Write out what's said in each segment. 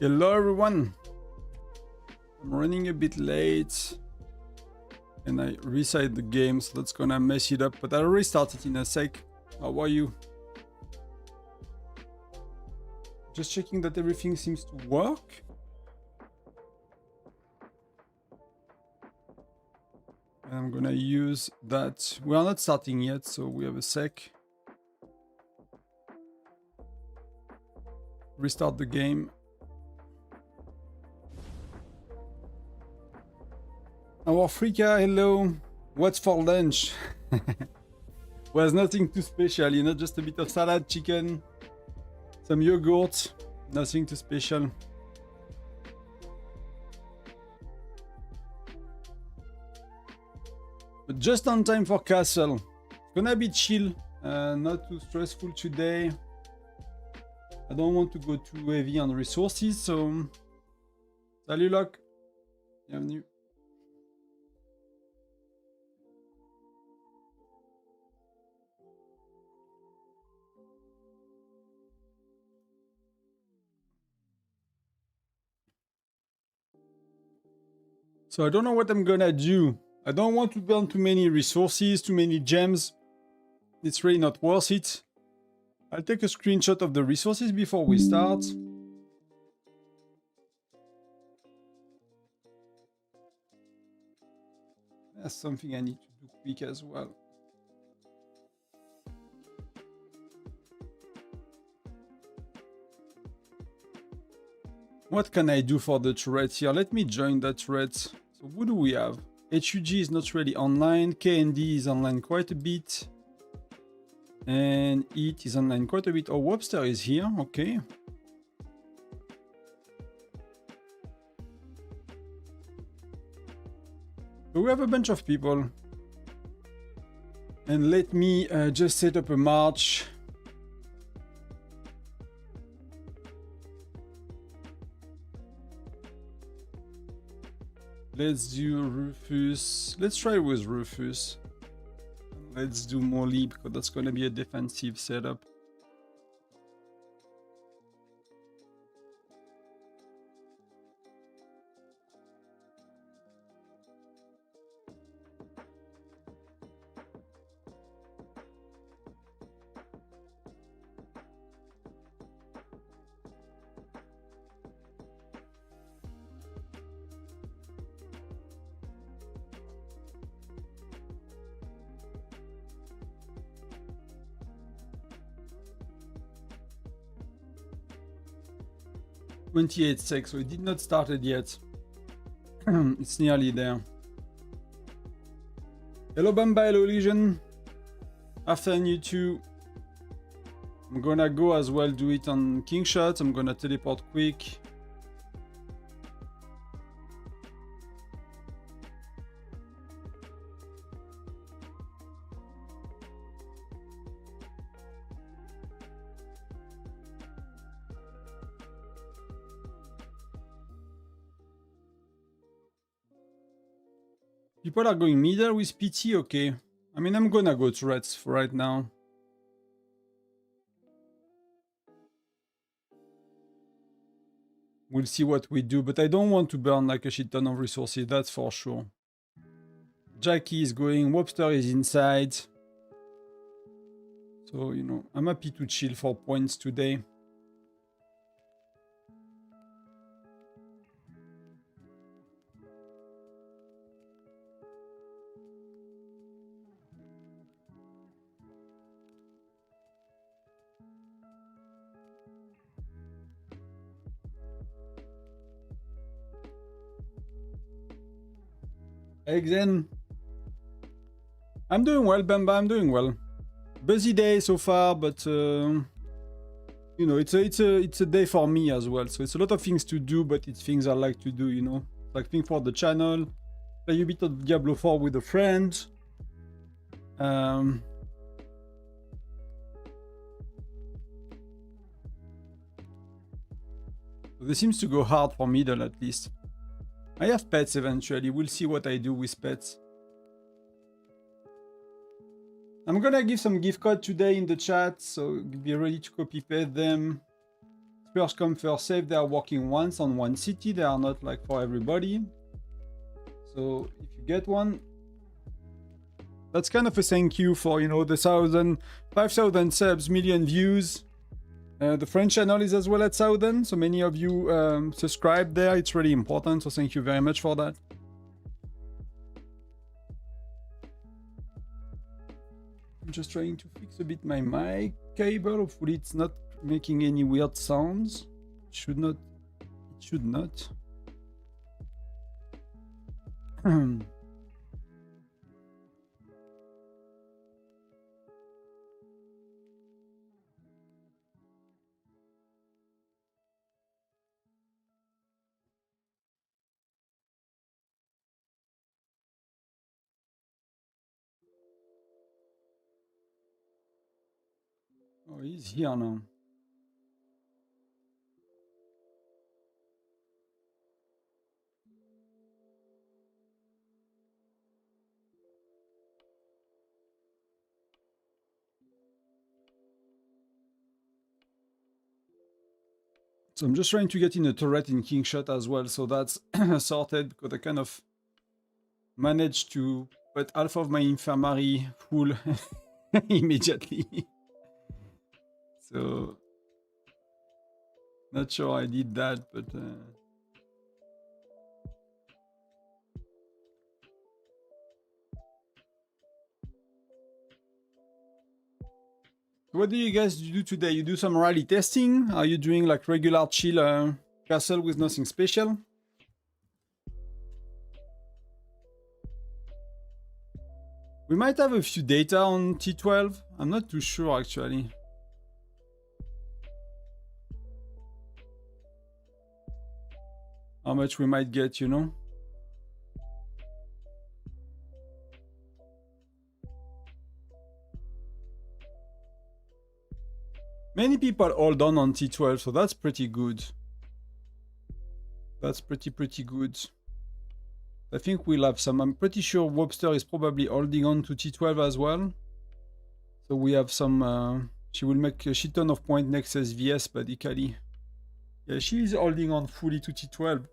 Hello everyone. I'm running a bit late and I restarted the game, so that's gonna mess it up, but I'll restart it in a sec. How are you? Just checking that everything seems to work. And I'm gonna use that. We are not starting yet, so we have a sec. Restart the game. Our Africa, hello. What's for lunch? Was nothing too special, you know, just a bit of salad, chicken, some yogurt, nothing too special. But just on time for castle. It's gonna be chill, not too stressful today. I don't want to go too heavy on resources, so... Salut Locke. Bienvenue. So I don't know what I'm gonna do. I don't want to burn too many resources, too many gems. It's really not worth it. I'll take a screenshot of the resources before we start. That's something I need to do quick as well. What can I do for the turret here? Let me join that turret. So who do we have? HUG is not really online. KND is online quite a bit. And EAT is online quite a bit. Oh, Webster is here. Okay. So we have a bunch of people. And let me just set up a march. Let's do Rufus. Let's try with Rufus. Let's do Molly because that's going to be a defensive setup. .28 so it did not started yet. It's nearly there. Hello Bamba, hello Legion. Afternoon you too. I'm gonna go as well, do it on King Shot. I'm gonna teleport quick. People are going middle with PT, okay. I mean, I'm gonna go turrets for right now. We'll see what we do, but I don't want to burn like a shit ton of resources, that's for sure. Jackie is going, Webster is inside. So, you know, I'm happy to chill for points today. Exen. I'm doing well, Bamba, I'm doing well. Busy day so far, but you know, it's a day for me as well. So it's a lot of things to do, but it's things I like to do, you know. Like thing for the channel, play a bit of Diablo 4 with a friend. So this seems to go hard for middle at least. I have pets eventually. We'll see what I do with pets. I'm gonna give some gift code today in the chat, so be ready to copy paste them. first come, first serve. They are working once on one city. They are not like for everybody. So if you get one, that's kind of a thank you for, you know, the 5,000 subs, million views. The French channel is as well at 1,000. So many of you subscribe there. It's really important. So thank you very much for that. I'm just trying to fix a bit my mic cable. Hopefully it's not making any weird sounds. It should not. It should not. Oh, he's here now. So I'm just trying to get in a turret in King Shot as well, so that's sorted, because I kind of managed to put half of my infirmary full immediately. So, not sure I did that, but... What do you guys do today? You do some rally testing? Are you doing like regular chill castle with nothing special? We might have a few data on T12. I'm not too sure actually. How much we might get, you know? Many people hold on T12, so that's pretty good. That's pretty good. I think we'll have some. I'm pretty sure Webster is probably holding on to T12 as well. So we have some... she will make a shit ton of points next SVS, but Ikali. Yeah, she is holding on fully to T12.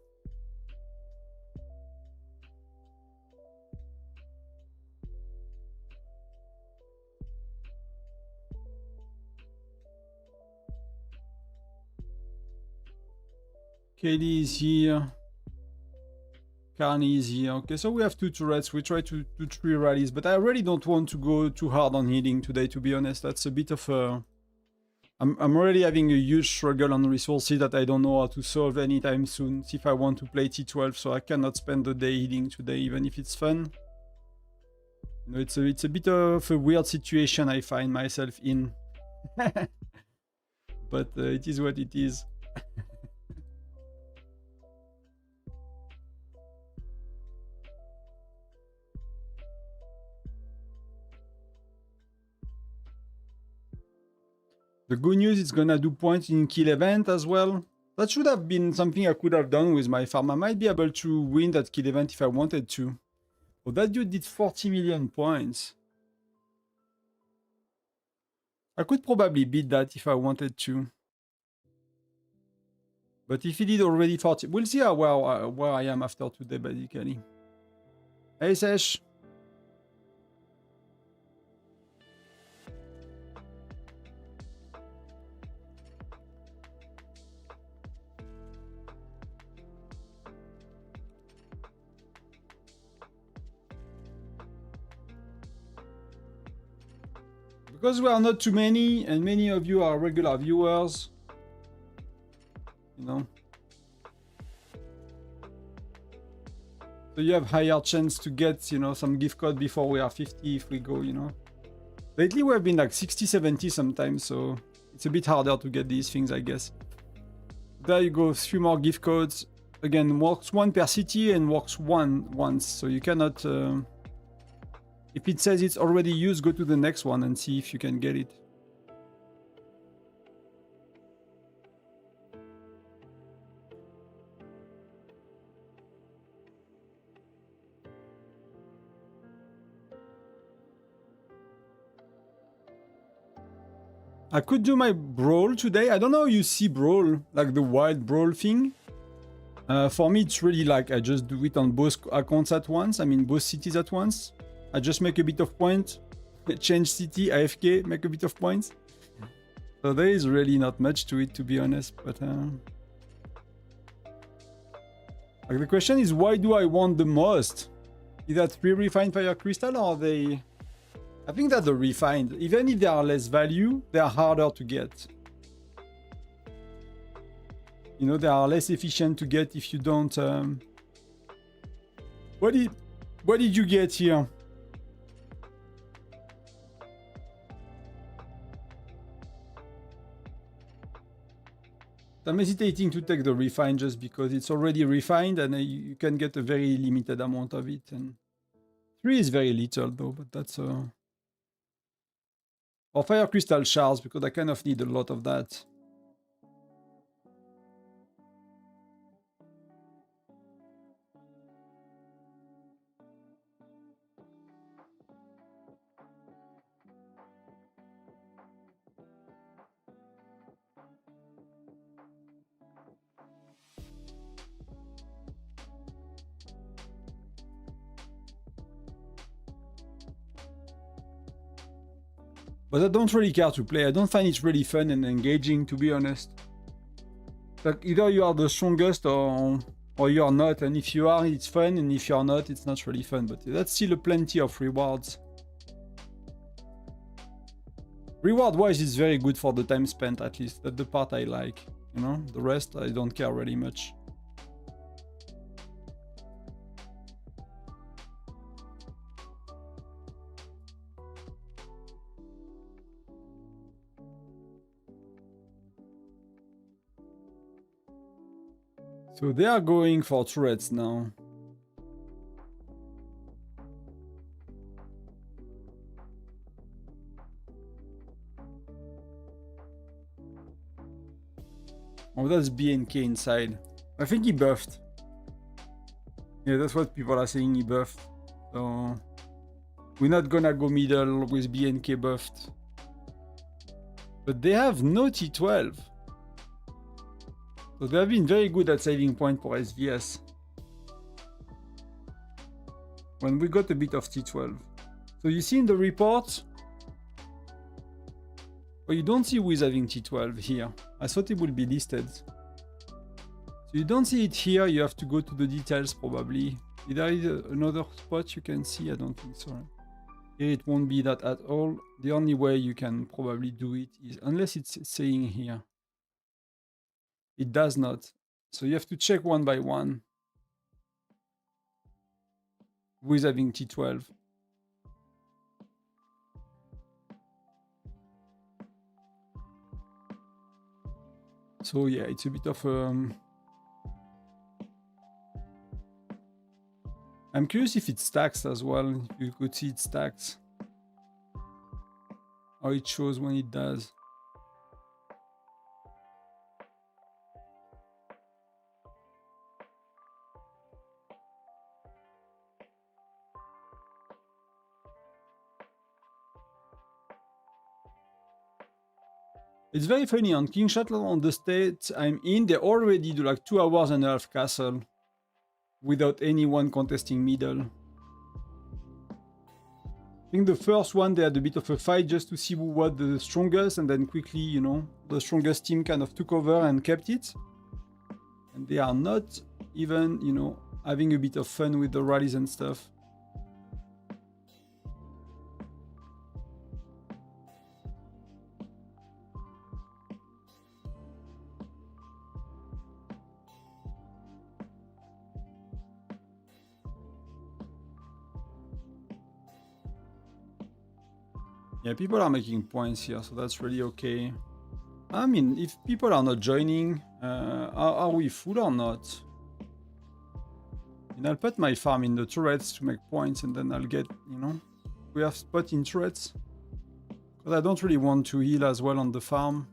Kelly is here. Carney is here. Okay, so we have 2 turrets. We try to do 3 rallies, but I really don't want to go too hard on healing today, to be honest. That's a bit of a... I'm already having a huge struggle on resources that I don't know how to solve anytime soon if I want to play T12, so I cannot spend the day healing today, even if it's fun. You know, it's a bit of a weird situation I find myself in. But it is what it is. The good news is gonna do points in kill event as well. That should have been something I could have done with my farm. I might be able to win that kill event if I wanted to. Oh, that dude did 40 million points. I could probably beat that if I wanted to. But if he did already 40... We'll see how where I am after today, basically. Hey, Sesh. Because we are not too many, and many of you are regular viewers, you know. So you have higher chance to get, you know, some gift code before we are 50 if we go, you know. Lately we have been like 60, 70 sometimes, so it's a bit harder to get these things, I guess. There you go, 3 more gift codes. Again, works 1 per city and works once, so you cannot... if it says it's already used, go to the next one and see if you can get it. I could do my brawl today. I don't know how you see brawl, like the wild brawl thing. For me, it's really like I just do it on both accounts at once. I mean, both cities at once. I just make a bit of points, change city, AFK, make a bit of points. So there is really not much to it, to be honest. But like the question is, why do I want the most? Is that 3 refined fire crystal or they? I think that the refined, even if they are less value, they are harder to get. You know, they are less efficient to get if you don't. What did you get here? I'm hesitating to take the refined just because it's already refined and you can get a very limited amount of it. And 3 is very little though, but that's or fire crystal shards because I kind of need a lot of that. But I don't really care to play. I don't find it really fun and engaging, to be honest. Like either you are the strongest or you are not. And if you are, it's fun. And if you are not, it's not really fun. But that's still plenty of rewards. Reward-wise, it's very good for the time spent, at least. That's the part I like. You know, the rest, I don't care really much. So they are going for turrets now. Oh, that's BNK inside. I think he buffed. Yeah, that's what people are saying, he buffed. So we're not gonna go middle with BNK buffed. But they have no T12. So they have been very good at saving point for SVS. When we got a bit of T12. So you see in the report, well, you don't see who is having T12 here. I thought it would be listed. So you don't see it here, you have to go to the details probably. Is there another spot you can see? I don't think so. Here it won't be that at all. The only way you can probably do it is, unless it's saying here. It does not. So you have to check one by one. Who is having T12? So yeah, it's a bit of I'm curious if it stacks as well. If you could see it stacks. Or it shows when it does. It's very funny, on King Shuttle on the state I'm in, they already do like 2 hours and a half castle without anyone contesting middle. I think the first one they had a bit of a fight just to see who was the strongest, and then quickly, you know, the strongest team kind of took over and kept it. And they are not even, you know, having a bit of fun with the rallies and stuff. Yeah, people are making points here, so that's really okay. I mean, if people are not joining, are we full or not? And I'll put my farm in the turrets to make points, and then I'll get, you know, we have spot in turrets. But I don't really want to heal as well on the farm.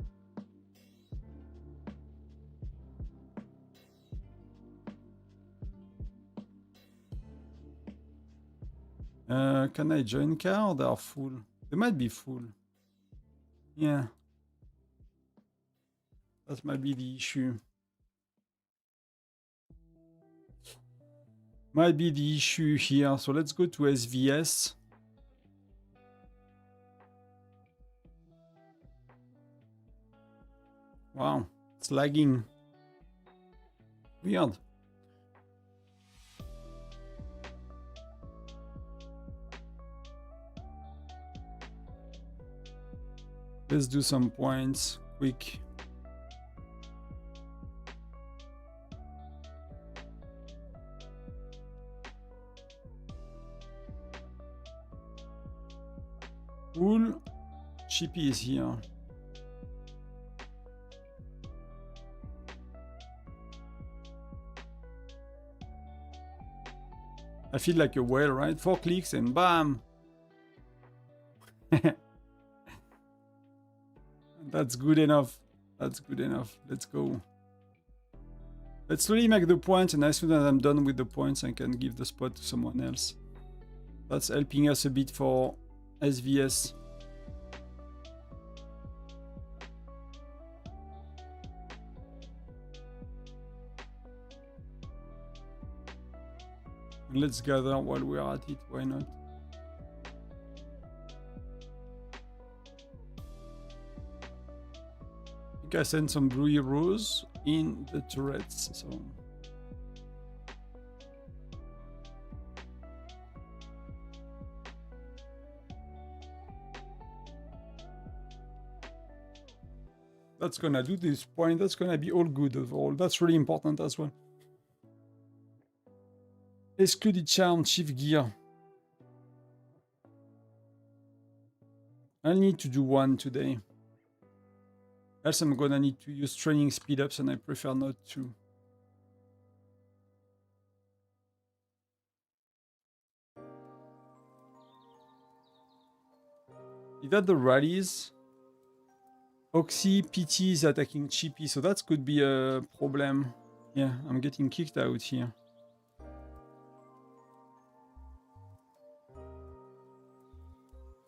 Can I join car or they are full? They might be full. Yeah. That might be the issue. Might be the issue here. So let's go to SVS. Wow, it's lagging. Weird. Let's do some points quick. Cool. Chippy is here. I feel like a whale, right? 4 clicks and bam! That's good enough. That's good enough. Let's go. Let's slowly make the points, and as soon as I'm done with the points, I can give the spot to someone else. That's helping us a bit for SVS. Let's gather while we're at it, why not? I think I sent some blue heroes in the turrets, so... That's gonna do this point, that's gonna be all good overall. That's really important as well. Excluded charm, shift gear. I'll need to do one today. Else I'm gonna need to use training speed ups, and I prefer not to. Is that the rallies? Oxy, PT is attacking Chippy, so that could be a problem. Yeah, I'm getting kicked out here.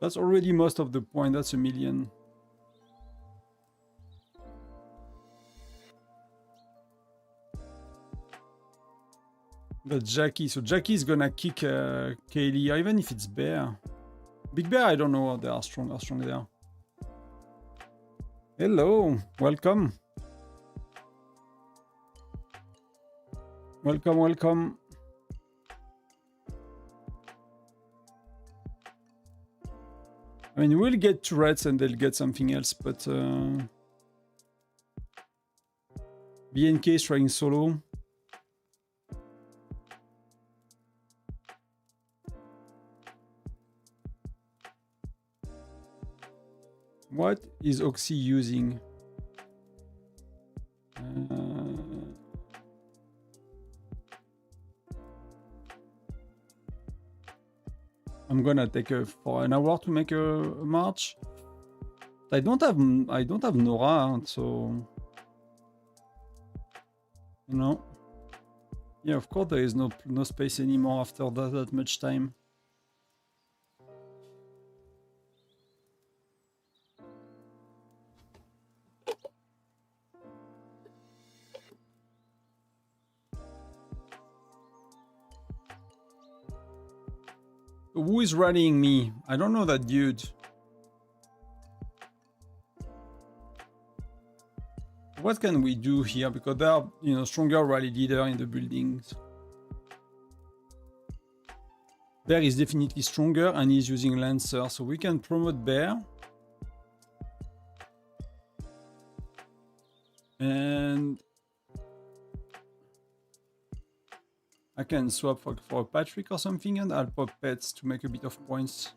That's already most of the point, that's 1 million. That's Jackie, so Jackie is gonna kick Kaylee, even if it's Bear. Big Bear, I don't know how strong they are. Hello, welcome. Welcome, welcome. I mean, we'll get turrets and they'll get something else, but BNK is trying solo. What is Oxy using? I'm gonna take for an hour to make a march. I don't have Nora, so you know. Yeah, of course there is no space anymore after that much time. Who is rallying me? I don't know that dude. What can we do here? Because there are, you know, stronger rally leader in the buildings. Bear is definitely stronger and he's using Lancer, so we can promote Bear. And I can swap for a Patrick or something, and I'll pop pets to make a bit of points.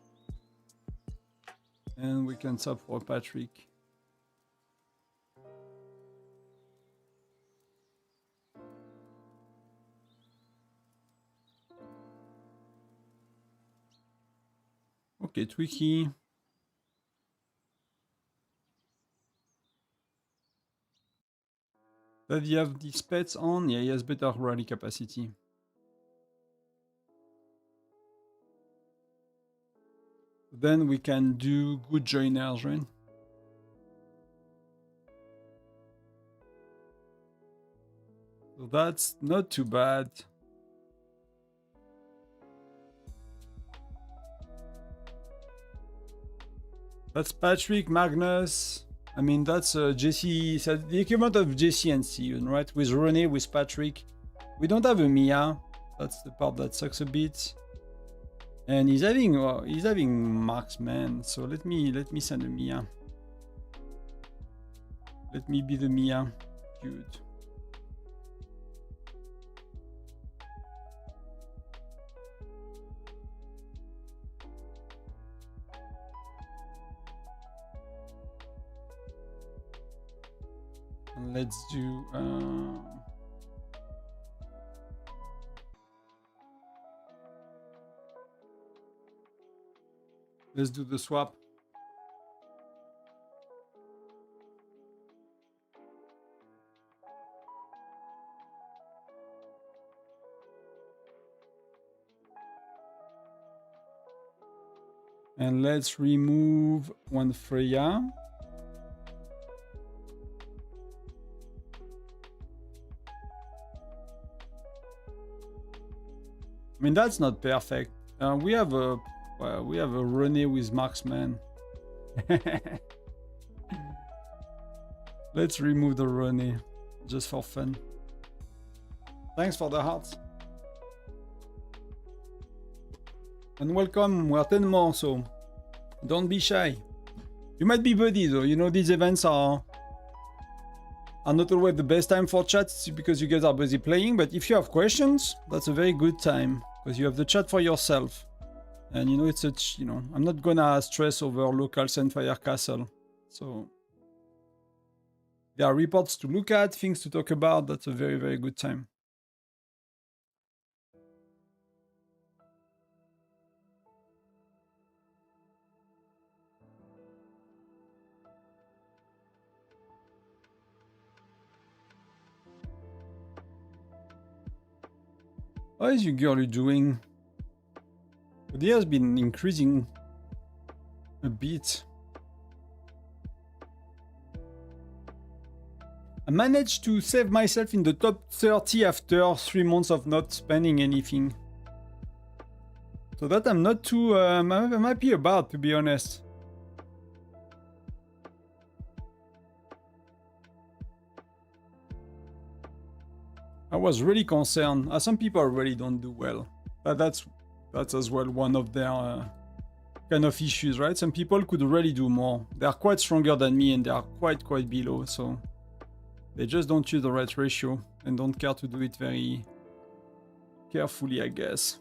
And we can swap for a Patrick. Okay, Twiki. Does he have these pets on? Yeah, he has better rally capacity. Then we can do good joiners, right? So that's not too bad. That's Patrick, Magnus. I mean, that's JC, the equivalent of JC and Steven, right? With René, with Patrick. We don't have a Mia. That's the part that sucks a bit. And he's having marksman. So let me send a Mia. Let me be the Mia. Good. Let's do let's do the swap. And let's remove one Freya. I mean, that's not perfect. We have a René with marksman. Let's remove the René just for fun. Thanks for the hearts. And welcome. We're 10 more, so don't be shy. You might be buddy though. You know, these events are not always the best time for chats because you guys are busy playing. But if you have questions, that's a very good time. Because you have the chat for yourself. And you know, it's such, you know, I'm not gonna stress over local Sandfire Castle. So there are reports to look at, things to talk about. That's a very, very good time. How is your girl doing? The year has been increasing a bit. I managed to save myself in the top 30 after 3 months of not spending anything. So that I'm not too I'm happy about, to be honest. I was really concerned. Some people really don't do well. But that's as well one of their kind of issues, right? Some people could really do more. They are quite stronger than me and they are quite below. So they just don't use the right ratio and don't care to do it very carefully, I guess.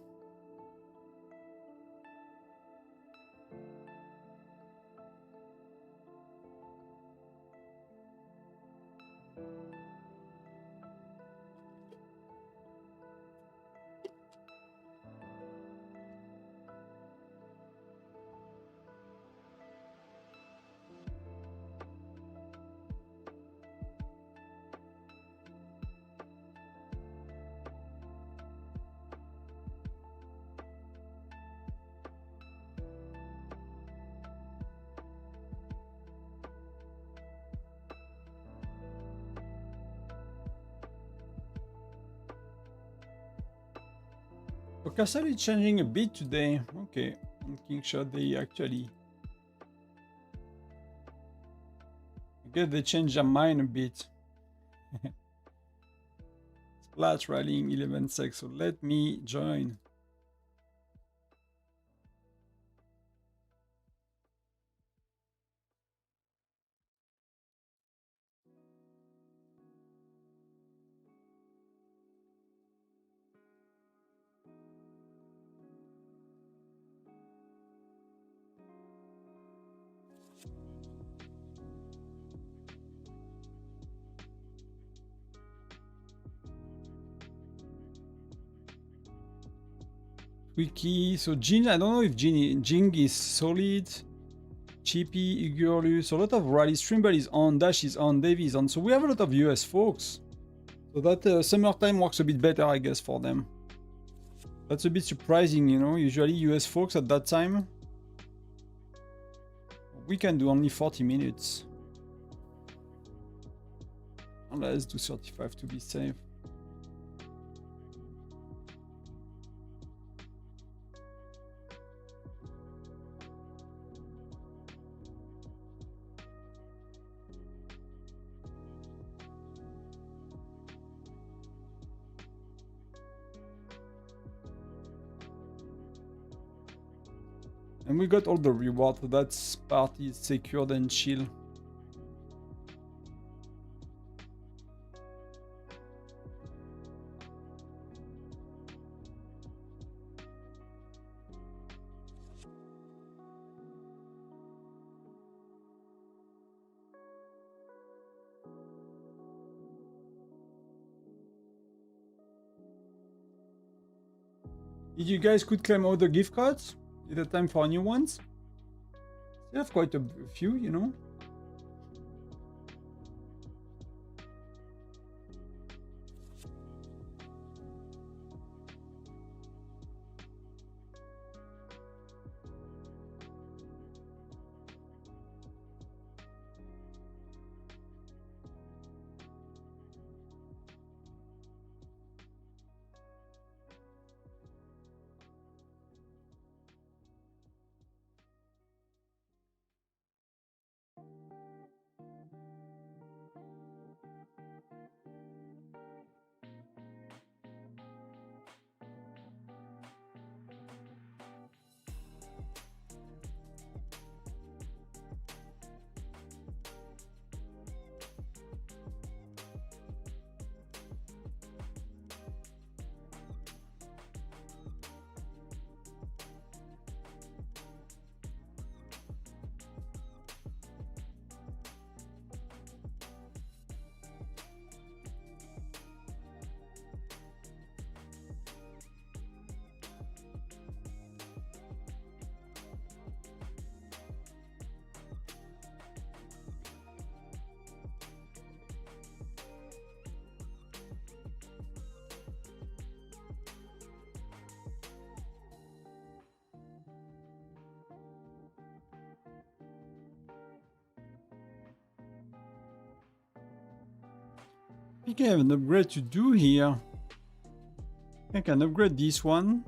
Castle is changing a bit today. Okay, on Kingshot they actually... I guess they changed their mind a bit. Splash rallying 11 sec, so let me join. Wiki, so Jin, I don't know if Jing is solid. Chippy, Igurlu, so a lot of rally. Streamball is on, Dash is on, Davey is on. So we have a lot of US folks. So that summertime works a bit better, I guess, for them. That's a bit surprising, you know. Usually US folks at that time. We can do only 40 minutes. Let's do 35 to be safe. And we got all the rewards, so that's part is secured and chill. If you guys could claim all the gift cards, is it time for new ones? They have quite a few, you know. I think I have an upgrade to do here. I can upgrade this one.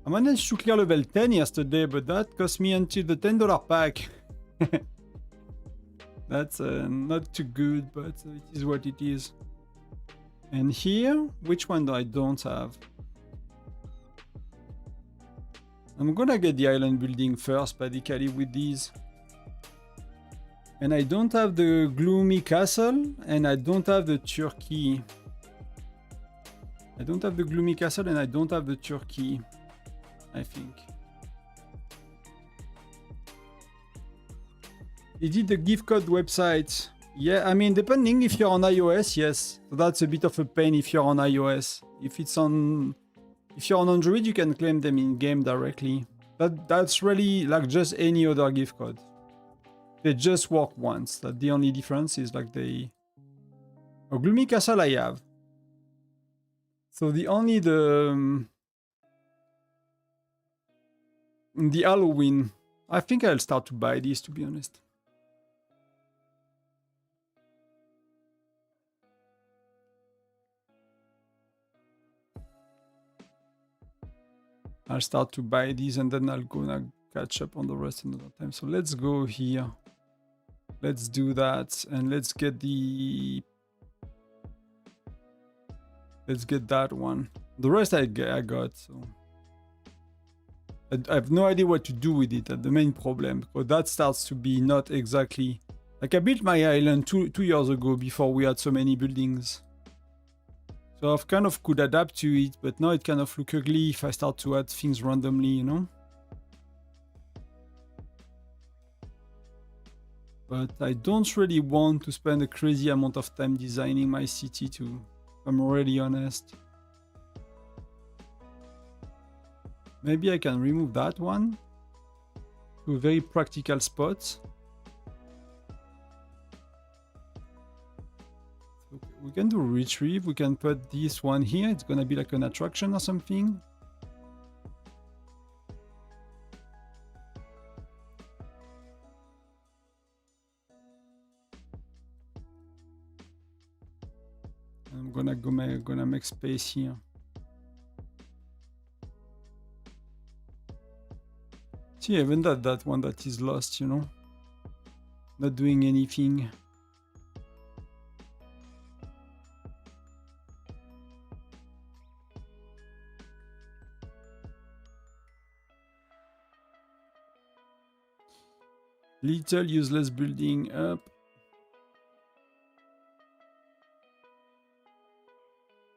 I managed to clear level 10 yesterday, but that cost me until the $10 pack. That's not too good, but it is what it is. And here, which one do I don't have? I'm gonna get the island building first, basically, with these. And I don't have the gloomy castle, and I don't have the turkey. I don't have the gloomy castle, and I don't have the turkey, I think. Is it the gift code website? Yeah, I mean, depending if you're on iOS, yes. So that's a bit of a pain if you're on iOS. If you're on Android, you can claim them in game directly. That's really like just any other gift code. They just work once. That's the only difference is like they... Oh, Gloomy Castle I have. So the Halloween. I think I'll start to buy these, to be honest. I'll start to buy these and then I'll go catch up on the rest another time. So let's go here. Let's do that and let's get that one. The rest I got, so I have no idea what to do with it. That's the main problem, because that starts to be not exactly like I built my island two years ago before we had so many buildings. So I've kind of could adapt to it, but now it kind of look ugly if I start to add things randomly, you know. But I don't really want to spend a crazy amount of time designing my city too, if I'm really honest. Maybe I can remove that one to a very practical spot. So we can do retrieve, we can put this one here, it's gonna be like an attraction or something. I'm gonna make space here. See, even that one that is lost, you know, not doing anything. Little useless building up.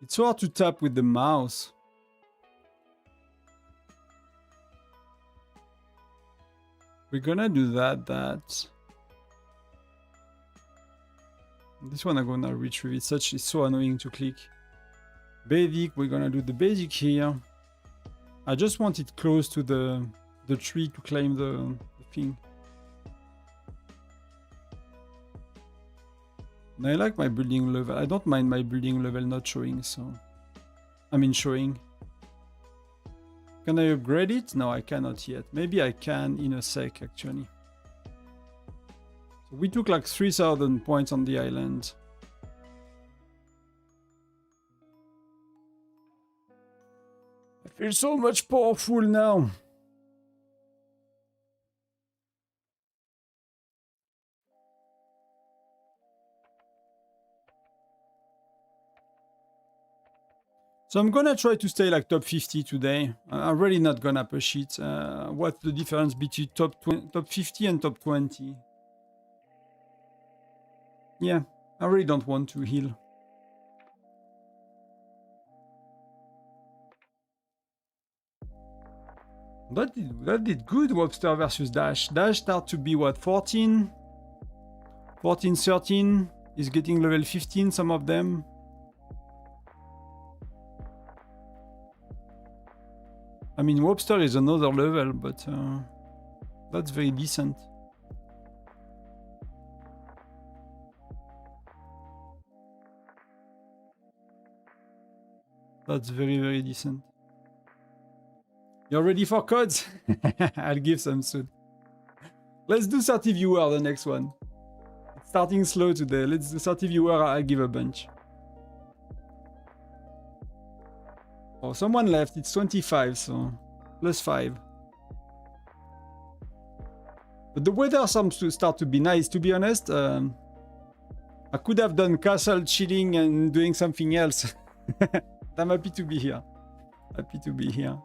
It's hard to tap with the mouse. We're gonna do that. This one I'm gonna retrieve. It's so annoying to click. Basic, we're gonna do the basic here. I just want it close to the tree to claim the thing. And I like my building level. I don't mind my building level not showing, so... I mean showing. Can I upgrade it? No, I cannot yet. Maybe I can in a sec, actually. So we took like 3,000 points on the island. I feel so much powerful now. So I'm gonna try to stay like top 50 today. I'm really not gonna push it. What's the difference between top 50 and top 20? Yeah, I really don't want to heal. That did good, Wobster versus Dash. Dash start to be what, 14? 14, 13. Is getting level 15, some of them. I mean, Wobster is another level, but that's very decent. That's very, very decent. You're ready for codes? I'll give some soon. Let's do 30 viewer, the next one. It's starting slow today. Let's do 30 viewer, I'll give a bunch. Oh, someone left. It's 25, so +5. But the weather seems to start to be nice, to be honest. I could have done castle chilling and doing something else. I'm happy to be here. Happy to be here.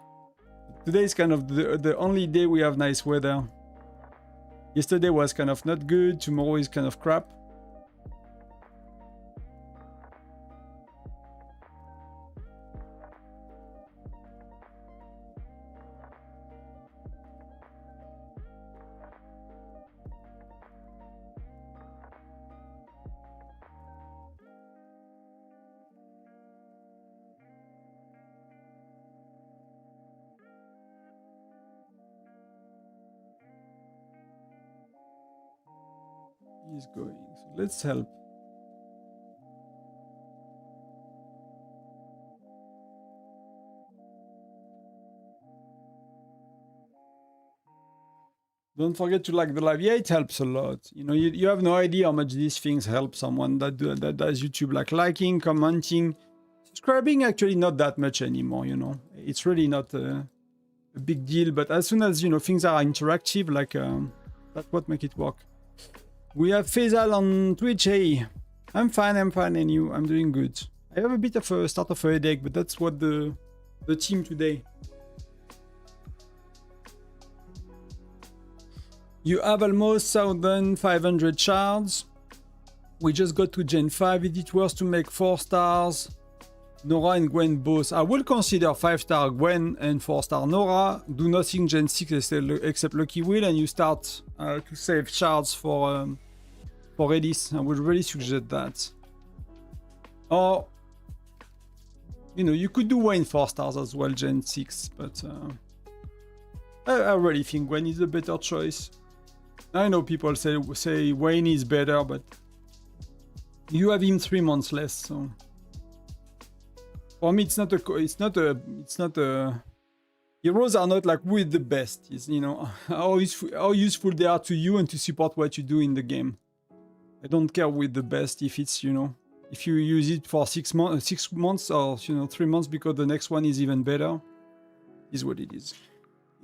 Today is kind of the only day we have nice weather. Yesterday was kind of not good. Tomorrow is kind of crap. He's going. So let's help. Don't forget to like the live. Yeah, it helps a lot. You know, you have no idea how much these things help someone that does YouTube, like liking, commenting, subscribing. Actually, not that much anymore. You know, it's really not a big deal. But as soon as, you know, things are interactive, like that's what makes it work. We have Faisal on Twitch. Hey, I'm fine, and you? I'm doing good. I have a bit of a start of a headache, but that's what the team today. You have almost 1,500 shards. We just got to Gen 5. Is it worth to make 4 stars? Nora and Gwen both. I will consider 5-star Gwen and 4-star Nora. Do nothing Gen 6 except Lucky Wheel, and you start to save shards for Edis. I would really suggest that. Or, you know, you could do Wayne 4 stars as well, Gen 6, but I really think Gwen is a better choice. I know people say Wayne is better, but you have him 3 months less, so for me it's not a heroes are not like with the best. It's, you know, how useful they are to you and to support what you do in the game. I don't care with the best if it's, you know, if you use it for 6 months or, you know, 3 months because the next one is even better. Is what it is.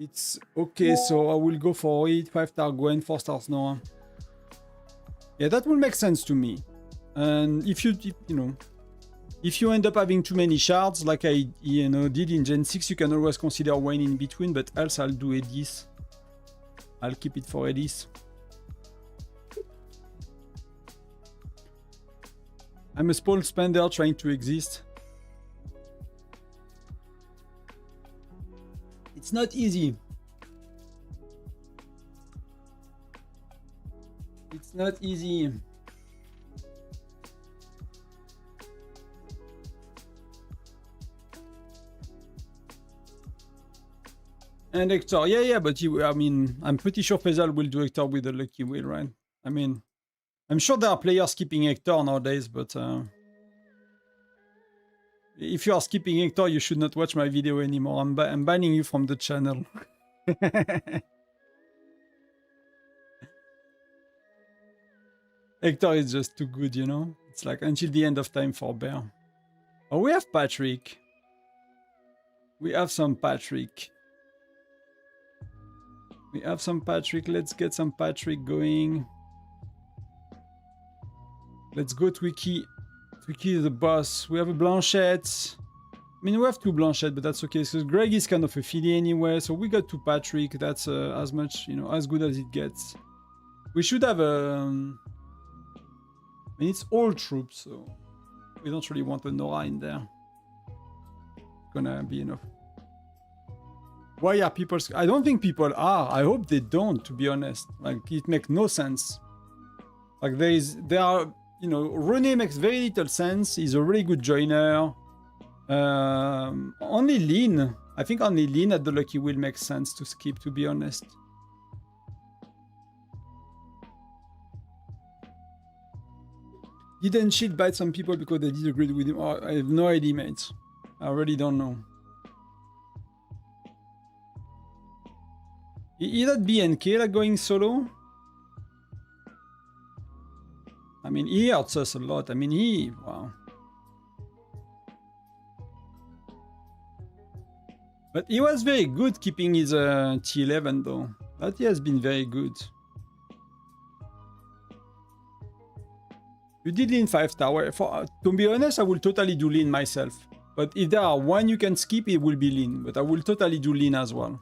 It's okay, so I will go for it. 5-star Gwen, 4 stars Nora. Yeah, that will make sense to me. And if you know, if you end up having too many shards, like I did in Gen 6, you can always consider Wayne in between, but else I'll do Edis. I'll keep it for Edis. I'm a small spender trying to exist. It's not easy. It's not easy. And Hector, yeah, but I mean, I'm pretty sure Faisal will do Hector with a lucky wheel, right? I mean, I'm sure there are players skipping Hector nowadays, but if you are skipping Hector, you should not watch my video anymore. I'm banning you from the channel. Hector is just too good, you know? It's like until the end of time for Bear. Oh, we have Patrick. We have some Patrick. We have some Patrick. Let's get some Patrick going. Let's go Twiki. Twiki is the boss. We have a Blanchette. I mean, we have two Blanchette, but that's okay. So Greg is kind of a filly anyway. So we got two Patrick. That's as much, you know, as good as it gets. We should have a... I mean, it's all troops, so we don't really want a Nora in there. It's gonna be enough. Why are people... I don't think people are. I hope they don't, to be honest. Like, it makes no sense. Like, there are... You know, Rene makes very little sense. He's a really good joiner. Only Lean. I think only Lean at the Lucky Wheel makes sense to skip, to be honest. Didn't Shield bite some people because they disagreed with him? Oh, I have no idea, mates. I really don't know. Is that BNK like going solo? I mean, he hurts us a lot. I mean, wow. But he was very good keeping his T11 though. That he has been very good. You did lean 5 tower. To be honest, I will totally do lean myself. But if there are one you can skip, it will be lean. But I will totally do lean as well.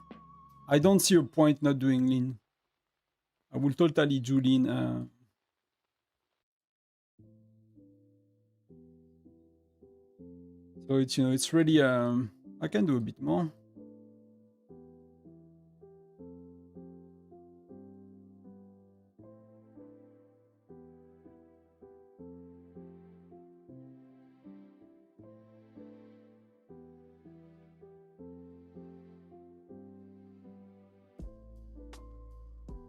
I don't see a point not doing lean. I will totally do lean. So it's, you know, it's really, I can do a bit more.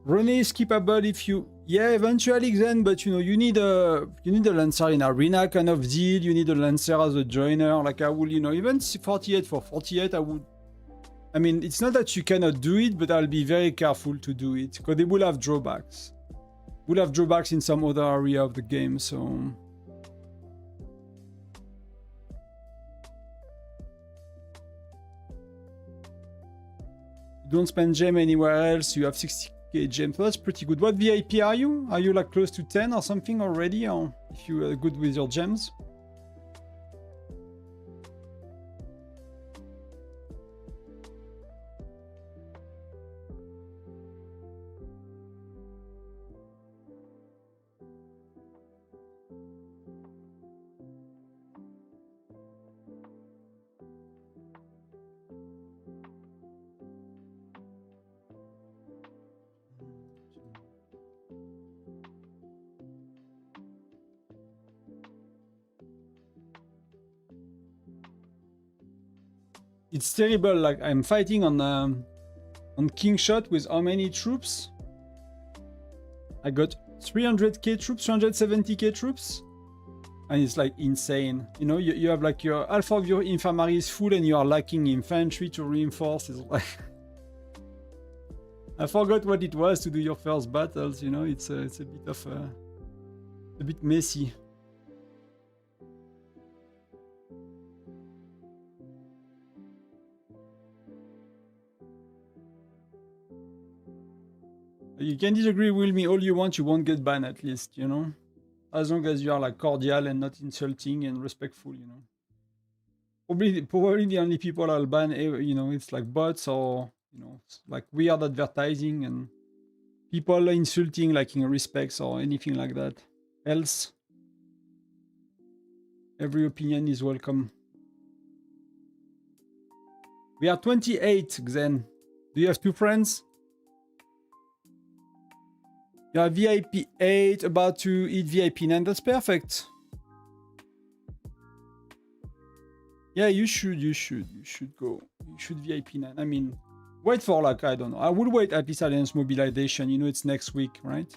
Rene is skippable if you... Yeah, eventually then, but you know, you need a Lancer in arena kind of deal. You need a Lancer as a joiner. Like I will, you know, even 48 for 48, I would... I mean, it's not that you cannot do it, but I'll be very careful to do it. Because they will have drawbacks. We'll have drawbacks in some other area of the game, so... You don't spend gem anywhere else, you have 60k gems. So that's pretty good. What VIP are you? Are you like close to 10 or something already? Or if you are good with your gems? It's terrible. Like I'm fighting on King Shot with how many troops? I got 300k troops, 370k troops, and it's like insane. You know, you have like your half of your infirmary is full, and you are lacking infantry to reinforce. It's like I forgot what it was to do your first battles. You know, it's a bit of a bit messy. You can disagree with me all you want, you won't get banned at least, you know? As long as you are like cordial and not insulting and respectful, you know? Probably the only people I'll ban, you know, it's like bots or, you know, like weird advertising and people insulting like in respects or anything like that. Else, Every opinion is welcome. We are 28, Xen. Do you have 2 friends? You are VIP 8, about to eat VIP 9. That's perfect. Yeah, you should go. You should VIP 9. I mean, wait for like, I don't know. I will wait at least Alliance Mobilization. You know, it's next week, right?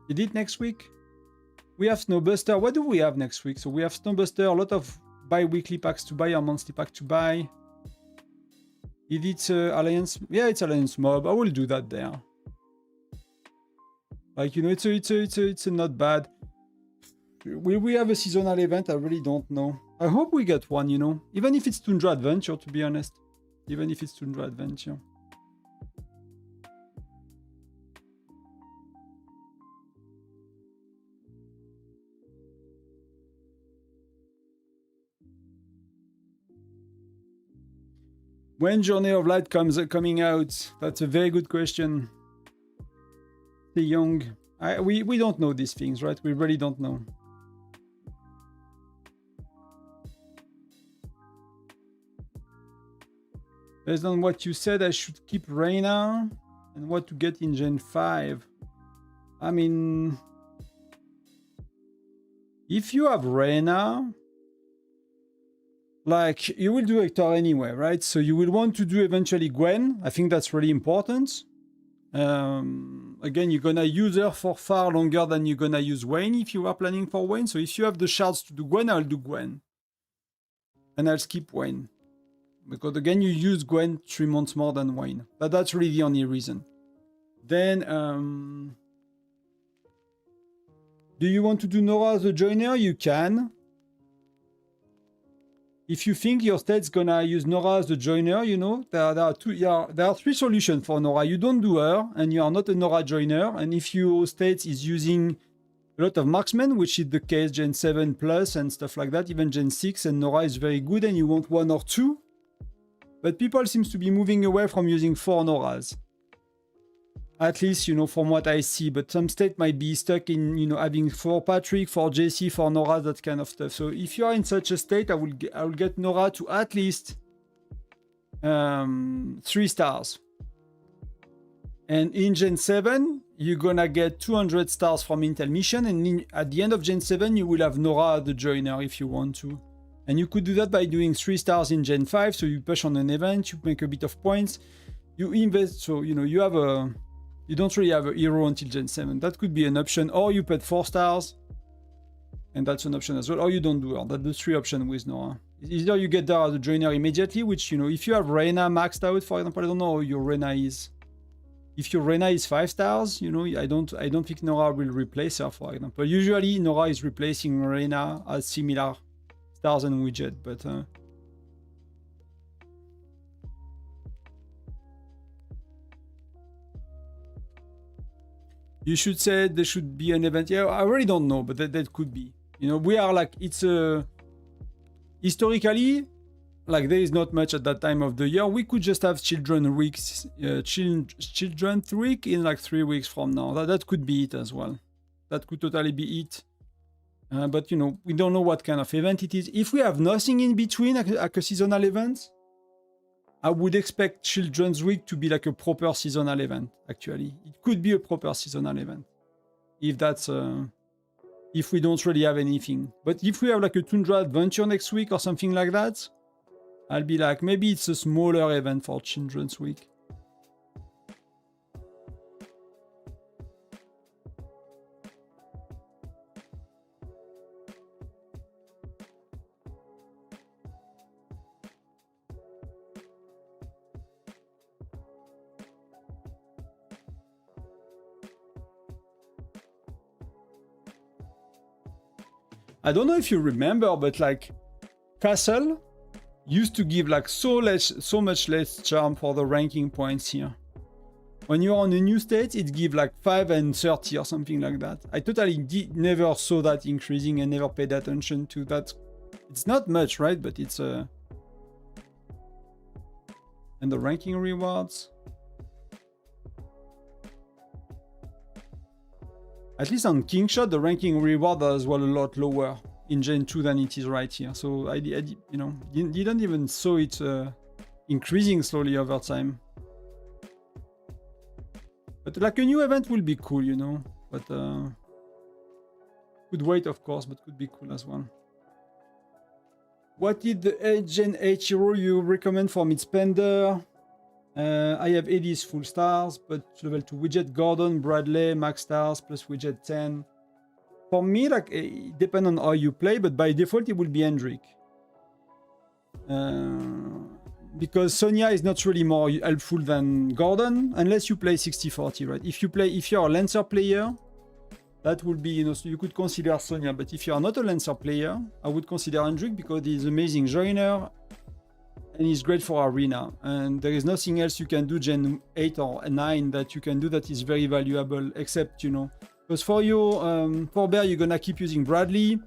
Is it next week? We have Snowbuster. What do we have next week? So we have Snowbuster, a lot of bi-weekly packs to buy or monthly pack to buy. Is it Alliance? Yeah, it's Alliance Mob. I will do that there. Like, you know, it's not bad. Will we have a seasonal event? I really don't know. I hope we get one, you know. Even if it's Tundra Adventure, to be honest. Even if it's Tundra Adventure. When Journey of Light coming out? That's a very good question. The young. We don't know these things, right? We really don't know. Based on what you said, I should keep Reyna and what to get in Gen 5. I mean, if you have Reyna, like, you will do Hector anyway, right? So you will want to do eventually Gwen. I think that's really important. Again, you're gonna use her for far longer than you're gonna use Wayne if you are planning for Wayne. So if you have the shards to do Gwen, I'll do Gwen. And I'll skip Wayne. Because again, you use Gwen 3 months more than Wayne. But that's really the only reason. Then, do you want to do Nora as a joiner? You can. If you think your state's gonna use Nora as a joiner, you know, there are 3 solutions for Nora. You don't do her, and you are not a Nora joiner. And if your state is using a lot of marksmen, which is the case Gen 7 plus and stuff like that, even Gen 6, and Nora is very good, and you want 1 or 2. But people seem to be moving away from using 4 Noras. At least, you know, from what I see. But some state might be stuck in, you know, having 4 Patrick, 4 JC, 4 Nora, that kind of stuff. So if you are in such a state, I will get Nora to at least 3 stars. And in Gen 7, you're gonna get 200 stars from Intel Mission. And at the end of Gen 7, you will have Nora the joiner if you want to. And you could do that by doing 3 stars in Gen 5. So you push on an event, you make a bit of points, you invest. So, you know, you don't really have a hero until Gen 7. That could be an option. Or you put 4 stars. And that's an option as well. Or you don't do it. That's the 3 options with Nora. Either you get there as a joiner immediately, which, you know, if you have Reyna maxed out, for example, I don't know how your Reyna is. If your Reyna is 5 stars, you know, I don't think Nora will replace her, for example. Usually Nora is replacing Reyna as similar stars and widget, but you should say there should be an event. Yeah, I really don't know, but that could be. You know, we are like, it's historically, like, there is not much at that time of the year. We could just have Children's Week in like 3 weeks from now. That could be it as well. That could totally be it. But, you know, we don't know what kind of event it is. If we have nothing in between, like a seasonal event, I would expect Children's Week to be like a proper seasonal event, actually. It could be a proper seasonal event. If that's... if we don't really have anything. But if we have like a Tundra Adventure next week or something like that, I'll be like, maybe it's a smaller event for Children's Week. I don't know if you remember, but like Castle used to give like so much less charm for the ranking points here. When you're on a new state, it gives like 5 and 30 or something like that. I totally never saw that increasing and never paid attention to that. It's not much, right? But it's and the ranking rewards. At least on Kingshot, the ranking reward is well a lot lower. in Gen 2 than it is right here. So I you know, you don't even saw it increasing slowly over time. But like a new event will be cool, you know. But could wait, of course, but could be cool as well. What is the Gen 8 hero you recommend for mid-spender? I have Eddie's full stars, but level 2 widget, Gordon, Bradley, max stars, plus widget 10. For me, like, it depends on how you play, but by default, it will be Hendrik. Because Sonia is not really more helpful than Gordon, unless you play 60-40, right? If you're a Lancer player, that would be, you know, so you could consider Sonia. But if you are not a Lancer player, I would consider Hendrik because he's an amazing joiner and he's great for arena. And there is nothing else you can do Gen 8 or 9 that you can do that is very valuable, except, you know, because for your for Bear, you're gonna keep using Bradley.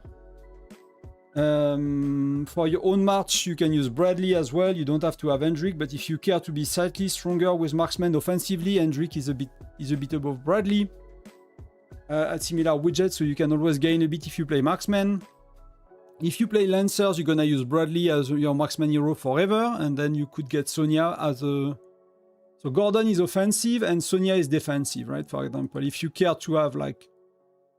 For your own march, you can use Bradley as well. You don't have to have Hendrik, but if you care to be slightly stronger with marksman offensively, Hendrik is a bit above Bradley. At similar widgets, so you can always gain a bit if you play marksman. If you play lancers, you're gonna use Bradley as your marksman hero forever, and then you could get Sonia as a... So Gordon is offensive and Sonia is defensive, right? For example, if you care to have, like,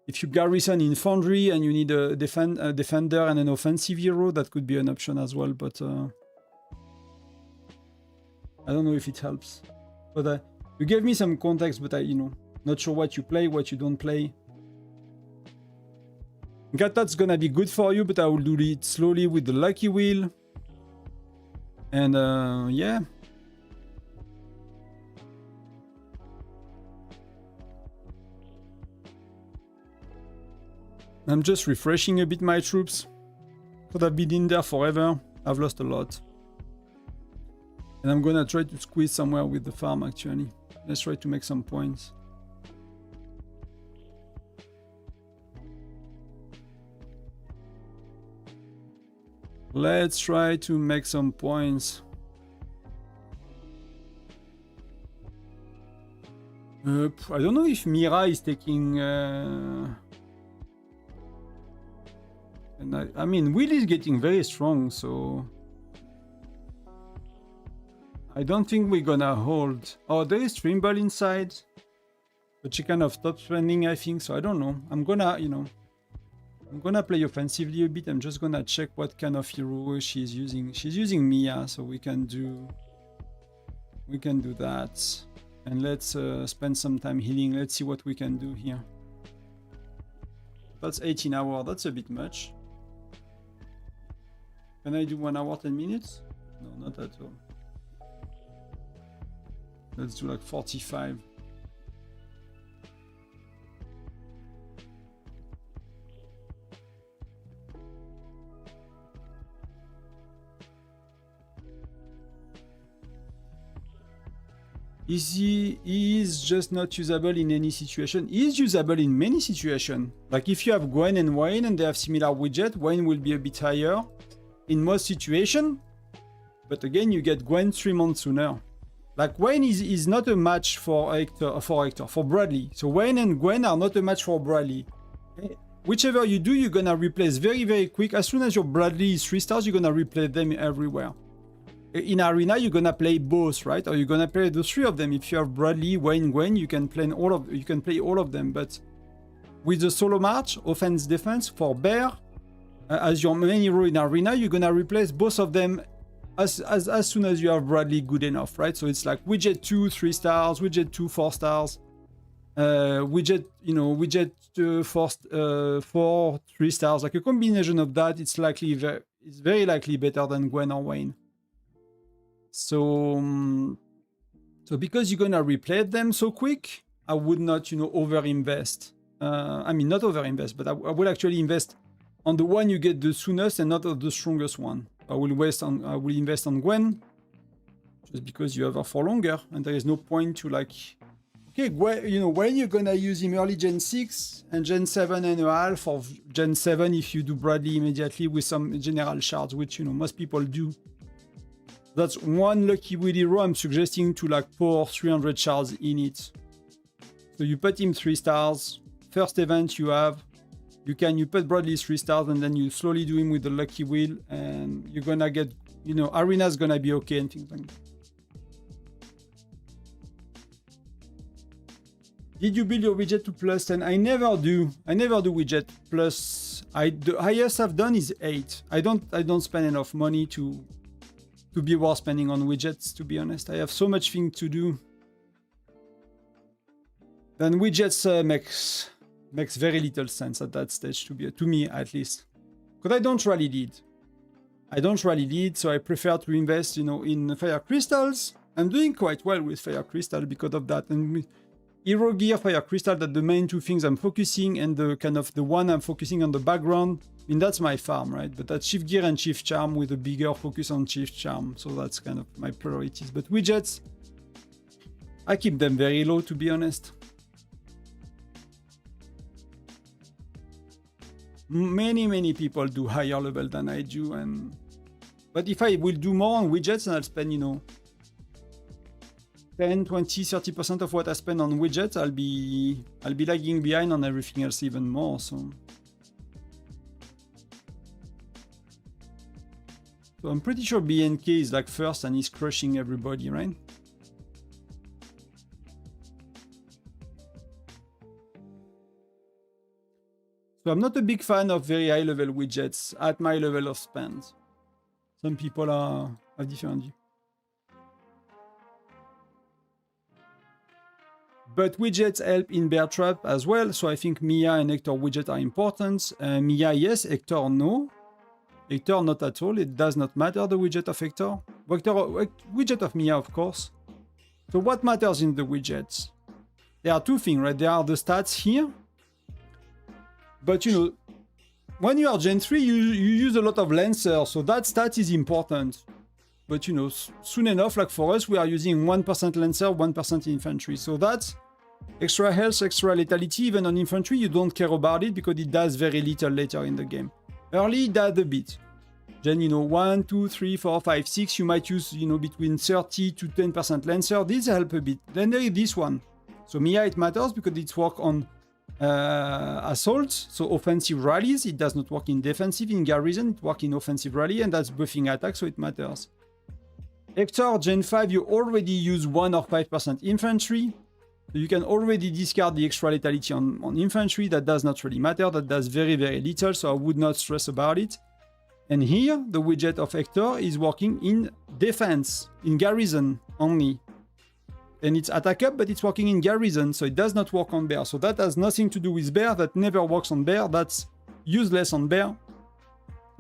if you garrison in Foundry and you need a defender and an offensive hero, that could be an option as well, but I don't know if it helps. But you gave me some context, but you know, not sure what you play, what you don't play. Gatat's gonna be good for you, but I will do it slowly with the Lucky Wheel. And yeah. I'm just refreshing a bit my troops. Could have been in there forever. I've lost a lot. And I'm gonna try to squeeze somewhere with the farm actually. Let's try to make some points. Let's try to make some points. I don't know if Mira is taking... And I mean, Will is getting very strong, so... I don't think we're gonna hold. Oh, there is Trimble inside. But she kind of stopped spending, I think, so I don't know. I'm gonna, you know... I'm gonna play offensively a bit. I'm just gonna check what kind of hero she's using. She's using Mia, so we can do that. And let's spend some time healing. Let's see what we can do here. That's 18 hours. That's a bit much. Can I do 1 hour 10 minutes? No, not at all. Let's do like 45. He is just not usable in any situation. He is usable in many situations. Like if you have Gwen and Wayne and they have similar widget, Wayne will be a bit higher in most situations. But again, you get Gwen 3 months sooner. Like Wayne is not a match for Bradley. So Wayne and Gwen are not a match for Bradley. Whichever you do, you're gonna replace very, very quick. As soon as your Bradley is 3 stars, you're gonna replace them everywhere. In Arena, you're gonna play both, right? Or you're gonna play the 3 of them. If you have Bradley, Wayne, Gwen, you can play all of them. But with the solo march, offense, defense for Bear, as your main hero in Arena, you're gonna replace both of them as soon as you have Bradley good enough, right? So it's like widget 2, 3 stars, widget 2, 4 stars, widget 4, 3 stars. Like a combination of that, it's very likely better than Gwen or Wayne. So because you're gonna replay them so quick, I would not, over-invest. I mean, not over-invest, but I will actually invest on the one you get the soonest and not the strongest one. I will invest on Gwen, just because you have her for longer, and there is no point to like, okay, Gwen, when you're gonna use him early Gen 6 and Gen 7 and a half, or Gen 7 if you do Bradley immediately with some general shards, which most people do. That's one Lucky Wheel hero I'm suggesting to like pour 300 shards in it. So you put him 3 stars. First event you have, You put broadly 3 stars and then you slowly do him with the lucky wheel and you're gonna get, you know, arena's gonna be okay and things like that. Did you build your widget to +10? I never do. I never do widget plus. The highest I've done is 8. I don't spend enough money to be worth spending on widgets, to be honest. I have so much thing to do. Then widgets makes very little sense at that stage, to me at least. Because I don't really need. So I prefer to invest, you know, in fire crystals. I'm doing quite well with fire crystal because of that. And Hero Gear, Fire Crystal, that the main two things I'm focusing, and the kind of the one I'm focusing on the background. I mean, that's my farm, right? But that's Shift Gear and Shift Charm with a bigger focus on Shift Charm. So that's kind of my priorities. But widgets, I keep them very low, to be honest. Many people do higher level than I do. But if I will do more on widgets, and I'll spend, you know, 10, 20, 30% of what I spend on widgets, I'll be lagging behind on everything else even more. So I'm pretty sure BNK is like first and he's crushing everybody, right? So I'm not a big fan of very high level widgets at my level of spend. Some people have different views. But widgets help in bear trap as well, so I think Mia and Hector widget are important. Mia, yes. Hector, no. Hector, not at all. It does not matter, the widget of Hector. Widget of Mia, of course. So what matters in the widgets? There are two things, right? There are the stats here. But, you know, when you are Gen 3, you use a lot of Lancer, so that stat is important. But, you know, soon enough, like for us, we are using 1% Lancer, 1% Infantry. So that's extra health, extra lethality. Even on Infantry, you don't care about it because it does very little later in the game. Early, it does a bit. Then, you know, 1, 2, 3, 4, 5, 6, you might use, you know, between 30 to 10% Lancer. These help a bit. Then there is this one. So Mia, it matters because it's work on assault, so offensive rallies. It does not work in defensive. In Garrison, it works in offensive rally, and that's buffing attack, so it matters. Hector, Gen 5, you already use 1 or 5% infantry. So you can already discard the extra lethality on infantry. That does not really matter. That does very little, so I would not stress about it. And here, the widget of Hector is working in defense, in Garrison only. And it's attack up, but it's working in Garrison, so it does not work on bear. So that has nothing to do with bear. That never works on bear. That's useless on bear.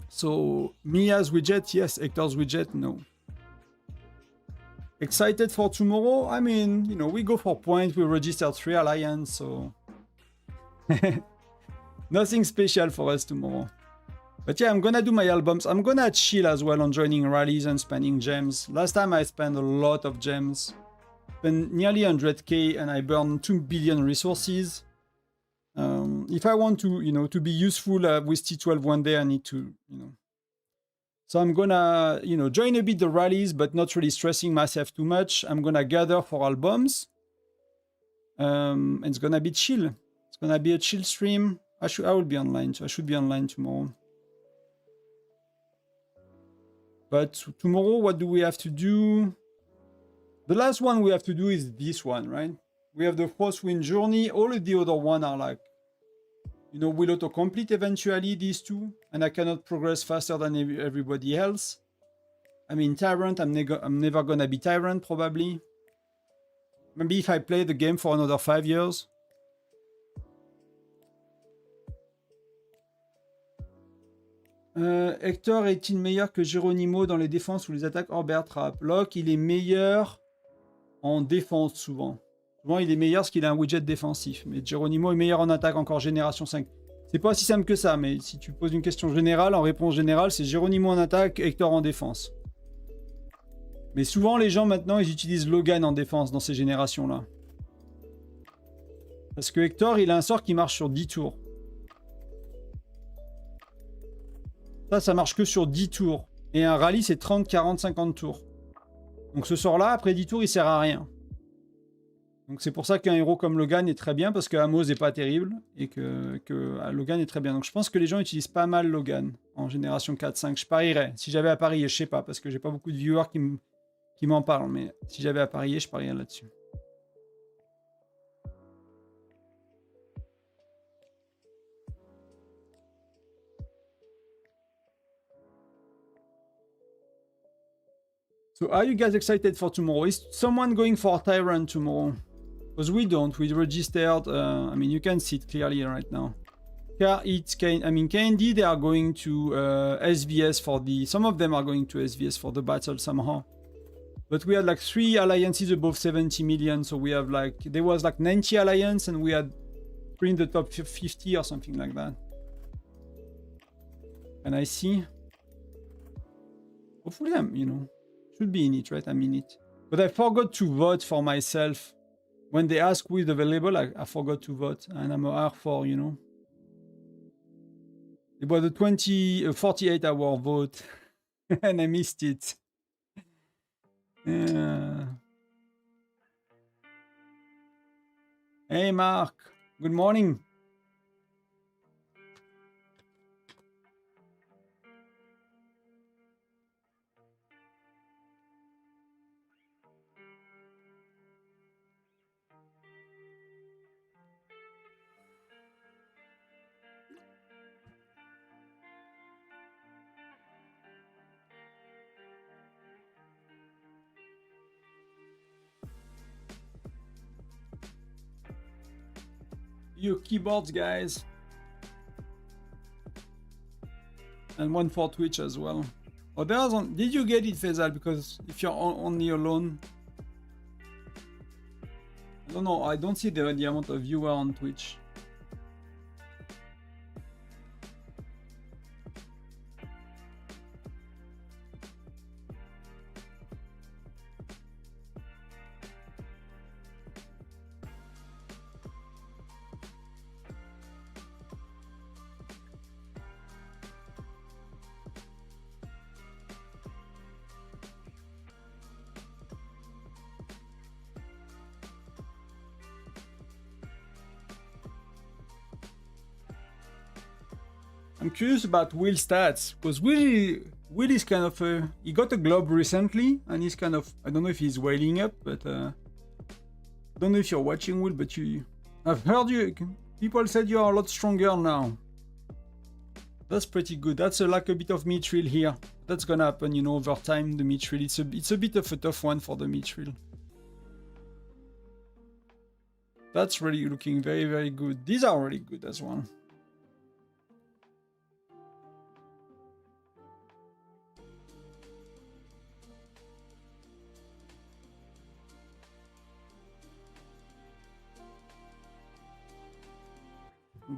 So Mia's widget, yes. Hector's widget, no. Excited for tomorrow? I mean, you know, we go for points. We registered 3 alliance, so nothing special for us tomorrow. But yeah, I'm gonna do my albums. I'm gonna chill as well on joining rallies and spending gems. Last time I spent a lot of gems. Spent nearly 100k and I burned 2 billion resources. If I want to, you know, to be useful with T12 one day, I need to, you know. So I'm gonna, you know, join a bit the rallies, but not really stressing myself too much. I'm gonna gather for albums. And it's gonna be chill. It's gonna be a chill stream. I will be online, so I should be online tomorrow. But tomorrow, what do we have to do? The last one we have to do is this one, right? We have the Frostwind Journey. All of the other one are like, you know, will autocomplete eventually, these two. And I cannot progress faster than everybody else. I mean, Tyrant, I'm never gonna be Tyrant, probably. Maybe if I play the game for another 5 years. Hector est-il meilleur que Geronimo dans les défenses ou les attaques hors bear trap? Locke, il est meilleur en défense souvent. Souvent, il est meilleur parce qu'il a un widget défensif. Mais Geronimo est meilleur en attaque encore génération 5. C'est pas si simple que ça, mais si tu poses une question générale, en réponse générale, c'est Geronimo en attaque, Hector en défense. Mais souvent, les gens maintenant, ils utilisent Logan en défense dans ces générations-là. Parce que Hector, il a un sort qui marche sur 10 tours. Ça marche que sur 10 tours. Et un rallye, c'est 30, 40, 50 tours. Donc ce sort-là, après 10 tours, il sert à rien. Donc c'est pour ça qu'un héros comme Logan est très bien, parce que Amos n'est pas terrible, et que Logan est très bien. Donc je pense que les gens utilisent pas mal Logan en génération 4-5. Je parierais. Si j'avais à parier, je sais pas, parce que j'ai pas beaucoup de viewers qui m'en parlent, mais si j'avais à parier, je parierais là-dessus. So are you guys excited for tomorrow? Is someone going for Tyrant tomorrow? Because we don't. We registered. I mean, you can see it clearly right now. K&D, they are going to SVS for the... Some of them are going to SVS for the battle somehow. But we had like 3 alliances above 70 million. So we have like... There was like 90 alliance and we had 3 in the top 50 or something like that. Can I see? Hopefully I'm, you know... Should be in it, right? I'm in it. But I forgot to vote for myself. When they ask who is available, I forgot to vote. And I'm a R4, you know. It was a 48-hour vote. And I missed it. Hey, Mark. Good morning. Your keyboards, guys. And one for Twitch as well. Oh, there's one. Did you get it, Faisal? Because if you're only alone, I don't know. I don't see the amount of viewer on Twitch. I'm curious about Will's stats, because Will is kind of he got a globe recently, and he's kind of, I don't know if he's wailing up, but I don't know if you're watching, Will, but I've heard you, people said you are a lot stronger now. That's pretty good. That's like a bit of mithril here. That's gonna happen, you know, over time, the mithril. It's a bit of a tough one for the mithril. That's really looking very, very good. These are really good as well.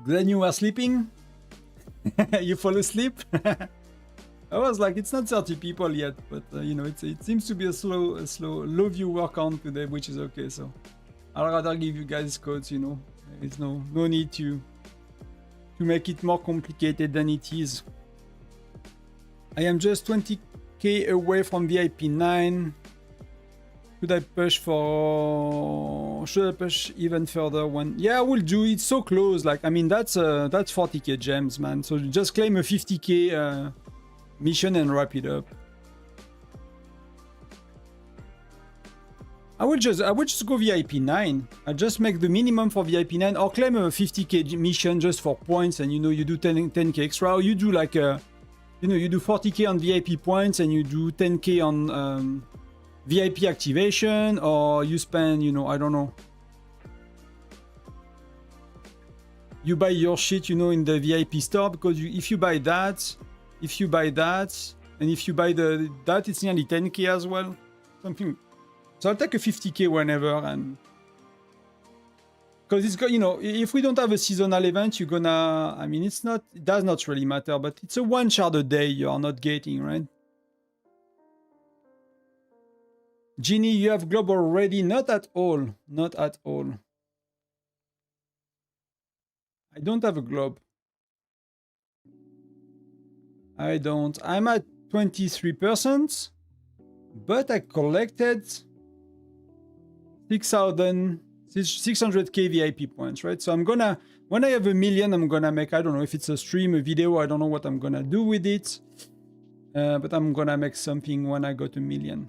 Then you were sleeping? You fall asleep? I was like, it's not 30 people yet, but you know, it seems to be a slow, low viewer count today, which is okay. So I'd rather give you guys codes, you know. There's no need to make it more complicated than it is. I am just 20k away from VIP 9. Should I push even further when? Yeah, I will do it. So close. Like, I mean, that's 40k gems, man. So just claim a 50k mission and wrap it up. I would just go VIP 9. I just make the minimum for VIP 9, or claim a 50k mission just for points, and you know, you do 10k extra, or you do like a, you know, you do 40k on VIP points and you do 10k on VIP activation, or you spend, you know, I don't know. You buy your shit, you know, in the VIP store, because if you buy that, and if you buy that, it's nearly 10k as well. Something. So I'll take a 50k whenever, and because it's got, you know, if we don't have a seasonal event, you're gonna, I mean, it does not really matter, but it's a 1 shard a day you are not getting, right? Genie, you have globe already? Not at all. Not at all. I don't have a globe. I don't. I'm at 23%, but I collected 6,000 600k VIP points, right? So I'm gonna, when I have 1 million, I'm gonna make, I don't know if it's a stream, a video, I don't know what I'm gonna do with it. But I'm gonna make something when I got 1 million.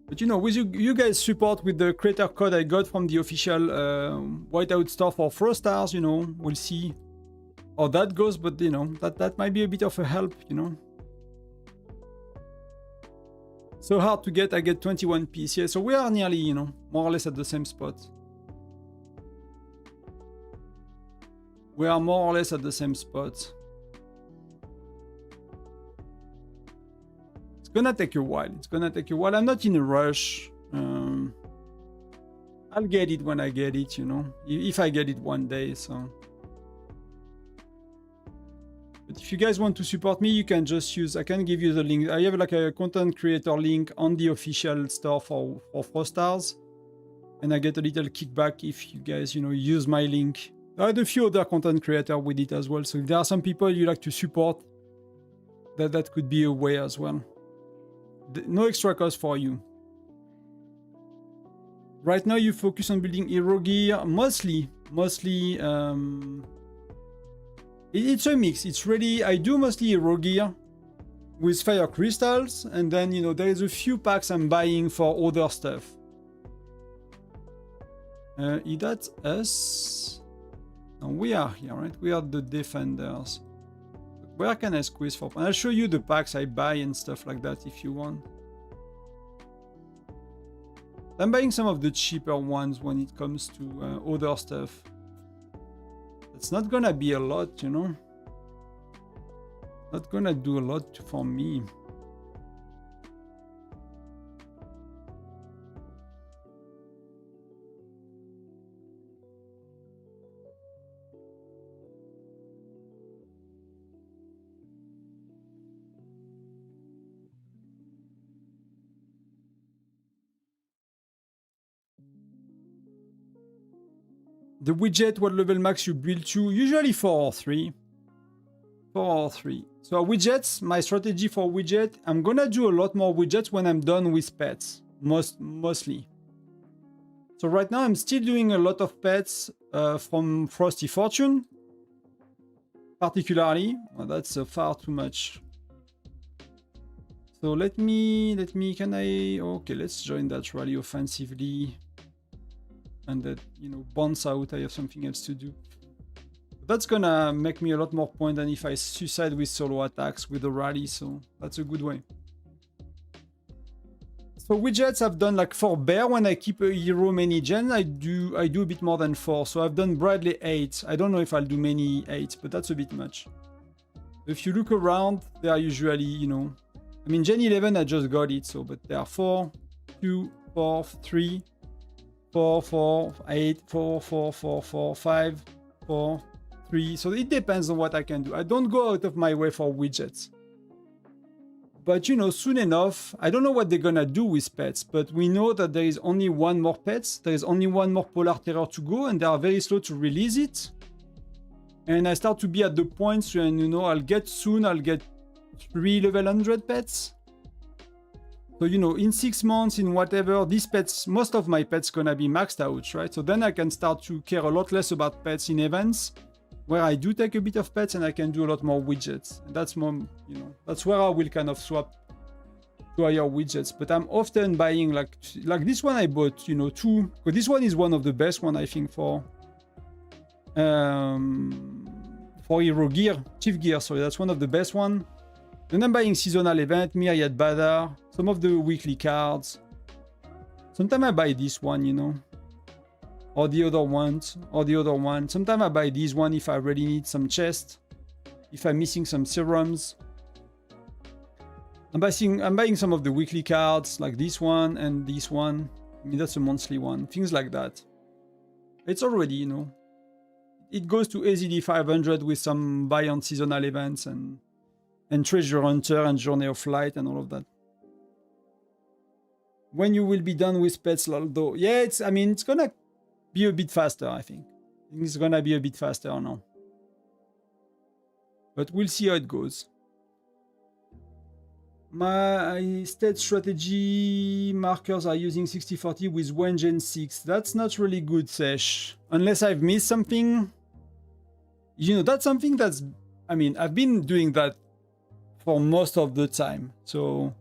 But you know, with you guys support with the creator code I got from the official Whiteout store for Frost Stars, you know, we'll see how that goes, but you know, that might be a bit of a help, you know. So hard to get, I get 21 piece. Yeah, so we are nearly, you know, more or less at the same spot. We are more or less at the same spot. It's gonna take a while. It's gonna take a while. I'm not in a rush. I'll get it when I get it, you know, if I get it one day, so. But if you guys want to support me, you can just use, I can give you the link. I have like a content creator link on the official store for Frost Stars. And I get a little kickback if you guys, you know, use my link. I had a few other content creators with it as well. So if there are some people you like to support, that could be a way as well. No extra cost for you. Right now you focus on building hero gear, mostly, it's a mix. It's really, I do mostly hero gear with fire crystals, and then, you know, there is a few packs I'm buying for other stuff. Is that us? No, we are here, right? We are the defenders. Where can I squeeze for? I'll show you the packs I buy and stuff like that if you want. I'm buying some of the cheaper ones when it comes to other stuff. It's not gonna be a lot, you know. Not gonna do a lot for me. The widget, what level max you build to? Usually 4 or 3. 4 or 3. So widgets, my strategy for widget, I'm gonna do a lot more widgets when I'm done with pets. Mostly. So right now I'm still doing a lot of pets from Frosty Fortune. Particularly. Well, that's far too much. So let me, can I, okay, let's join that rally offensively. And that, you know, bounce out, I have something else to do. That's gonna make me a lot more point than if I suicide with solo attacks with the rally, so that's a good way. So widgets I've done like 4 bear. When I keep a hero many gen, I do a bit more than 4. So I've done Bradley 8. I don't know if I'll do many 8, but that's a bit much. If you look around, they are usually, you know, I mean Gen 11 I just got it, so but there are 4, 2, 4, 3, 4, 4, 8, 4, 4, 4, 4, 5, 4, 3. So it depends on what I can do. I don't go out of my way for widgets. But you know, soon enough, I don't know what they're gonna do with pets, but we know that there is only one more pets. There is only one more Polar Terror to go, and they are very slow to release it. And I start to be at the point when, you know, I'll get 3 level 100 pets. So, you know, in 6 months, in whatever, these pets, most of my pets gonna be maxed out, right? So then I can start to care a lot less about pets in events, where I do take a bit of pets and I can do a lot more widgets. And that's more, you know, that's where I will kind of swap to higher widgets. But I'm often buying like this one I bought, you know, 2. Because this one is one of the best one, I think, for hero gear, chief gear. So that's one of the best one. And I'm buying seasonal event, Myriad Badar, some of the weekly cards. Sometimes I buy this one, you know, or the other ones, or the other one. Sometimes I buy this one if I really need some chest, if I'm missing some serums. I'm buying some of the weekly cards, like this one and this one. I mean, that's a monthly one, things like that. It's already, you know, it goes to AZD 500 with some buy on seasonal events and Treasure Hunter and Journey of Light and all of that. When you will be done with pets, though, yeah, I mean, it's gonna be a bit faster, I think. It's gonna be a bit faster now. But we'll see how it goes. My state strategy markers are using 60-40 with 1 Gen 6. That's not really good, Sesh. Unless I've missed something. You know, that's something that's... I mean, I've been doing that for most of the time. So...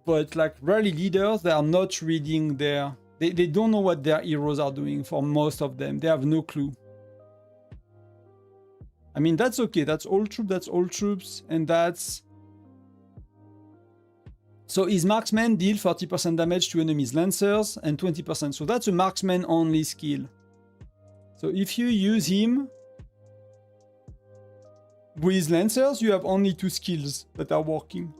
But like rally leaders, they are not reading their... They don't know what their heroes are doing for most of them. They have no clue. I mean, that's okay. That's all troops, and that's... So his marksman deal 40% damage to enemies' lancers and 20%. So that's a marksman only skill. So if you use him with lancers, you have only 2 skills that are working.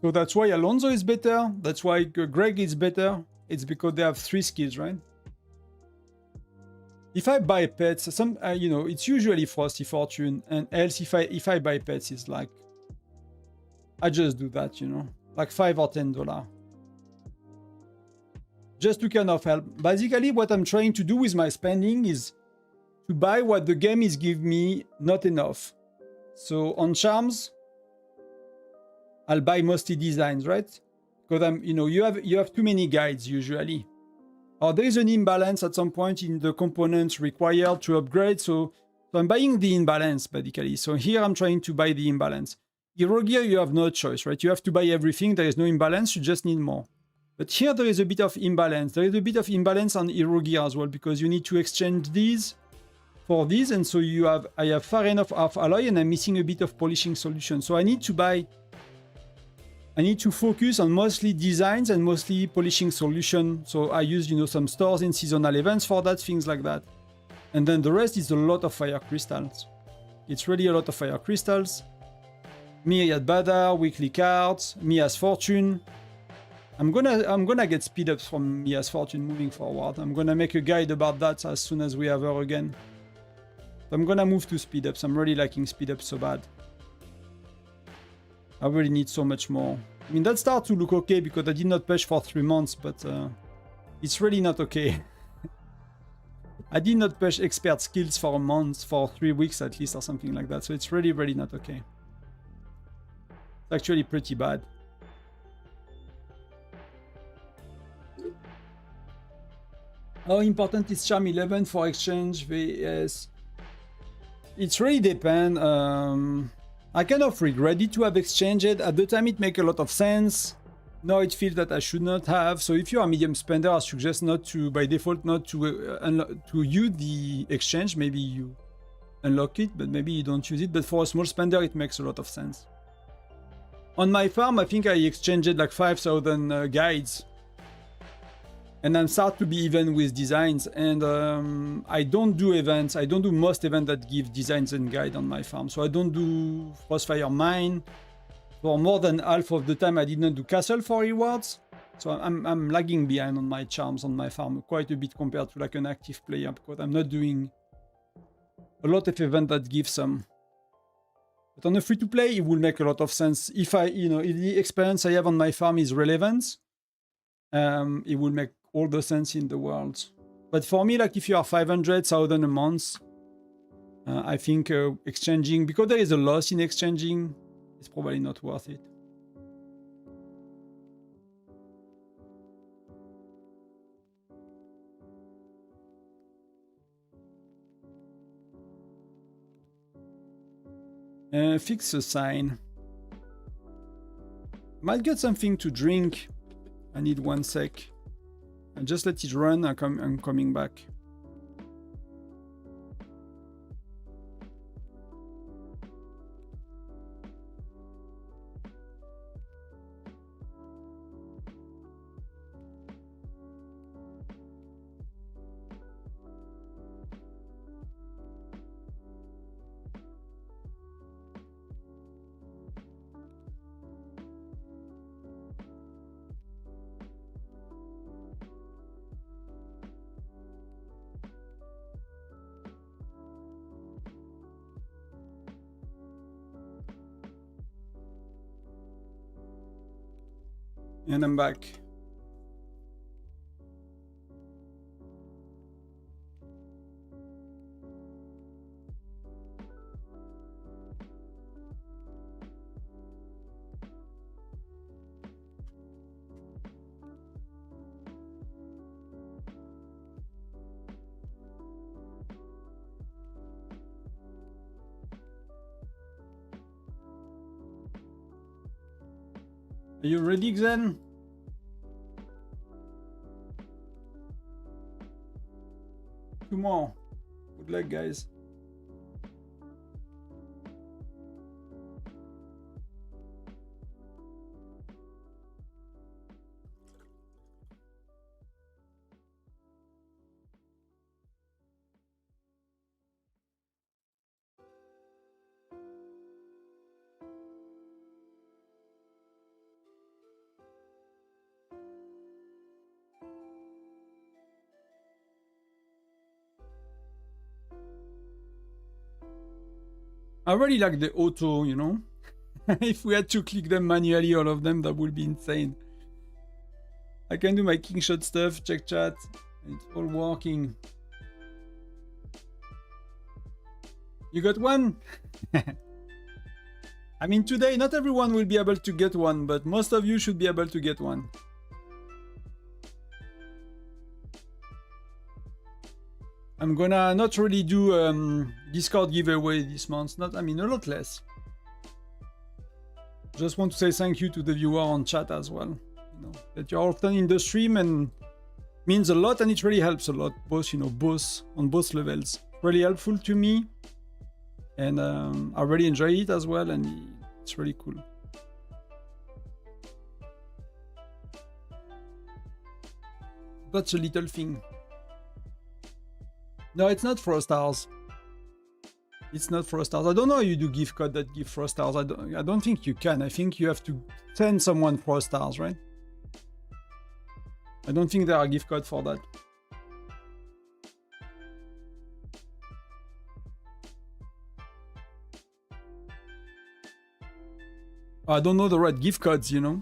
So that's why Alonso is better. That's why Greg is better. It's because they have 3 skills, right? If I buy pets, you know, it's usually Frosty Fortune, and else if I buy pets, it's like I just do that, you know, like $5 or $10, just to kind of help. Basically, what I'm trying to do with my spending is to buy what the game is giving me, not enough. So on charms, I'll buy mostly designs, right? Because you know, you have too many guides usually. Or there is an imbalance at some point in the components required to upgrade. So I'm buying the imbalance basically. So here I'm trying to buy the imbalance. Hero gear, you have no choice, right? You have to buy everything. There is no imbalance. You just need more. But here there is a bit of imbalance. There is a bit of imbalance on hero gear as well, because you need to exchange these for these. And so I have far enough of alloy, and I'm missing a bit of polishing solution. So I need to focus on mostly designs and mostly polishing solution. So I use, you know, some stores in seasonal events for that, things like that. And then the rest is a lot of fire crystals. It's really a lot of fire crystals. Myriad Badar, weekly cards, Mia's Fortune. I'm gonna get speed ups from Mia's Fortune moving forward. I'm gonna make a guide about that as soon as we have her again. I'm gonna move to speed ups. I'm really liking speed ups so bad. I really need so much more. I mean, that starts to look okay because I did not push for 3 months, but it's really not okay. I did not push expert skills for a month, for 3 weeks at least, or something like that. So it's really, really not okay. It's actually pretty bad. How important is Charm 11 for exchange vs? It really depends. I kind of regret it to have exchanged it. At the time, it made a lot of sense. Now it feels that I should not have. So if you are a medium spender, I suggest not to, by default, not to use the exchange. Maybe you unlock it, but maybe you don't use it. But for a small spender, it makes a lot of sense. On my farm, I think I exchanged like 5,000 guides. And I'm start to be even with designs. And I don't do events. I don't do most events that give designs and guide on my farm. So I don't do Frostfire Mine. For more than half of the time, I did not do Castle for rewards. So I'm lagging behind on my charms on my farm quite a bit compared to like an active player, because I'm not doing a lot of events that give some. But on a free-to-play, it will make a lot of sense. If if the experience I have on my farm is relevant, it will make all the sense in the world. But for me, like if you are 500,000 a month, I think exchanging, because there is a loss in exchanging, it's probably not worth it. Fix a sign. Might get something to drink. I need 1 sec. And just let it run. I'm coming back. And I'm back. Are you ready, Xen? Two more. Good luck, guys. I really like the auto, you know. If we had to click them manually, all of them, that would be insane. I can do my king shot stuff, check chat, it's all working. You got one? I mean, today, not everyone will be able to get one, but most of you should be able to get one. I'm gonna not really do Discord giveaway this month. Not, I mean, a lot less. Just want to say thank you to the viewer on chat as well. You know, that you're often in the stream and means a lot, and it really helps a lot. Both, you know, both on both levels. Really helpful to me, and I really enjoy it as well, and it's really cool. That's a little thing. No, it's not Frost Stars. It's not Frost Stars. I don't know how you do gift code that give Frost Stars. I don't think you can. I think you have to send someone Frost Stars, right? I don't think there are gift codes for that. I don't know the right gift codes, you know.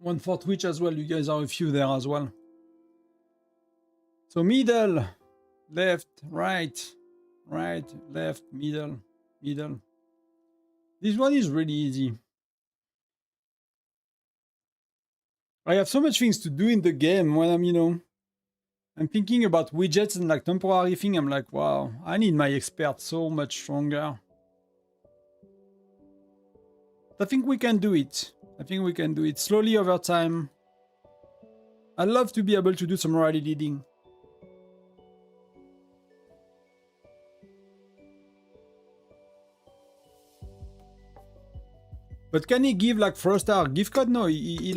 One for Twitch as well. You guys are a few there as well. So middle, left, right, right, left, middle, middle. This one is really easy. I have so much things to do in the game when I'm, you know, I'm thinking about widgets and like temporary thing. I'm like, wow, I need my expert so much stronger. I think we can do it. I think we can do it slowly over time. I'd love to be able to do some rally leading. But can he give like Frost Star gift code? No, he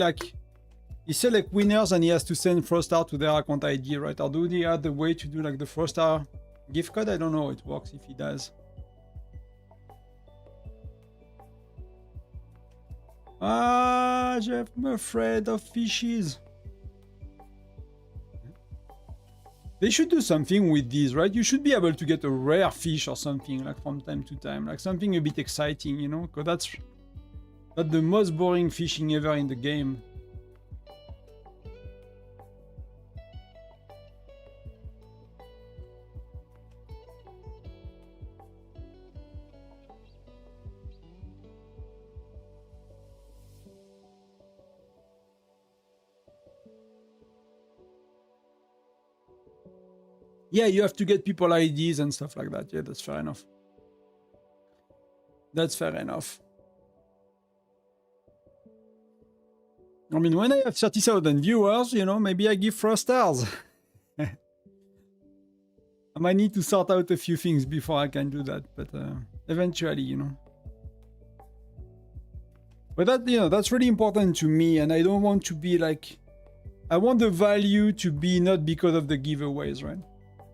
select winners and he has to send Frost Star to their account ID, right? Or do they have the way to do like the Frost Star gift code? I don't know how it works if he does. Ah, Jeff, I'm afraid of fishes. They should do something with these, right? You should be able to get a rare fish or something like from time to time, like something a bit exciting, you know? Because that's the most boring fishing ever in the game. Yeah, you have to get people IDs and stuff like that. Yeah, that's fair enough. That's fair enough. I mean, when I have 30,000 viewers, you know, maybe I give Frost Stars. I might need to sort out a few things before I can do that, but eventually, you know. But that, you know, that's really important to me, and I don't want to be like... I want the value to be not because of the giveaways, right?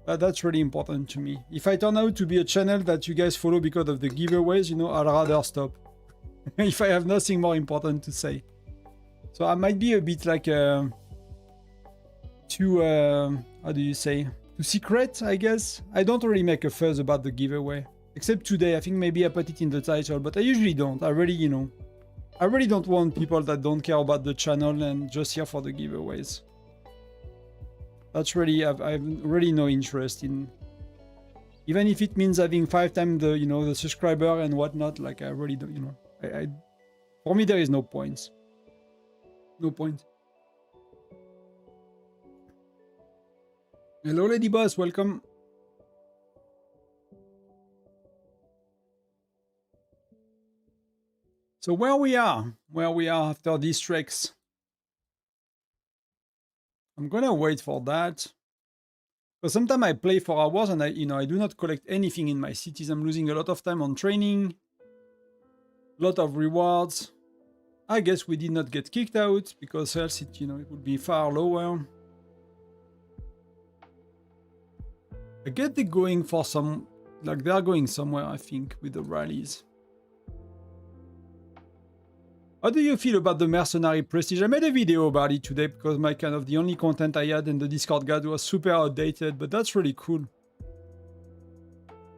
That's really important to me. If I turn out to be a channel that you guys follow because of the giveaways, you know, I'd rather stop. If I have nothing more important to say. So I might be a bit like too, how do you say? Too secret, I guess. I don't really make a fuss about the giveaway. Except today, I think maybe I put it in the title, but I usually don't. I really, you know, I really don't want people that don't care about the channel and just here for the giveaways. That's really, I've really no interest in, even if it means having 5 times the, you know, the subscriber and whatnot. Like I really don't, you know, for me there is no point. No point. Hello, Lady Boss, welcome. So where we are after these treks. I'm gonna wait for that. But sometimes I play for hours and I do not collect anything in my cities. I'm losing a lot of time on training, a lot of rewards. I guess we did not get kicked out because else it would be far lower. I get the going for some, like they're going somewhere, I think, with the rallies. How do you feel about the mercenary prestige? I made a video about it today because my kind of the only content I had in the Discord guide was super outdated, but that's really cool.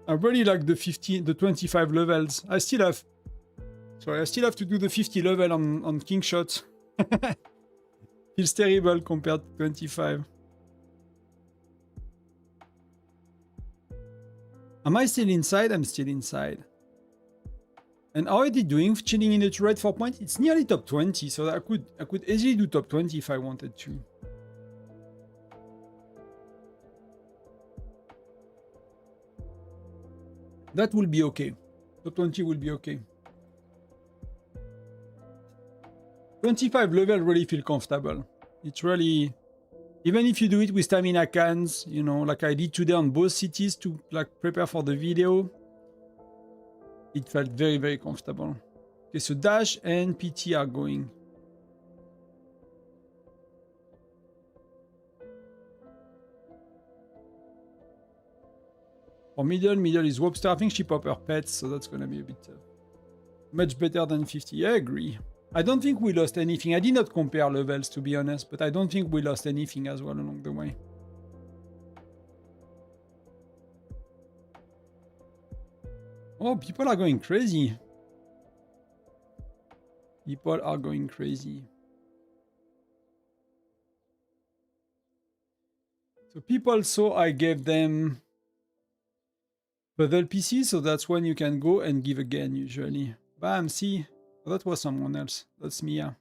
I really like the 25 levels. I still have to do the 50 level on King Shot. Feels terrible compared to 25. Am I still inside? I'm still inside. And how is it doing? Chilling in the turret 4 points? It's nearly top 20, so I could easily do top 20 if I wanted to. That will be okay. Top 20 will be okay. 25 level really feel comfortable. It's really, even if you do it with stamina cans, you know, like I did today on both cities to like prepare for the video, it felt very, very comfortable. Okay, so Dash and PT are going. For middle is Wobster. I think she popped her pets, so that's gonna be a bit much better than 50. I agree. I don't think we lost anything. I did not compare levels, to be honest, but I don't think we lost anything as well along the way. Oh, people are going crazy. People are going crazy. So people saw I gave them puzzle PC, so that's when you can go and give again, usually. Bam, see? Oh, that was someone else. That's Mia.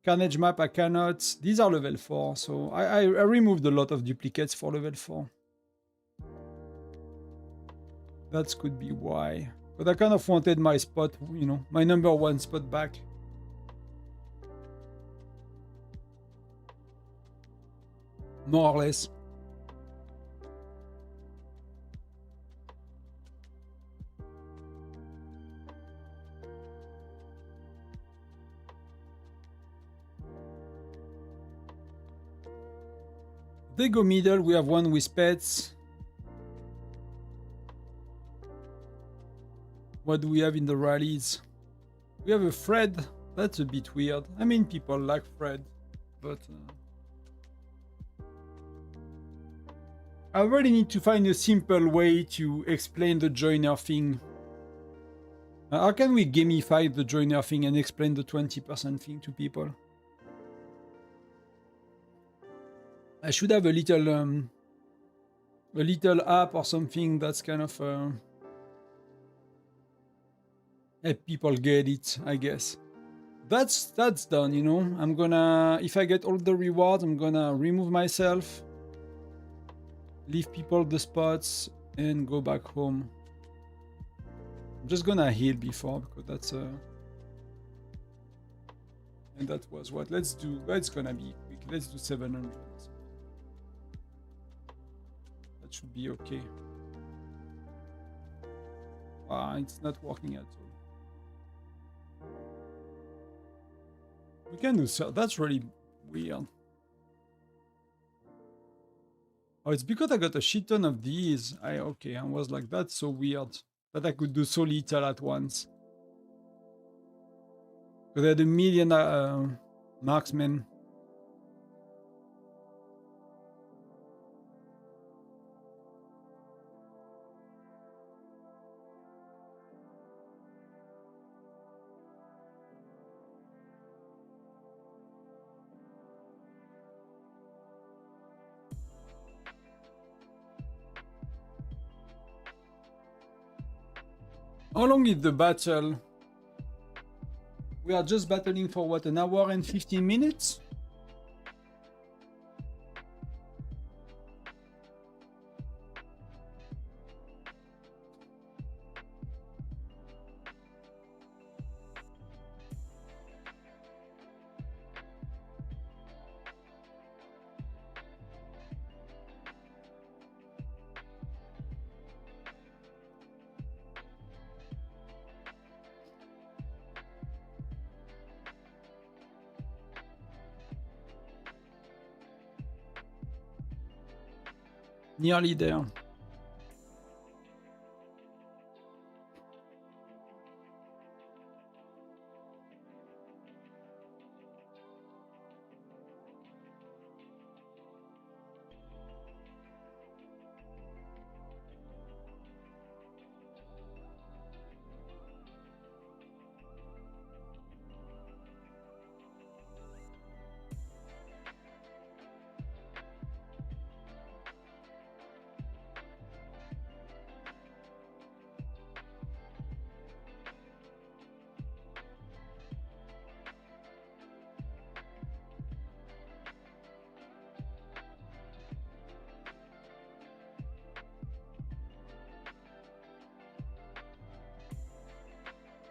Carnage map, I cannot. These are level 4, so I removed a lot of duplicates for level 4. That could be why. But I kind of wanted my spot, you know, my number 1 spot back. More or less. They go middle, we have one with pets. What do we have in the rallies? We have a Fred. That's a bit weird. I mean, people like Fred, but I really need to find a simple way to explain the joiner thing. How can we gamify the joiner thing and explain the 20% thing to people? I should have a little app or something that's kind of help people get it, I guess. That's done, you know. I'm gonna, if I get all the rewards, I'm gonna remove myself, leave people the spots, and go back home. I'm just gonna heal before, because that's and that was what. Let's do, it's gonna be quick. Let's do 700. That should be okay. Ah, it's not working at all. We can do so. That's really weird. Oh, it's because I got a shit ton of these. Okay, I was like, that's so weird that I could do so little at once. Because I had a million marksmen. How long is the battle? We are just battling for what, an hour and 15 minutes? Nearly there.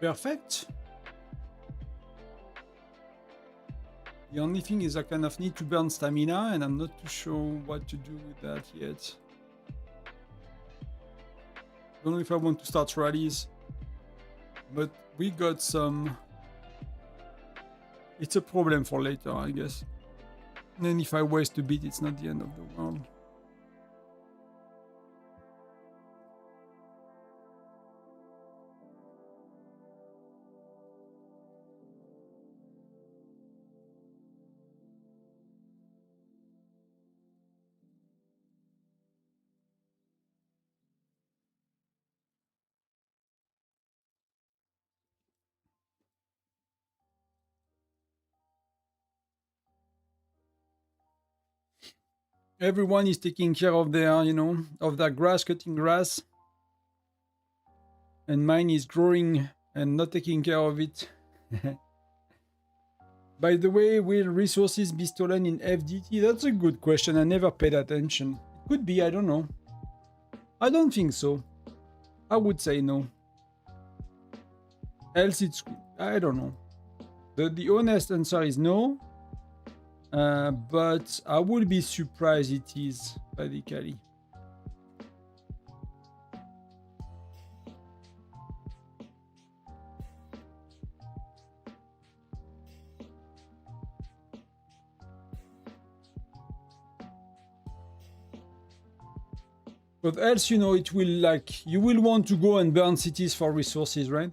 Perfect. The only thing is I kind of need to burn stamina, and I'm not too sure what to do with that yet. Don't know if I want to start rallies, but we got some. It's a problem for later, I guess. And then if I waste a bit, it's not the end of the world. Everyone is taking care of their, of their grass, cutting grass. And mine is growing and not taking care of it. By the way, will resources be stolen in FDT? That's a good question. I never paid attention. It could be, I don't know. I don't think so. I would say no. Else it's, I don't know. The honest answer is no. But I would be surprised it is, basically. But else, it will you will want to go and burn cities for resources, right?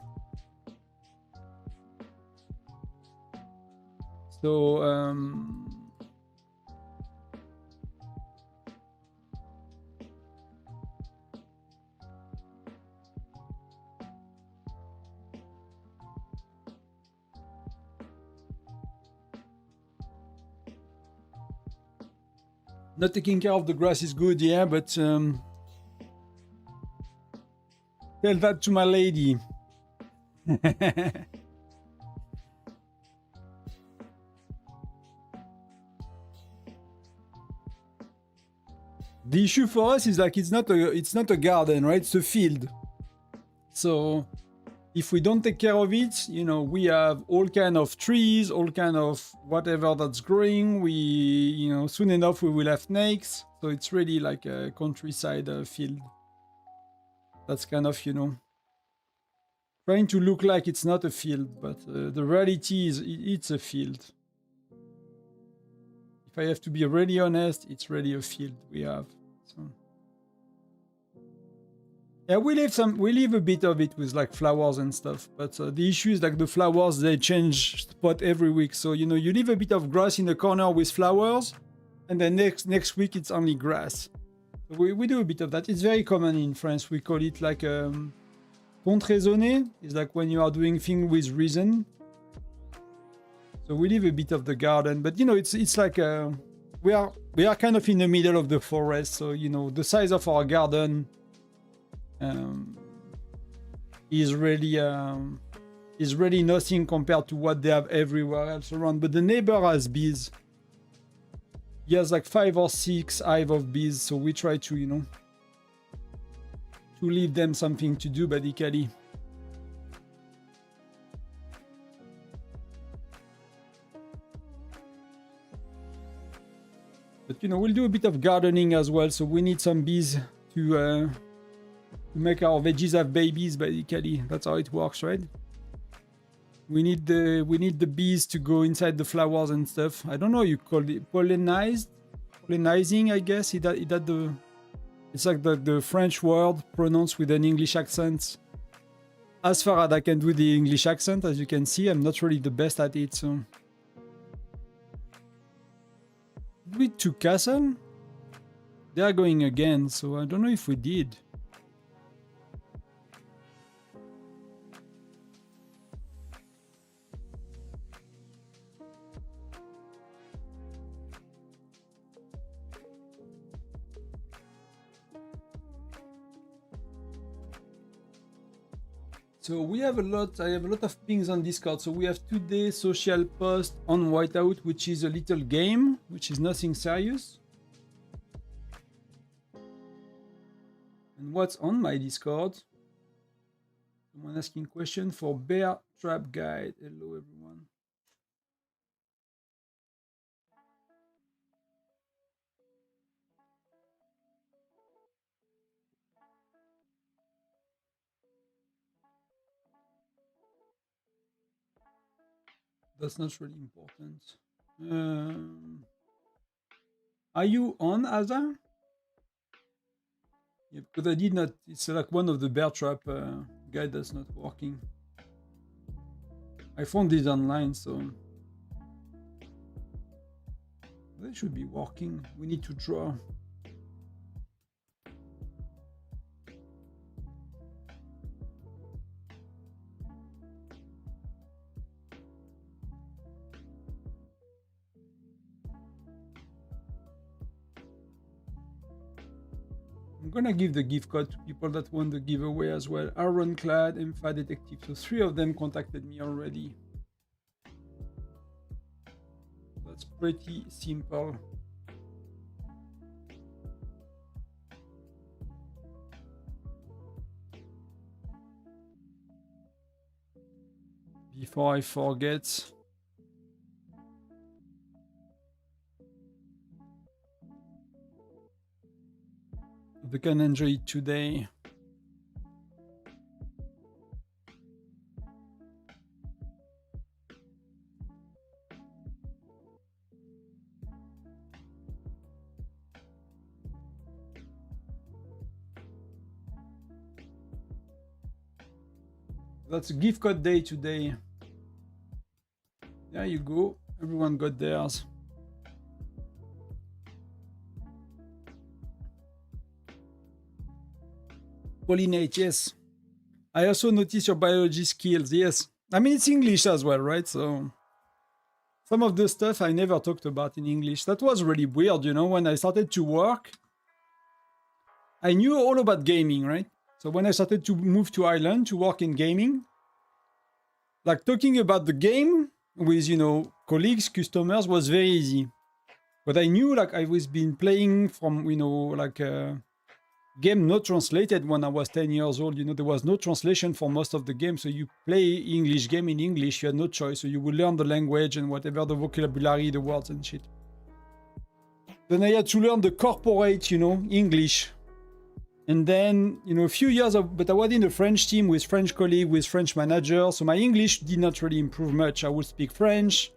So, not taking care of the grass is good, yeah, but tell that to my lady. The issue for us is it's not a garden, right? It's a field. So if we don't take care of it, we have all kind of trees, all kind of whatever that's growing. We, soon enough we will have snakes. So it's really like a countryside field. That's kind of, trying to look like it's not a field, but the reality is it's a field. If I have to be really honest, it's really a field we have. So. Yeah, we leave a bit of it with flowers and stuff, but the issue is the flowers, they change spot every week. So you leave a bit of grass in the corner with flowers, and then next week it's only grass. So we do a bit of that. It's very common in France. We call it contre-raisonné. It's when you are doing things with reason. So we leave a bit of the garden, but it's like we are kind of in the middle of the forest. So the size of our garden is really nothing compared to what they have everywhere else around. But the neighbor has bees. He has like 5 or 6 hive of bees, so we try to, you know, to leave them something to do, basically. But you know, we'll do a bit of gardening as well, so we need some bees to make our veggies have babies, basically. That's how it works, right? We need the bees to go inside the flowers and stuff. I don't know, you call it pollinizing, I guess. It's like the French word pronounced with an English accent. As far as I can do the English accent, as you can see, I'm not really the best at it, so. Did we to castle? They are going again, so I don't know if we did. So we have a lot, I have a lot of pings on Discord. So we have today social post on Whiteout, which is a little game, which is nothing serious. And what's on my Discord? Someone asking question for bear trap guide. Hello everyone. That's not really important. Are you on, Aza? Yeah, because I did not. It's like one of the bear trap guide that's not working. I found this online, so they should be working. We need to draw. I'm gonna give the gift code to people that want the giveaway as well. Ironclad, MFA Detective. So 3 of them contacted me already. That's pretty simple. Before I forget. They can enjoy it today. That's a gift code day today. There you go. Everyone got theirs. Pollinate, yes. I also noticed your biology skills, yes. I mean, it's English as well, right? So some of the stuff I never talked about in English. That was really weird, you know, when I started to work. I knew all about gaming, right? So when I started to move to Ireland to work in gaming, like talking about the game with, you know, colleagues, customers was very easy. But I knew, like, I was been playing from, you know, like game not translated when I was 10 years old. You know, there was no translation for most of the game, so you play English game in English, you had no choice, so you would learn the language and whatever, the vocabulary, the words and shit. Then I had to learn the corporate, you know, English. And then, you know, a few years of, but I was in a French team with French colleagues, with French managers, so my English did not really improve much. I would speak French,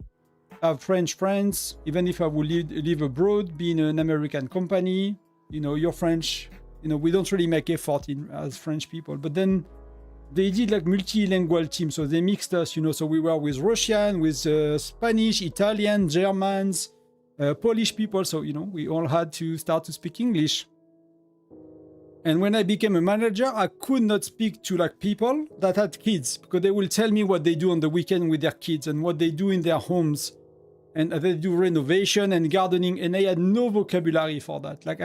have French friends, even if I would live abroad, be in an American company, you know, you're French. You know, we don't really make effort as French people. But then they did like multilingual team. So they mixed us, you know. So we were with Russian, with Spanish, Italian, Germans, Polish people. So, you know, we all had to start to speak English. And when I became a manager, I could not speak to like people that had kids, because they will tell me what they do on the weekend with their kids and what they do in their homes. And they do renovation and gardening. And I had no vocabulary for that. Like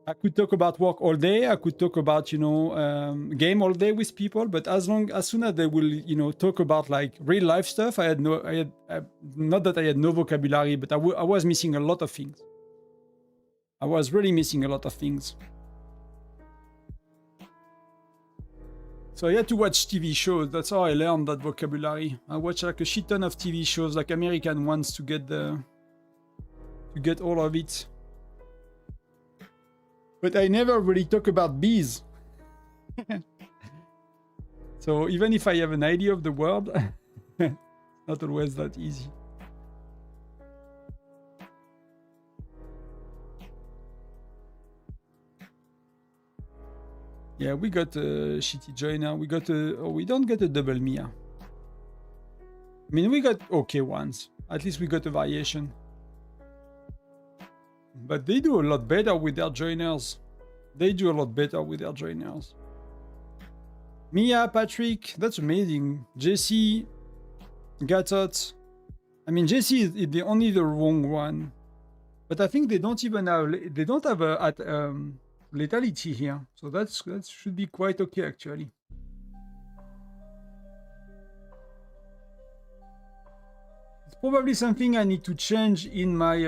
I could talk about work all day. I could talk about, you know, game all day with people. But as soon as they will, you know, talk about like real life stuff, not that I had no vocabulary, but I was missing a lot of things. I was really missing a lot of things. So I had to watch TV shows. That's how I learned that vocabulary. I watched like a shit ton of TV shows, like American ones, to get all of it. But I never really talk about bees. So even if I have an idea of the world, not always that easy. Yeah, we got a shitty joiner. We got we don't get a double Mia. I mean, we got okay ones. At least we got a variation. But they do a lot better with their joiners. They do a lot better with their joiners. Mia, Patrick, that's amazing. Jesse, Gatot. I mean, Jesse is the only the wrong one. But I think they don't even have a lethality here. So that should be quite okay actually. It's probably something I need to change in my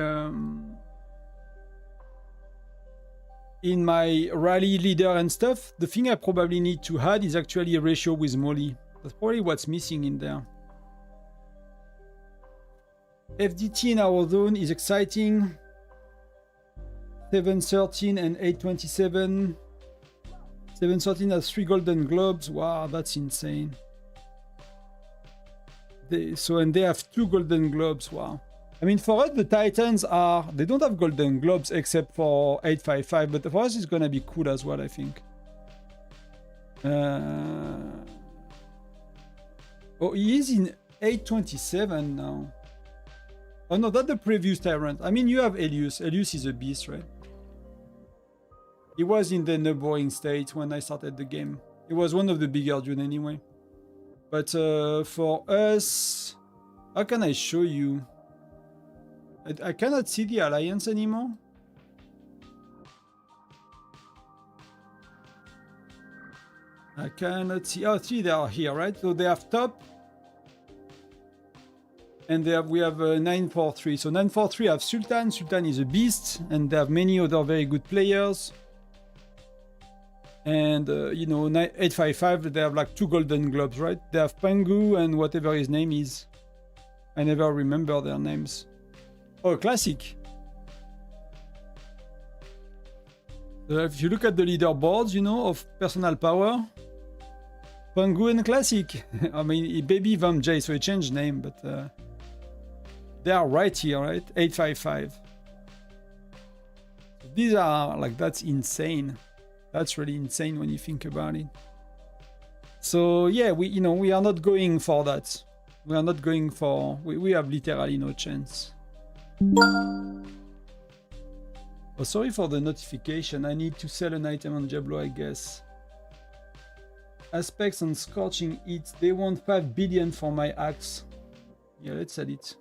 rally leader and stuff. The thing I probably need to add is actually a ratio with Molly. That's probably what's missing in there. FDT in our zone is exciting. 713 and 827. 713 has 3 golden globes. Wow, that's insane. And they have 2 golden globes. Wow. I mean, for us, the Titans they don't have golden globes except for 855, but for us, it's gonna be cool as well, I think. Oh, he is in 827 now. Oh no, that's the previous Tyrant. I mean, you have Elius. Elius is a beast, right? He was in the neighboring state when I started the game. He was one of the bigger dudes anyway. But for us, how can I show you? I cannot see the alliance anymore. I cannot see. Oh, see, they are here, right? So they have top, and we have 943. So 943 have Sultan. Sultan is a beast, and they have many other very good players. And you know, 855, they have like 2 golden globes, right? They have Pangu and whatever his name is. I never remember their names. Oh, classic. If you look at the leaderboards, you know, of personal power, Pangu and classic. I mean, baby Vam J, so he changed name, but they are right here, right? 855. These are like, that's insane. That's really insane when you think about it. So yeah, we are not going for that. We are not going for. We have literally no chance. Oh, sorry for the notification. I need to sell an item on Diablo, I guess. Aspects and Scorching Heat. They want 5 billion for my axe. Yeah, let's sell it.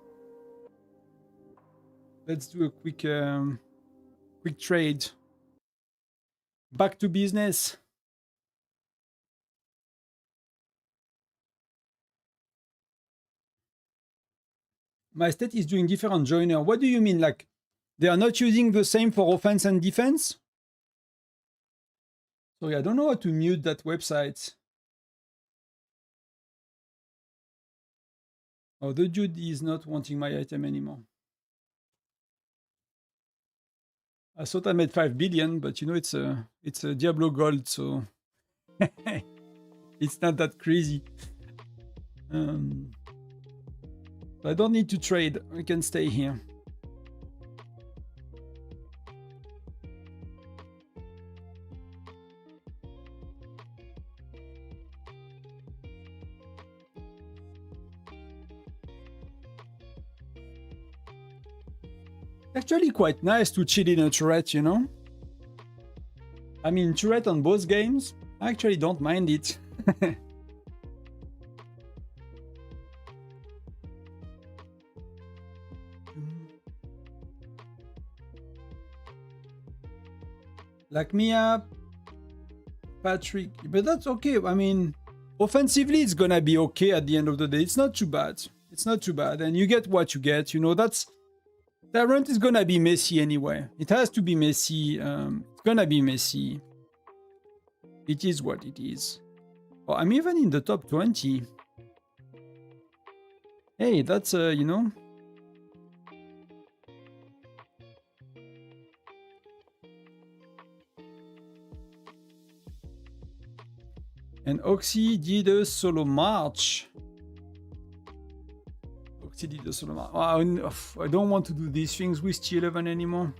Let's do a quick trade. Back to business. My state is doing different joiner. What do you mean? Like, they are not using the same for offense and defense? Sorry, I don't know how to mute that website. Oh, the dude is not wanting my item anymore. I thought I made 5 billion, but you know, it's a Diablo gold, so it's not that crazy. I don't need to trade. I can stay here. Actually quite nice to chill in a turret, you know? I mean, turret on both games, I actually don't mind it. Like Mia, Patrick, but that's okay. I mean, offensively, it's gonna be okay at the end of the day. It's not too bad. It's not too bad, and you get what you get. You know, that run is gonna be messy anyway. It has to be messy. It's gonna be messy. It is what it is. Oh, I'm even in the top 20. Hey, that's you know. And Oxy did a solo march. Oxy did a solo march. I don't want to do these things with T11 anymore.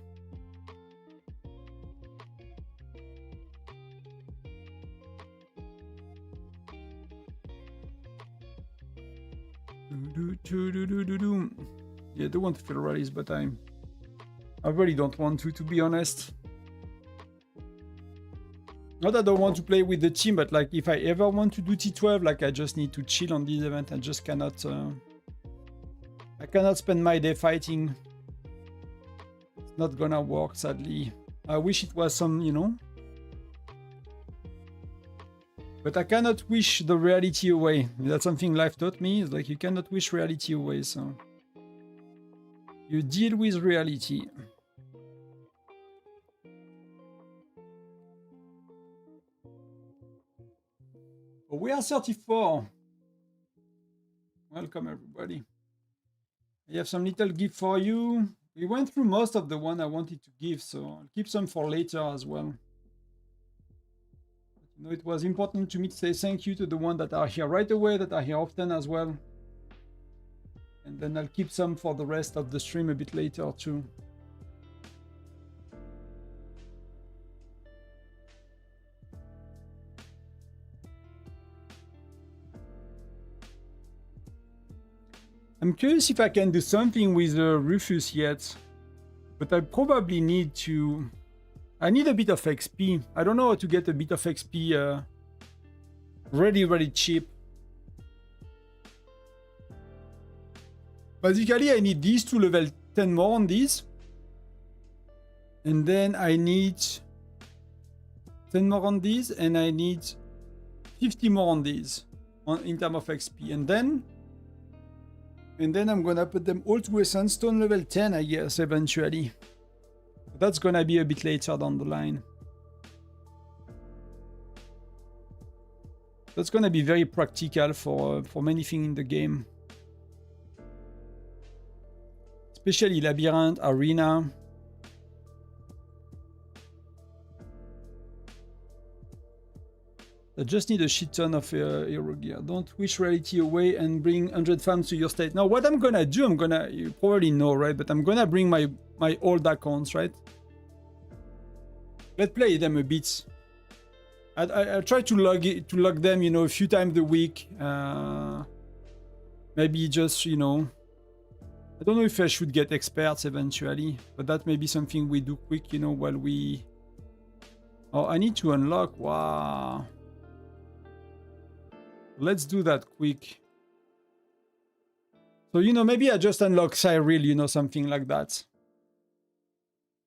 Yeah, I do want to feel rallies, but I really don't want to be honest. Not that I don't want to play with the team, but like if I ever want to do T12, like I just need to chill on this event. I just cannot. I cannot spend my day fighting. It's not gonna work, sadly. I wish it was some, you know. But I cannot wish the reality away. That's something life taught me. It's like you cannot wish reality away, so you deal with reality. We are 34. Welcome everybody. I have some little gift for you. We went through most of the one I wanted to give, so I'll keep some for later as well. You know, it was important to me to say thank you to the ones that are here right away, that are here often as well. And then I'll keep some for the rest of the stream a bit later too. I'm curious if I can do something with Rufus yet, but I probably need to... I need a bit of XP. I don't know how to get a bit of XP really cheap. Basically, I need these to level 10 more on these. And then I need 10 more on these, and I need 50 more on these in terms of XP. And then I'm gonna put them all to a Sunstone level 10, I guess, eventually. That's gonna be a bit later down the line. That's gonna be very practical for many things in the game. Especially Labyrinth, Arena. I just need a shit ton of hero gear. Don't wish reality away and bring 100 farms to your state. Now, what I'm gonna do, you probably know, right? But I'm gonna bring my old accounts, right? Let's play them a bit. I try to log them, you know, a few times a week. Maybe just, you know, I don't know if I should get experts eventually, but that may be something we do quick, you know, while we... Oh, I need to unlock. Wow. Let's do that quick. So, you know, maybe I just unlock Cyril, you know, something like that.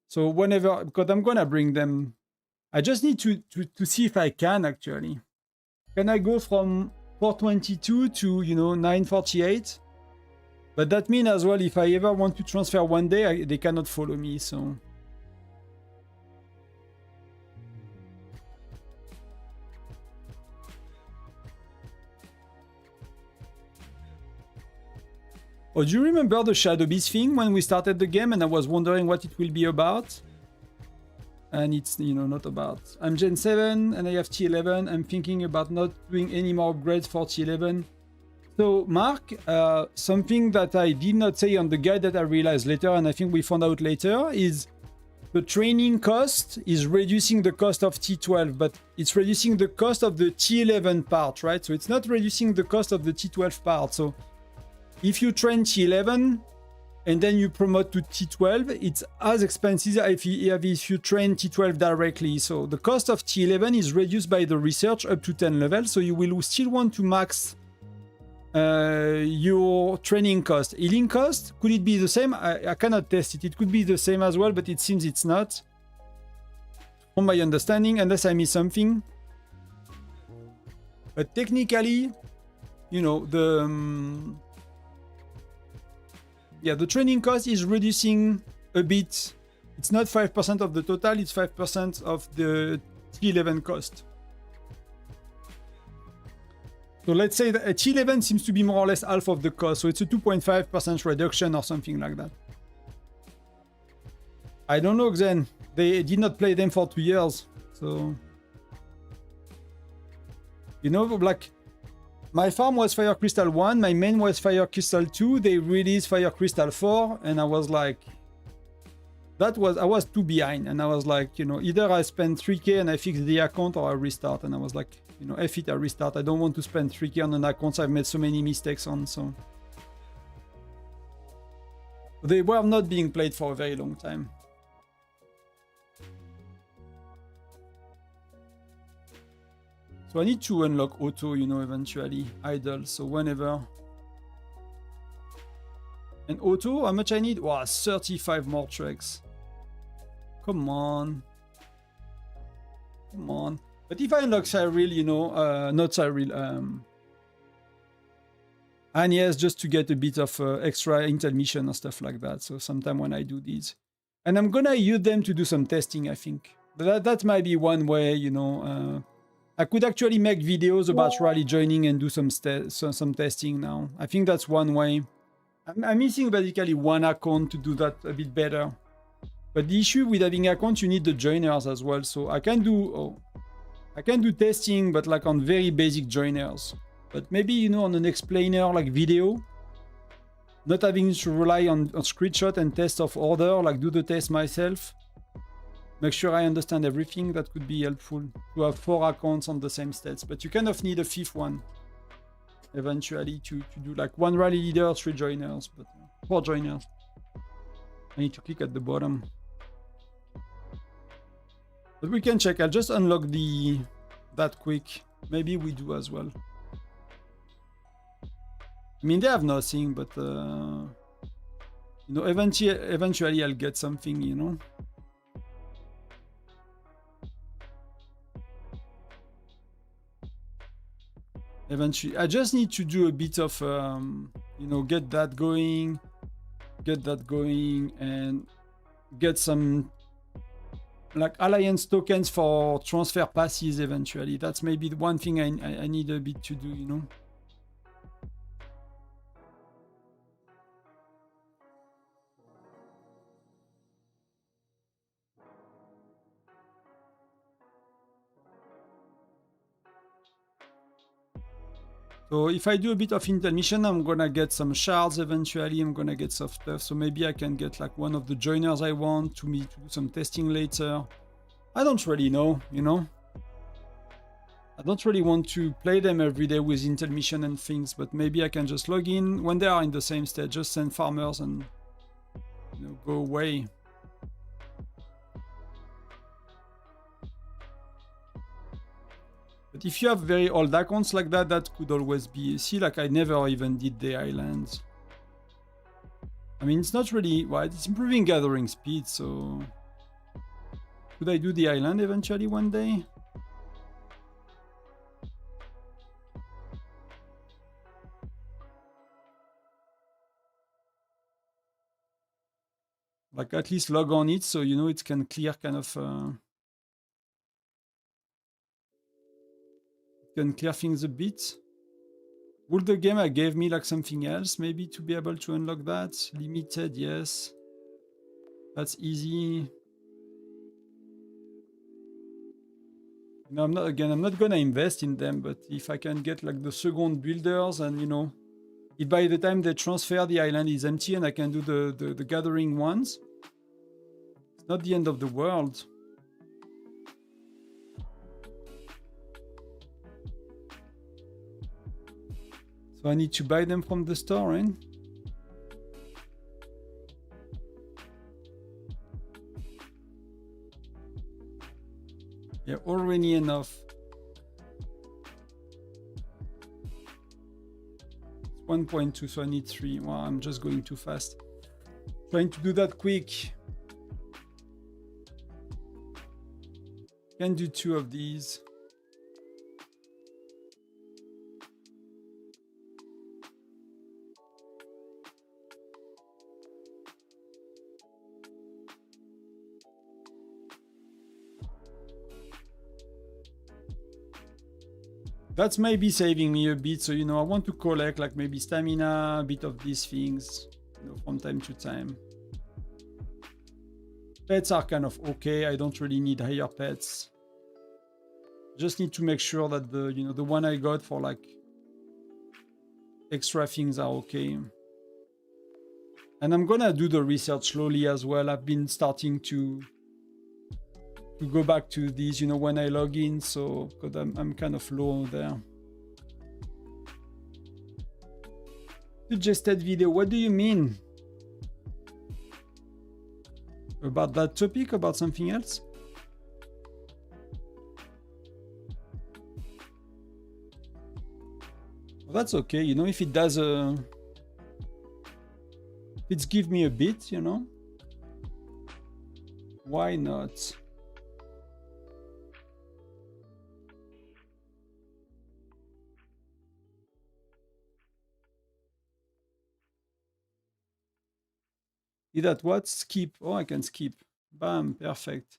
So whenever, because I'm gonna bring them, I just need to see if I can actually. Can I go from 422 to, you know, 948? But that means as well, if I ever want to transfer one day, they cannot follow me, so... Oh, do you remember the Shadow Beast thing when we started the game and I was wondering what it will be about? And it's, you know, not about. I'm Gen 7 and I have T11. I'm thinking about not doing any more upgrades for T11. So, Mark, something that I did not say on the guide that I realized later, and I think we found out later, is the training cost is reducing the cost of T12, but it's reducing the cost of the T11 part, right? So it's not reducing the cost of the T12 part. So if you train T11 and then you promote to T12, it's as expensive if you train T12 directly. So the cost of T11 is reduced by the research up to 10 levels. So you will still want to max your training cost. Healing cost, could it be the same? I cannot test it. It could be the same as well, but it seems it's not. from my understanding, unless I miss something. But technically, you know, the training cost is reducing a bit. It's not 5% of the total, it's 5% of the T11 cost. So let's say that T11 seems to be more or less half of the cost, so it's a 2.5% reduction or something like that. I don't know, Xen. They did not play them for 2 years, so... You know, like... My farm was Fire Crystal 1, my main was Fire Crystal 2, they released Fire Crystal 4, and I was like... I was too behind, and I was like, you know, either I spend 3k and I fix the account, or I restart, and I was like, you know, F it, I restart. I don't want to spend 3k on an account I've made so many mistakes on, so... They were not being played for a very long time. So I need to unlock auto, you know, eventually, idle, so whenever. And auto, how much I need? Wow, 35 more treks. Come on. Come on. But if I unlock Cyril, you know, not Cyril, Agnes, just to get a bit of extra intel mission or stuff like that. So sometime when I do these. And I'm gonna use them to do some testing, I think. That might be one way, you know, I could actually make videos about rally joining and do some testing now. I think that's one way. I'm missing basically one account to do that a bit better. But the issue with having accounts, you need the joiners as well. So I can do testing, but like on very basic joiners. But maybe, you know, on an explainer like video, not having to rely on screenshot and test of order, like do the test myself. Make sure I understand everything. That could be helpful to have 4 accounts on the same stats. But you kind of need a 5th one eventually to do like 1 rally leader, 3 joiners, but 4 joiners. I need to click at the bottom. But we can check. I'll just unlock that quick. Maybe we do as well. I mean, they have nothing, but you know, eventually I'll get something, you know. Eventually, I just need to do a bit of, you know, get that going, and get some like alliance tokens for transfer passes eventually. That's maybe the one thing I need a bit to do, you know. So if I do a bit of intel mission, I'm gonna get some shards eventually. I'm gonna get some stuff. So maybe I can get like one of the joiners I want to do some testing later. I don't really know, you know. I don't really want to play them every day with intel mission and things, but maybe I can just log in when they are in the same state, just send farmers and, you know, go away. But if you have very old accounts like that, that could always be... See, like I never even did the islands. I mean, it's not really... Well, it's improving gathering speed, so... Could I do the island eventually one day? Like at least log on it, so you know it can clear kind of... can clear things a bit. Would the game gave me like something else maybe to be able to unlock that? Limited, yes. That's easy. No, I'm not gonna invest in them, but if I can get like the second builders and, you know, if by the time they transfer the island is empty and I can do the gathering ones, it's not the end of the world. So I need to buy them from the store, right? Yeah, already enough. It's 1.2, so I need 3. Wow, I'm just going too fast. Trying to do that quick. Can do 2 of these. That's maybe saving me a bit, so, you know, I want to collect, like, maybe stamina, a bit of these things, you know, from time to time. Pets are kind of okay. I don't really need higher pets. Just need to make sure that the, you know, the one I got for, like, extra things are okay. And I'm gonna do the research slowly as well. I've been starting to go back to these, you know, when I log in, so because I'm kind of low there. Suggested video, what do you mean? About that topic, about something else? Well, that's okay, you know, if it does it's give me a bit, you know, why not? Is that what? Skip. Oh, I can skip. Bam, perfect.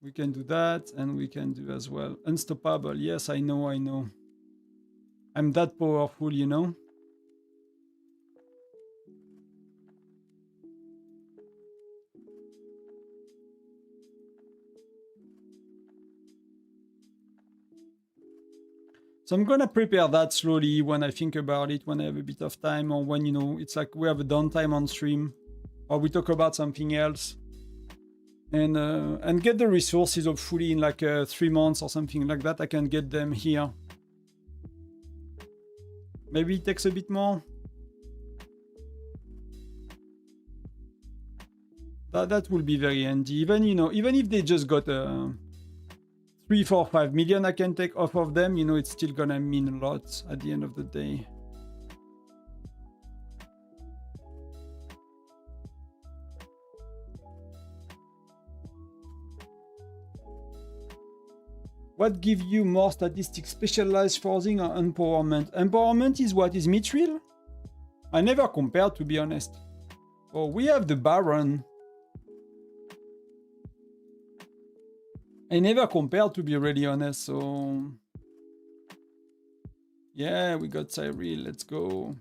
We can do that, and we can do as well. Unstoppable. Yes, I know, I know. I'm that powerful, you know. So I'm gonna prepare that slowly when I think about it, when I have a bit of time, or when, you know, it's like we have a downtime on stream, or we talk about something else, and get the resources hopefully in like 3 months or something like that. I can get them here. Maybe it takes a bit more. That will be very handy. Even, you know, even if they just got 3, 4, 5 million I can take off of them, you know, it's still gonna mean a lot at the end of the day. What gives you more statistics, specialized forcing or empowerment? Empowerment is what is mithril? I never compared, to be honest. Oh, we have the Baron. I never compared, to be really honest, so... Yeah, we got Cyril, let's go.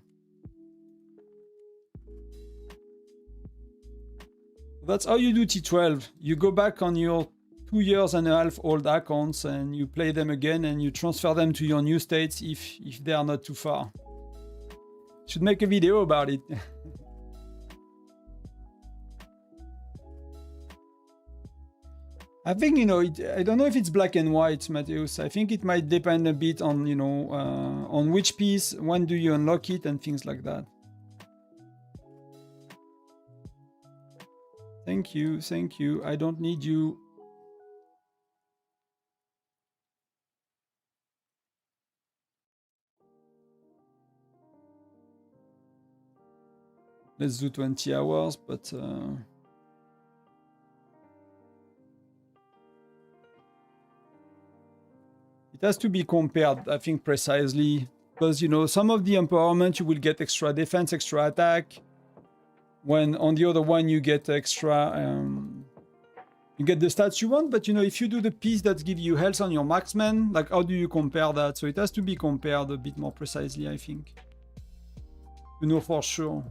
That's how you do T12. You go back on your 2.5 years old accounts and you play them again and you transfer them to your new states if they are not too far. Should make a video about it. I think, you know, I don't know if it's black and white, Mateusz. I think it might depend a bit on, you know, on which piece, when do you unlock it and things like that. Thank you, thank you. I don't need you. Let's do 20 hours, but... It has to be compared, I think, precisely. Because, you know, some of the empowerment, you will get extra defense, extra attack. When on the other one, you get extra... you get the stats you want. But, you know, if you do the piece that gives you health on your marksman, like, how do you compare that? So it has to be compared a bit more precisely, I think. To know for sure.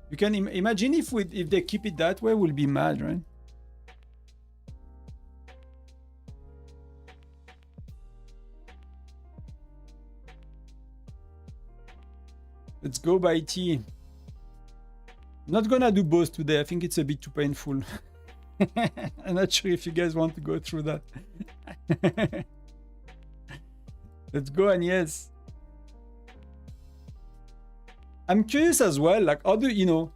You can imagine if they keep it that way, we'll be mad, right? Let's go by tea. I'm not gonna do both today. I think it's a bit too painful. I'm not sure if you guys want to go through that. Let's go, and yes. I'm curious as well, like, how do you know?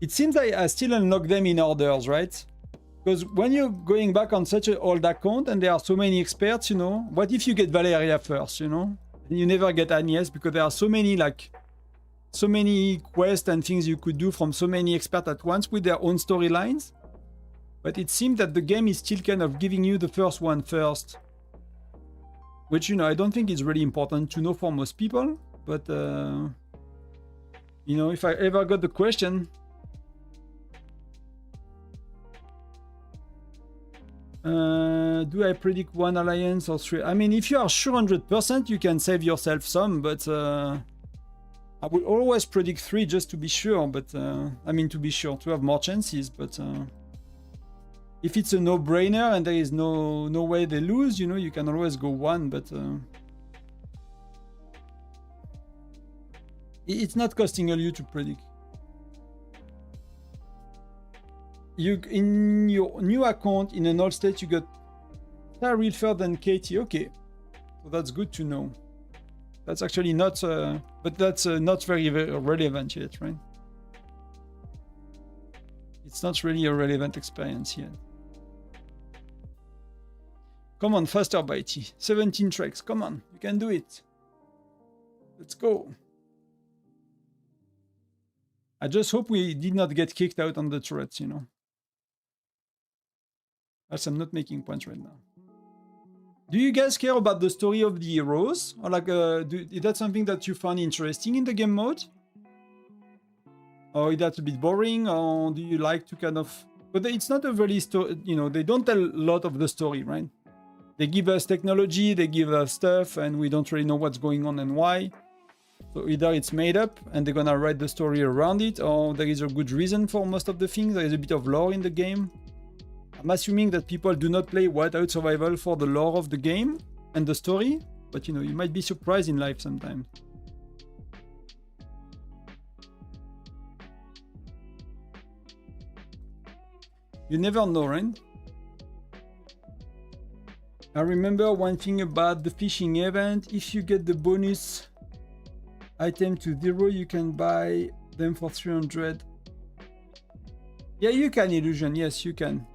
It seems like I still unlock them in orders, right? Because when you're going back on such an old account and there are so many experts, you know, what if you get Valeria first, you know? And you never get Agnes because there are so many, like, so many quests and things you could do from so many experts at once with their own storylines. But it seemed that the game is still kind of giving you the first one first. Which, you know, I don't think is really important to know for most people. But, you know, if I ever got the question... do I predict one alliance or three? I mean, if you are sure 100%, you can save yourself some, but I will always predict 3 just to be sure, but I mean, to be sure, to have more chances, but if it's a no-brainer and there is no way they lose, you know, you can always go 1, but it's not costing you to predict. You in your new account in an old state you got Tyrell further than Katie. Okay, so that's good to know. That's actually not, but that's not very relevant yet, right? It's not really a relevant experience yet. Come on, faster, Bitey. 17 tracks. Come on, you can do it. Let's go. I just hope we did not get kicked out on the turrets, you know. Else I'm not making points right now. Do you guys care about the story of the heroes? Or like, is that something that you find interesting in the game mode? Or is that a bit boring? Or do you like to kind of... But it's not a really story, you know, they don't tell a lot of the story, right? They give us technology, they give us stuff, and we don't really know what's going on and why. So either it's made up and they're gonna write the story around it, or there is a good reason for most of the things. There is a bit of lore in the game. I'm assuming that people do not play Whiteout Survival for the lore of the game and the story, but you know, you might be surprised in life sometimes. You never know, right? I remember one thing about the fishing event. If you get the bonus item to 0, you can buy them for 300. Yeah, you can, Illusion. Yes, you can.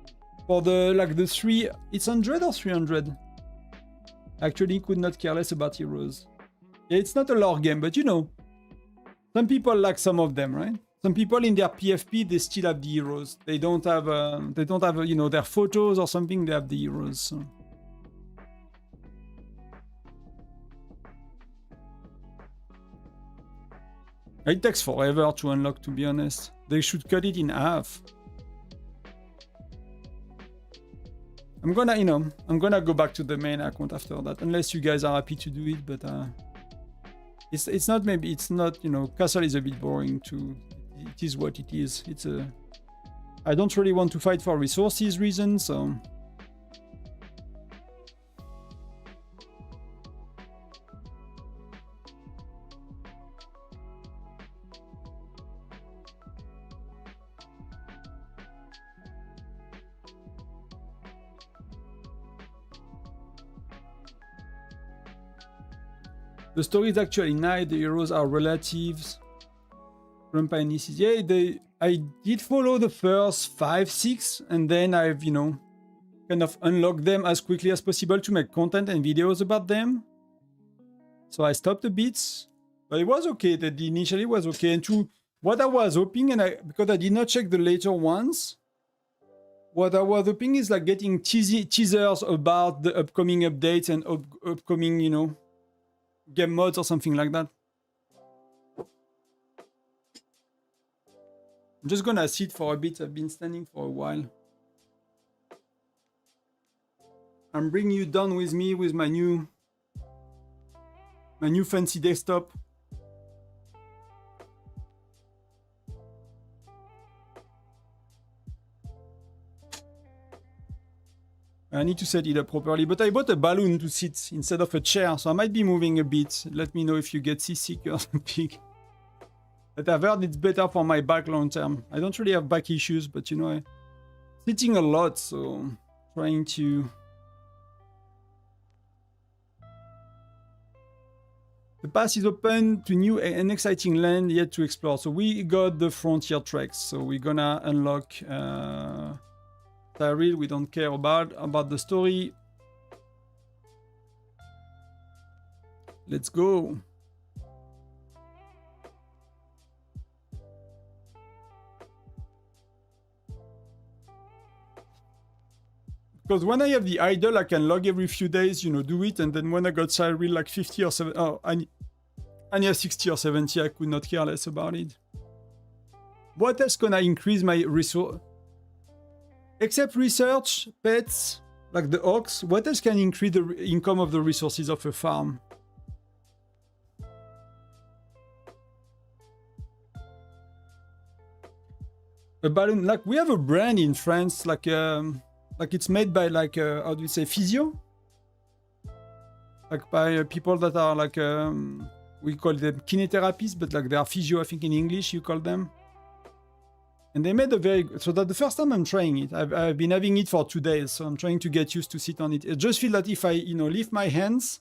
For the, like the 3, it's 100 or 300? Actually, could not care less about heroes. Yeah, it's not a lore game, but you know, some people like some of them, right? Some people in their PFP, they still have the heroes. They don't have, you know, their photos or something. They have the heroes. So. It takes forever to unlock, to be honest. They should cut it in half. I'm gonna, you know, I'm gonna go back to the main account after that, unless you guys are happy to do it, but it's not, maybe it's not, you know, Castle is a bit boring too. It is what it is. It's a... I don't really want to fight for resources reasons, so... The story is actually nice, the heroes are relatives. Grandpa and nieces. Yeah, I did follow the first 5, 6, and then I've, you know, kind of unlocked them as quickly as possible to make content and videos about them. So I stopped a bit, but it was okay. That initially was okay. And to what I was hoping, and because I did not check the later ones, what I was hoping is like getting teasers about the upcoming updates and upcoming, you know, game modes or something like that. I'm just gonna sit for a bit. I've been standing for a while. I'm bringing you down with me with my new fancy desktop. I need to set it up properly, but I bought a balloon to sit instead of a chair, so I might be moving a bit. Let me know if you get seasick or something. But I've heard it's better for my back long term. I don't really have back issues, but you know, I'm sitting a lot, so trying to... The pass is open to new and exciting land yet to explore. So we got the frontier tracks, so we're gonna unlock Tyrell. We don't care about the story. Let's go. Because when I have the idle, I can log every few days, you know, do it. And then when I got salary like 50 or 70, oh, I need 60 or 70, I could not care less about it. What else can I increase my resource? Except research, pets, like the ox, what else can increase the income of the resources of a farm? A balloon, like we have a brand in France, like it's made by like, how do you say, physio? Like by people that are like, we call them kinetherapists, but like they are physio, I think in English you call them. And they made a very, so that the first time I'm trying it, I've been having it for 2 days, so I'm trying to get used to sit on it. I just feel that if I, you know, lift my hands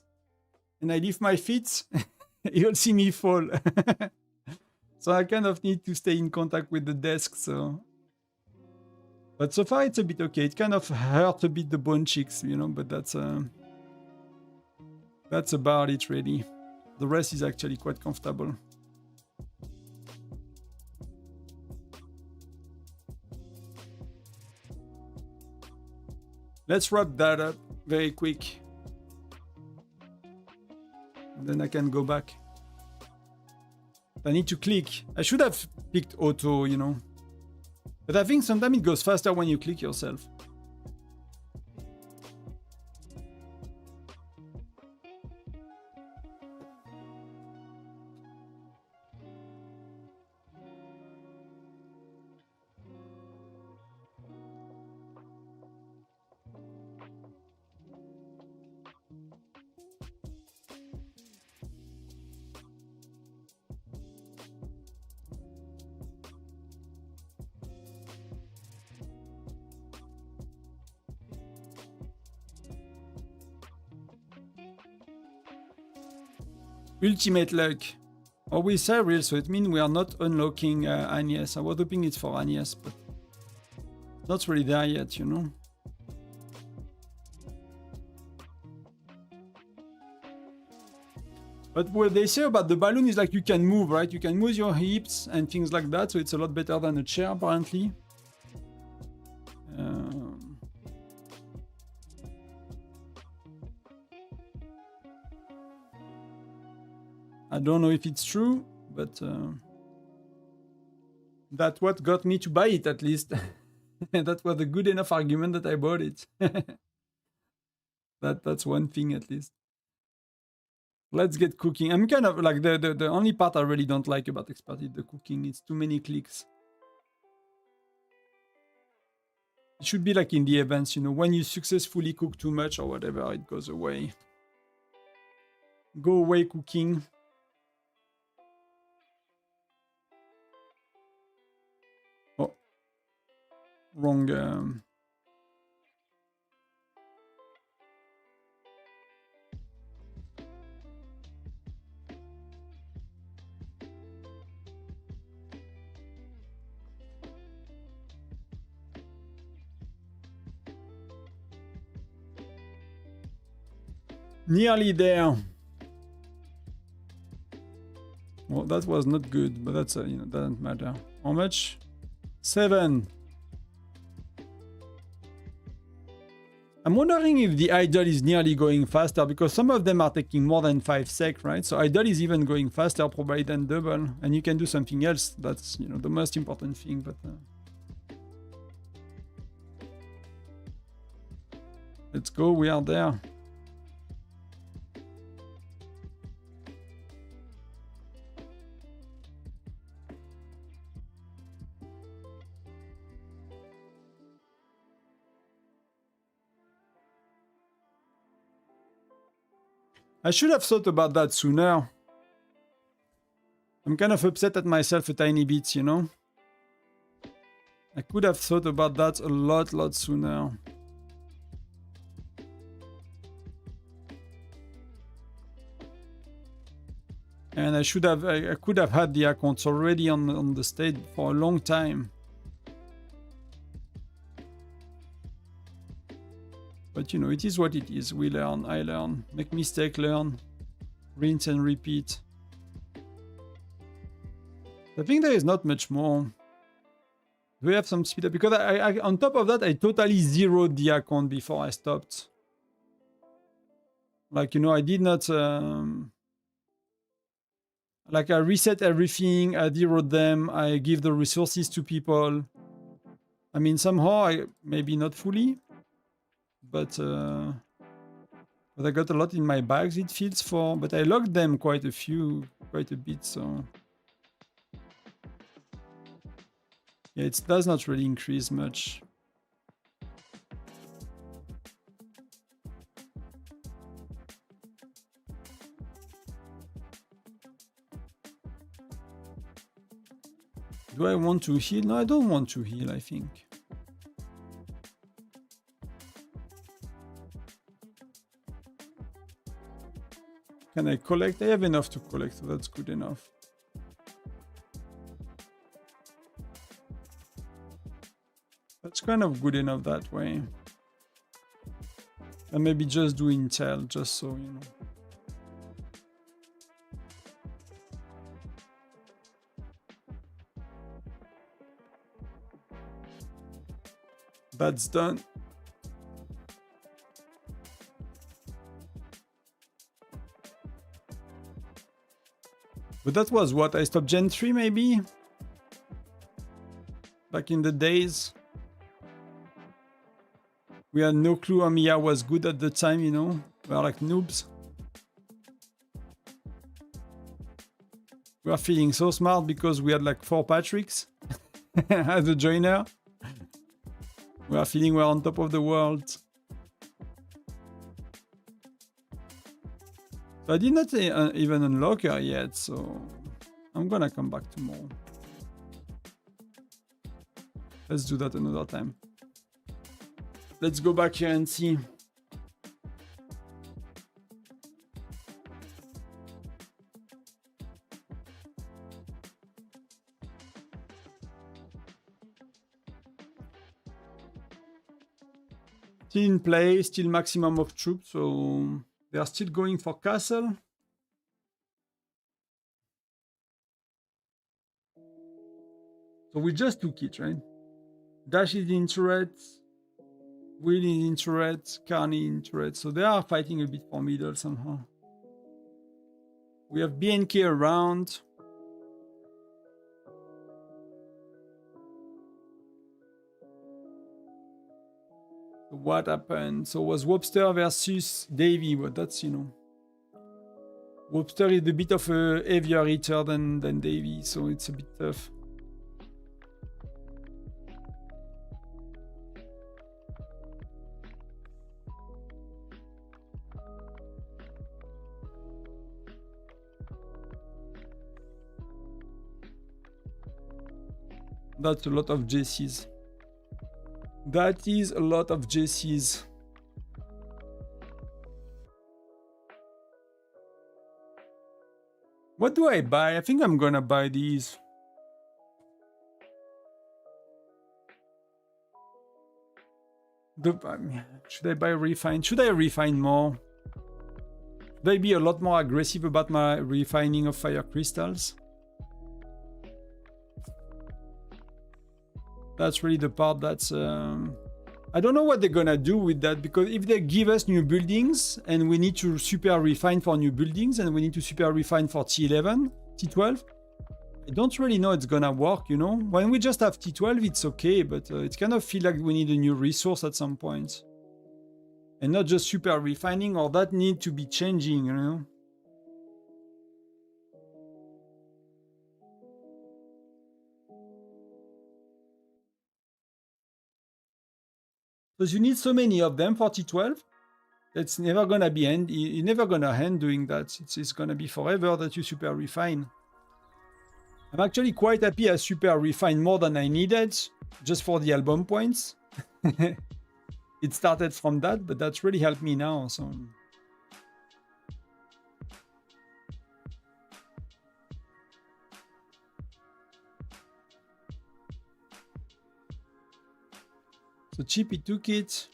and I lift my feet, you'll see me fall. So I kind of need to stay in contact with the desk, so. But so far it's a bit okay. It kind of hurt a bit the bone cheeks, you know, but that's about it really. The rest is actually quite comfortable. Let's wrap that up very quick. Then I can go back. I need to click. I should have picked auto, you know. But I think sometimes it goes faster when you click yourself. Ultimate luck. Oh, we say real, so it means we are not unlocking Agnes. I was hoping it's for Agnes, but not really there yet, you know. But what they say about the balloon is like you can move, right? You can move your hips and things like that, so it's a lot better than a chair, apparently. I don't know if it's true, but that's what got me to buy it, at least. That was a good enough argument that I bought it. That's one thing, at least. Let's get cooking. I'm kind of like the only part I really don't like about Expert is the cooking. It's too many clicks. It should be like in the events, you know, when you successfully cook too much or whatever, it goes away. Go away cooking. Oh, wrong. Nearly there. Well, that was not good, but that's you know, doesn't matter. How much? 7. I'm wondering if the idle is nearly going faster, because some of them are taking more than 5 sec, right? So idle is even going faster, probably than double, and you can do something else. That's, you know, the most important thing. But let's go. We are there. I should have thought about that sooner. I'm kind of upset at myself a tiny bit, you know? I could have thought about that a lot sooner. And I could have had the accounts already on the state for a long time. But you know, it is what it is. We learn, I learn, make mistake, learn, rinse and repeat. I think there is not much more. Do we have some speed up? Because I on top of that, I totally zeroed the account before I stopped. Like, you know, I did not... like, I reset everything, I zeroed them, I give the resources to people. I mean, somehow, maybe not fully, but I got a lot in my bags, it feels for... But I logged them quite a bit, so... Yeah, it does not really increase much. Do I want to heal? No, I don't want to heal, I think. Can I collect? I have enough to collect, so that's good enough. That's kind of good enough that way. And maybe just do intel, just so, you know. That's done. But that was what? I stopped Gen 3 maybe? Back in the days. We had no clue Amiya was good at the time, you know? We are like noobs. We are feeling so smart because we had like 4 Patricks as a joiner. We are feeling we're on top of the world. So I did not even unlock her yet, so I'm gonna come back tomorrow. Let's do that another time. Let's go back here and see. Still in play, still maximum of troops, so they are still going for castle. So we just took it, right? Dash is in turret, Will is in turret, Carney in turret, so they are fighting a bit for middle somehow. We have BNK around. What happened? So it was Wobster versus Davy, but that's, you know... Wobster is a bit of a heavier hitter than Davy, so it's a bit tough. That's a lot of JCs. That is a lot of JCs. What do I buy? I think I'm gonna buy these. Should I buy refine? Should I refine more? Should I be a lot more aggressive about my refining of fire crystals? That's really the part that's... I don't know what they're gonna do with that, because if they give us new buildings and we need to super refine for new buildings and we need to super refine for T11, T12, I don't really know it's gonna work, you know? When we just have T12, it's okay, but it kind of feel like we need a new resource at some point. And not just super refining, or that need to be changing, you know? Because you need so many of them for T12, it's never gonna be end. You're never gonna end doing that. It's gonna be forever that you super refine. I'm actually quite happy I super refined more than I needed, just for the album points. It started from that, but that's really helped me now. So. So Chippy took it.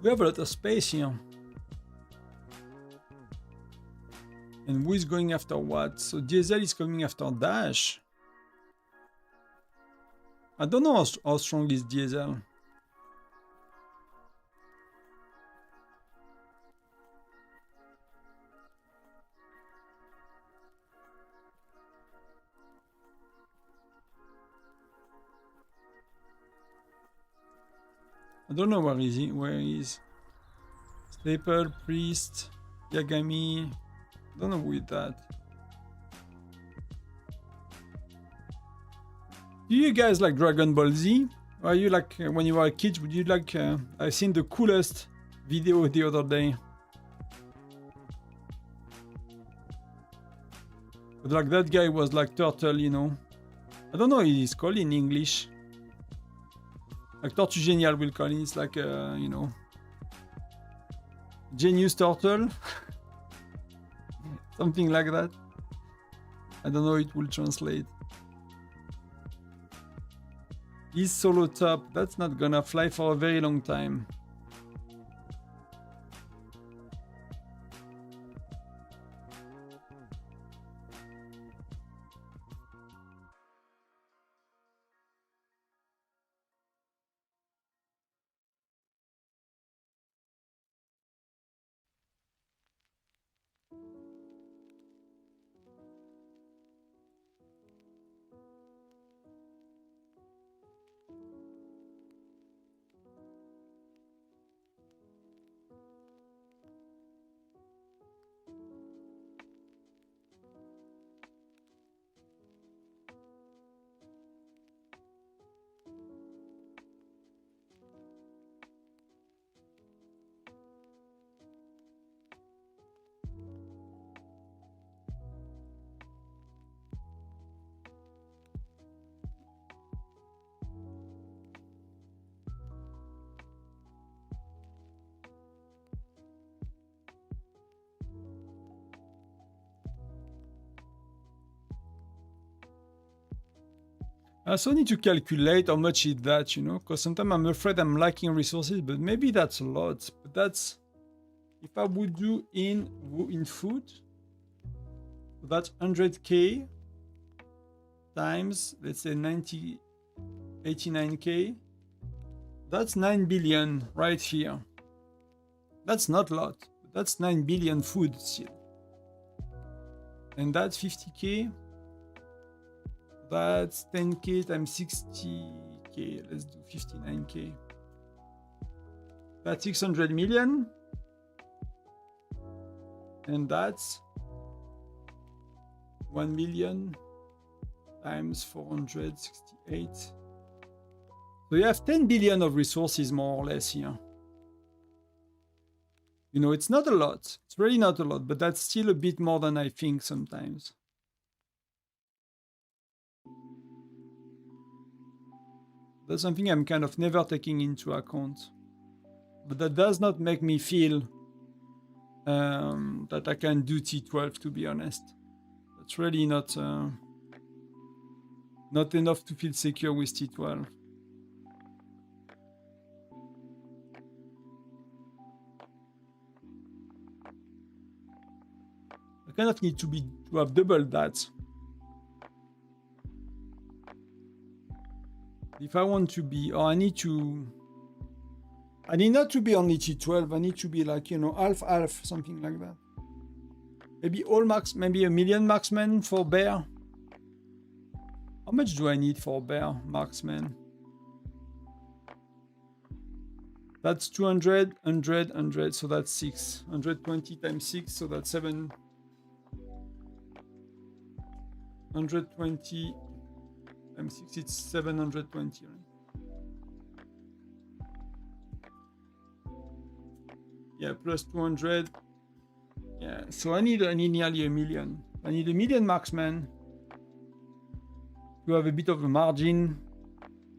We have a lot of space here. And who is going after what? So Diesel is coming after Dash. I don't know how strong is Diesel. I don't know where is he. Where he is. Staple, Priest, Yagami. I don't know who is that. Do you guys like Dragon Ball Z? Or are you like, when you were a kid, would you like, I've seen the coolest video the other day. But like that guy was like Turtle, you know. I don't know what he's called in English. Like Tortue Genial will call it. It's like, you know, Genius Turtle. Something like that. I don't know how it will translate. Is solo top. That's not gonna fly for a very long time. I also need to calculate how much is that, you know, because sometimes I'm afraid I'm lacking resources, but maybe that's a lot. But that's, if I would do in food, that's 100k times, let's say 89k. That's 9 billion right here. That's not a lot, but that's 9 billion food still. And that's 50k. That's 10k times 60k. Let's do 59k. That's 600 million. And that's 1 million times 468. So you have 10 billion of resources more or less here. You know, it's not a lot. It's really not a lot, but that's still a bit more than I think sometimes. That's something I'm kind of never taking into account. But that does not make me feel that I can do T12, to be honest. That's really not enough to feel secure with T12. I kind of need to have double that. If I want to be, or I need not to be only T12, I need to be like, you know, half, something like that. Maybe all marks, maybe 1 million marksmen for bear. How much do I need for bear marksman? That's 200, 100, 100, so that's 6. 120 times 6, so that's 7. 120 times 6, it's 720, right? Yeah, plus 200. Yeah, so I need nearly 1 million. I need 1 million marksmen to have a bit of a margin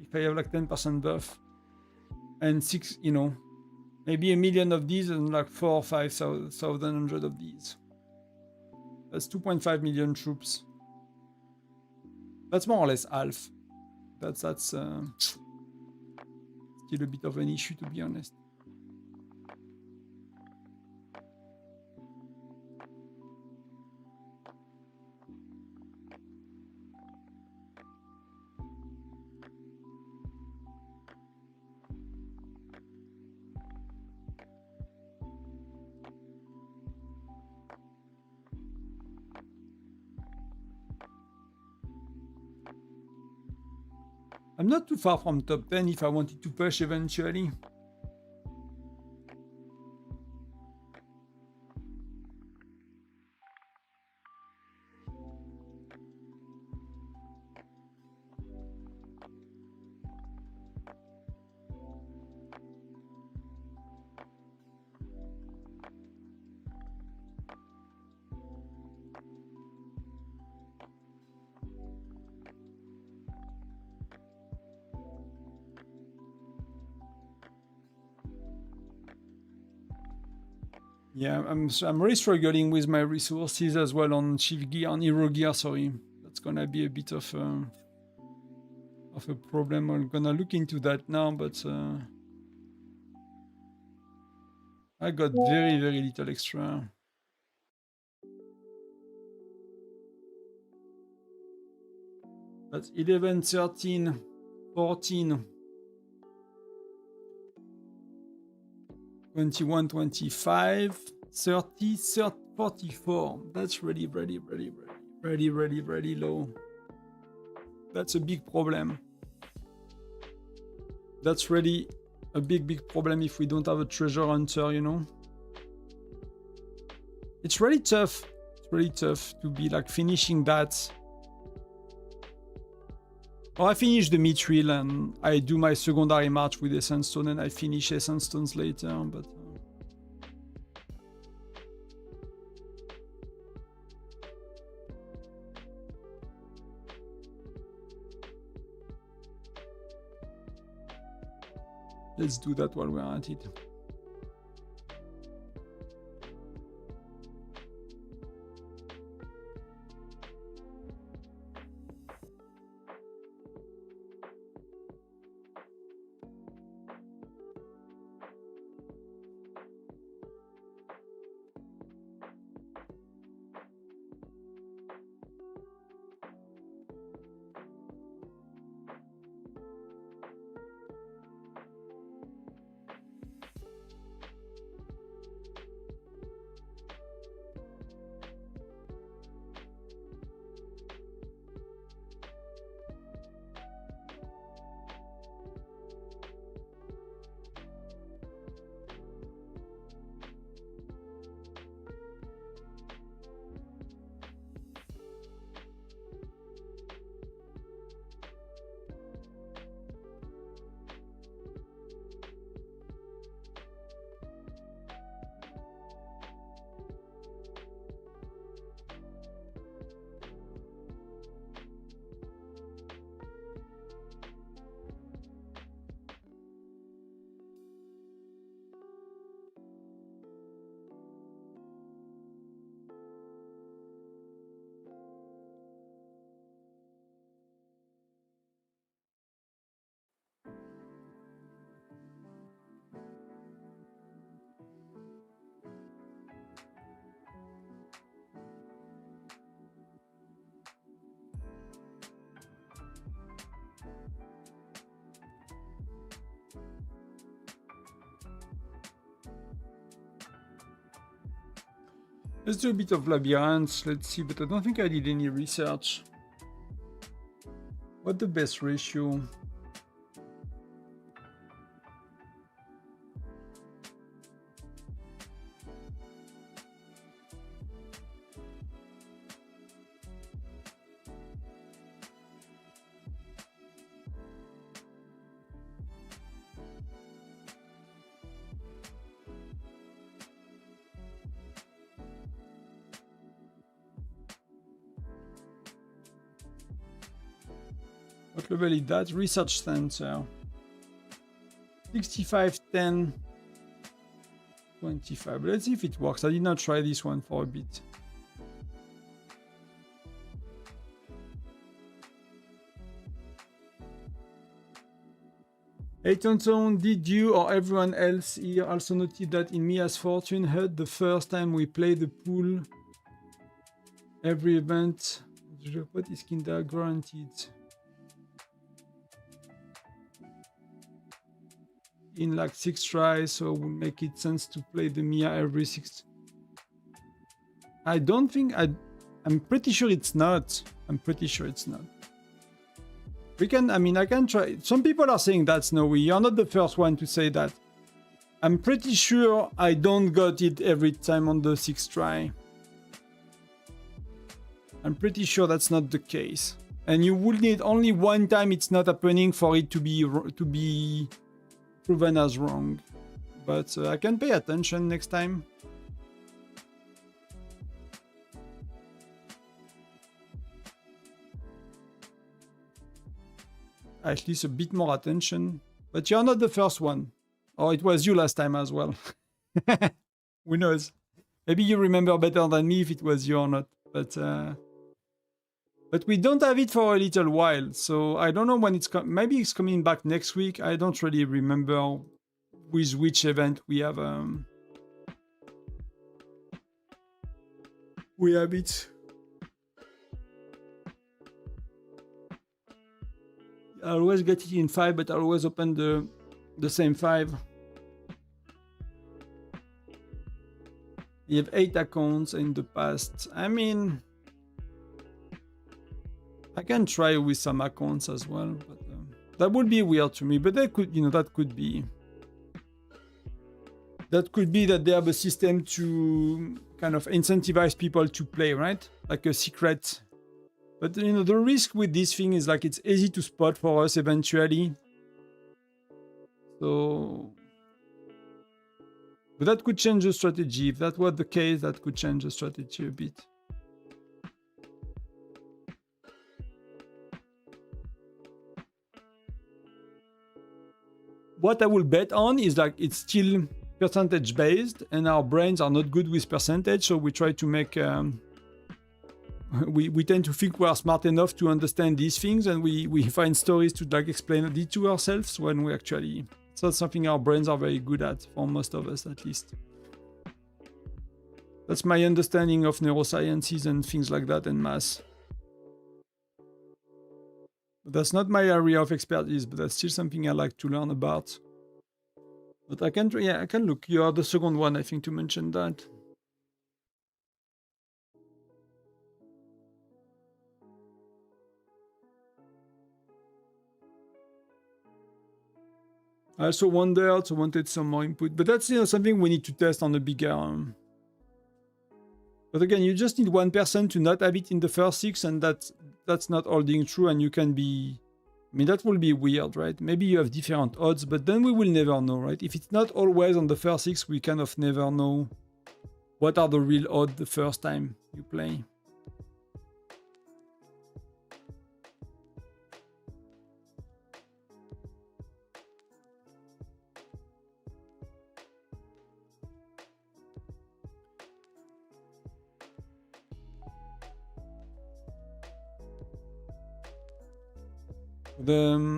if I have like 10% buff. And 6, you know, maybe 1 million of these and like 4 or 5,100 of these. That's 2.5 million troops. That's more or less half. That's still a bit of an issue, to be honest. I'm not too far from top 10 if I wanted to push eventually. Yeah, I'm really struggling with my resources as well on Chief Gear, on Hero Gear, sorry. That's gonna be a bit of a problem. I'm gonna look into that now, but I got very, very little extra. That's 11, 13, 14, 21, 25, 30, 44. That's really, really, really, really, really, really low. That's a big problem. That's really a big problem if we don't have a treasure hunter, you know. It's really tough. It's really tough to be like finishing that. Or I finish the mithril and I do my secondary march with Essence Stone and I finish Essence Stones later, but... let's do that while we're at it. Let's do a bit of labyrinths, let's see, but I don't think I did any research. What's the best ratio? What level is that? Research Center. 65, 10, 25. Let's see if it works. I did not try this one for a bit. Hey Tonton, did you or everyone else here also notice that in Mia's Fortune HUD, the first time we play the pool, every event, the jackpot is kinda guaranteed? In like 6 tries, so it would make it sense to play the Mia every 6. I don't think I'm pretty sure it's not. I'm pretty sure it's not. We can, I mean, I can try. Some people are saying that, Snowy. You're not the first one to say that. I'm pretty sure I don't got it every time on the 6th try. I'm pretty sure that's not the case. And you will need only one time it's not happening for it to be proven as wrong. But I can pay attention next time. At least a bit more attention. But you're not the first one. Or it was you last time as well. Who knows? Maybe you remember better than me if it was you or not. But we don't have it for a little while. So I don't know when it's coming. Maybe it's coming back next week. I don't really remember with which event we have it. I always get it in 5, but I always open the same 5. You have 8 accounts in the past. I mean, I can try with some accounts as well, but that would be weird to me. But they could, that could be that they have a system to kind of incentivize people to play, right? Like a secret. But the risk with this thing is like it's easy to spot for us eventually. So, but that could change the strategy. If that was the case, that could change the strategy a bit. What I will bet on is like it's still percentage based, and our brains are not good with percentage, so we try to make. We tend to think we are smart enough to understand these things, and we find stories to like explain it to ourselves when we actually. It's not something our brains are very good at, for most of us at least. That's my understanding of neurosciences and things like that and math. But that's not my area of expertise, but that's still something I like to learn about. But I can look. You are the second one, I think, to mention that. I also wanted some more input, but that's something we need to test on a bigger. But again, you just need 1% to not have it in the first 6, and that's not holding true, and you can be. I mean, that will be weird, right? Maybe you have different odds, but then we will never know, right? If it's not always on the first 6, we kind of never know what are the real odds the first time you play.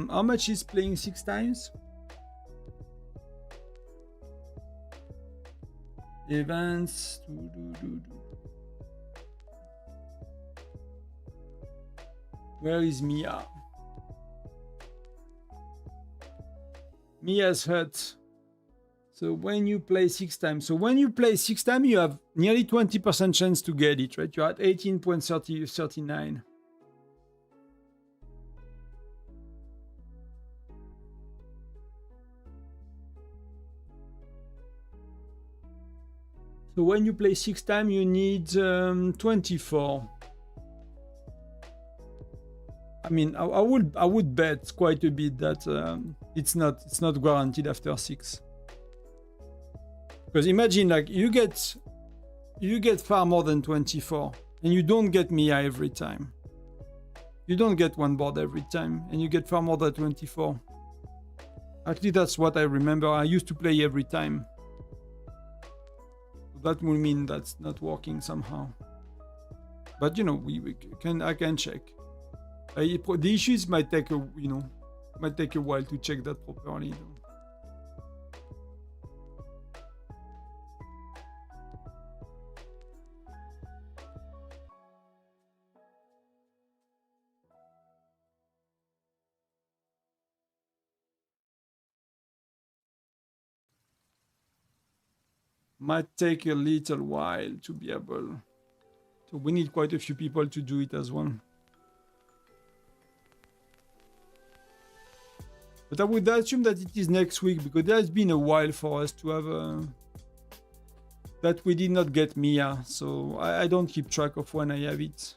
How much is playing 6 times? Events. Where is Mia? Mia's hut. So when you play 6 times, you have nearly 20% chance to get it, right? You're at 18.39. So when you play 6 times, you need 24. I mean, I would bet quite a bit that it's not guaranteed after 6. Because imagine, like, you get far more than 24, and you don't get Mia every time. You don't get one board every time, and you get far more than 24. Actually, that's what I remember. I used to play every time. That will mean that's not working somehow. But I can check. The issues might take a while to check that properly, though. Might take a little while to be able. So we need quite a few people to do it as well. But I would assume that it is next week, because it has been a while for us to have that we did not get Mia, so I don't keep track of when I have it.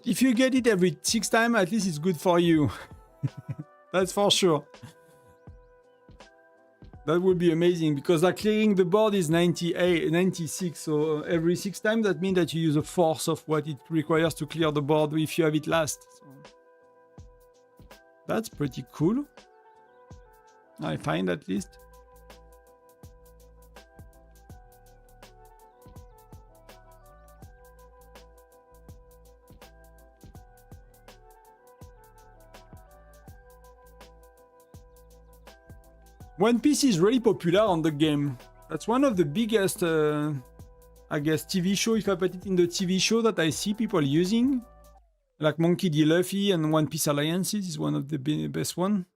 If you get it every 6 times, at least it's good for you. That's for sure. That would be amazing, because like clearing the board is 98, 96. So every 6 times, that means that you use a fourth of what it requires to clear the board if you have it last. So that's pretty cool. I find, at least. One Piece is really popular on the game. That's one of the biggest, I guess, TV show, if I put it in the TV show, that I see people using. Like Monkey D. Luffy and One Piece Alliances is one of the best one.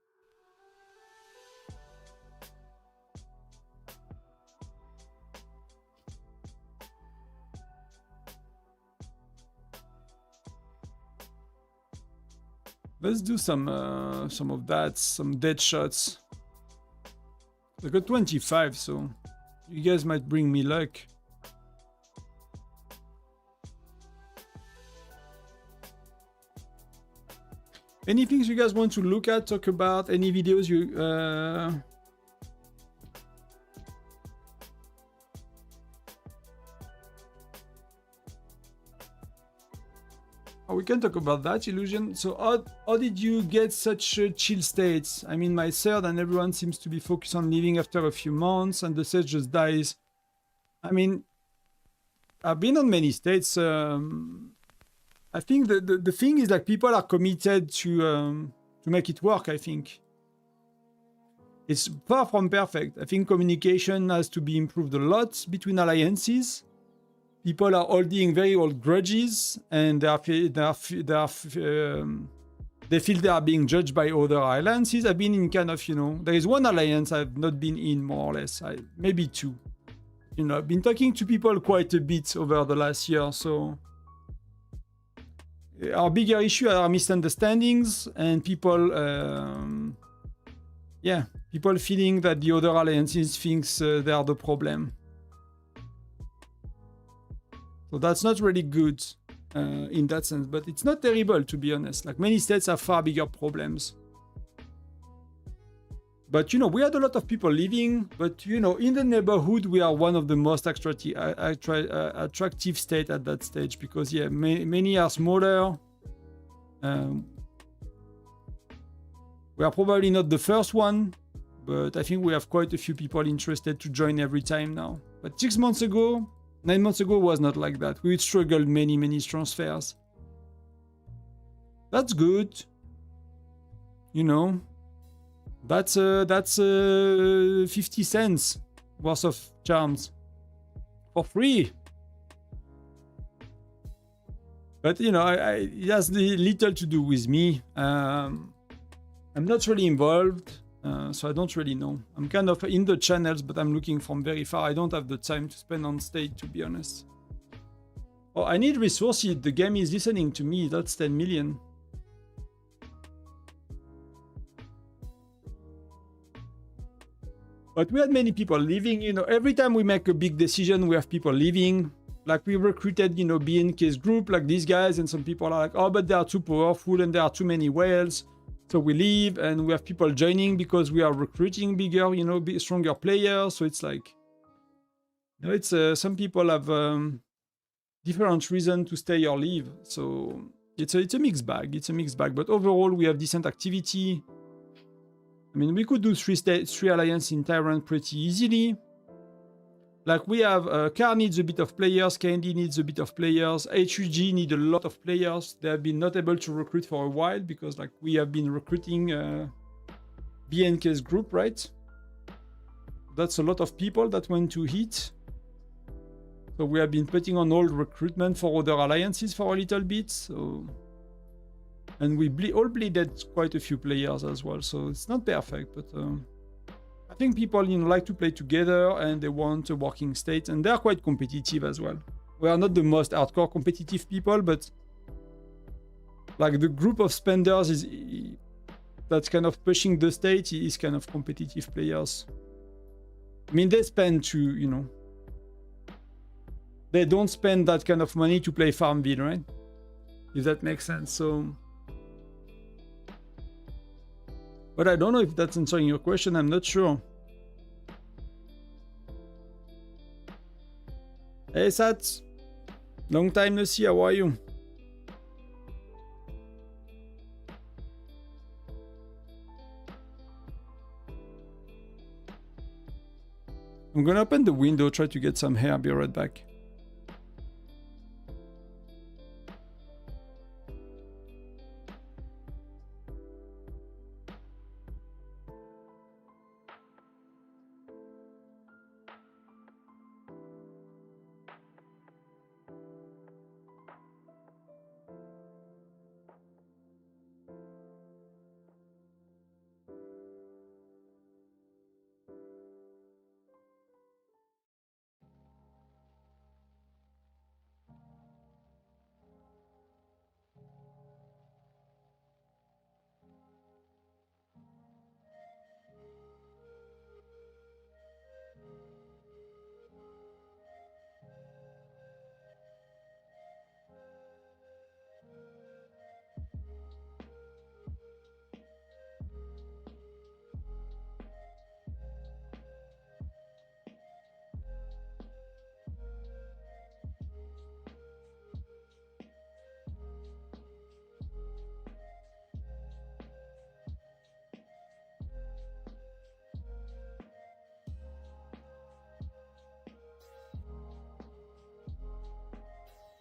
Let's do some of that, some dead shots. I got 25, so you guys might bring me luck. Anything you guys want to look at, talk about, any videos you... Oh, we can talk about that, Illusion. So how did you get such chill states? I mean, my third and everyone seems to be focused on leaving after a few months and the set just dies. I mean, I've been on many states. I think the thing is like people are committed to make it work, I think. It's far from perfect. I think communication has to be improved a lot between alliances. People are holding very old grudges, and they feel they are being judged by other alliances. I've been in kind of, you know, there is one alliance I've not been in, more or less, maybe 2. You know, I've been talking to people quite a bit over the last year, so our bigger issue are misunderstandings and people, people feeling that the other alliances thinks they are the problem. So that's not really good in that sense, but it's not terrible, to be honest. Like, many states have far bigger problems. But, you know, we had a lot of people leaving, but, you know, in the neighborhood, we are one of the most attractive states at that stage, because, yeah, many are smaller. We are probably not the first one, but I think we have quite a few people interested to join every time now. But 6 months ago, 9 months ago was not like that. We struggled many transfers. That's good. You know, that's 50 cents worth of charms for free. But, you know, it has little to do with me. I'm not really involved. So I don't really know. I'm kind of in the channels, but I'm looking from very far. I don't have the time to spend on stage, to be honest. Oh, I need resources. The game is listening to me. That's 10 million. But we had many people leaving. You know, every time we make a big decision, we have people leaving. Like, we recruited, you know, BNK's group, like these guys, and some people are like, oh, but they are too powerful and there are too many whales. So we leave, and we have people joining because we are recruiting bigger, you know, stronger players. So it's like, you know, it's some people have different reasons to stay or leave. So it's a mixed bag. It's a mixed bag. But overall, we have decent activity. I mean, we could do three alliances in Tyrant pretty easily. Like we have Car needs a bit of players, Candy needs a bit of players, HUG need a lot of players. They have been not able to recruit for a while because like we have been recruiting BNK's group, right? That's a lot of people that went to hit. So we have been putting on hold recruitment for other alliances for a little bit. So, and we all bleeded quite a few players as well. So it's not perfect, but I think people like to play together and they want a working state, and they are quite competitive as well. We are not the most hardcore competitive people, but like the group of spenders is that's kind of pushing the state is kind of competitive players. I mean, they spend to, they don't spend that kind of money to play Farmville, right? If that makes sense. So, but I don't know if that's answering your question. I'm not sure. Hey, Sats. Long time no see. How are you? I'm gonna open the window, try to get some air. I'll be right back.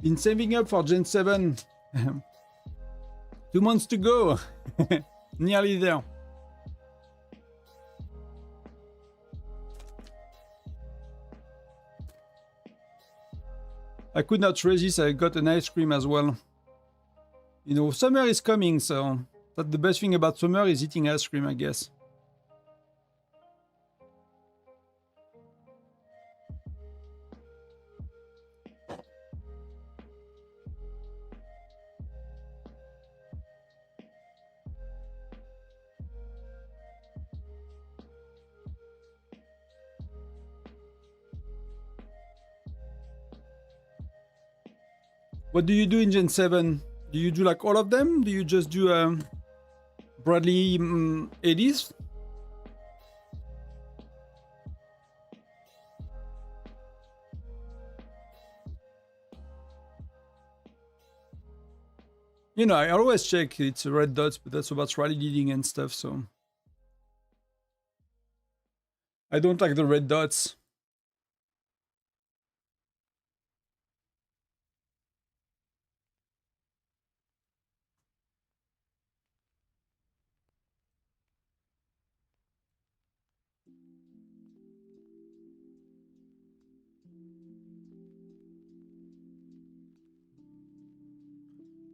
Been saving up for Gen 7. 2 months to go. Nearly there. I could not resist. I got an ice cream as well. Summer is coming, so that's the best thing about summer is eating ice cream, I guess. What do you do in Gen 7? Do you do like all of them? Do you just do Bradley 80s? I always check it's red dots, but that's about rally leading and stuff, so I don't like the red dots.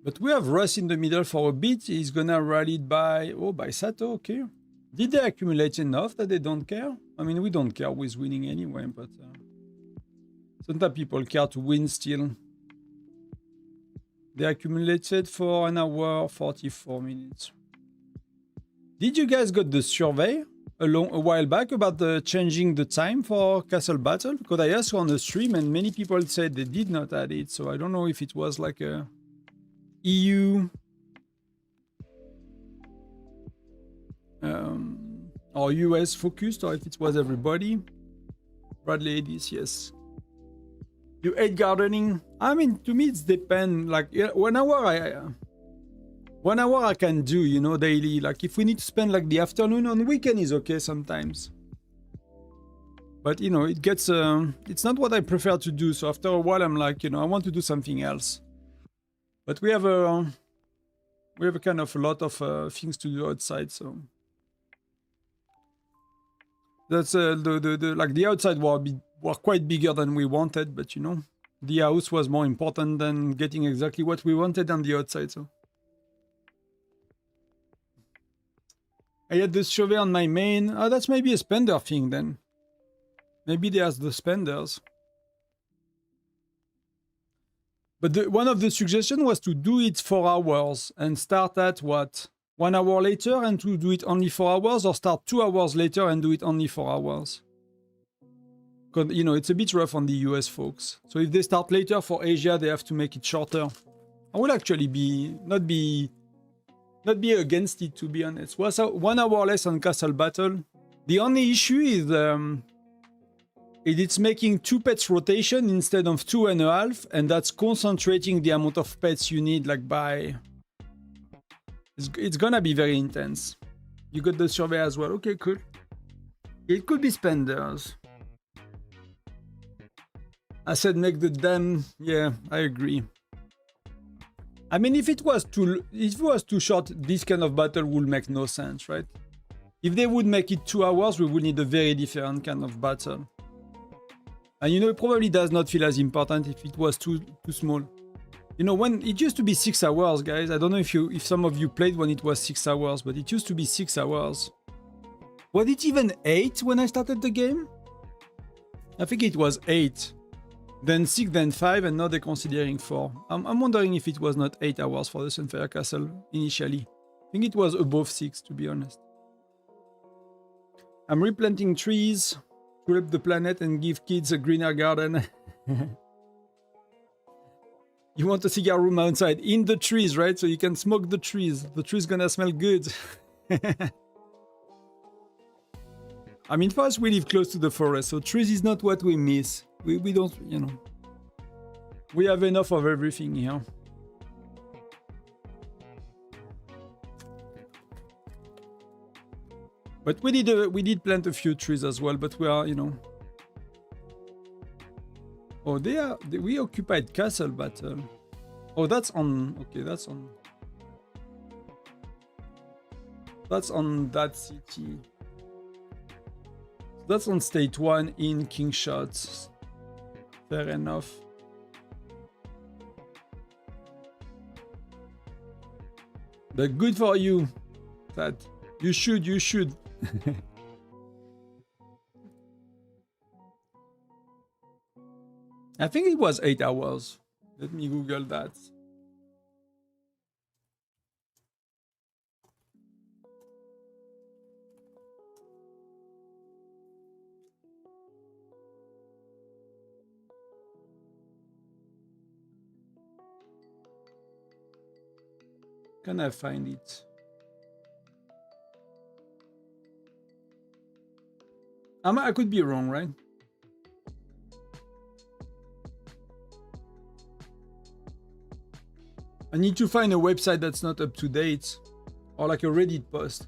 But we have Russ in the middle for a bit. He's gonna rally it by Sato, okay. Did they accumulate enough that they don't care? I mean, we don't care who's winning anyway, but sometimes people care to win still. They accumulated for 1 hour, 44 minutes. Did you guys got the survey a while back about changing the time for Castle Battle? Because I asked on the stream and many people said they did not add it, so I don't know if it was like a EU or US focused, or if it was everybody. Bradley Edis, yes. You hate gardening? I mean, to me, it's depend. Like 1 hour, 1 hour I can do, daily. Like if we need to spend like the afternoon on weekend is okay sometimes. But you know, it gets it's not what I prefer to do. So after a while, I'm like, you know, I want to do something else. But we have a kind of a lot of things to do outside, so that's the like the outside were quite bigger than we wanted, but you know, the house was more important than getting exactly what we wanted on the outside. So I had the survey on my main. Oh, that's maybe a spender thing then. Maybe there's the spenders. But one of the suggestions was to do it 4 hours and start at what? 1 hour later and to do it only 4 hours, or start 2 hours later and do it only 4 hours? Because, you know, it's a bit rough on the US folks. So if they start later for Asia, they have to make it shorter. I will actually not be against it, to be honest. Was 1 hour less on Castle Battle. The only issue is it's making 2 pets rotation instead of 2.5, and that's concentrating the amount of pets you need, like by... It's gonna be very intense. You got the survey as well. Okay, cool. It could be spenders. I said make the dam. Yeah, I agree. I mean, if it was too short, this kind of battle would make no sense, right? If they would make it 2 hours, we would need a very different kind of battle. And you know, it probably does not feel as important if it was too small. You know, when it used to be 6 hours, guys. I don't know if some of you played when it was 6 hours, but it used to be 6 hours. Was it even 8 when I started the game? I think it was 8. Then 6, then 5, and now they're considering 4. I'm wondering if it was not 8 hours for the Sunfire Castle initially. I think it was above 6, to be honest. I'm replanting trees to help the planet and give kids a greener garden. You want a cigar room outside in the trees, right? So you can smoke the trees. The tree's gonna smell good. I mean, for us, we live close to the forest, so trees is not what we miss. We don't, you know. We have enough of everything here. But we did plant a few trees as well, but we are, you know. Oh, we occupied Castle Battle. Oh, that's on, okay, that's on that city. That's on state 1 in King Shots. Fair enough. But good for you. That you should. I think it was 8 hours. Let me Google that. Can I find it? I could be wrong, right? I need to find a website that's not up to date, or like a Reddit post.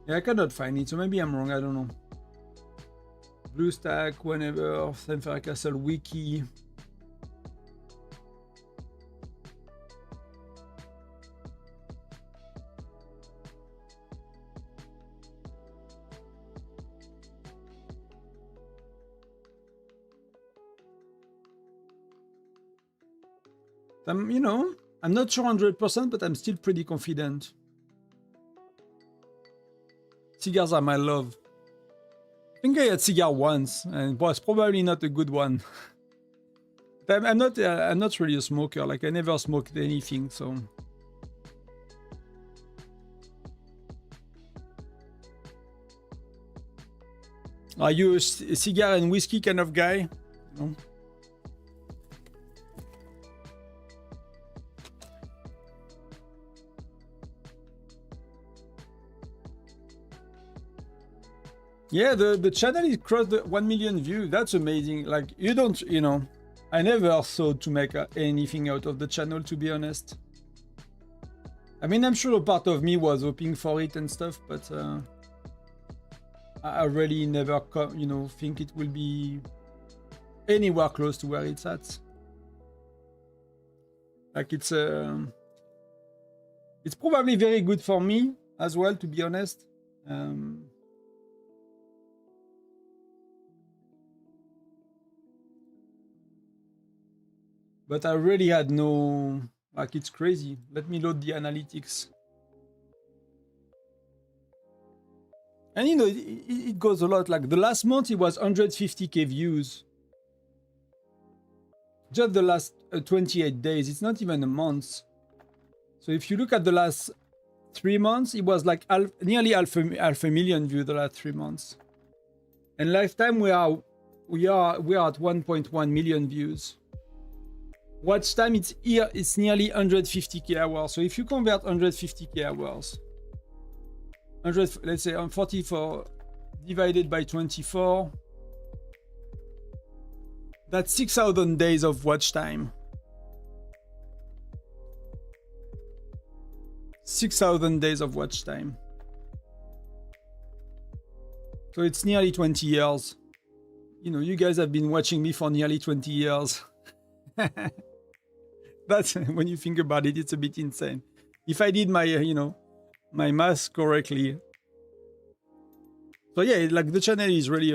Yeah, I cannot find it, so maybe I'm wrong, I don't know. BlueStack, whenever, Sunfire Castle wiki. You know, I'm not sure 100%, but I'm still pretty confident. Cigars are my love. I think I had cigar once, and it was probably not a good one. I'm not really a smoker. Like, I never smoked anything, so. Are you a cigar and whiskey kind of guy? No? Yeah, the channel is crossed the 1 million views. That's amazing. Like, you don't, you know, I never thought to make anything out of the channel, to be honest. I mean, I'm sure a part of me was hoping for it and stuff, but I really never, you know, think it will be anywhere close to where it's at. Like, it's probably very good for me as well, to be honest. But I really had no, like, it's crazy. Let me load the analytics. And you know, it goes a lot. Like the last month, it was 150k views. Just the last 28 days. It's not even a month. So if you look at the last 3 months, it was like nearly half a million views the last 3 months. And lifetime, we are at 1.1 million views. Watch time, it's here, it's nearly 150k hours. So if you convert 150k hours, let's say 44 divided by 24, that's 6,000 days of watch time. 6,000 days of watch time. So it's nearly 20 years. You know, you guys have been watching me for nearly 20 years. That's, when you think about it, it's a bit insane. If I did my, you know, my math correctly. So yeah, like the channel is really,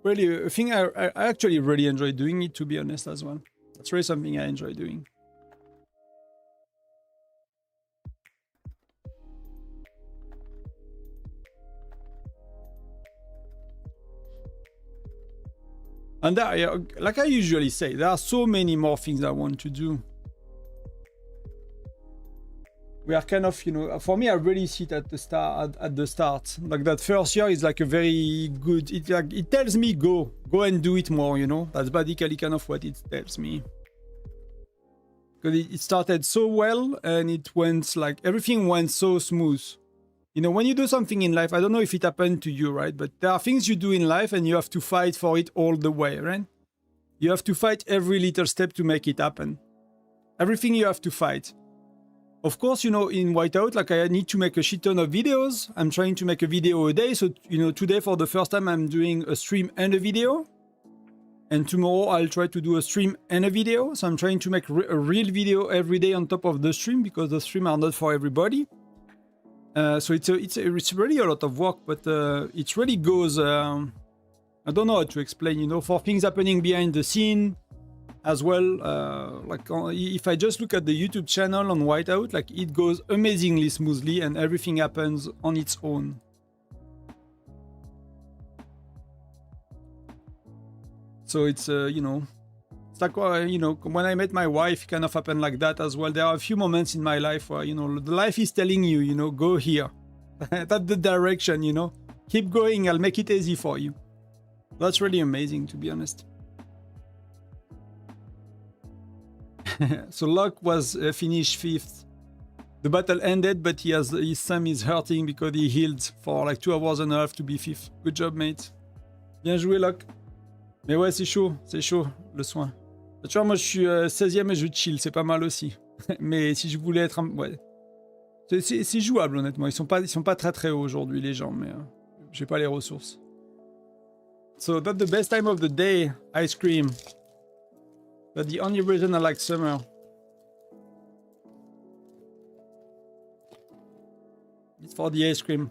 really a thing I actually really enjoy doing it, to be honest, as well. That's really something I enjoy doing. And that, like I usually say, there are so many more things I want to do. We are kind of, you know, for me, I really see it at the start. At the start, like that first year is like a very good. It tells me go and do it more. You know, that's basically kind of what it tells me. Because it started so well and it went like everything went so smooth. You know, when you do something in life, I don't know if it happened to you, right? But there are things you do in life and you have to fight for it all the way, right? You have to fight every little step to make it happen. Everything you have to fight. Of course, you know, in Whiteout, like I need to make a shit ton of videos. I'm trying to make a video a day. So, you know, today for the first time, I'm doing a stream and a video. And tomorrow I'll try to do a stream and a video. So I'm trying to make a real video every day on top of the stream because the stream are not for everybody. So it's really a lot of work, but it really goes. I don't know how to explain. You know, for things happening behind the scene, as well. Like if I just look at the YouTube channel on Whiteout, like it goes amazingly smoothly, and everything happens on its own. So it's you know. It's like, you know, when I met my wife, it kind of happened like that as well. There are a few moments in my life where, you know, the life is telling you, you know, go here. That's the direction, you know. Keep going, I'll make it easy for you. That's really amazing, to be honest. So Locke was finished 5th. The battle ended, but his thumb is hurting because he healed for like 2 hours and a half to be 5th. Good job, mate. Bien joué, Locke. Mais ouais, c'est chaud, le soin. Tu vois, moi je suis 16e et je chill, c'est pas mal aussi. Mais si je voulais être un... Ouais. C'est jouable, honnêtement. Ils sont pas très très hauts aujourd'hui, les gens, mais j'ai pas les ressources. So that's the best time of the day, ice cream. That's the only reason I like summer. It's for the ice cream.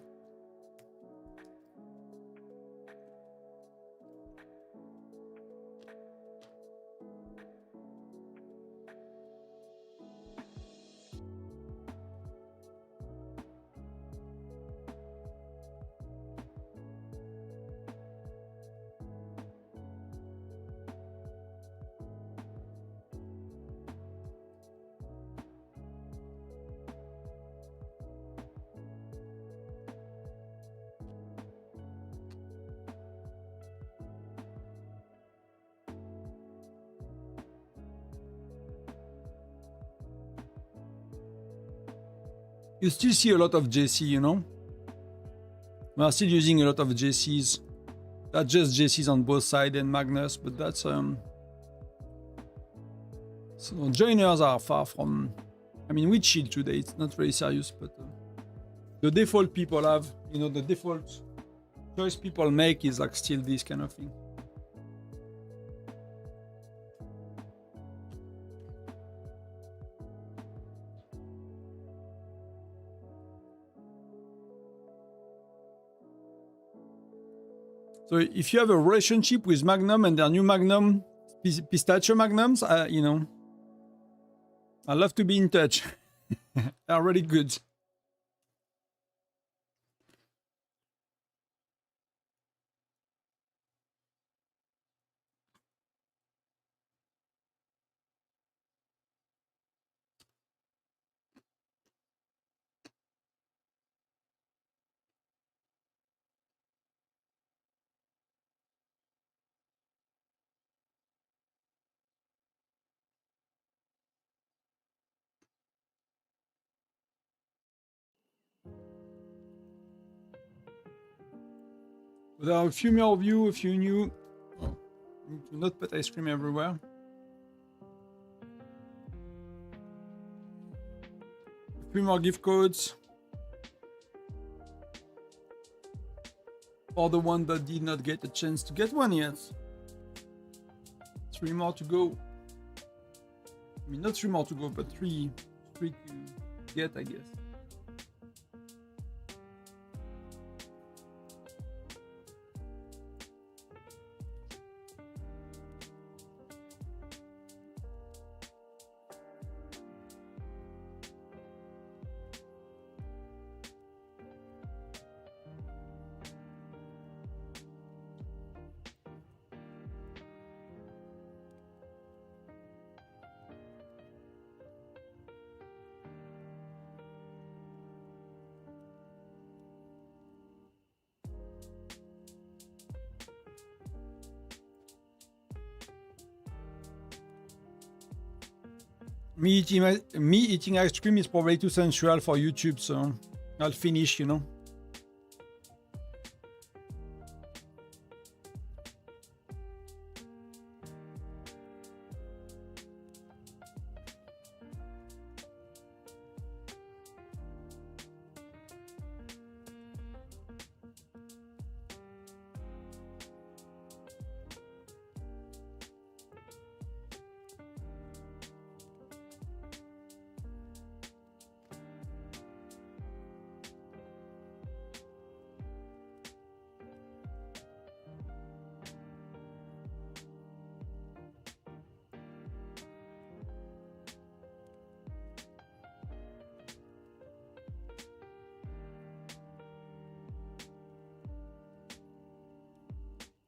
You still see a lot of JC, you know? We are still using a lot of JCs. Not just JCs on both sides and Magnus, but that's so joiners are far from. I mean, we chill today. It's not very serious, but the default people have, you know, the default choice people make is like still this kind of thing. So if you have a relationship with Magnum and their new Magnum, pistachio Magnums, you know, I love to be in touch. They're really good. There are a few more of you, a few new. Oh, do not put ice cream everywhere. A few more gift codes. For the one that did not get a chance to get one yet. 3 more to go. I mean, not 3 more to go, but three to get, I guess. Me eating ice cream is probably too sensual for YouTube, so I'll finish, you know.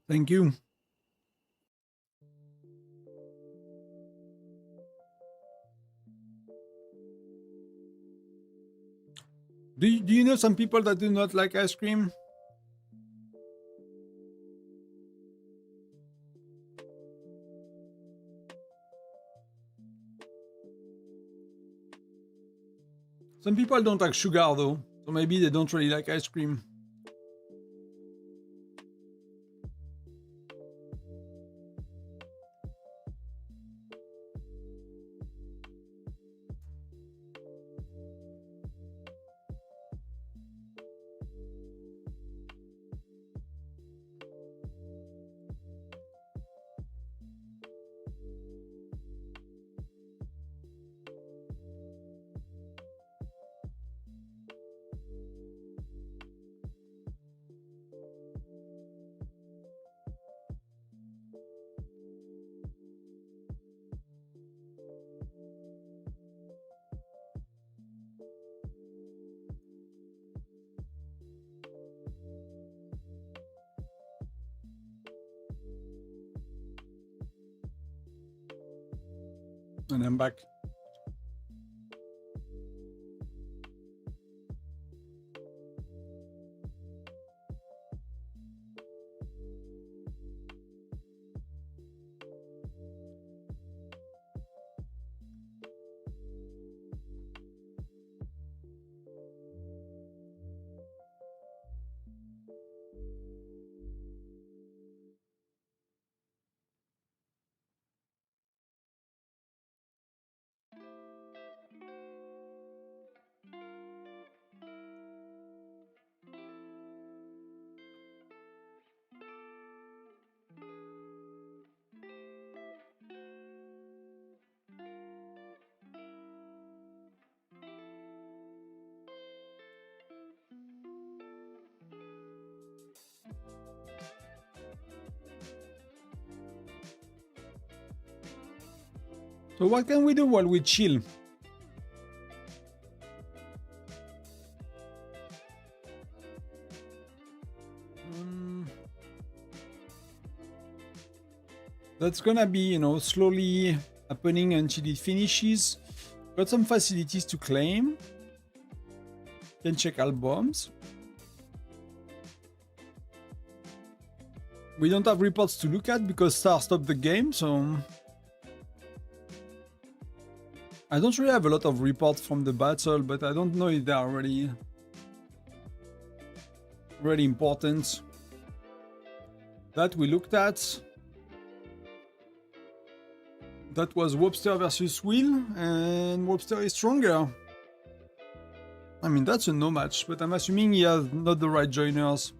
Thank you. Do you know some people that do not like ice cream? Some people don't like sugar though, so maybe they don't really like ice cream. And I'm back. So what can we do while we chill? That's gonna be, you know, slowly happening until it finishes. Got some facilities to claim. Can check albums. We don't have reports to look at because Star stopped the game, so I don't really have a lot of reports from the battle, but I don't know if they are really important. That we looked at. That was Webster versus Will, and Webster is stronger. I mean, that's a no match, but I'm assuming he has not the right joiners.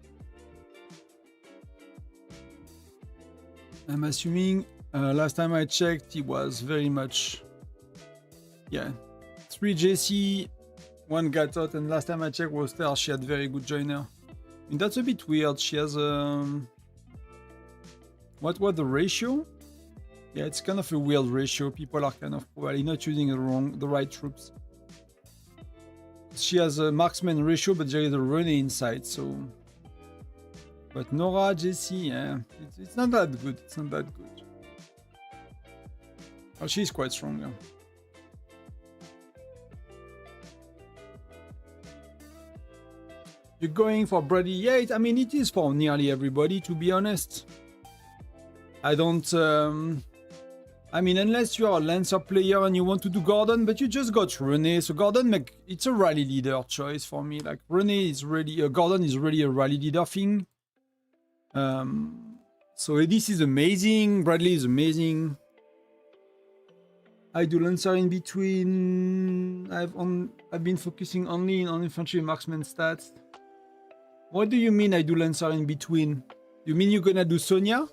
I'm assuming last time I checked, he was very much, yeah, 3 JC, 1 Gatot, and last time I checked Webster, she had very good joiner. I mean, that's a bit weird. She has what was the ratio? Yeah, it's kind of a weird ratio. People are kind of probably not using the right troops. She has a marksman ratio, but there is a Rene inside, so. But Nora, JC, yeah, it's not that good. It's not that good. Oh, she's quite strong. Yeah. You're going for Brady? Yeah, I mean, it is for nearly everybody, to be honest. I don't. I mean, unless you are a Lancer player and you want to do Gordon, but you just got Rene, so Gordon, it's a rally leader choice for me. Like, Rene is really, Gordon is really a rally leader thing. So this is amazing, Bradley is amazing. I do Lancer in between. I've been focusing only on infantry and marksman stats. What do you mean I do Lancer in between? You mean you're gonna do Sonia?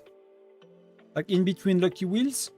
Like in between Lucky Wheels?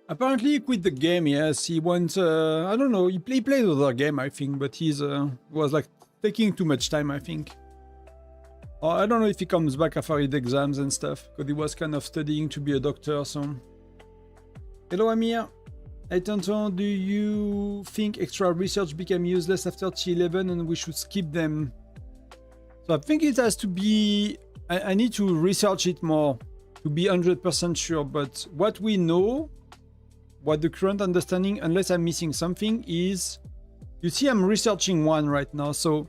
Apparently he quit the game, yes. He went, I don't know, he played other game, I think, but he's was like taking too much time, I think. Or I don't know if he comes back after his exams and stuff, because he was kind of studying to be a doctor, so. Hello, Amir. Hey, Tonton, do you think extra research became useless after T11 and we should skip them? So I think it has to be, I need to research it more to be 100% sure, but what we know, what the current understanding, unless I'm missing something, is, you see I'm researching one right now, so,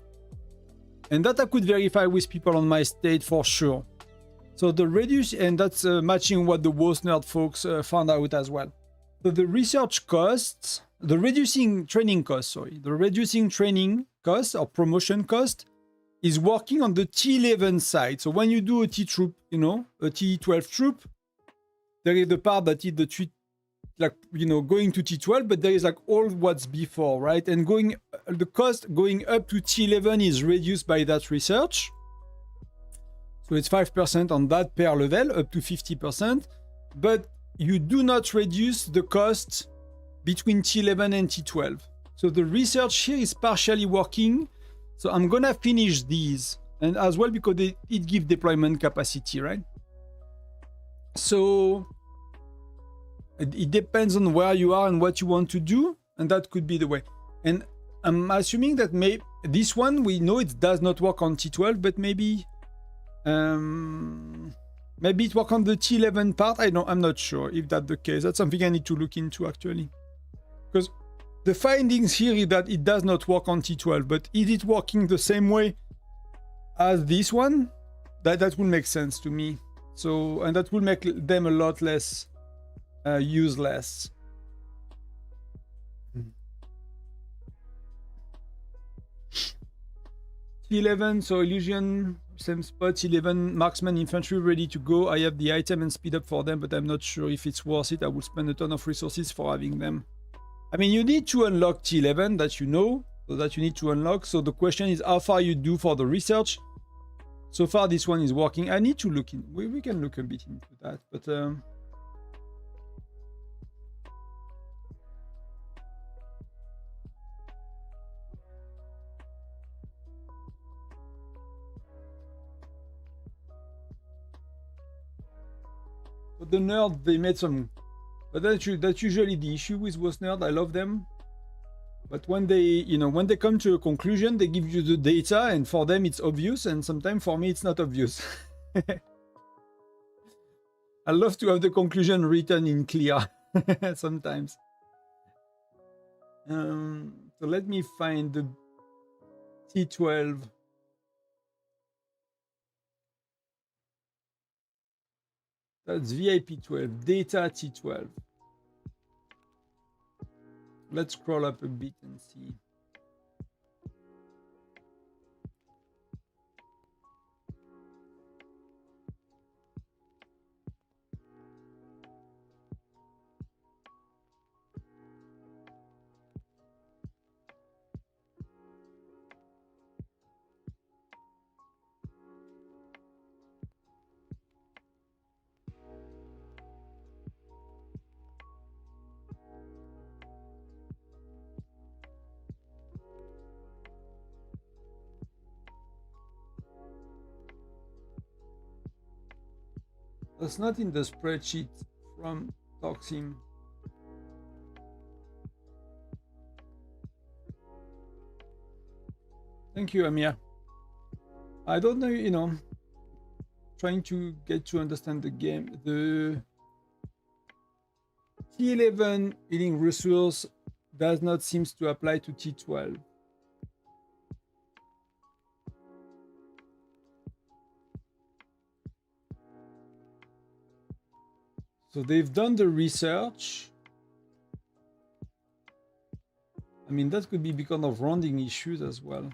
and that I could verify with people on my state for sure. So the reduce, and that's matching what the WoS nerd folks found out as well. So the research costs, the reducing training cost or promotion cost is working on the T11 side. So when you do a T troop, you know, a T12 troop, there is the part that is the like, you know, going to T12, but there is like all what's before, right? And going, the cost going up to T11 is reduced by that research. So it's 5% on that per level, up to 50%. But you do not reduce the cost between T11 and T12. So the research here is partially working. So I'm gonna finish these, and as well because it gives deployment capacity, right? So it depends on where you are and what you want to do, and that could be the way. And I'm assuming that this one we know it does not work on T12, but maybe it works on the T11 part. I'm not sure if that's the case. That's something I need to look into actually, because the findings here is that it does not work on T12, but is it working the same way as this one? That will make sense to me. So, and that will make them a lot less useless. T11, so illusion, same spot. T11, marksman, infantry ready to go. I have the item and speed up for them, but I'm not sure if it's worth it. I will spend a ton of resources for having them. I mean, you need to unlock T11, that you know, so that you need to unlock. So the question is how far you do for the research. So far, this one is working. I need to look in. We can look a bit into that, but so the nerd, they made some, but that's usually the issue with those nerds. I love them, but when they, when they come to a conclusion, they give you the data, and for them it's obvious, and sometimes for me it's not obvious. I love to have the conclusion written in clear sometimes. So let me find the T12. That's VIP 12, data T12. Let's scroll up a bit and see. That's not in the spreadsheet from Toxim. Thank you, Amir. I don't know, trying to get to understand the game. The T11 healing resource does not seem to apply to T12. So they've done the research. I mean, that could be because of rounding issues as well.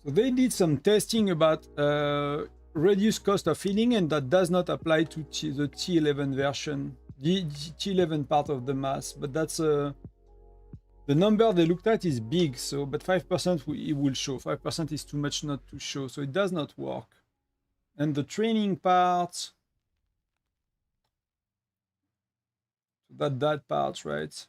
So they did some testing about reduced cost of healing, and that does not apply to the T11 version, the T11 part of the mass. But that's the number they looked at is big. So, but 5% it will show. 5% is too much not to show, so it does not work. And the training part, that part, right?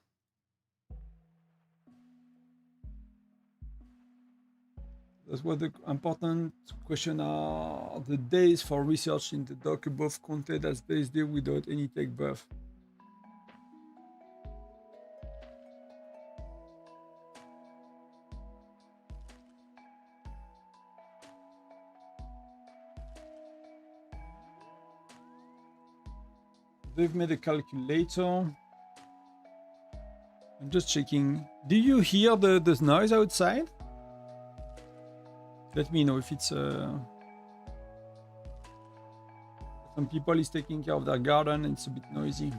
That's what the important question are. The days for research in the doc above counted as base day without any tech buff. They've made a calculator. I'm just checking. Do you hear the noise outside? Let me know if it's some people is taking care of their garden and it's a bit noisy.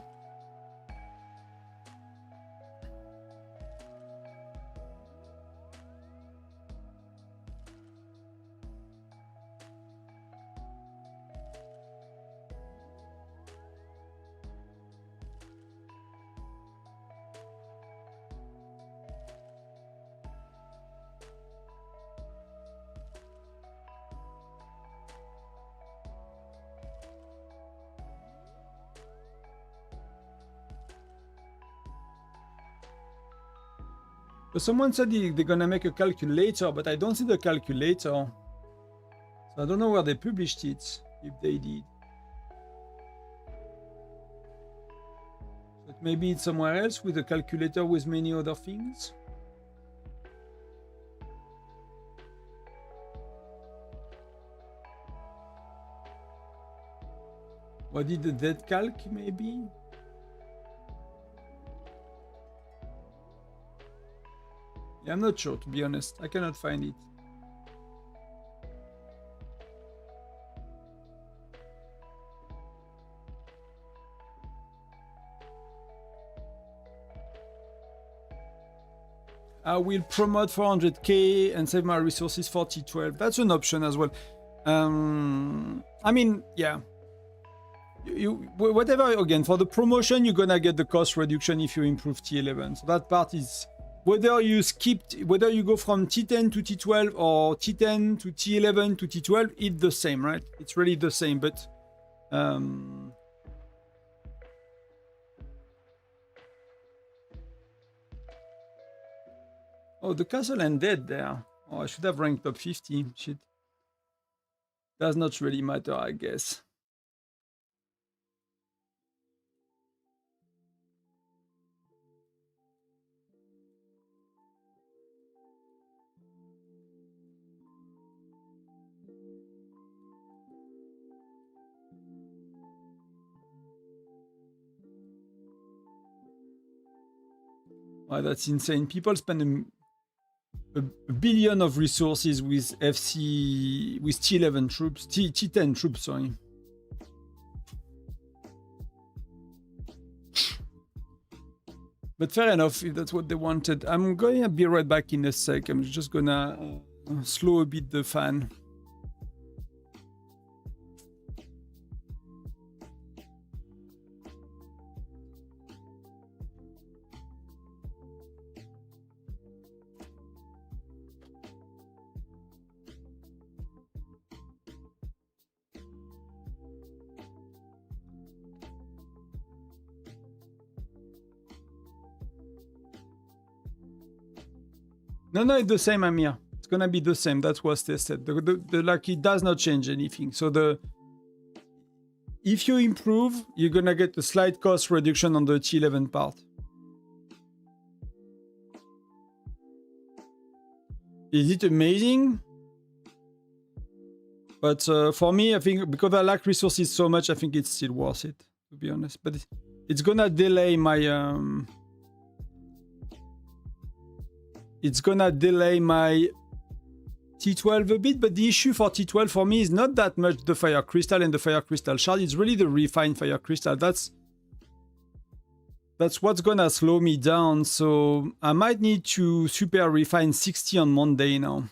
So someone said they're gonna make a calculator, but I don't see the calculator. So I don't know where they published it, if they did. But maybe it's somewhere else with a calculator with many other things. What did the dead calc maybe? Yeah, I'm not sure, to be honest. I cannot find it. I will promote 400k and save my resources for T12. That's an option as well. I mean, yeah. Whatever, again, for the promotion, you're gonna get the cost reduction if you improve T11. So that part is, whether you go from T10 to T12 or T10 to T11 to T12, it's the same, right? It's really the same, but oh, the castle ended there. Oh, I should have ranked top 50. Shit. Does not really matter, I guess. Oh, that's insane. People spend a billion of resources with FC, with T11 troops, T10 troops, sorry. But fair enough, if that's what they wanted. I'm going to be right back in a sec. I'm just gonna slow a bit the fan. No, it's the same, Amir. It's gonna be the same. That's what they said. The like, it does not change anything. So if you improve, you're gonna get a slight cost reduction on the T11 part. Is it amazing? But for me, I think because I like resources so much, I think it's still worth it, to be honest. But it's gonna delay my it's gonna delay my T12 a bit, but the issue for T12 for me is not that much the Fire Crystal and the Fire Crystal Shard. It's really the refined Fire Crystal. That's what's gonna slow me down. So I might need to super refine 60 on Monday now.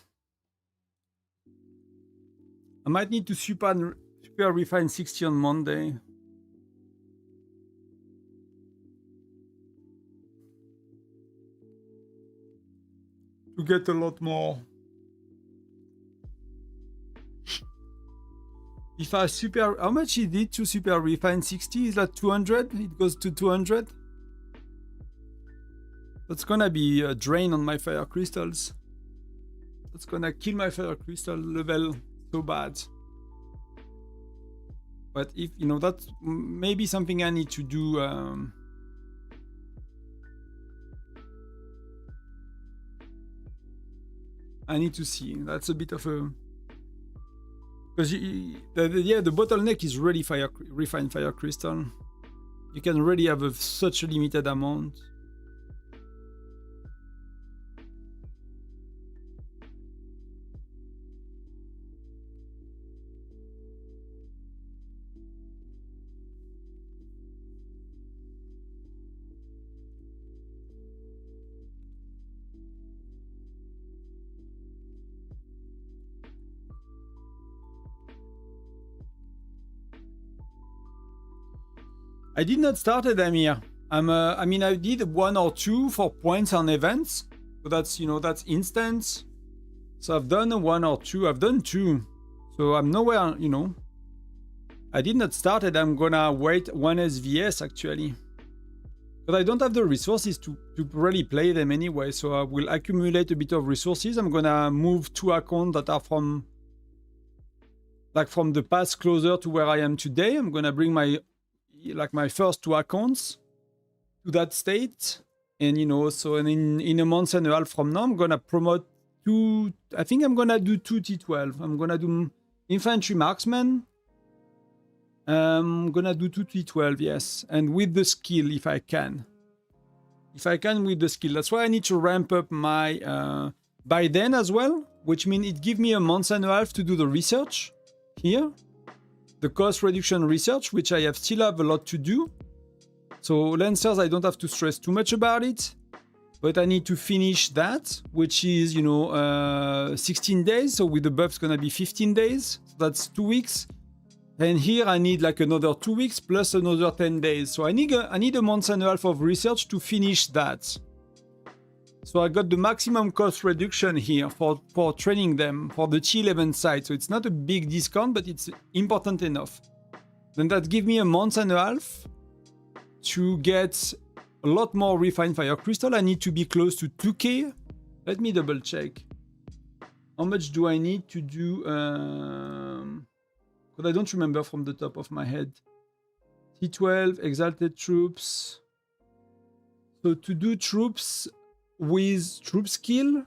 I might need to super refine 60 on Monday. To get a lot more. If I super, how much is it to super refine 60? Is that 200? It goes to 200. That's gonna be a drain on my fire crystals. That's gonna kill my fire crystal level so bad. But if, you know, that's maybe something I need to do. I need to see. That's a bit of a... Because the bottleneck is really refined fire crystal. You can really have such a limited amount. I did not start it, Amir. I mean, I did 1 or 2 for points on events. So that's, you know, that's instant. So I've done 1 or 2. I've done 2. So I'm nowhere, you know. I did not start it. I'm gonna wait 1 SVS actually. But I don't have the resources to really play them anyway, so I will accumulate a bit of resources. I'm gonna move 2 accounts that are from the past closer to where I am today. I'm gonna bring my first 2 accounts to that state. And so in a month and a half from now, I'm gonna promote 2. I think I'm gonna do 2 T12. I'm gonna do infantry marksman. I'm gonna do 2 T12, yes, and with the skill if I can. With the skill. That's why I need to ramp up my by then as well, which means it gives me a month and a half to do the research here, the cost reduction research, which I still have a lot to do. So Lancers, I don't have to stress too much about it, but I need to finish that, which is 16 days. So with the buff, it's gonna be 15 days. So that's 2 weeks. And here I need like another 2 weeks plus another 10 days. So I need a month and a half of research to finish that. So I got the maximum cost reduction here for training them for the T11 side. So it's not a big discount, but it's important enough. Then that gives me a month and a half to get a lot more refined fire crystal. I need to be close to 2k. Let me double check. How much do I need to do? But I don't remember from the top of my head. T12, exalted troops. So to do troops with troop skill,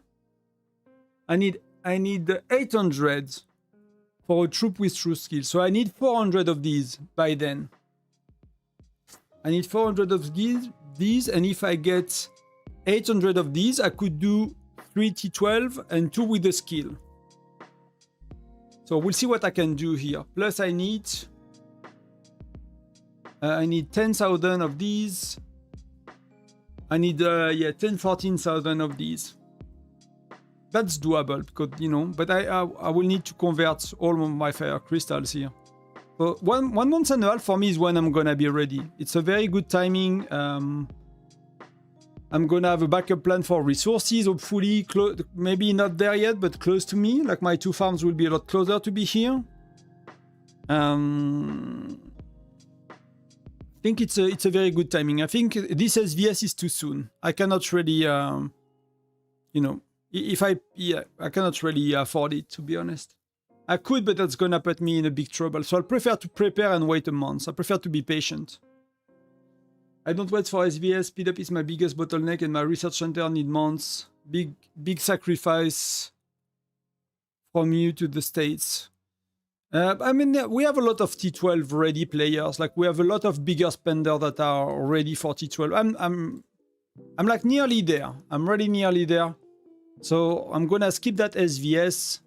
I need 800 for a troop with troop skill. So I need 400 of these by then. I need 400 of these, and if I get 800 of these, I could do 3 T12 and 2 with the skill. So we'll see what I can do here. Plus I need 10,000 of these. I need 14,000 of these. That's doable because but I will need to convert all of my fire crystals here. So one month and a half for me is when I'm gonna be ready. It's a very good timing. I'm gonna have a backup plan for resources, hopefully, maybe not there yet, but close to me. Like my 2 farms will be a lot closer to be here. I think it's a very good timing. I think this SVS is too soon. I cannot really, I cannot really afford it, to be honest. I could, but that's gonna put me in a big trouble. So I'll prefer to prepare and wait a month. I prefer to be patient. I don't wait for SVS. Speed up is my biggest bottleneck, and my research center need months. Big sacrifice from you to the States. I mean, we have a lot of T12 ready players. Like we have a lot of bigger spenders that are ready for T12. I'm like nearly there. I'm really nearly there. So I'm gonna skip that SVS,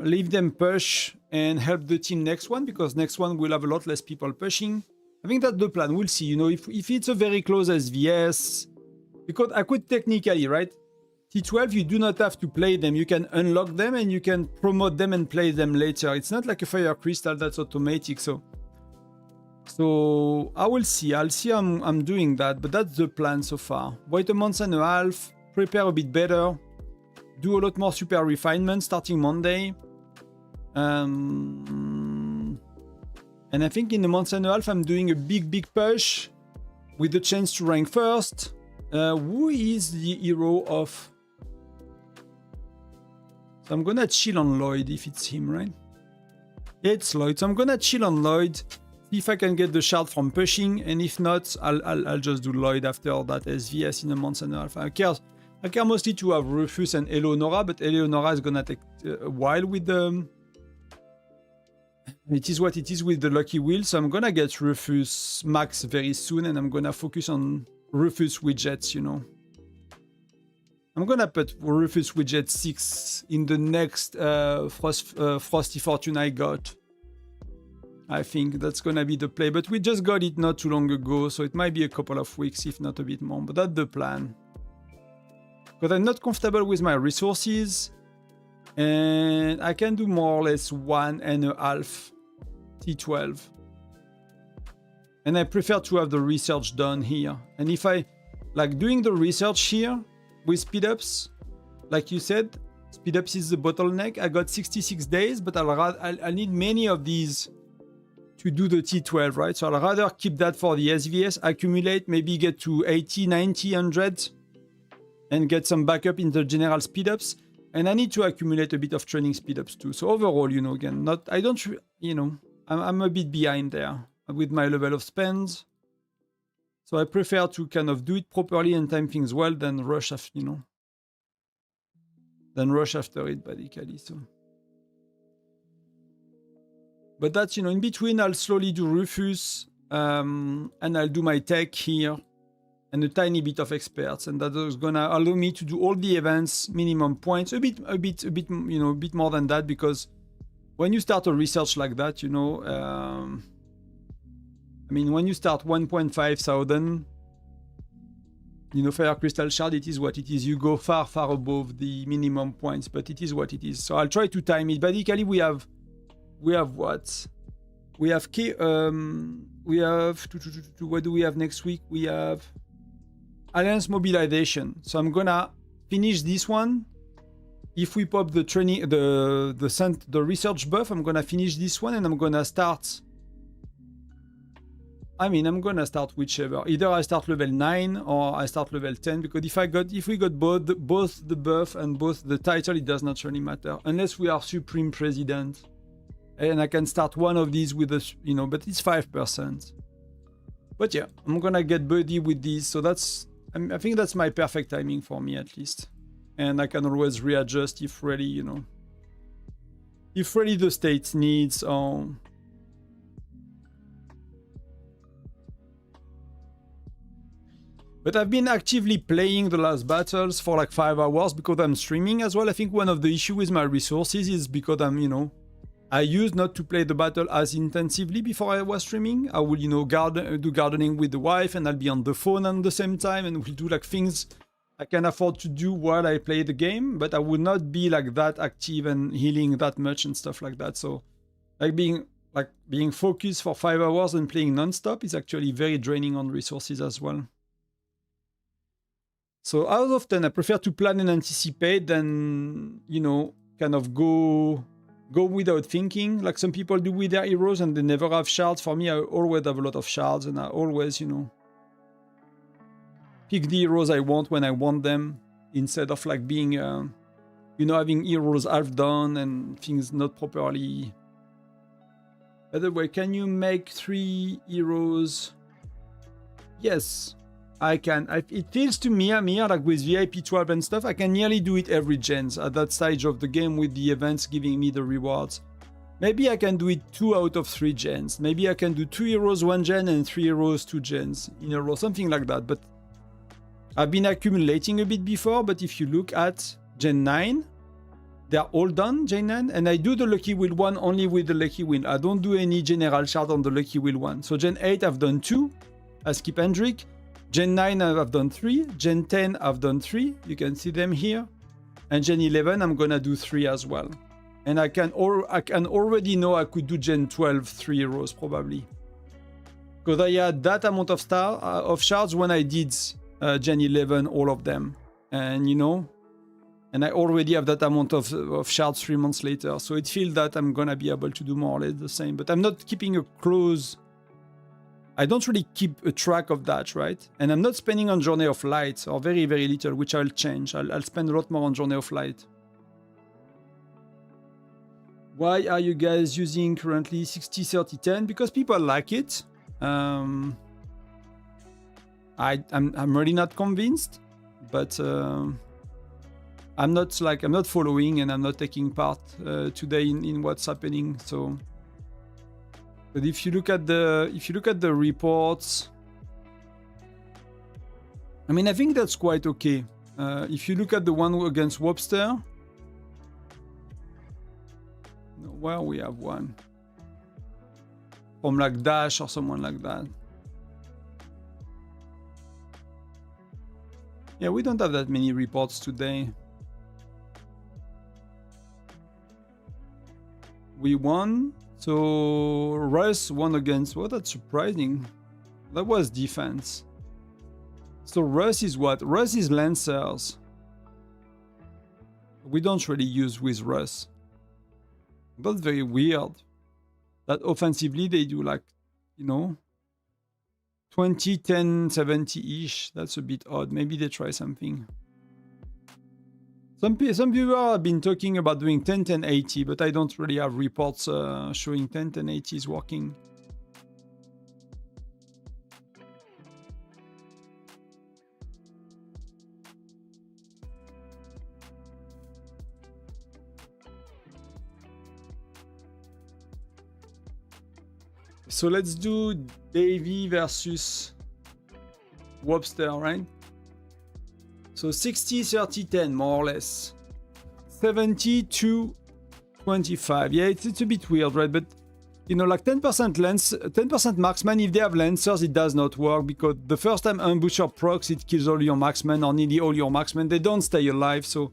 leave them push, and help the team next one, because next one will have a lot less people pushing. I think that's the plan. We'll see. If it's a very close SVS, because I could technically, right? T12, you do not have to play them. You can unlock them and you can promote them and play them later. It's not like a fire crystal that's automatic. So I will see. I'll see I'm doing that, but that's the plan so far. Wait a month and a half, prepare a bit better, do a lot more super refinement starting Monday. And I think in a month and a half, I'm doing a big push with the chance to rank first. Who is the hero of... So I'm gonna chill on Lloyd if it's him, right? Yeah, it's Lloyd. So I'm gonna chill on Lloyd, see if I can get the shard from pushing, and if not, I'll just do Lloyd after that SVS in a month and a half. I care mostly to have Rufus and Eleonora, but Eleonora is gonna take a while with the... It is what it is with the Lucky Wheel, so I'm gonna get Rufus max very soon, and I'm gonna focus on Rufus widgets, I'm gonna put Rufus widget 6 in the next Frosty Fortune I got. I think that's gonna be the play, but we just got it not too long ago, so it might be a couple of weeks, if not a bit more, but that's the plan. Because I'm not comfortable with my resources, and I can do more or less 1.5 T12. And I prefer to have the research done here. And if I like doing the research here with speed ups, like you said, speed ups is the bottleneck. I got 66 days, but I'll need many of these to do the T12, right? So I'd rather keep that for the SVS, accumulate, maybe get to 80, 90, 100, and get some backup in the general speedups. And I need to accumulate a bit of training speedups too. So overall, you know, again, I'm a bit behind there with my level of spends. So I prefer to kind of do it properly and time things well than rush after, you know, it basically. So, but that's, you know, in between I'll slowly do Rufus, and I'll do my tech here and a tiny bit of experts, and that is gonna allow me to do all the events, minimum points, a bit, you know, a bit more than that, because when you start a research like that, you know, I mean, when you start 1,500, you know, Fire Crystal Shard, it is what it is. You go far, far above the minimum points, but it is what it is. So I'll try to time it. Basically, we have what? We have what do we have next week? We have Alliance Mobilization. So I'm gonna finish this one. If we pop the training, the research buff, I'm gonna finish this one, and I'm gonna start. I mean, I'm gonna start whichever. Either I start level 9 or I start level 10, because if we got both the buff and both the title, it does not really matter, unless we are Supreme President, and I can start one of these with a, you know, but it's 5%. But yeah, I'm gonna get buddy with these, so I think that's my perfect timing for me, at least. And I can always readjust if really, you know, if really the state needs, or but I've been actively playing the last battles for like 5 hours because I'm streaming as well. I think one of the issues with my resources is because I'm, you know, I used not to play the battle as intensively before I was streaming. I will, you know, do gardening with the wife, and I'll be on the phone at the same time, and we'll do like things I can afford to do while I play the game, but I would not be like that active and healing that much and stuff like that. So like being focused for 5 hours and playing non-stop is actually very draining on resources as well. So as often I prefer to plan and anticipate than, you know, kind of go without thinking, like some people do with their heroes and they never have shards. For me, I always have a lot of shards, and I always, you know, pick the heroes I want when I want them, instead of like being, you know, having heroes half done and things not properly. By the way, can you make 3 heroes? Yes, I can. It feels to me, I'm here like with VIP 12 and stuff, I can nearly do it every gens at that stage of the game with the events giving me the rewards. Maybe I can do it 2 out of 3 gens. Maybe I can do 2 heroes 1 gen and 3 heroes 2 gens in a row, something like that. But I've been accumulating a bit before, but if you look at Gen 9, they're all done, Gen 9, and I do the Lucky Wheel 1 only with the Lucky Wheel. I don't do any General Shard on the Lucky Wheel 1. So Gen 8 I've done 2, I skip Hendrik. Gen 9 I've done 3, Gen 10 I've done 3, you can see them here. And Gen 11 I'm gonna do 3 as well. And I can already know I could do Gen 12 3 heroes probably. Because I had that amount of shards when I did Gen 11, all of them. And you know, and I already have that amount of shards 3 months later. So it feels that I'm gonna be able to do more or less the same. But I'm not keeping a close... I don't really keep a track of that, right? And I'm not spending on Journey of Light, or very, very little, which I'll change. I'll spend a lot more on Journey of Light. Why are you guys using currently 60-30-10? Because people like it. I'm really not convinced, but I'm not following, and I'm not taking part today in what's happening. So, but if you look at the reports, I mean, I think that's quite okay. If you look at the one against Webster, where we have one from like Dash or someone like that. Yeah, we don't have that many reports today. We won. So Russ won against, well, that's surprising. That was defense. So Russ is what? Russ is Lancers. We don't really use with Russ. That's very weird. that offensively they do like, you know, 20, 10, 70-ish. That's a bit odd. Maybe they try something. Some people have been talking about doing 10, 10, 80, but I don't really have reports showing 10, 10, 80 is working. So let's do Davy versus Webster, right? So 60, 30, 10, more or less. 70 to 25. Yeah, it's a bit weird, right? But, you know, like 10% lens, 10% marksman, if they have lancers, it does not work because the first time ambusher procs, it kills all your marksmen or nearly all your marksmen. They don't stay alive, so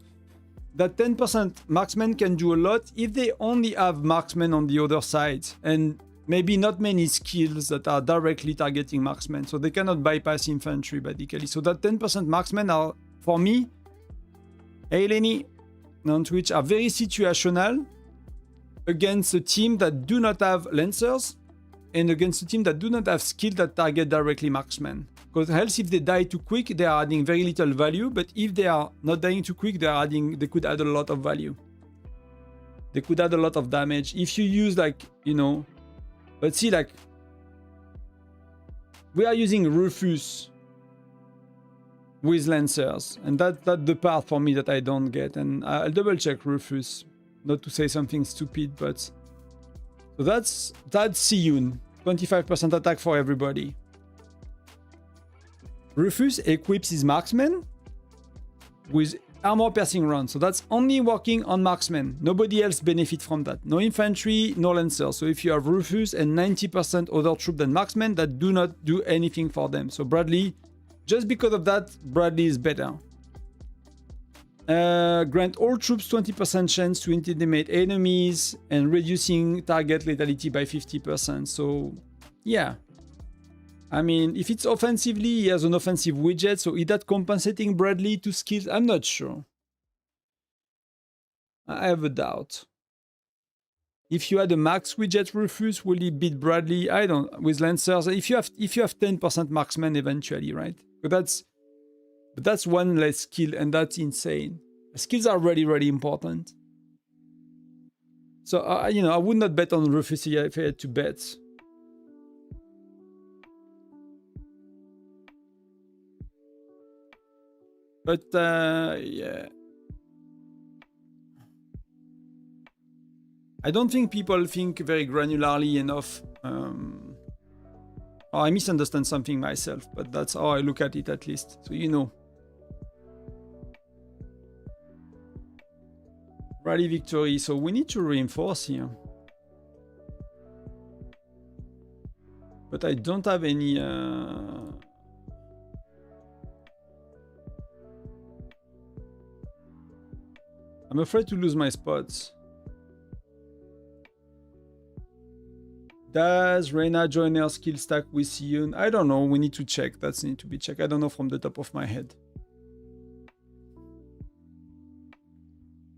that 10% marksman can do a lot if they only have marksmen on the other side. And maybe not many skills that are directly targeting marksmen, so they cannot bypass infantry basically. So that 10% marksmen are, for me, hey Lenny, on Twitch, are very situational against a team that do not have lancers and against a team that do not have skills that target directly marksmen. Because else, if they die too quick, they are adding very little value, but if they are not dying too quick, they could add a lot of value. They could add a lot of damage. If you use like, you know, let's see, like, we are using Rufus with Lancers, and that's the part for me that I don't get, and I'll double check Rufus, not to say something stupid, but... So that's Siyun, 25% attack for everybody. Rufus equips his marksman with armor-piercing rounds, so that's only working on marksmen. Nobody else benefits from that. No infantry, no lancers. So if you have Rufus and 90% other troops than marksmen, that do not do anything for them. So Bradley, just because of that, Bradley is better. Grant all troops 20% chance to intimidate enemies and reducing target lethality by 50%. So yeah. I mean, if it's offensively, he has an offensive widget, so is that compensating Bradley to skills? I'm not sure. I have a doubt. If you had a max widget Rufus, will he beat Bradley? I don't. With Lancers, if you have 10% marksman eventually, right? But that's one less skill, and that's insane. Skills are really, really important. So you know, I would not bet on Rufus if I had to bet. But yeah, I don't think people think very granularly enough. I misunderstand something myself, but that's how I look at it at least. So you know. Rally victory, so we need to reinforce here. But I don't have any... I'm afraid to lose my spots. Does Reyna join her skill stack with Siyun? I don't know. We need to check. That needs to be checked. I don't know from the top of my head.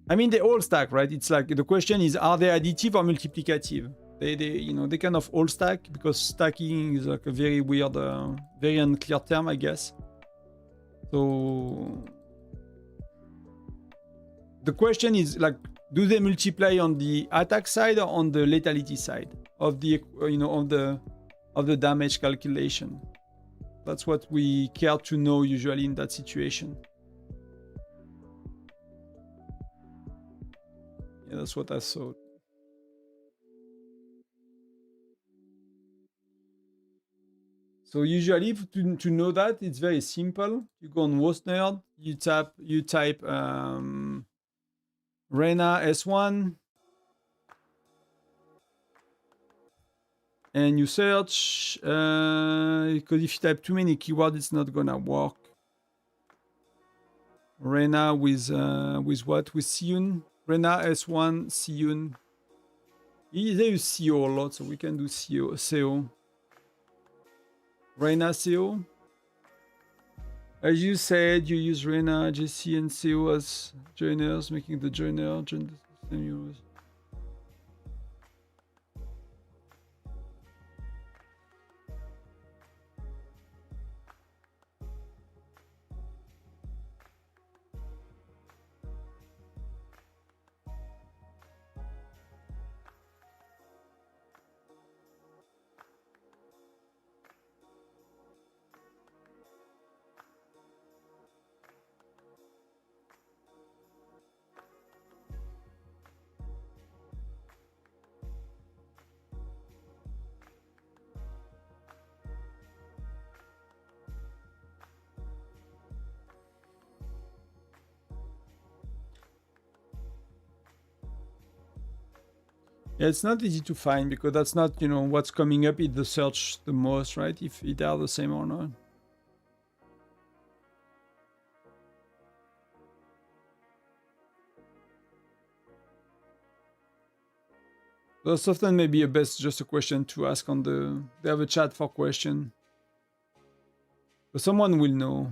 I mean, they all stack, right? It's like the question is, are they additive or multiplicative? They kind of all stack because stacking is like a very weird, very unclear term, I guess. So the question is like, do they multiply on the attack side or on the lethality side of the of the damage calculation? That's what we care to know usually in that situation. Yeah, that's what I thought. So usually to know that, it's very simple. You go on Wostnerd, you type Reyna S1 and you search because if you type too many keywords, it's not gonna work. Reyna with what? With Siyun. Reyna S1 Siyun. They use CO a lot, so we can do CO. Reyna CO. As you said, you use Reyna, JC, and CO as joiners, making the joiner join the same euros. Yeah, it's not easy to find because that's not, you know, what's coming up in the search the most, right? If they are the same or not. That's often maybe a best just a question to ask on the. They have a chat for question. But someone will know.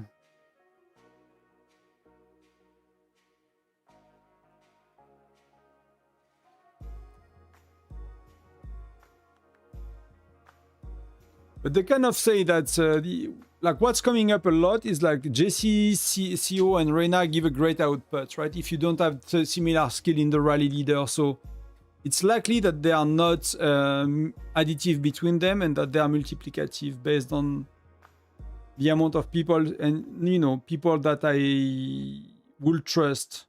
But they kind of say that like what's coming up a lot is like JC, CO, and Reyna give a great output, right? If you don't have similar skill in the rally leader, so it's likely that they are not additive between them and that they are multiplicative based on the amount of people and, you know, people that I will trust.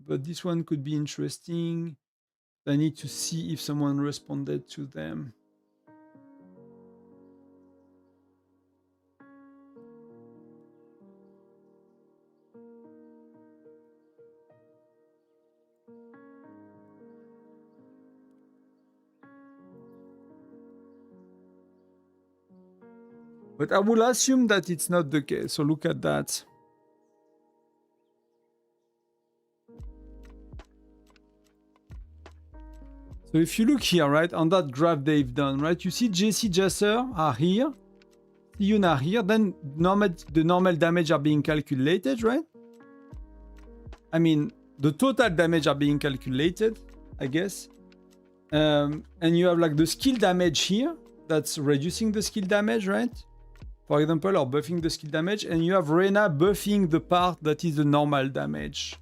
But this one could be interesting. I need to see if someone responded to them. But I will assume that it's not the case. So look at that. So if you look here, right, on that graph they've done, right, you see JC Jasser are here, Yun are here, then the normal damage are being calculated, right? I mean, the total damage are being calculated, I guess. And you have like the skill damage here, that's reducing the skill damage, right? For example, or buffing the skill damage, and you have Reyna buffing the part that is the normal damage.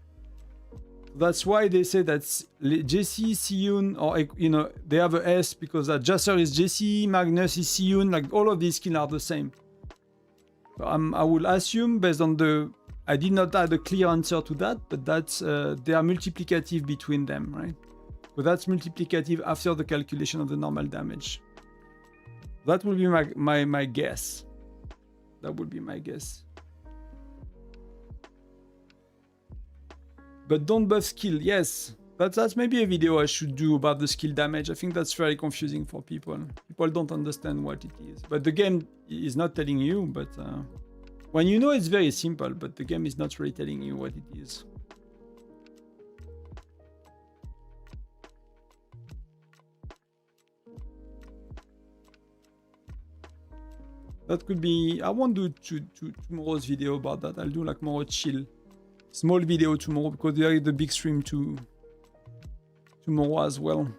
That's why they say that JC, Siyun, or, you know, they have a S because that Jasser is JC, Magnus is Siyun, like all of these skills are the same. So I will assume based on the, I did not add a clear answer to that, but that's, they are multiplicative between them, right? So that's multiplicative after the calculation of the normal damage. That will be my guess. That would be my guess. But don't buff skill. Yes, that's maybe a video I should do about the skill damage. I think that's very confusing for people. People don't understand what it is. But the game is not telling you. But when you know, it's very simple. But the game is not really telling you what it is. That could be. I won't do tomorrow's video about that. I'll do like more chill, small video tomorrow because there is the big stream tomorrow as well.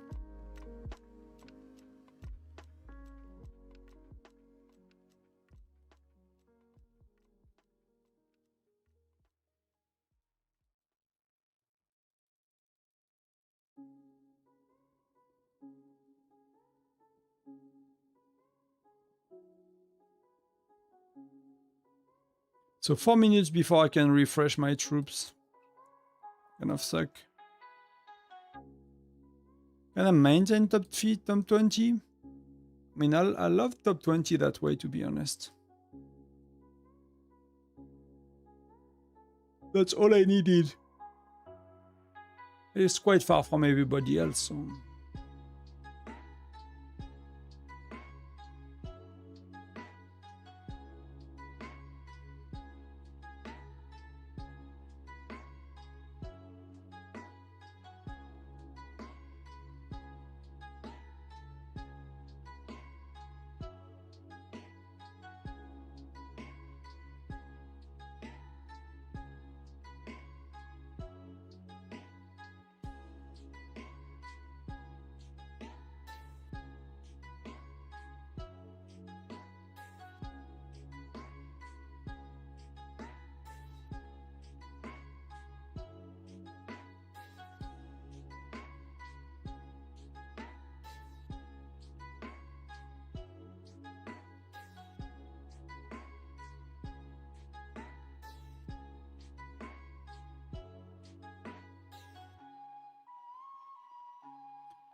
So 4 minutes before I can refresh my troops. Kind of suck. Can I maintain top 20? I mean, I love top 20 that way, to be honest. That's all I needed. It's quite far from everybody else, so...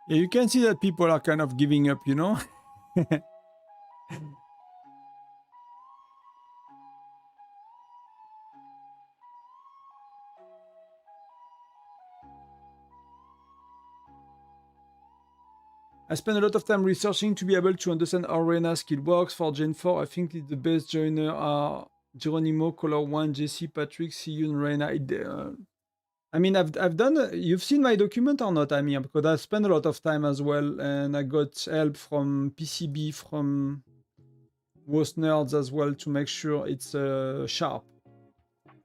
Yeah, you can see that people are kind of giving up, you know? I spend a lot of time researching to be able to understand how Reyna skill works. For Gen 4, I think the best joiner are Geronimo, Color 1, Jesse, Patrick, Siyun, Reyna. I mean, I've done... you've seen my document or not, Amir? Because I spent a lot of time as well, and I got help from PCB, from most nerds as well, to make sure it's sharp.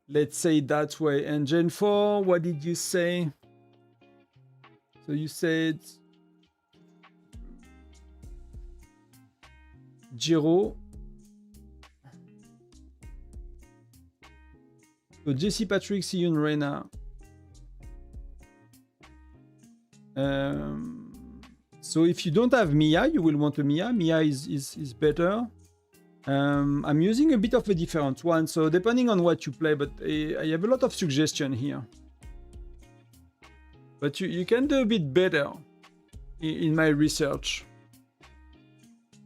Let's say it that way. And Gen 4, what did you say? So you said... Giro. So Jesse, Patrick, Siyun, Reyna. So if you don't have Mia, you will want a Mia. Mia is better. I'm using a bit of a different one, so depending on what you play, but I have a lot of suggestion here. But you can do a bit better in my research.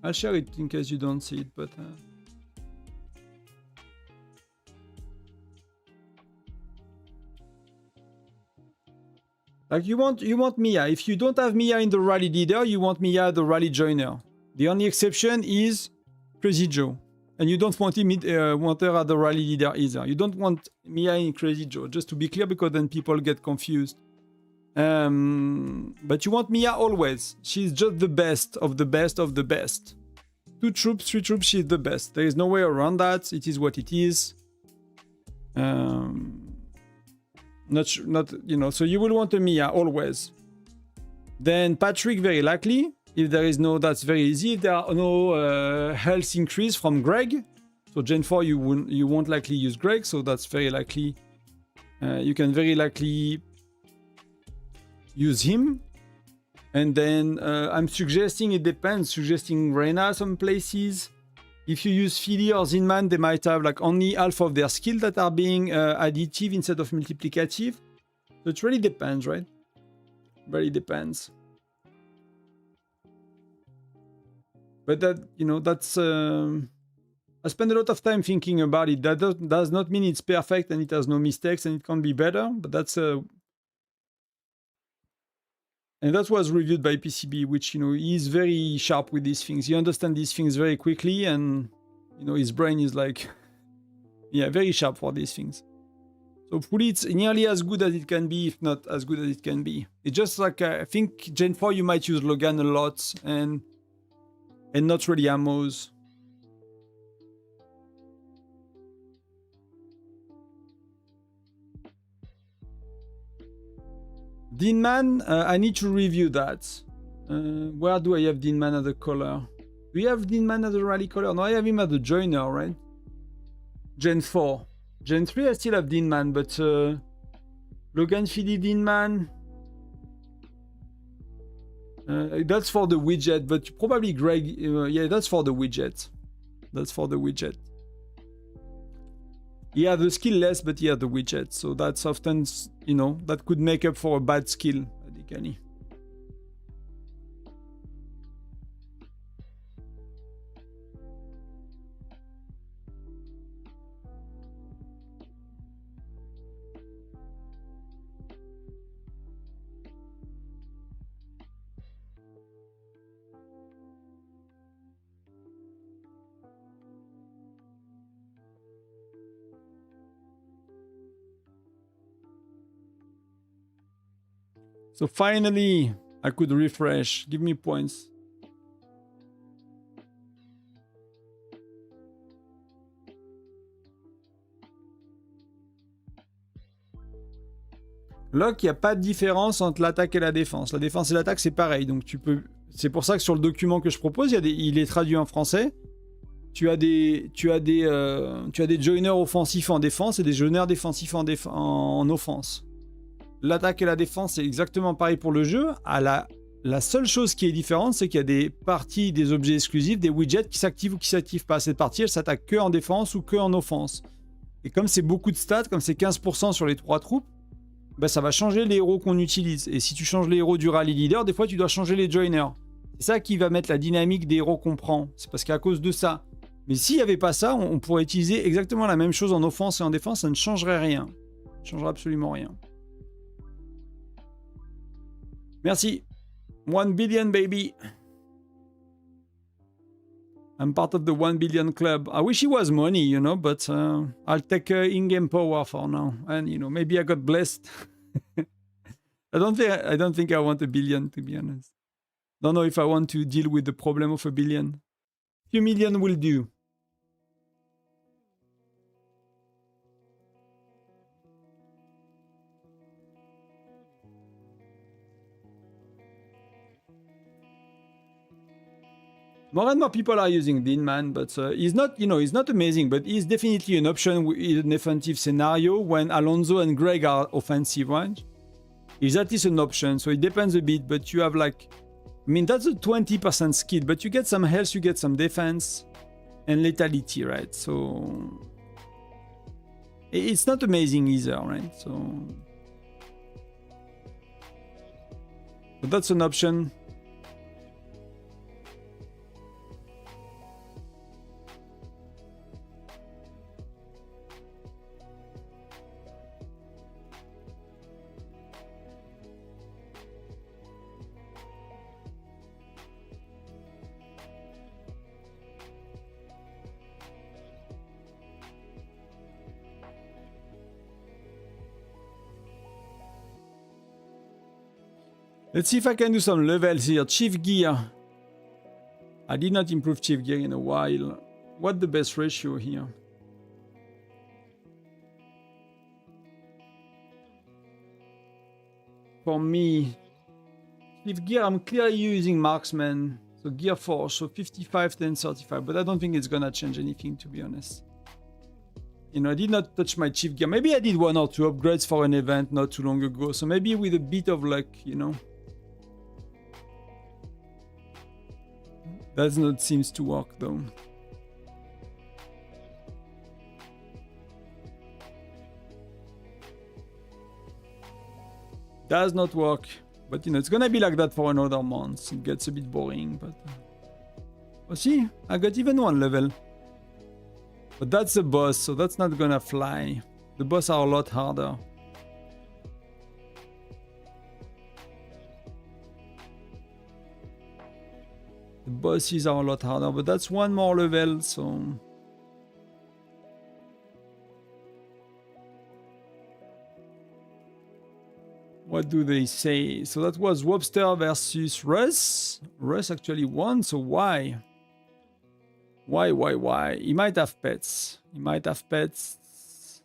I'll share it in case you don't see it, but... Like you want Mia. If you don't have Mia in the rally leader, you want Mia the rally joiner. The only exception is Crazy Joe. And you don't want want her at the rally leader either. You don't want Mia in Crazy Joe, just to be clear, because then people get confused. But you want Mia always. She's just the best of the best of the best. 2 troops, 3 troops, she's the best. There is no way around that. It is what it is. Not you know, so you will want a Mia always. Then Patrick, very likely. If there is no, that's very easy. If there are no health increase from Greg, so Gen 4 you won't likely use Greg, so that's very likely. You can very likely use him. And then I'm suggesting, it depends, suggesting Reyna some places. If you use Philly or Zinman, they might have like only half of their skills that are being additive instead of multiplicative. So it really depends, right? Really depends. But that, you know, that's... I spend a lot of time thinking about it. That does not mean it's perfect and it has no mistakes and it can be better, but that's... And that was reviewed by PCB, which, you know, he's very sharp with these things. He understands these things very quickly, and, you know, his brain is like, yeah, very sharp for these things. So hopefully it's nearly as good as it can be, if not as good as it can be. It's just like, I think Gen 4 you might use Logan a lot, and not really ammos. Deanman, I need to review that. Where do I have Deanman as a color? Do you have Deanman as a rally color? No, I have him as a joiner, right? Gen 4. Gen 3, I still have Deanman, but Logan Philly Deanman. That's for the widget, but probably Greg. Yeah, that's for the widget. That's for the widget. He has the skill less, but he has the widget. So that's often, you know, that could make up for a bad skill, radically. So finally, I could refresh. Give me points. Lock, il n'y a pas de différence entre l'attaque et la défense. La défense et l'attaque, c'est pareil. Donc tu peux. C'est pour ça que sur le document que je propose, il est traduit en français. Tu as des joiners offensifs en défense et des joiners défensifs en offense. L'attaque et la défense, c'est exactement pareil pour le jeu. La seule chose qui est différente, c'est qu'il y a des parties, des objets exclusifs, des widgets qui s'activent ou qui ne s'activent pas. Cette partie, elle s'attaque que en défense ou que en offense. Et comme c'est beaucoup de stats, comme c'est 15% sur les 3 troupes, ben ça va changer les héros qu'on utilise. Et si tu changes les héros du rally leader, des fois tu dois changer les joiners. C'est ça qui va mettre la dynamique des héros qu'on prend. C'est parce qu'à cause de ça. Mais s'il n'y avait pas ça, on pourrait utiliser exactement la même chose en offense et en défense, ça ne changerait rien. Ça ne changerait absolument rien. Merci. 1 billion, baby. I'm part of the 1 billion club. I wish it was money, you know, but I'll take in-game power for now. And, you know, maybe I got blessed. I don't think I want a billion, to be honest. Don't know if I want to deal with the problem of a billion. Few million will do. More and more people are using Dean, man, but he's not, you know, he's not amazing, but he's definitely an option in an offensive scenario when Alonso and Greg are offensive, right? He's at least an option, so it depends a bit, but you have like, I mean, that's a 20% skill, but you get some health, you get some defense, and lethality, right? So it's not amazing either, right? So that's an option. Let's see if I can do some levels here. Chief gear. I did not improve chief gear in a while. What's the best ratio here? For me, chief gear, I'm clearly using marksman. So gear 4, so 55, 10, 35. But I don't think it's gonna change anything, to be honest. You know, I did not touch my chief gear. Maybe I did 1 or 2 upgrades for an event not too long ago. So maybe with a bit of luck, you know. That not seems to work though. Does not work. But you know, it's gonna be like that for another month. It gets a bit boring, but... Oh, see? I got even 1 level. But that's the boss, so that's not gonna fly. The boss are a lot harder. The bosses are a lot harder, but that's 1 more level, so... What do they say? So that was Webster versus Russ. Russ actually won, so why? Why? He might have pets. He might have pets.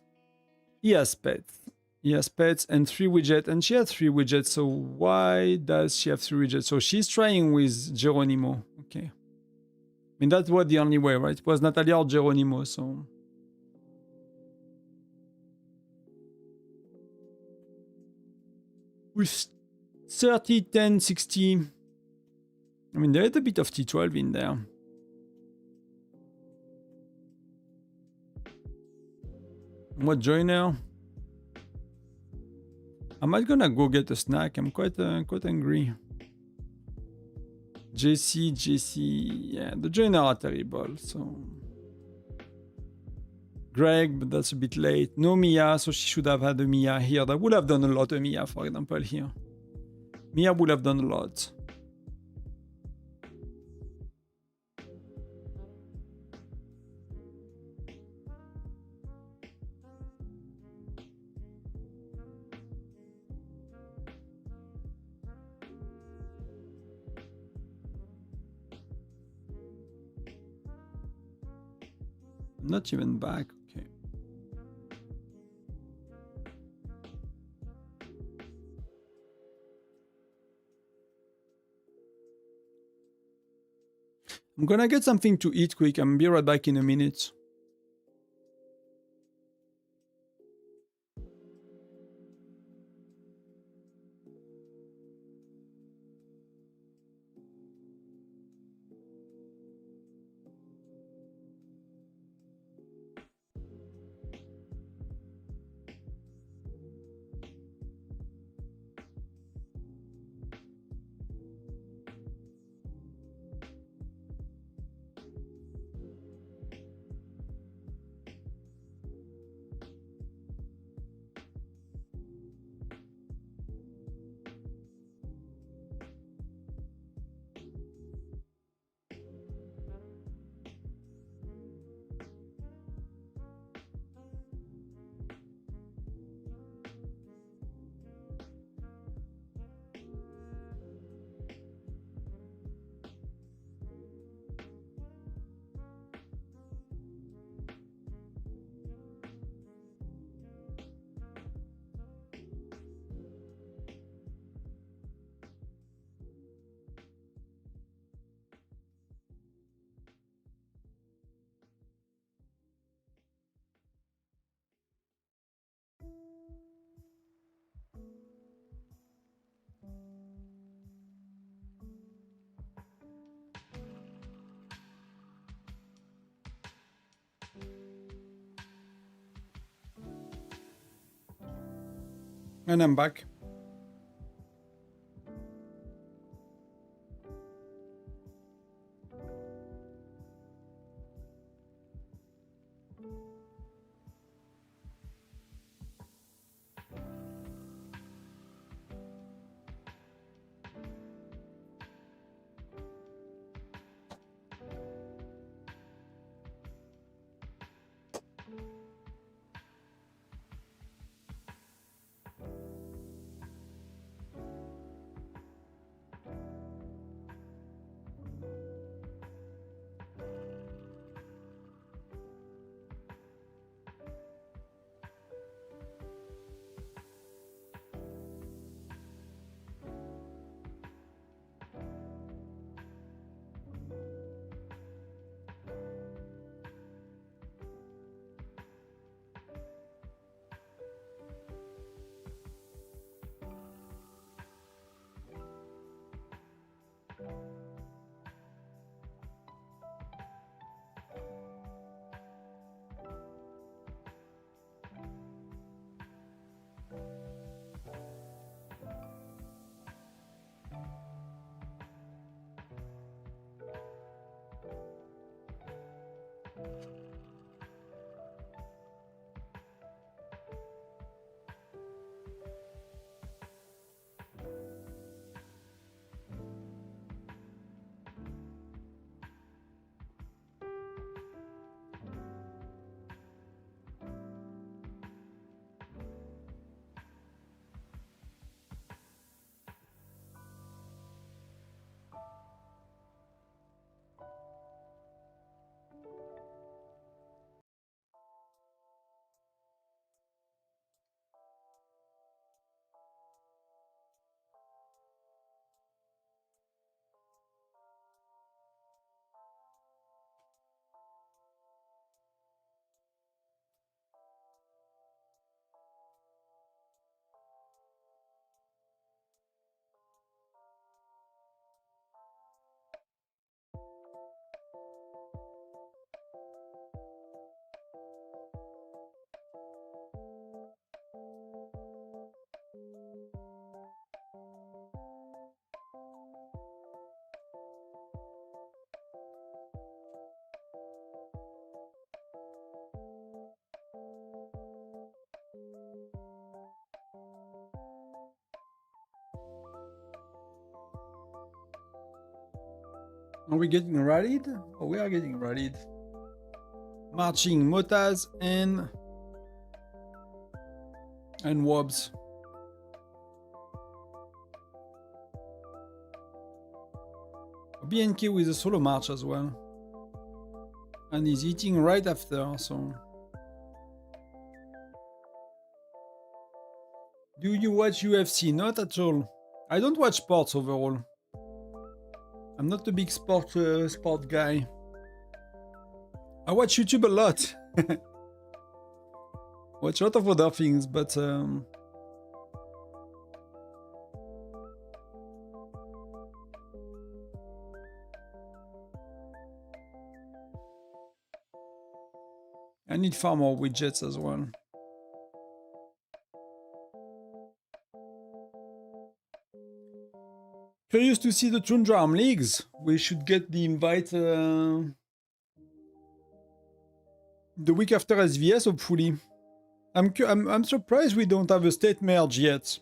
He has pets. He has pets and 3 widgets, and she has 3 widgets, so why does she have 3 widgets? So she's trying with Geronimo. Okay. I mean, that was the only way, right? It was Natalia or Geronimo, so... With 30, 10, 60... I mean, there is a bit of T12 in there. What joiner? Am I gonna go get a snack? I'm quite angry. JC, yeah, the joiner are terrible, so... Greg, but that's a bit late. No Mia, so she should have had a Mia here. That would have done a lot of Mia, for example, here. Mia would have done a lot. Not even back, okay. I'm gonna get something to eat quick. I'm gonna be right back in a minute. And I'm back. Are we getting rallied? Oh, we are getting rallied. Marching Motas and Wobs. BNK with a solo march as well. And he's eating right after, so. Do you watch UFC? Not at all. I don't watch sports overall. I'm not a big sport guy. I watch YouTube a lot. Watch a lot of other things, but I need far more widgets as well. Curious to see the Tundra Arm Leagues. We should get the invite the week after SVS, hopefully. I'm surprised we don't have a state merge yet.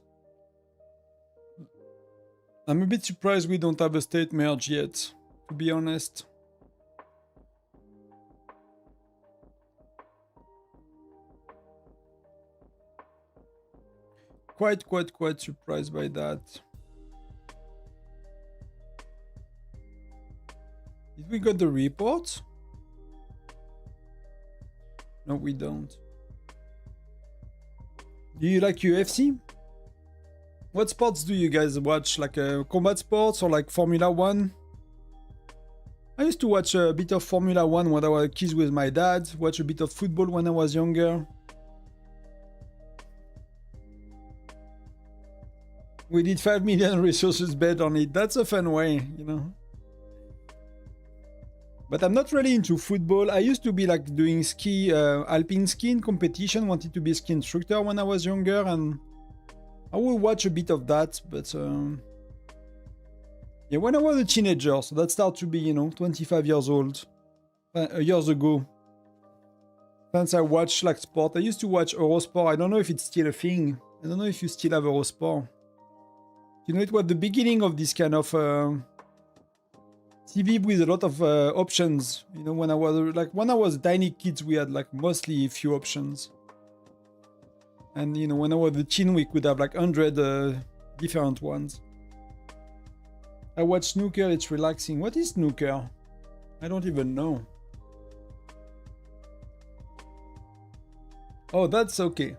I'm a bit surprised we don't have a state merge yet, to be honest. Quite surprised by that. Did we get the report? No, we don't. Do you like UFC? What sports do you guys watch? Like combat sports or like Formula 1? I used to watch a bit of Formula 1 when I was a kid with my dad. Watch a bit of football when I was younger. We did 5 million resources bet on it. That's a fun way, you know. But I'm not really into football. I used to be like doing ski, alpine skiing competition. Wanted to be a ski instructor when I was younger, and I will watch a bit of that, but yeah, when I was a teenager, so that started to be, you know, 25 years old, years ago. Since I watched like sport, I used to watch Eurosport. I don't know if it's still a thing. I don't know if you still have Eurosport. You know, it was the beginning of this kind of TV with a lot of options. You know, when I was a tiny kid, we had like mostly a few options. And you know, when I was a teen, we could have like 100 different ones. I watch snooker, it's relaxing. What is snooker? I don't even know. Oh, that's okay.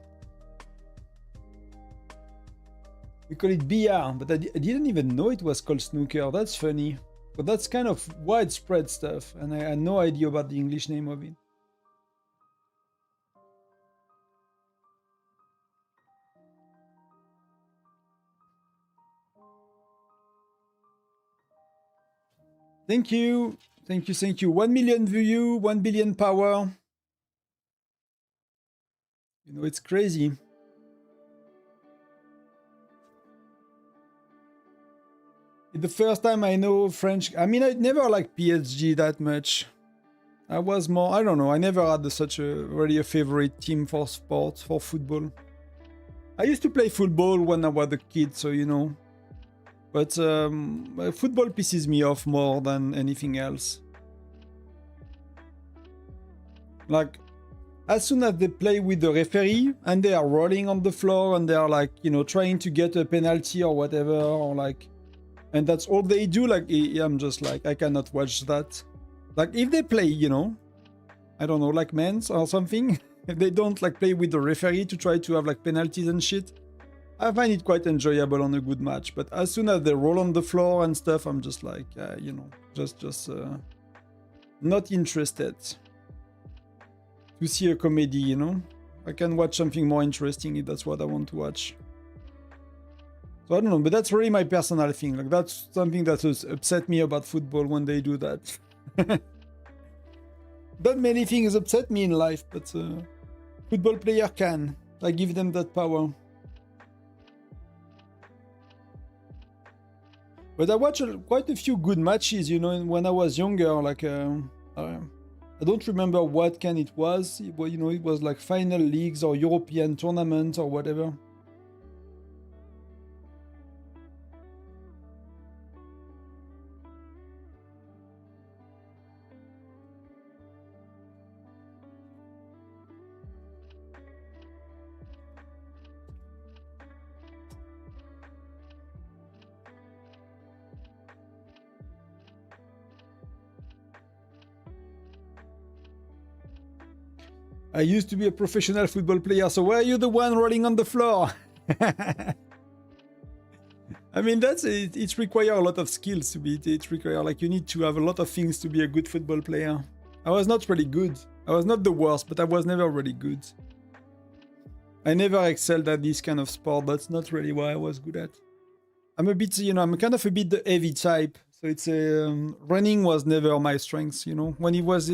We call it BR, but I didn't even know it was called snooker. That's funny. But that's kind of widespread stuff, and I had no idea about the English name of it. Thank you. Thank you, thank you. 1 million view, 1 billion power. You know, it's crazy. The first time I know French, I mean, I never liked PSG that much. I was more, I don't know, I never had such a really a favorite team for sports, for football. I used to play football when I was a kid, so you know. But football pisses me off more than anything else. Like, as soon as they play with the referee and they are rolling on the floor and they are like, you know, trying to get a penalty or whatever, or like, and that's all they do, like, I'm just like, I cannot watch that. Like, if they play, you know, I don't know, like men's or something, if they don't like play with the referee to try to have like penalties and shit, I find it quite enjoyable on a good match. But as soon as they roll on the floor and stuff, I'm just like, you know, just not interested to see a comedy, you know. I can watch something more interesting if that's what I want to watch. So I don't know, but that's really my personal thing. Like, that's something that has upset me about football when they do that. Not many things upset me in life, but football player can. I give them that power. But I watched quite a few good matches, you know, when I was younger. Like, I don't remember what kind it was. You know, it was like final leagues or European tournaments or whatever. I used to be a professional football player, so why are you the one rolling on the floor? I mean, it requires a lot of skills to be, it requires, like, you need to have a lot of things to be a good football player. I was not really good. I was not the worst, but I was never really good. I never excelled at this kind of sport. That's not really what I was good at. I'm a bit, you know, I'm kind of a bit the heavy type. So it's running was never my strength, you know. When it was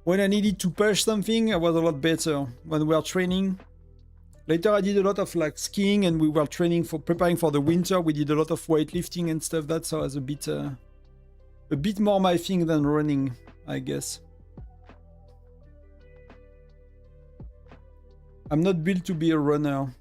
when I needed to push something, I was a lot better when we were training. Later, I did a lot of like skiing, and we were training for preparing for the winter. We did a lot of weightlifting and stuff. That's how I was a bit more my thing than running, I guess. I'm not built to be a runner.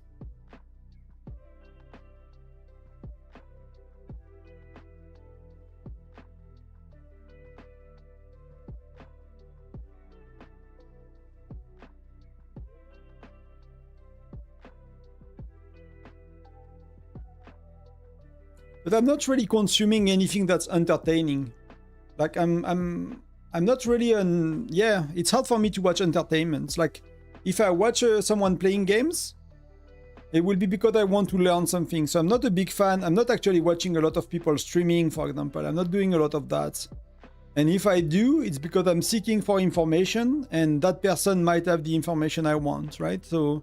But I'm not really consuming anything that's entertaining. Like I'm not really yeah, it's hard for me to watch entertainment. Like if I watch someone playing games, it will be because I want to learn something. So I'm not a big fan. I'm not actually watching a lot of people streaming, for example. I'm not doing a lot of that. And if I do, it's because I'm seeking for information, and that person might have the information I want, right? So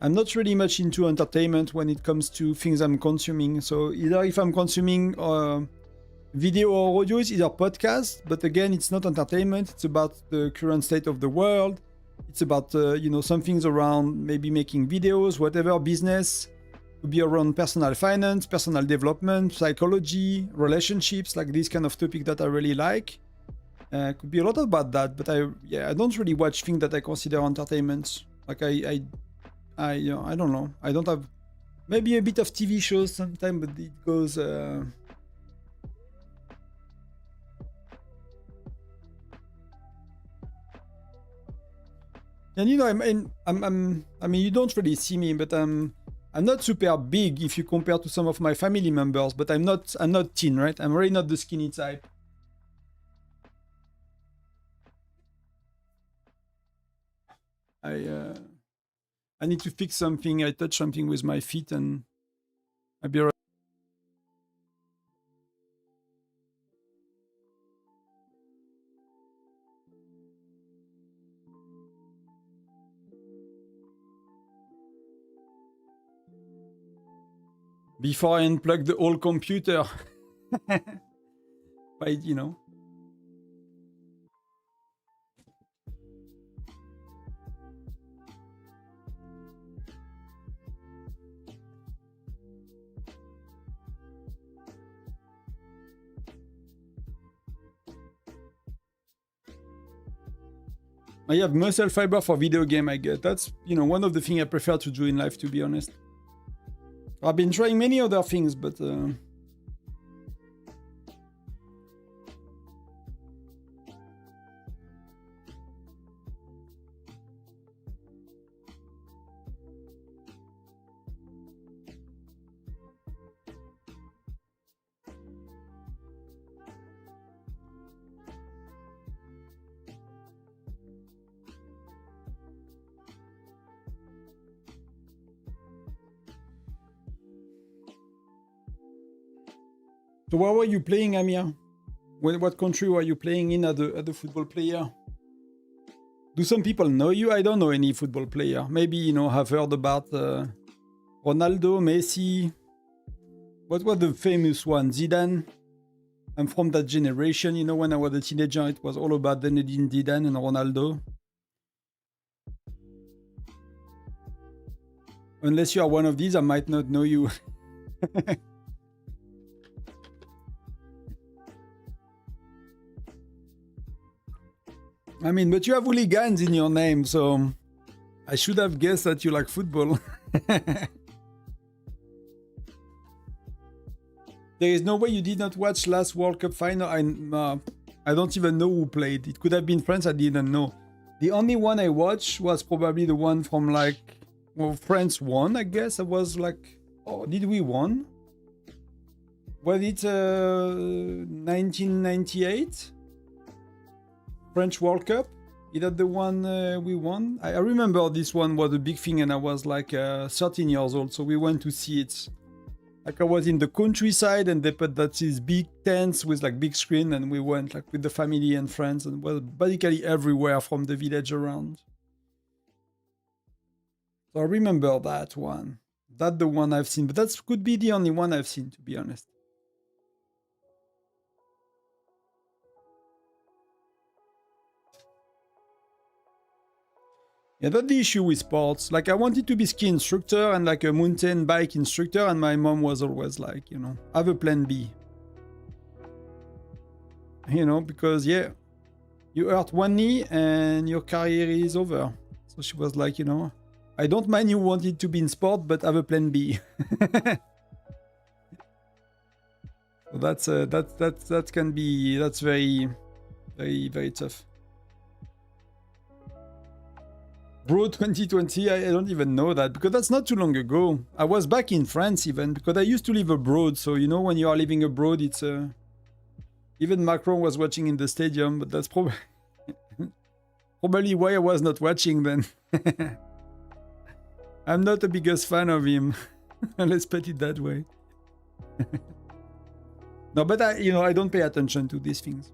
I'm not really much into entertainment when it comes to things I'm consuming. So either if I'm consuming video or audio, it's either podcast, but again, it's not entertainment. It's about the current state of the world. It's about, you know, some things around maybe making videos, whatever, business. Could be around personal finance, personal development, psychology, relationships, like this kind of topic that I really like. Could be a lot about that, but I don't really watch things that I consider entertainment. Like I don't know. I don't have, maybe a bit of TV shows sometimes, but it goes. And you know, I mean, you don't really see me, but I'm not super big if you compare to some of my family members. But I'm not thin, right? I'm really not the skinny type. I need to fix something. I touched something with my feet, and I'll be right. Before I unplug the whole computer. But, you know. I have muscle fiber for video game, I guess. That's, you know, one of the things I prefer to do in life, to be honest. I've been trying many other things, but... So where were you playing, Amir? What country were you playing in as a football player? Do some people know you? I don't know any football player. Maybe, you know, have heard about Ronaldo, Messi. What was the famous one? Zidane? I'm from that generation, you know, when I was a teenager, it was all about Zinedine Zidane and Ronaldo. Unless you are one of these, I might not know you. I mean, but you have hooligans in your name, so I should have guessed that you like football. There is no way you did not watch last World Cup final. I don't even know who played. It could have been France, I didn't know. The only one I watched was probably the one from like, well, France won, I guess. I was like, oh, did we won? Was it 1998? French World Cup? Is that the one we won? I remember this one was a big thing and I was like 13 years old, so we went to see it. Like I was in the countryside and they put that these big tents with like big screen and we went like with the family and friends and was basically everywhere from the village around. So I remember that one. That's the one I've seen, but that could be the only one I've seen, to be honest. Yeah, that's the issue with sports. Like, I wanted to be ski instructor and like a mountain bike instructor, and my mom was always like, you know, have a plan B. You know, because, yeah, you hurt one knee and your career is over. So she was like, you know, I don't mind you wanted to be in sport, but have a plan B. So that's very, very, very tough. Bro, 2020, I don't even know that, because that's not too long ago. I was back in France even, because I used to live abroad. So, you know, when you are living abroad, it's... Even Macron was watching in the stadium, but that's probably... probably why I was not watching then. I'm not the biggest fan of him. Let's put it that way. No, but I don't pay attention to these things.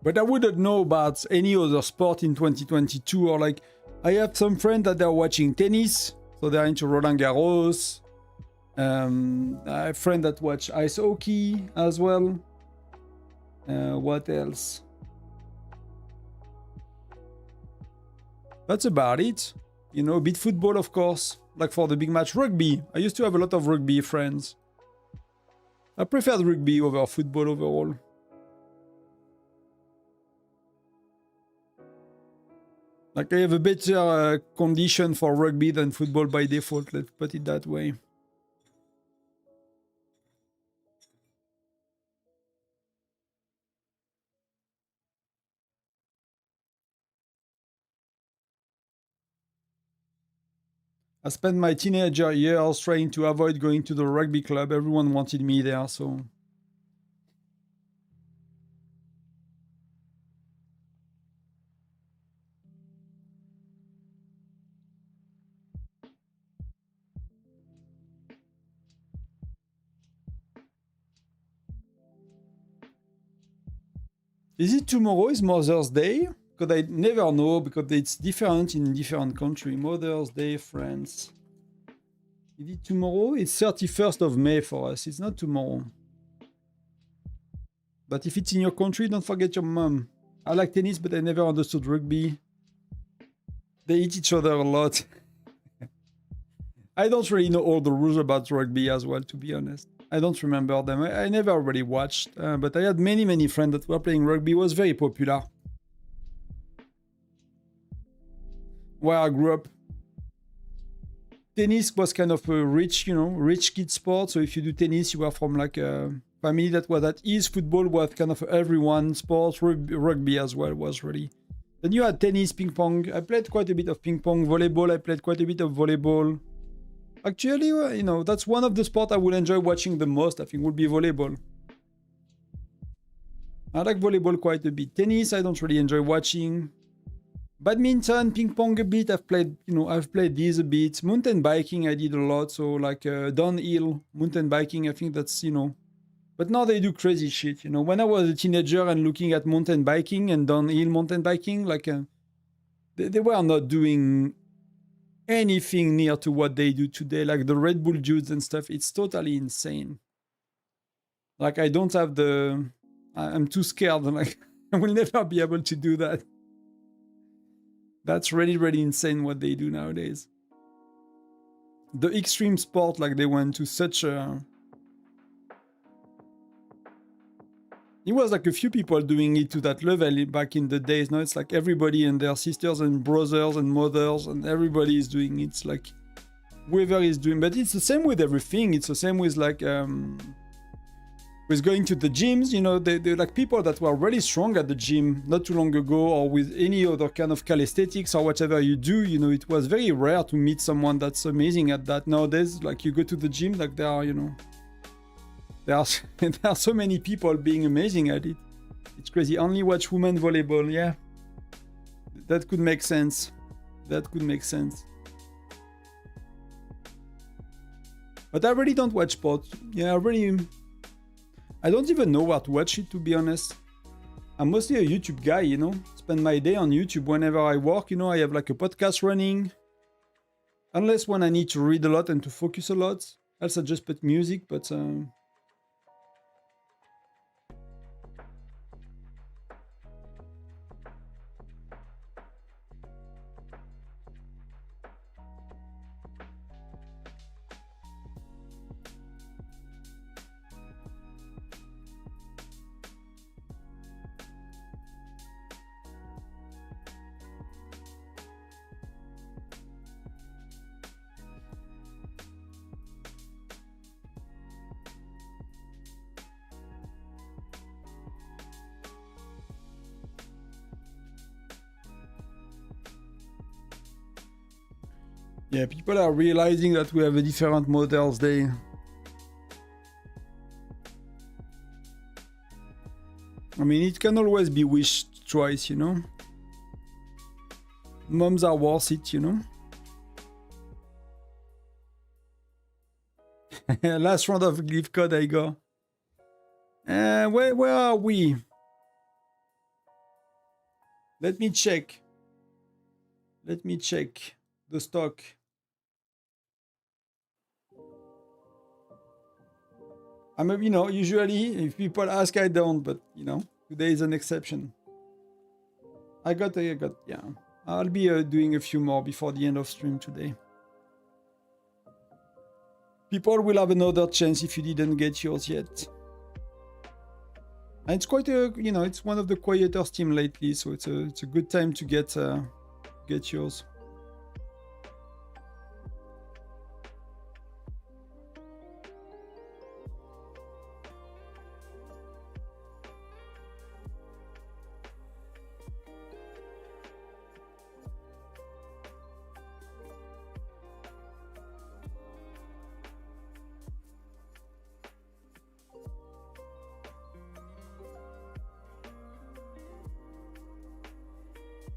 But I wouldn't know about any other sport in 2022, or like, I have some friends that are watching tennis, so they're into Roland Garros. I have friends that watch ice hockey as well. What else? That's about it. You know, a bit football, of course. Like for the big match. Rugby. I used to have a lot of rugby friends. I preferred rugby over football overall. Like I have a better condition for rugby than football by default, let's put it that way. I spent my teenager years trying to avoid going to the rugby club. Everyone wanted me there, so... Is it tomorrow? Is Mother's Day? Because I never know, because it's different in different countries. Mother's Day, France. Is it tomorrow? It's 31st of May for us. It's not tomorrow. But if it's in your country, don't forget your mom. I like tennis, but I never understood rugby. They hit each other a lot. I don't really know all the rules about rugby as well, to be honest. I don't remember them. I never really watched, but I had many friends that were playing rugby. It was very popular. Where I grew up. Tennis was kind of a rich, you know, rich kid sport. So if you do tennis, you were from like a family that was at ease. Football was kind of everyone sport. Rugby as well was really. Then you had tennis, ping pong. I played quite a bit of ping pong. Volleyball, I played quite a bit of volleyball. Actually, you know, that's one of the sports I would enjoy watching the most, I think, would be volleyball. I like volleyball quite a bit. Tennis, I don't really enjoy watching. Badminton, ping pong a bit. I've played these a bit. Mountain biking, I did a lot. So like downhill mountain biking, I think that's, you know. But now they do crazy shit, you know. When I was a teenager and looking at mountain biking and downhill mountain biking, like they were not doing anything near to what they do today. Like the Red Bull juice and stuff, it's totally insane. Like I don't have I'm too scared. Like I will never be able to do that. That's really insane what they do nowadays. The extreme sport, like they went to such a... It was like a few people doing it to that level back in the days. Now it's like everybody and their sisters and brothers and mothers and everybody is doing it. It's like whoever is doing, but it's the same with everything. It's the same with like with going to the gyms, you know, they're like people that were really strong at the gym not too long ago, or with any other kind of calisthenics or whatever you do, you know, it was very rare to meet someone that's amazing at that. Nowadays, like you go to the gym, like there are, you know, there are so many people being amazing at it. It's crazy. Only watch women volleyball, yeah. That could make sense. That could make sense. But I really don't watch sports. Yeah, I don't even know where to watch it, to be honest. I'm mostly a YouTube guy, you know. Spend my day on YouTube whenever I work, you know. I have like a podcast running. Unless when I need to read a lot and to focus a lot. Else I just put music, but... yeah, people are realizing that we have a different Mother's Day. I mean, it can always be wished twice, you know. Moms are worth it, you know. Last round of gift code I got. Where are we? Let me check. Let me check the stock. I mean, you know, usually if people ask, I don't, but you know, today is an exception. I got, yeah, I'll be doing a few more before the end of stream today. People will have another chance if you didn't get yours yet. And it's quite a, you know, it's one of the quieter Steam lately, so it's a good time to get yours.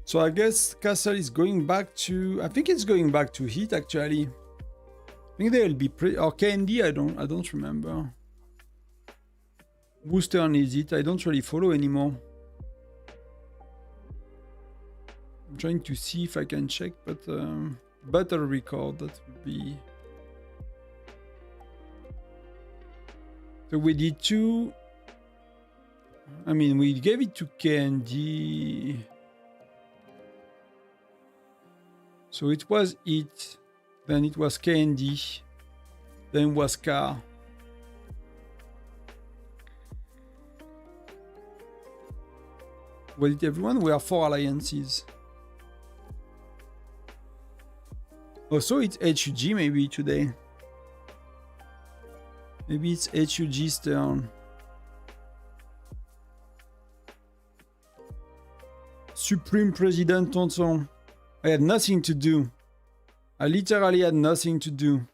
So I guess Castle is going back to, I think it's going back to Heat actually. I think they'll be or KND, I don't remember. Whose turn is it? I don't really follow anymore. I'm trying to see if I can check, but battle record, that would be. So we did 2. I mean, we gave it to KND. So it was it, then it was KND, then it was Car. Was it everyone? We are 4 alliances. Oh, so it's HUG maybe today. Maybe it's HUG's turn. Supreme President Tonton. I had nothing to do. I literally had nothing to do.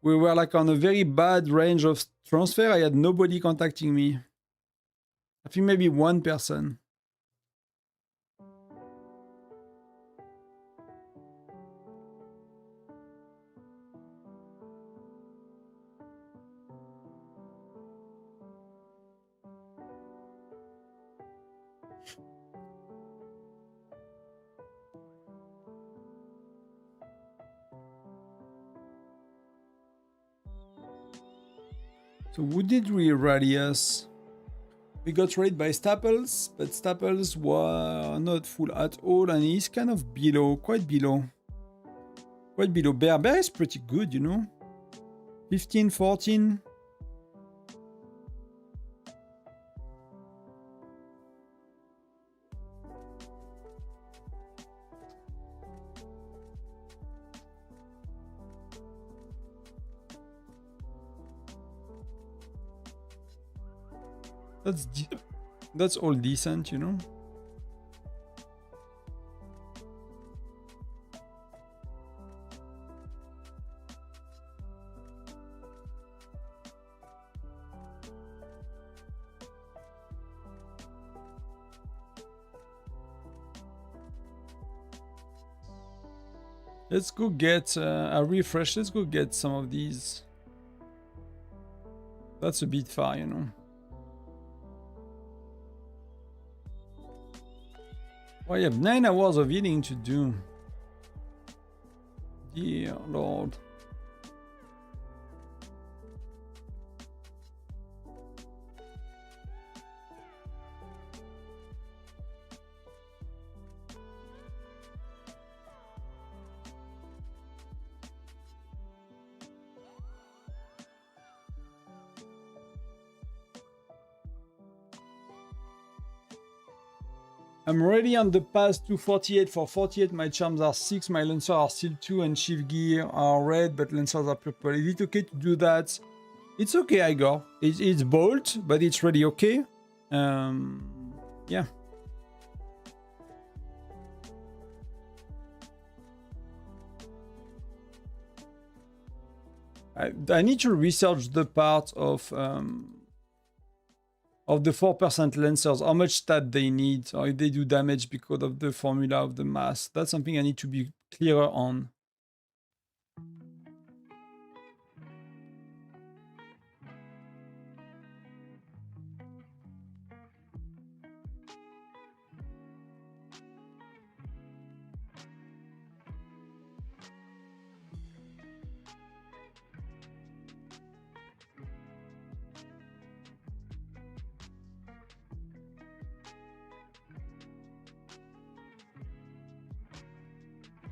We were like on a very bad range of transfer. I had nobody contacting me. I think maybe one person. So who did we rally us? We got raided by Staples, but Staples were not full at all, and he's kind of below, quite below. Quite below. Bear is pretty good, you know? 15, 14. That's all decent, you know. Let's go get a refresh. Let's go get some of these. That's a bit far, you know. Oh, I have 9 hours of eating to do. Dear Lord. I'm already on the path to 48. For 48, my charms are 6, my lancers are still 2, and chief gear are red, but lancers are purple. Is it okay to do that? It's okay, Igor. It's bold, but it's really okay. Yeah. I need to research the part of the 4% lancers, how much stat they need, or if they do damage because of the formula of the mass. That's something I need to be clearer on.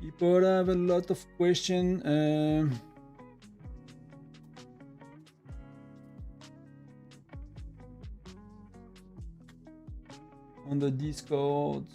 People have a lot of questions. On the Discord.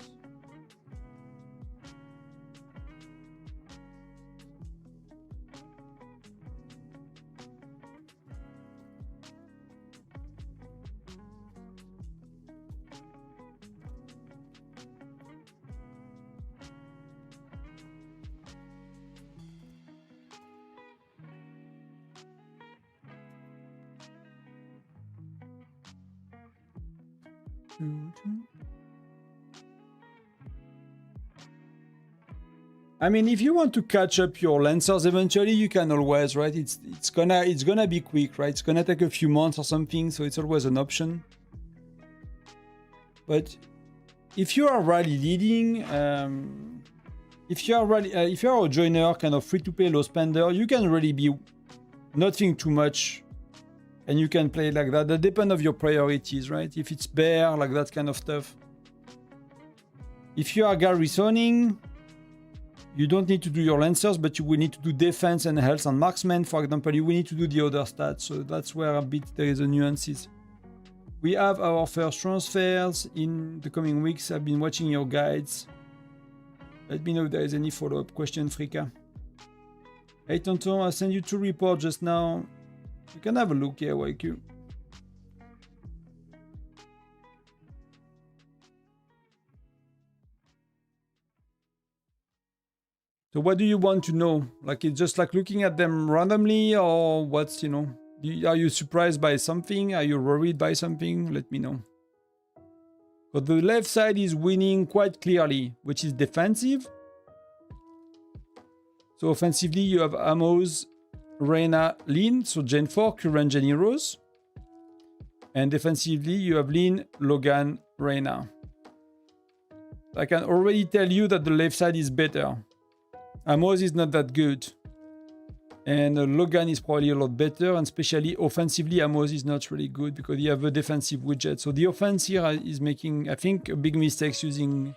I mean, if you want to catch up your lancers eventually, you can always, right? It's gonna be quick, right? It's gonna take a few months or something, so it's always an option. But if you are rally leading, if you are a joiner, kind of free to play, low spender, you can really be not think too much, and you can play like that. That depends of your priorities, right? If it's bear, like that kind of stuff. If you are garrisoning, you don't need to do your lancers, but you will need to do defense and health and marksman. For example, you will need to do the other stats. So that's where a bit there is a nuances. We have our first transfers in the coming weeks. I've been watching your guides. Let me know if there is any follow-up question, Frika. Hey, Tonton, I sent you 2 reports just now. You can have a look here, YQ. So what do you want to know? Like, it's just like looking at them randomly, or what's, you know, are you surprised by something? Are you worried by something? Let me know. But the left side is winning quite clearly, which is defensive. So offensively, you have Amos, Reyna, Lin, so Gen 4, current Gen Heroes. And defensively, you have Lin, Logan, Reyna. I can already tell you that the left side is better. Amos is not that good. And Logan is probably a lot better, and especially offensively, Amos is not really good because you have a defensive widget. So the offense here is making, I think, a big mistake using...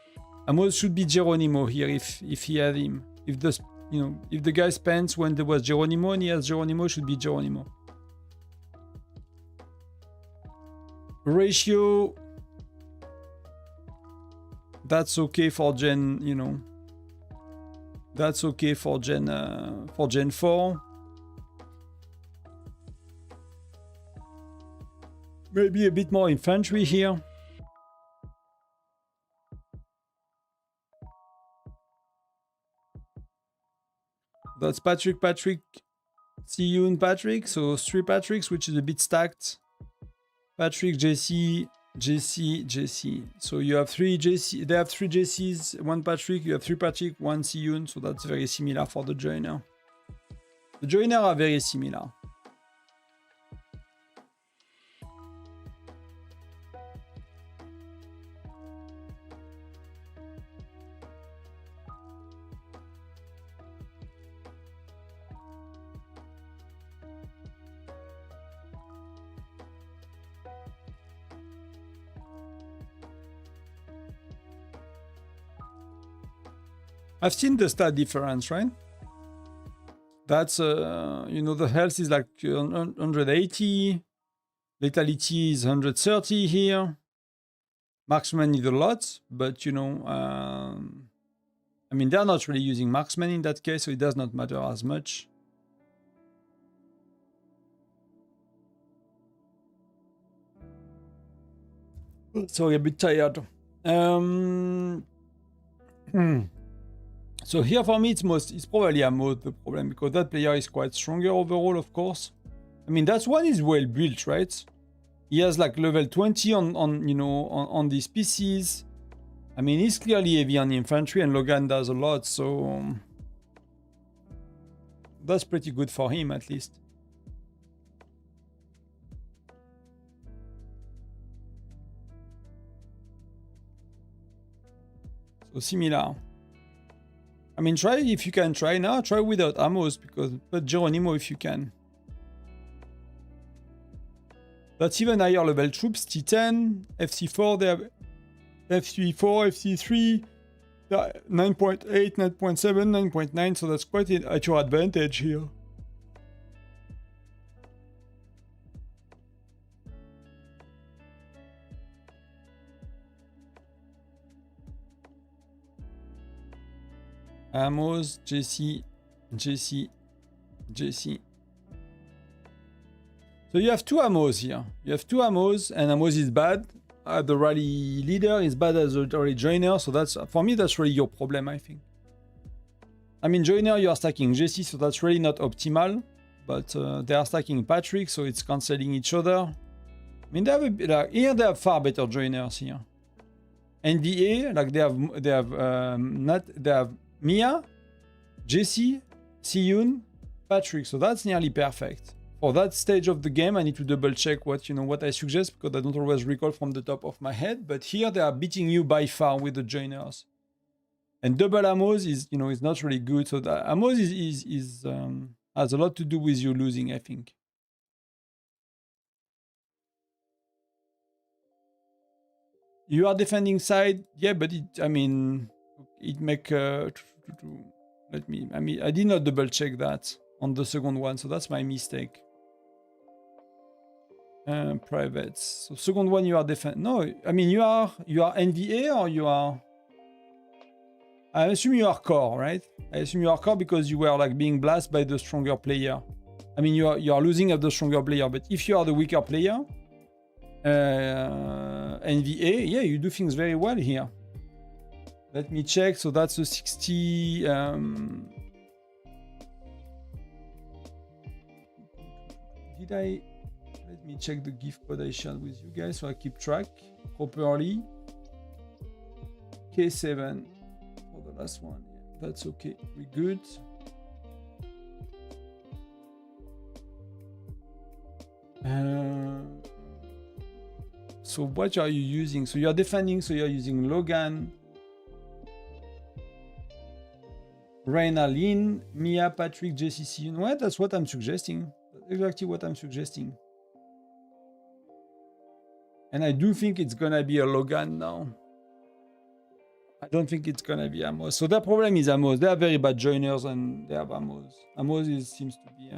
Amos should be Geronimo here if he had him. If the, you know, if the guy spends when there was Geronimo and he has Geronimo, should be Geronimo. Ratio... That's okay for Gen, you know... That's okay for Gen 4. Maybe a bit more infantry here. That's Patrick. See you in Patrick. So 3 Patricks, which is a bit stacked. Patrick, JC. So you have 3 JC. They have 3 JCs, 1 Patrick. You have 3 Patrick, 1 Siyun. So that's very similar for the joiner. The joiner are very similar. I've seen the stat difference, right? That's, you know, the health is like 180. Lethality is 130 here. Marksman is a lot, but, you know, I mean, they're not really using marksman in that case, so it does not matter as much. Sorry, a bit tired. So here for me, it's probably Amos the problem, because that player is quite stronger overall, of course. I mean, that one is well built, right? He has like level 20 on these pieces. I mean, he's clearly heavy on infantry, and Logan does a lot, so that's pretty good for him at least. So similar. I mean, try if you can try now. Try without Amos, but Geronimo if you can. That's even higher level troops. T10, FC4, they have FC4, FC3. 9.8, 9.7, 9.9, so that's quite at your advantage here. Amos, JC. So you have two Amos here. You have two Amos, and Amos is bad. The rally leader is bad as a rally joiner, so that's, for me, that's really your problem, I think. I mean, joiner, you are stacking JC, so that's really not optimal. But they are stacking Patrick, so it's cancelling each other. I mean, they have here they have far better joiners here. NVA, like they have Mia, JC, Siyun, Patrick, so that's nearly perfect. For that stage of the game, I need to double check what I suggest, because I don't always recall from the top of my head. But here they are beating you by far with the joiners. And double Amos is not really good. So the Amos has a lot to do with you losing, I think. You are defending side, yeah, but it make I did not double check that on the second one, so that's my mistake. Privates. So second one you are defend. No, I mean you are NVA or you are. I assume you are core, right? I assume you are core because you were like being blasted by the stronger player. I mean you are losing at the stronger player, but if you are the weaker player, NVA, yeah, you do things very well here. Let me check. So that's a 60. Did I? Let me check the gift code I shared with you guys so I keep track properly. K7 for the last one. Yeah, that's okay. We're good. So what are you using? So you're defending, so you're using Logan, Reina, Lin, Mia, Patrick, JCC. You know what? That's what I'm suggesting. That's exactly what I'm suggesting. And I do think it's gonna be a Logan now. I don't think it's gonna be Amos. So the problem is Amos. They are very bad joiners and they have Amos. Amos seems to be...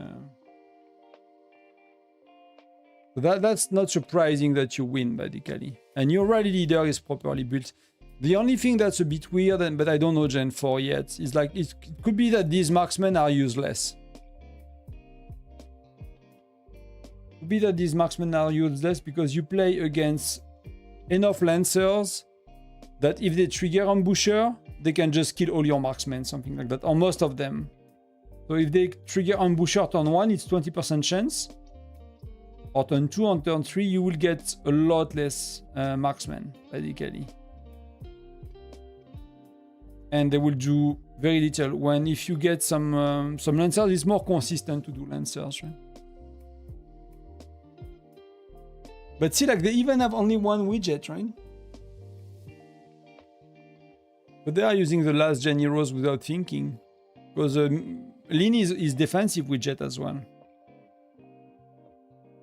That's not surprising that you win, basically. And your rally leader is properly built. The only thing that's a bit weird, but I don't know Gen 4 yet, is like it could be that these marksmen are useless. It could be that these marksmen are useless because you play against enough lancers that if they trigger ambusher, they can just kill all your marksmen, something like that, or most of them. So if they trigger ambusher turn 1, it's 20% chance. Or turn 2, on turn 3, you will get a lot less marksmen, basically. And they will do very little. When if you get some lancers, it's more consistent to do lancers, right? But see, like they even have only one widget, right? But they are using the last gen heroes without thinking, because Lin is defensive widget as well.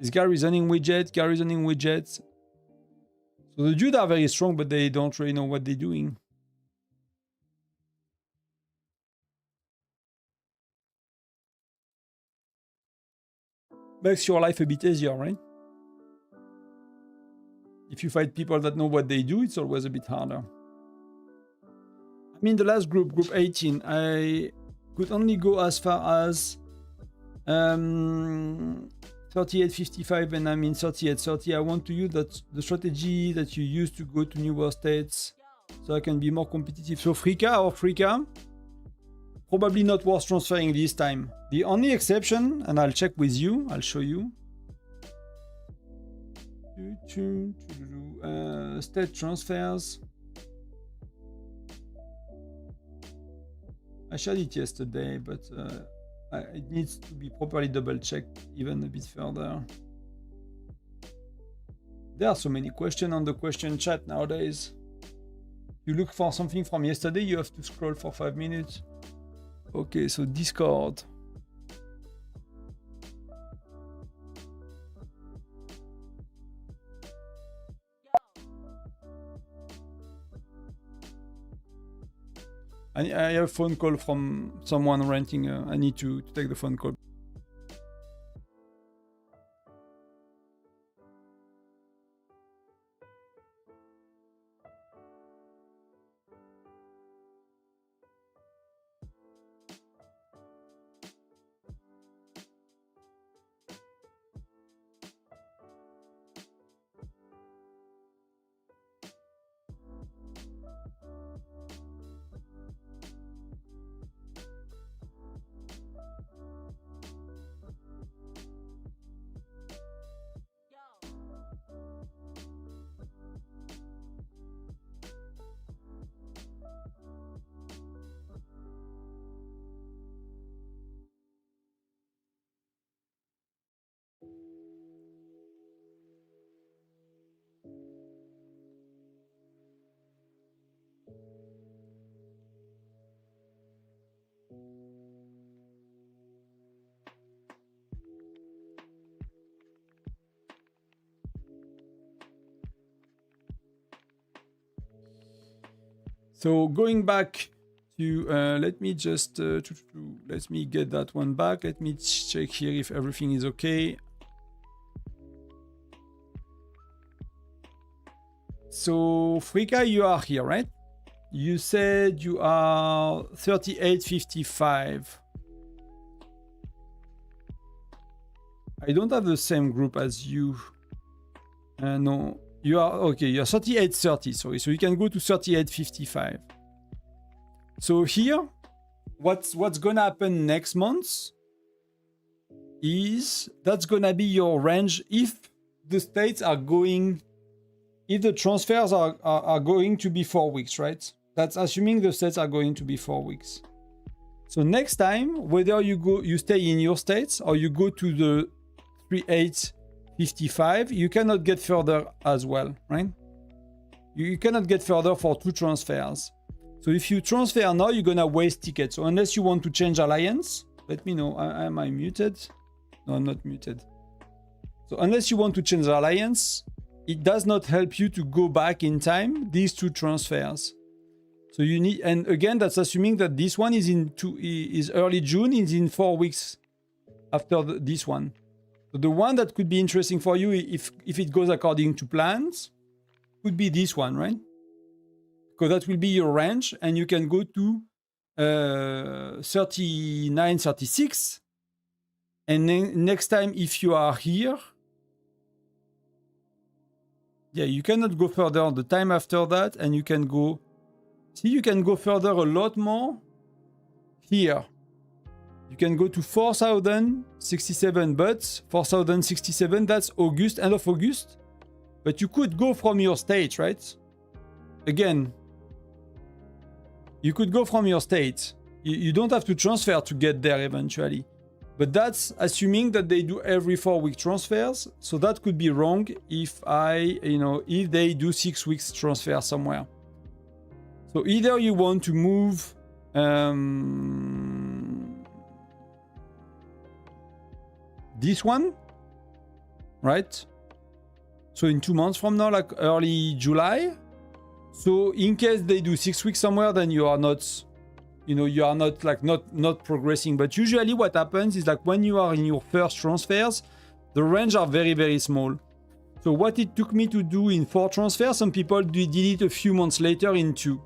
Is garrisoning widget, garrisoning widgets. So the dudes are very strong, but they don't really know what they're doing. Makes your life a bit easier, right? If you fight people that know what they do, it's always a bit harder. I mean, the last group 18, I could only go as far as 38.55, and I'm in 38.30. I want to use the strategy that you use to go to newer states so I can be more competitive. So Frika, probably not worth transferring this time. The only exception, and I'll check with you, I'll show you. State transfers. I shared it yesterday, but it needs to be properly double checked even a bit further. There are so many questions on the question chat nowadays. You look for something from yesterday, you have to scroll for 5 minutes. Okay, so Discord. I have a phone call from someone renting. I need to take the phone call. So going back to, let me just, let me get that one back. Let me check here if everything is okay. So Frika, you are here, right? You said you are 3855. I don't have the same group as you. No. You are okay. You're 3830. Sorry, so you can go to 3855. So here, what's gonna happen next month is that's gonna be your range if the states are going, if the transfers are going to be 4 weeks, right? That's assuming the states are going to be 4 weeks. So next time, whether you stay in your states or you go to the 3855, you cannot get further as well, right? You cannot get further for 2 transfers. So if you transfer now, you're gonna waste tickets. So unless you want to change alliance, let me know. Am I muted? No, I'm not muted. So unless you want to change alliance, it does not help you to go back in time these 2 transfers. So you need, and again, that's assuming that this one is is early June, is in 4 weeks after this one. So the one that could be interesting for you if it goes according to plans could be this one, right? Because that will be your range and you can go to 39, 36. And then next time, if you are here, yeah, you cannot go further the time after that, and you can go, see, you can go further a lot more here. You can go to 4,067, but 4,067, that's August, end of August. But you could go from your state, right? Again, you could go from your state. You don't have to transfer to get there eventually. But that's assuming that they do every 4-week transfers. So that could be wrong if if they do 6 weeks transfer somewhere. So either you want to move this one, right? So in 2 months from now, like early July. So in case they do 6 weeks somewhere, then you are not, you are not like not progressing. But usually what happens is like when you are in your first transfers, the range are very, very small. So what it took me to do in 4 transfers, some people did it a few months later in 2.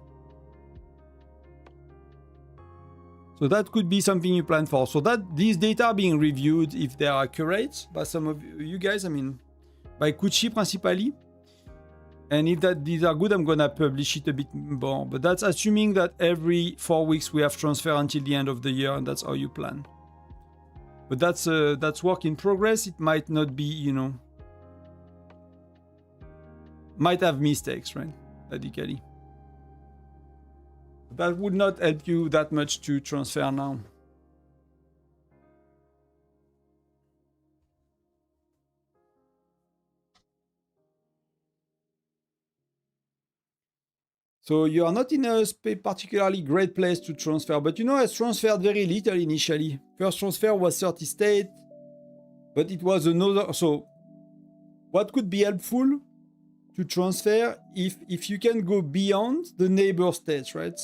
So that could be something you plan for. So that these data are being reviewed if they are accurate by some of you guys, I mean, by Kuchi principally. And if these are good, I'm gonna publish it a bit more. But that's assuming that every 4 weeks we have transfer until the end of the year, and that's how you plan. But that's work in progress. It might not be, might have mistakes, right? Radically. That would not help you that much to transfer now. So you are not in a particularly great place to transfer, but I transferred very little initially. First transfer was 30 states, but it was another. So what could be helpful to transfer if you can go beyond the neighbor states, right?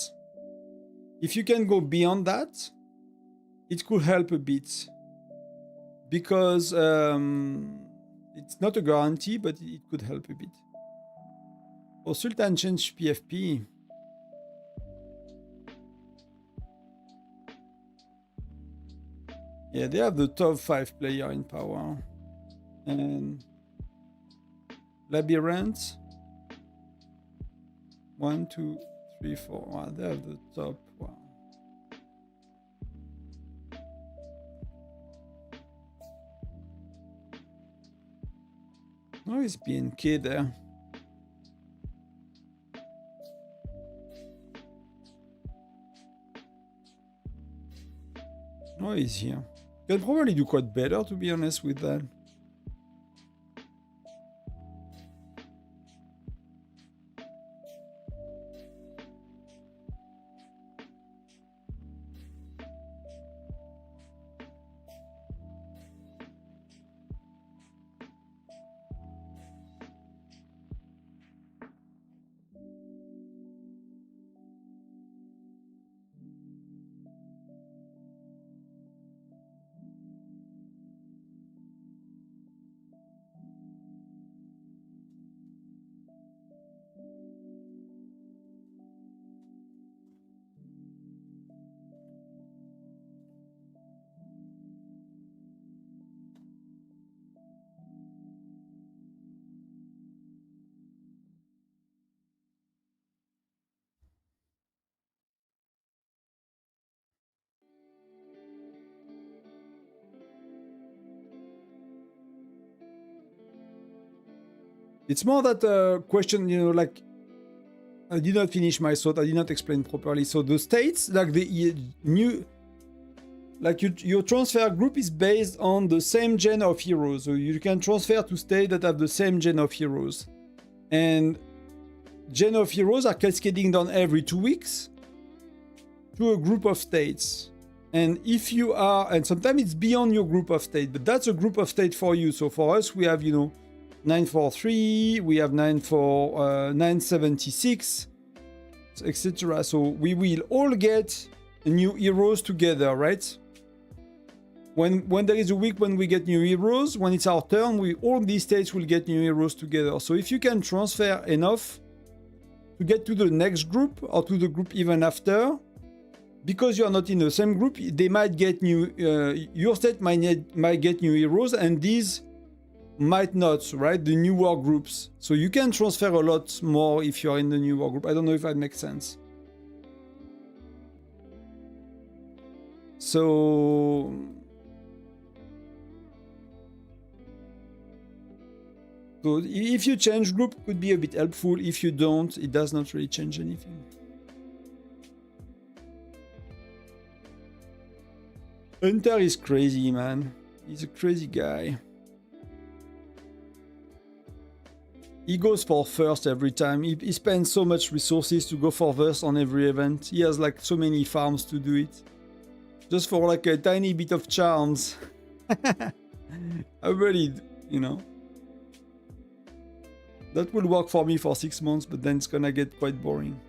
if you can go beyond that, it could help a bit. Because it's not a guarantee, but it could help a bit. Oh, Sultan changed PFP. Yeah, they have the top 5 player in power. And Labyrinth. 1, 2, 3, 4. Wow, they have the top. Wow. Oh, it's BNK there. Oh, he's here. Can probably do quite better, to be honest, with that. It's more that question, you know, like, I did not finish my thought, I did not explain properly. So the states, like the new, like your transfer group is based on the same gen of heroes. So you can transfer to states that have the same gen of heroes. And gen of heroes are cascading down every 2 weeks to a group of states. And if you are, and sometimes it's beyond your group of states, but that's a group of states for you. So for us, we have, you know, 943, we have 976, etc. So we will all get new heroes together, right? When there is a week when we get new heroes, when it's our turn, all these states will get new heroes together. So if you can transfer enough to get to the next group or to the group even after, because you are not in the same group, they might get new, your state might get new heroes, and these might not, right? The new war groups. So you can transfer a lot more if you're in the new war group. I don't know if that makes sense. So if you change group, it could be a bit helpful. If you don't, it does not really change anything. Hunter is crazy, man. He's a crazy guy. He goes for first every time. He spends so much resources to go for first on every event. He has like so many farms to do it. Just for like a tiny bit of charms. I really, you know. That will work for me for 6 months, but then it's gonna get quite boring.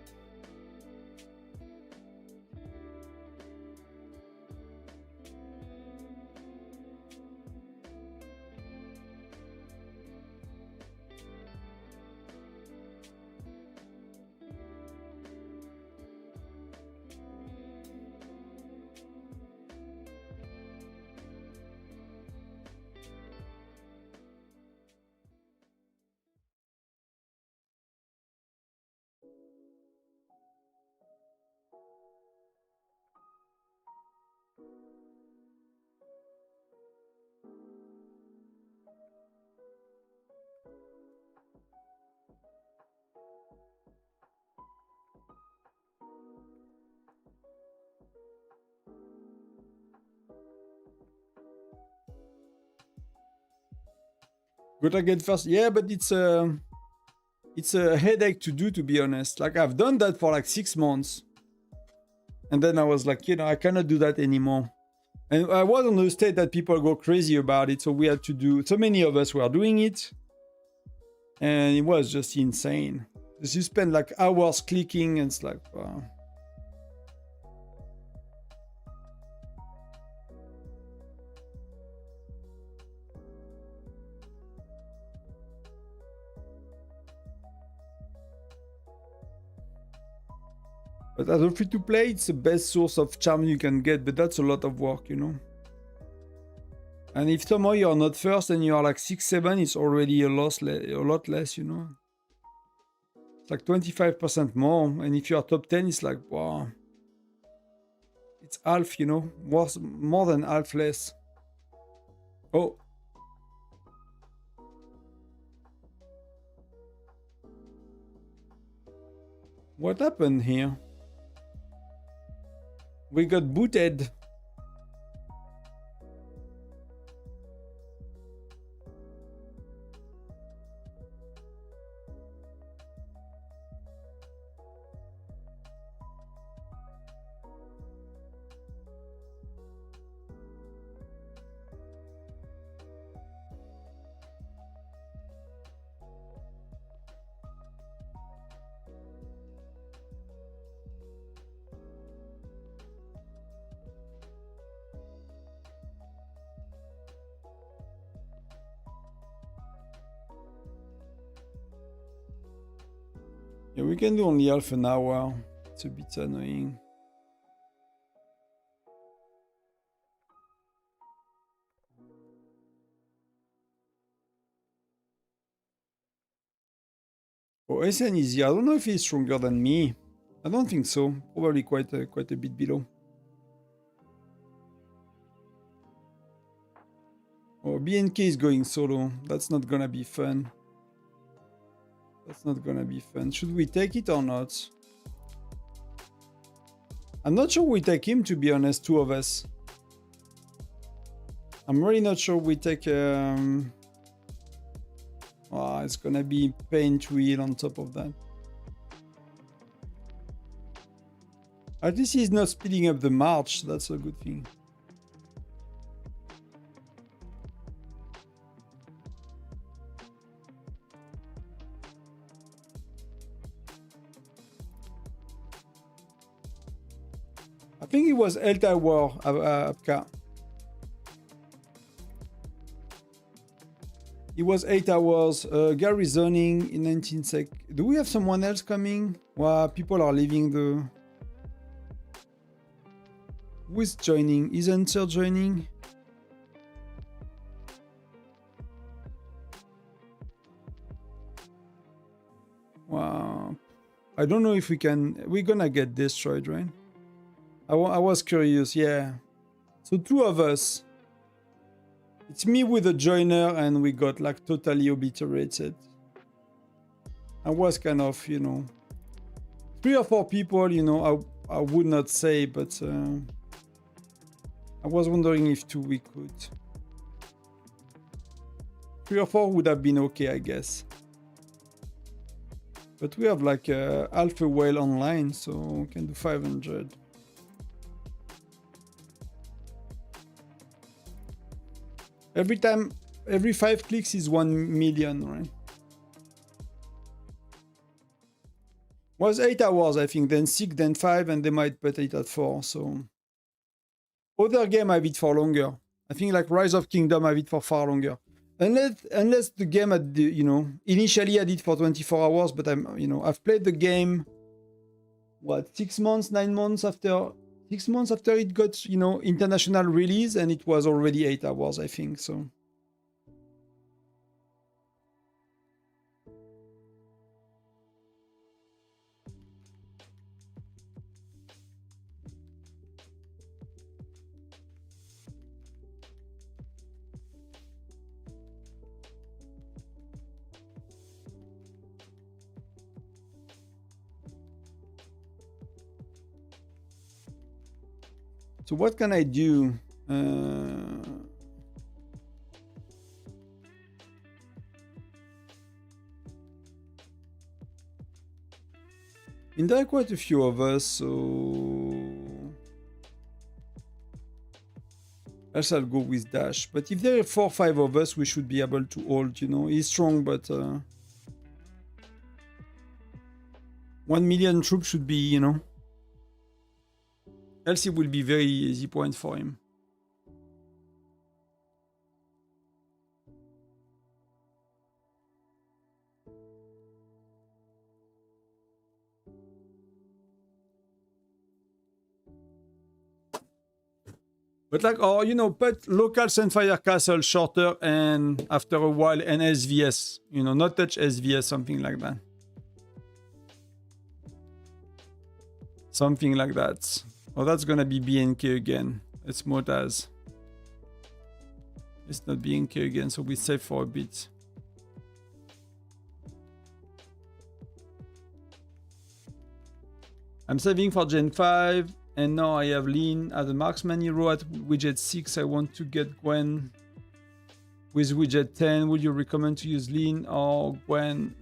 Gotta get first. Yeah, but it's a headache to do, to be honest. Like, I've done that for like 6 months. And then I was like, you know, I cannot do that anymore. And I was on the state that people go crazy about it. So we had to do, so many of us were doing it. And it was just insane. Because you spend like hours clicking and it's like, wow. But as a free-to-play, it's the best source of charm you can get, but that's a lot of work, you know. And if somehow you're not first and you are like 6, 7, it's already a lot less, you know. It's like 25% more. And if you are top 10, it's like, wow. It's half, you know, more than half less. Oh. What happened here? We got booted. Yeah, we can do only half an hour. It's a bit annoying. Oh, SN is here. I don't know if he's stronger than me. I don't think so. Probably quite a bit below. Oh, BNK is going solo. That's not gonna be fun. That's not gonna be fun. Should we take it or not? I'm not sure we take him, to be honest, 2 of us. I'm really not sure we take... Oh, it's gonna be pain to heal on top of that. At least he's not speeding up the march. That's a good thing. I think it was El Tower, Apka. It was 8 hours. Garrisoning in 19 sec. Do we have someone else coming? Well, people are leaving the... Who is joining? Is Answer joining? Wow. I don't know if we can... We're gonna get destroyed, right? I was curious, yeah. So 2 of us. It's me with a joiner and we got like totally obliterated. I was kind of, you know... 3 or 4 people, you know, I would not say, but... I was wondering if 2 we could. 3 or 4 would have been okay, I guess. But we have like half a whale online, so we can do 500. Every 5 clicks is 1 million, right? Was 8 hours, I think, then 6, then 5, and they might put it at 4, so... Other game have it for longer. I think like Rise of Kingdom have it for far longer. Unless the game had, you know, initially had it for 24 hours, but I've played the game, what, 6 months, 9 months after... 6 months after it got, you know, international release, and it was already 8 hours, I think, so... So what can I do? And there are quite a few of us, so... Else I'll go with Dash. But if there are 4 or 5 of us, we should be able to hold, you know. He's strong, but... 1 million troops should be, you know... Else it will be very easy point for him. But like, or you know, put local Sunfire Castle shorter and after a while an SVS. You know, not touch SVS, something like that. Something like that. Oh, that's gonna be BNK again. It's Motaz. It's not BNK again, so we save for a bit. I'm saving for Gen 5, and now I have Lean as a marksman hero at widget 6. I want to get Gwen with widget 10. Would you recommend to use Lean or Gwen?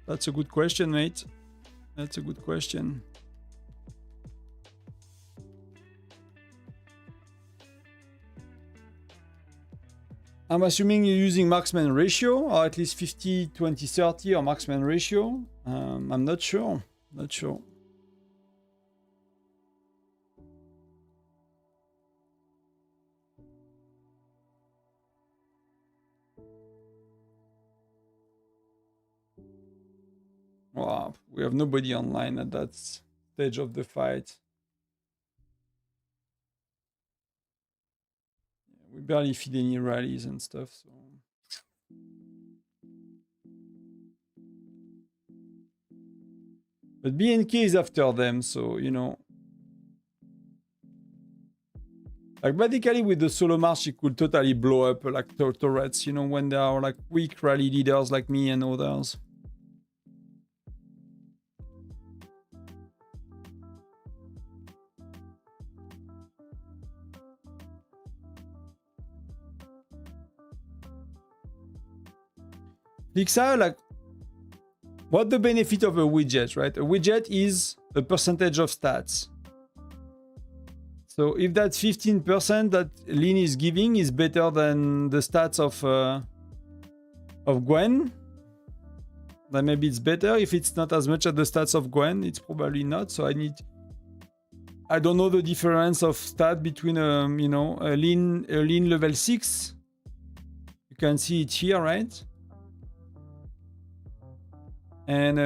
That's a good question, mate. That's a good question. I'm assuming you're using marksman ratio, or at least 50, 20, 30, or marksman ratio. I'm not sure. Not sure. Wow, we have nobody online at that stage of the fight. We barely feed any rallies and stuff, so. But BNK is after them, so, you know. Like, basically, with the solo march, it could totally blow up, like, turrets, you know, when there are, like, weak rally leaders like me and others. Lixa, like, what the benefit of a widget, right? A widget is a percentage of stats. So if that 15% that Lean is giving is better than the stats of Gwen, then maybe it's better. If it's not as much as the stats of Gwen, it's probably not. So I don't know the difference of stat between you know, a lean level 6. You can see it here, right? And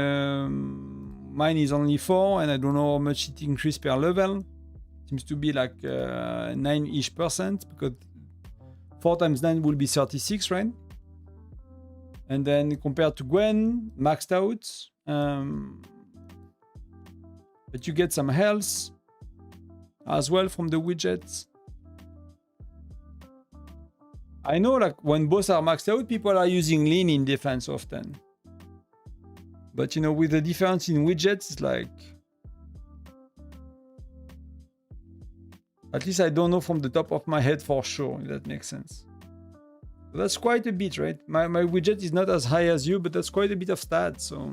mine is only 4, and I don't know how much it increased per level. Seems to be like 9-ish%, because 4 times 9 will be 36, right? And then compared to Gwen, maxed out, but you get some health as well from the widgets. I know, like, when both are maxed out, people are using Lean in defense often. But, you know, with the difference in widgets, it's like... At least I don't know from the top of my head for sure, if that makes sense. So that's quite a bit, right? My widget is not as high as you, but that's quite a bit of stats, so...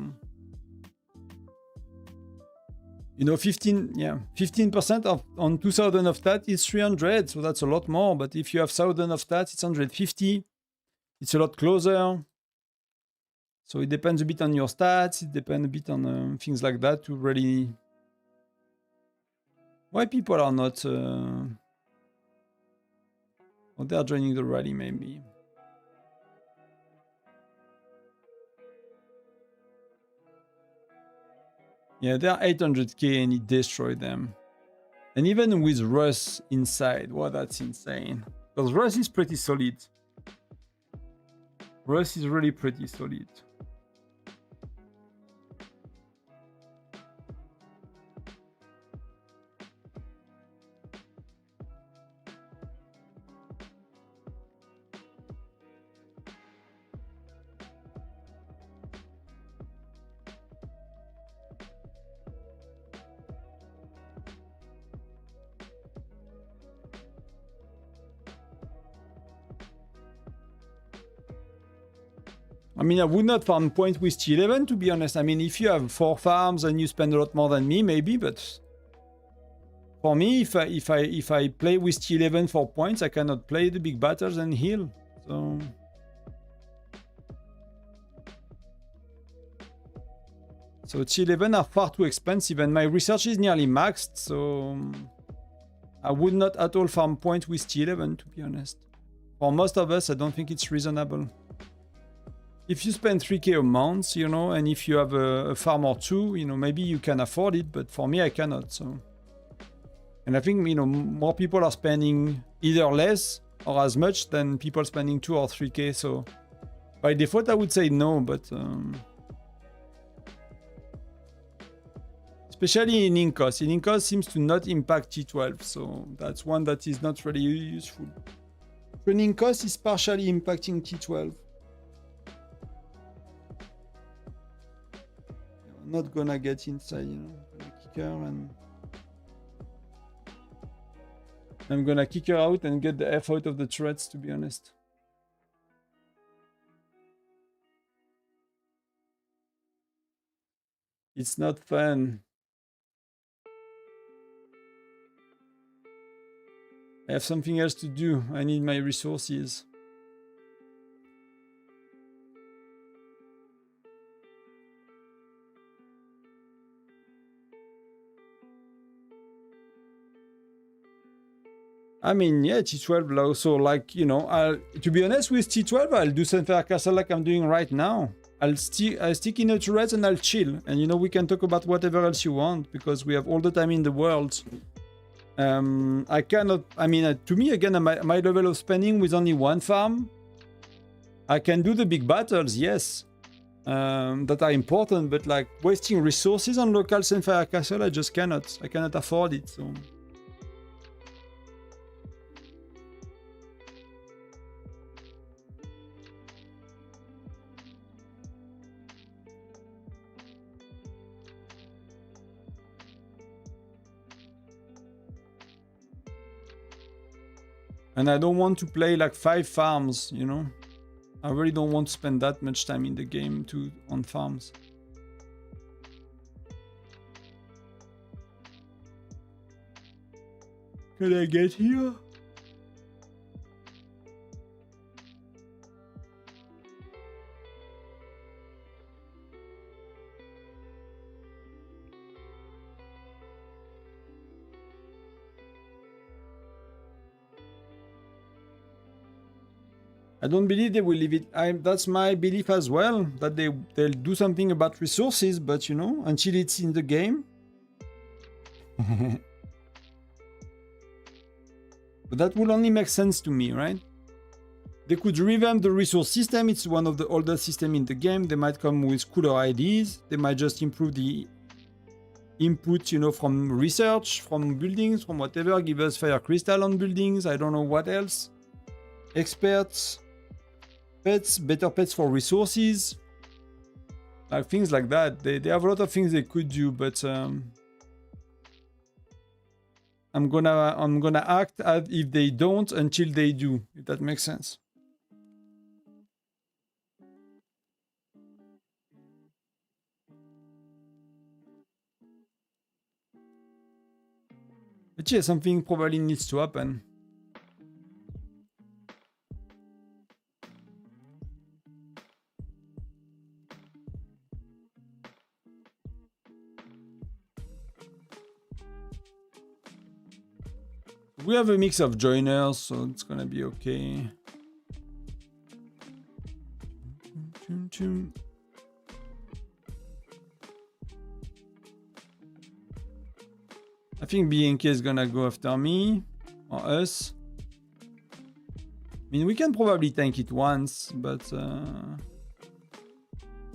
You know, 15% on 2,000 of stats is 300, so that's a lot more. But if you have 1,000 of stats, it's 150. It's a lot closer. So it depends a bit on your stats. It depends a bit on things like that to really... Why people are not... Oh, they are joining the rally, maybe. Yeah, they are 800k and it destroyed them. And even with Russ inside, wow, that's insane. Because Russ is pretty solid. Russ is really pretty solid. I mean, I would not farm points with T11, to be honest. I mean, if you have 4 farms and you spend a lot more than me, maybe, but for me, if I play with T11 for points, I cannot play the big battles and heal. So T11 are far too expensive, and my research is nearly maxed, so I would not at all farm points with T11, to be honest. For most of us, I don't think it's reasonable. If you spend 3k a month, you know, and if you have a farm or 2, you know, maybe you can afford it, but for me, I cannot, so. And I think, you know, more people are spending either less or as much than people spending 2 or 3k. So by default, I would say no, but especially in Incos. In Incos seems to not impact T12, so that's one that is not really useful. Training cost is partially impacting T12. I'm not gonna get inside, you know. I'm gonna kick her and I'm gonna kick her out and get the F out of the turrets, to be honest. It's not fun. I have something else to do. I need my resources. I mean, yeah, T12 also, like, you know, to be honest with T12, I'll do Sunfire Castle like I'm doing right now. I'll stick in a turret and I'll chill. And, you know, we can talk about whatever else you want because we have all the time in the world. I cannot, I mean, to me, again, my level of spending with only one farm, I can do the big battles, yes, that are important, but like wasting resources on local Sunfire Castle, I just cannot. I cannot afford it, so... And I don't want to play like 5 farms, you know? I really don't want to spend that much time in the game on farms. Can I get here? I don't believe they will leave it. That's my belief as well, that they'll do something about resources, but you know, until it's in the game. But that will only make sense to me, right? They could revamp the resource system. It's one of the oldest systems in the game. They might come with cooler ideas. They might just improve the input, you know, from research, from buildings, from whatever. Give us fire crystal on buildings. I don't know what else. Experts. Pets, better pets for resources, like things like that. They have a lot of things they could do, but I'm gonna act as if they don't until they do, if that makes sense. But yeah, something probably needs to happen. We have a mix of joiners, so it's gonna be okay. I think BNK is gonna go after me or us. I mean, we can probably tank it once, but I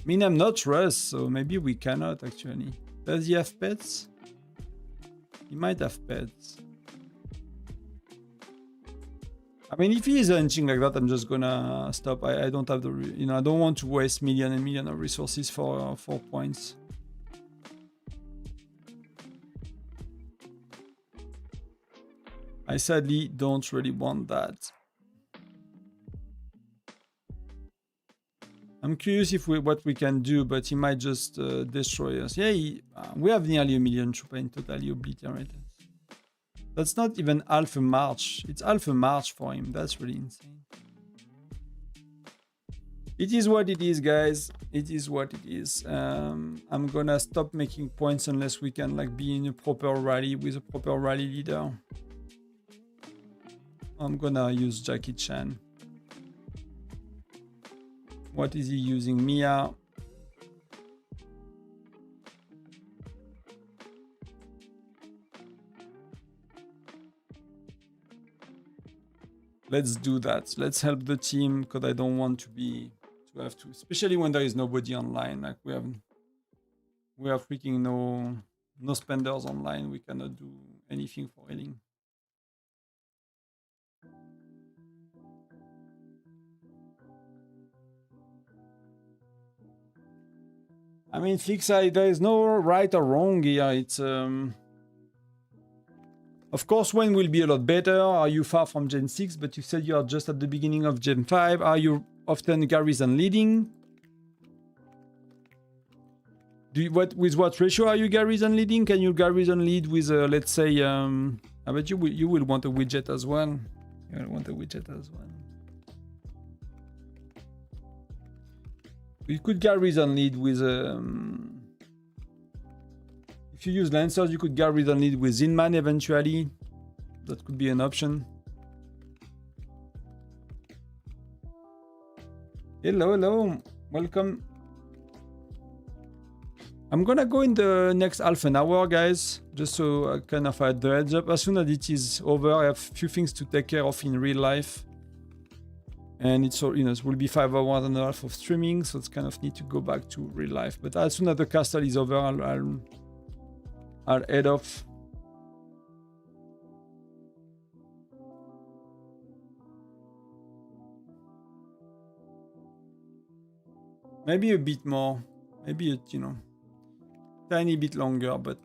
mean, I'm not Russ, so maybe we cannot actually. Does he have pets? He might have pets. I mean, if he is hunting like that, I'm just gonna stop. I don't have the, you know, I don't want to waste million and million of resources for 4 points. I sadly don't really want that. I'm curious if what we can do, but he might just destroy us. Yeah, we have nearly 1 million Chupa totally obliterated. That's not even half a march. It's half a march for him. That's really insane. It is what it is, guys. It is what it is. I'm gonna stop making points unless we can like be in a proper rally with a proper rally leader. I'm gonna use Jackie Chan. What is he using? Mia. let's do that. Let's help the team, because I don't want to have to, especially when there is nobody online. Like we have freaking no spenders online. We cannot do anything for healing. I mean, Fixai, there is no right or wrong here. It's of course, when will be a lot better. Are you far from Gen 6? But you said you are just at the beginning of Gen 5. Are you often garrison leading? With what ratio are you garrison leading? Can you garrison lead with, let's say, I bet you will want a widget as well. You will want a widget as well. You could garrison lead with, if you use Lancers, you could garrison lead with Zinman eventually. That could be an option. Hello, welcome. I'm gonna go in the next half an hour, guys, just so I kind of had the heads up. As soon as it is over, I have a few things to take care of in real life. And it's all, it will be 5 hours and a half of streaming, so it's kind of need to go back to real life. But as soon as the castle is over, I'll head off. Maybe a bit more, maybe tiny bit longer, but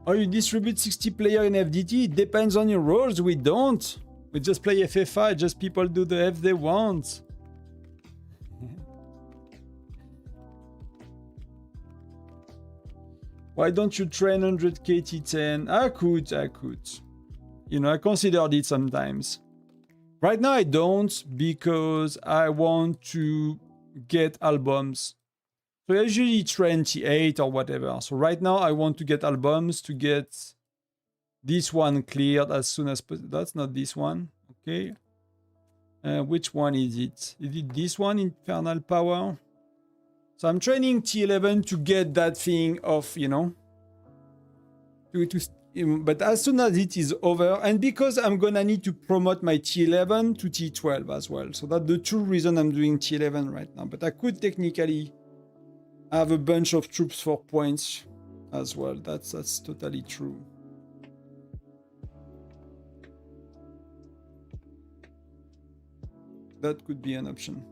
oh, you distribute 60 players in FDT? It depends on your roles. We don't. We just play FFI. Just people do the F they want. Why don't you train 100 KT10? I could. I considered it sometimes. Right now I don't, because I want to get albums. So I usually train T8 or whatever. So right now I want to get albums to get this one cleared as soon as possible. That's not this one. Okay. Which one is it? Is it this one, Infernal Power? So I'm training T11 to get that thing off, but as soon as it is over, and because I'm gonna need to promote my T11 to T12 as well. So that's the true reason I'm doing T11 right now. But I could technically have a bunch of troops for points as well. That's totally true. That could be an option.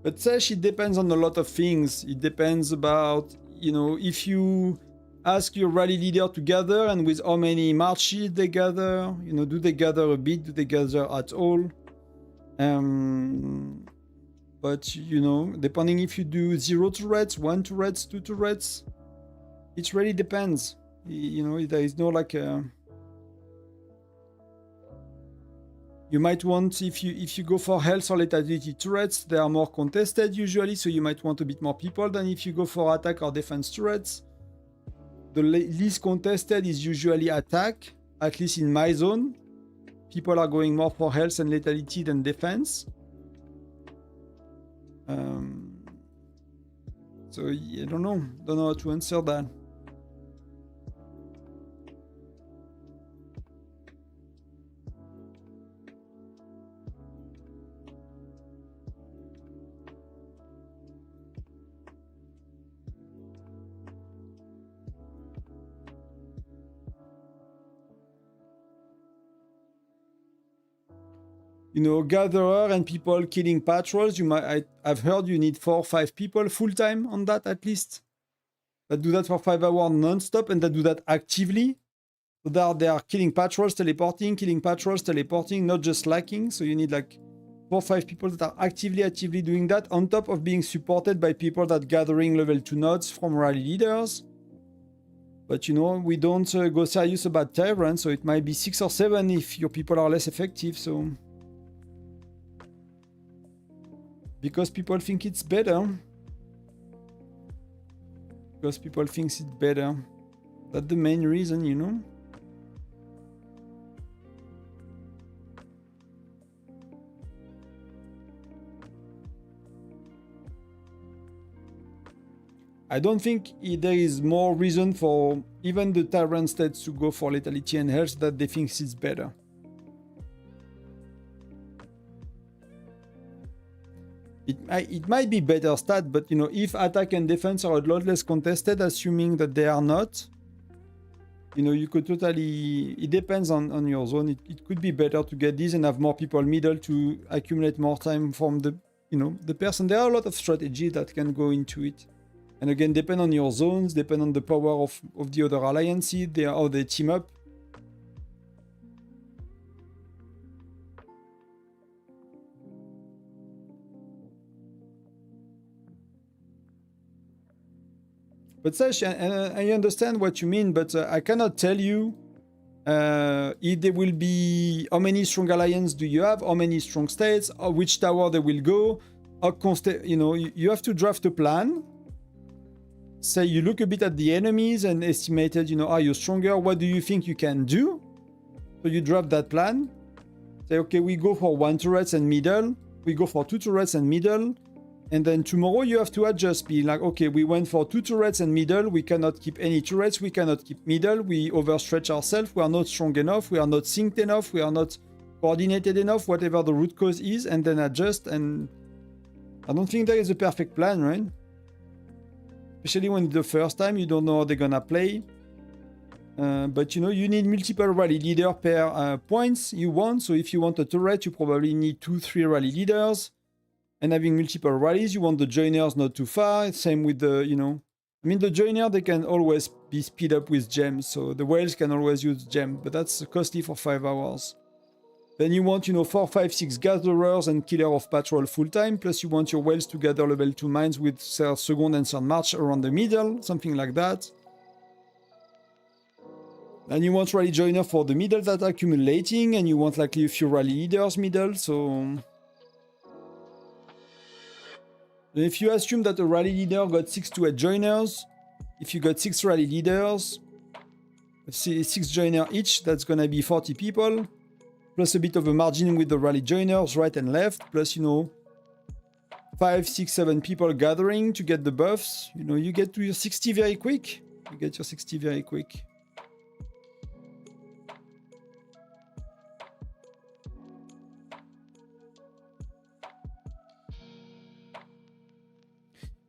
But Sesh, it depends on a lot of things. It depends about, if you ask your rally leader to gather and with how many marches they gather, do they gather a bit, do they gather at all? But, depending if you do 0 turrets, 1 turrets, 2 turrets, it really depends. There is no like you might want, if you go for health or lethality turrets, they are more contested usually, so you might want a bit more people than if you go for attack or defense turrets. The least contested is usually attack, at least in my zone. People are going more for health and lethality than defense. So I don't know how to answer that. Gatherer and people killing patrols, I've heard you need 4 or 5 people full-time on that at least. That do that for 5 hours non-stop and that do that actively. So they are killing patrols, teleporting, not just slacking. So you need like 4 or 5 people that are actively doing that, on top of being supported by people that gathering level 2 nodes from rally leaders. But you know, we don't go serious about tyrants, so it might be 6 or 7 if your people are less effective. So because people think it's better. Because people think it's better. That's the main reason, you know. I don't think there is more reason for even the tyrant states to go for lethality and health that they think it's better. It might be better stat, but you know, if attack and defense are a lot less contested, assuming that they are not, you know, you could totally, it depends on your zone. It could be better to get these and have more people middle to accumulate more time from the, you know, the person. There are a lot of strategies that can go into it. And again, depend on your zones, depend on the power of the other alliances, how they team up. But Sash, I understand what you mean, but I cannot tell you if there will be, how many strong alliances do you have, how many strong states, or which tower they will go. You know, you have to draft a plan. Say you look a bit at the enemies and estimated, you know, are you stronger? What do you think you can do? So you draft that plan. Say, okay, we go for 1 turret and middle. We go for 2 turrets and middle. And then tomorrow you have to adjust. Be like, okay, we went for 2 turrets and middle. We cannot keep any turrets. We cannot keep middle. We overstretch ourselves. We are not strong enough. We are not synced enough. We are not coordinated enough, whatever the root cause is, and then adjust. And I don't think there is a perfect plan, right? Especially when it's the first time, you don't know how they're gonna play. But you know, you need multiple rally leader per points you want. So if you want a turret, you probably need 2-3 rally leaders. And having multiple rallies, you want the joiners not too far. Same with the, you know, I mean, the joiner, they can always be speed up with gems. So the whales can always use gem, but that's costly for 5 hours. Then you want, you know, 4, 5, 6 gatherers and killer of patrol full time. Plus you want your whales to gather level 2 mines with second and third march around the middle, something like that. And you want rally joiner for the middle that are accumulating, and you want likely a few rally leaders middle, so... If you assume that a rally leader got 6 to 8 joiners, if you got 6 rally leaders, 6 joiners each, that's gonna be 40 people. Plus a bit of a margin with the rally joiners right and left, plus, you know, 5, 6, 7 people gathering to get the buffs. You know, you get to your 60 very quick. You get your 60 very quick.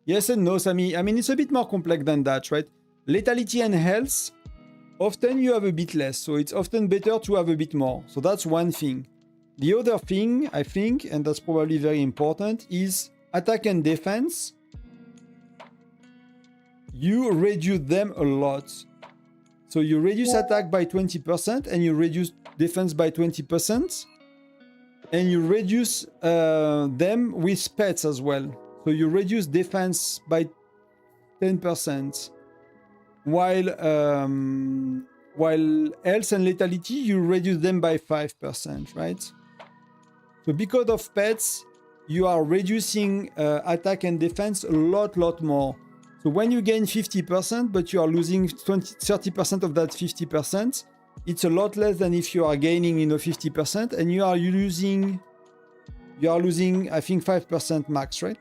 Yes and no, Sammy. I mean, it's a bit more complex than that, right? Lethality and health, often you have a bit less, so it's often better to have a bit more. So that's one thing. The other thing, I think, and that's probably very important, is attack and defense. You reduce them a lot. So you reduce attack by 20% and you reduce defense by 20%. And you reduce them with pets as well. So you reduce defense by 10%. While health and lethality, you reduce them by 5%, right? So because of pets, you are reducing attack and defense a lot more. So when you gain 50%, but you are losing 30% of that 50%, it's a lot less than if you are gaining, you know, 50%, and you are losing, I think, 5% max, right?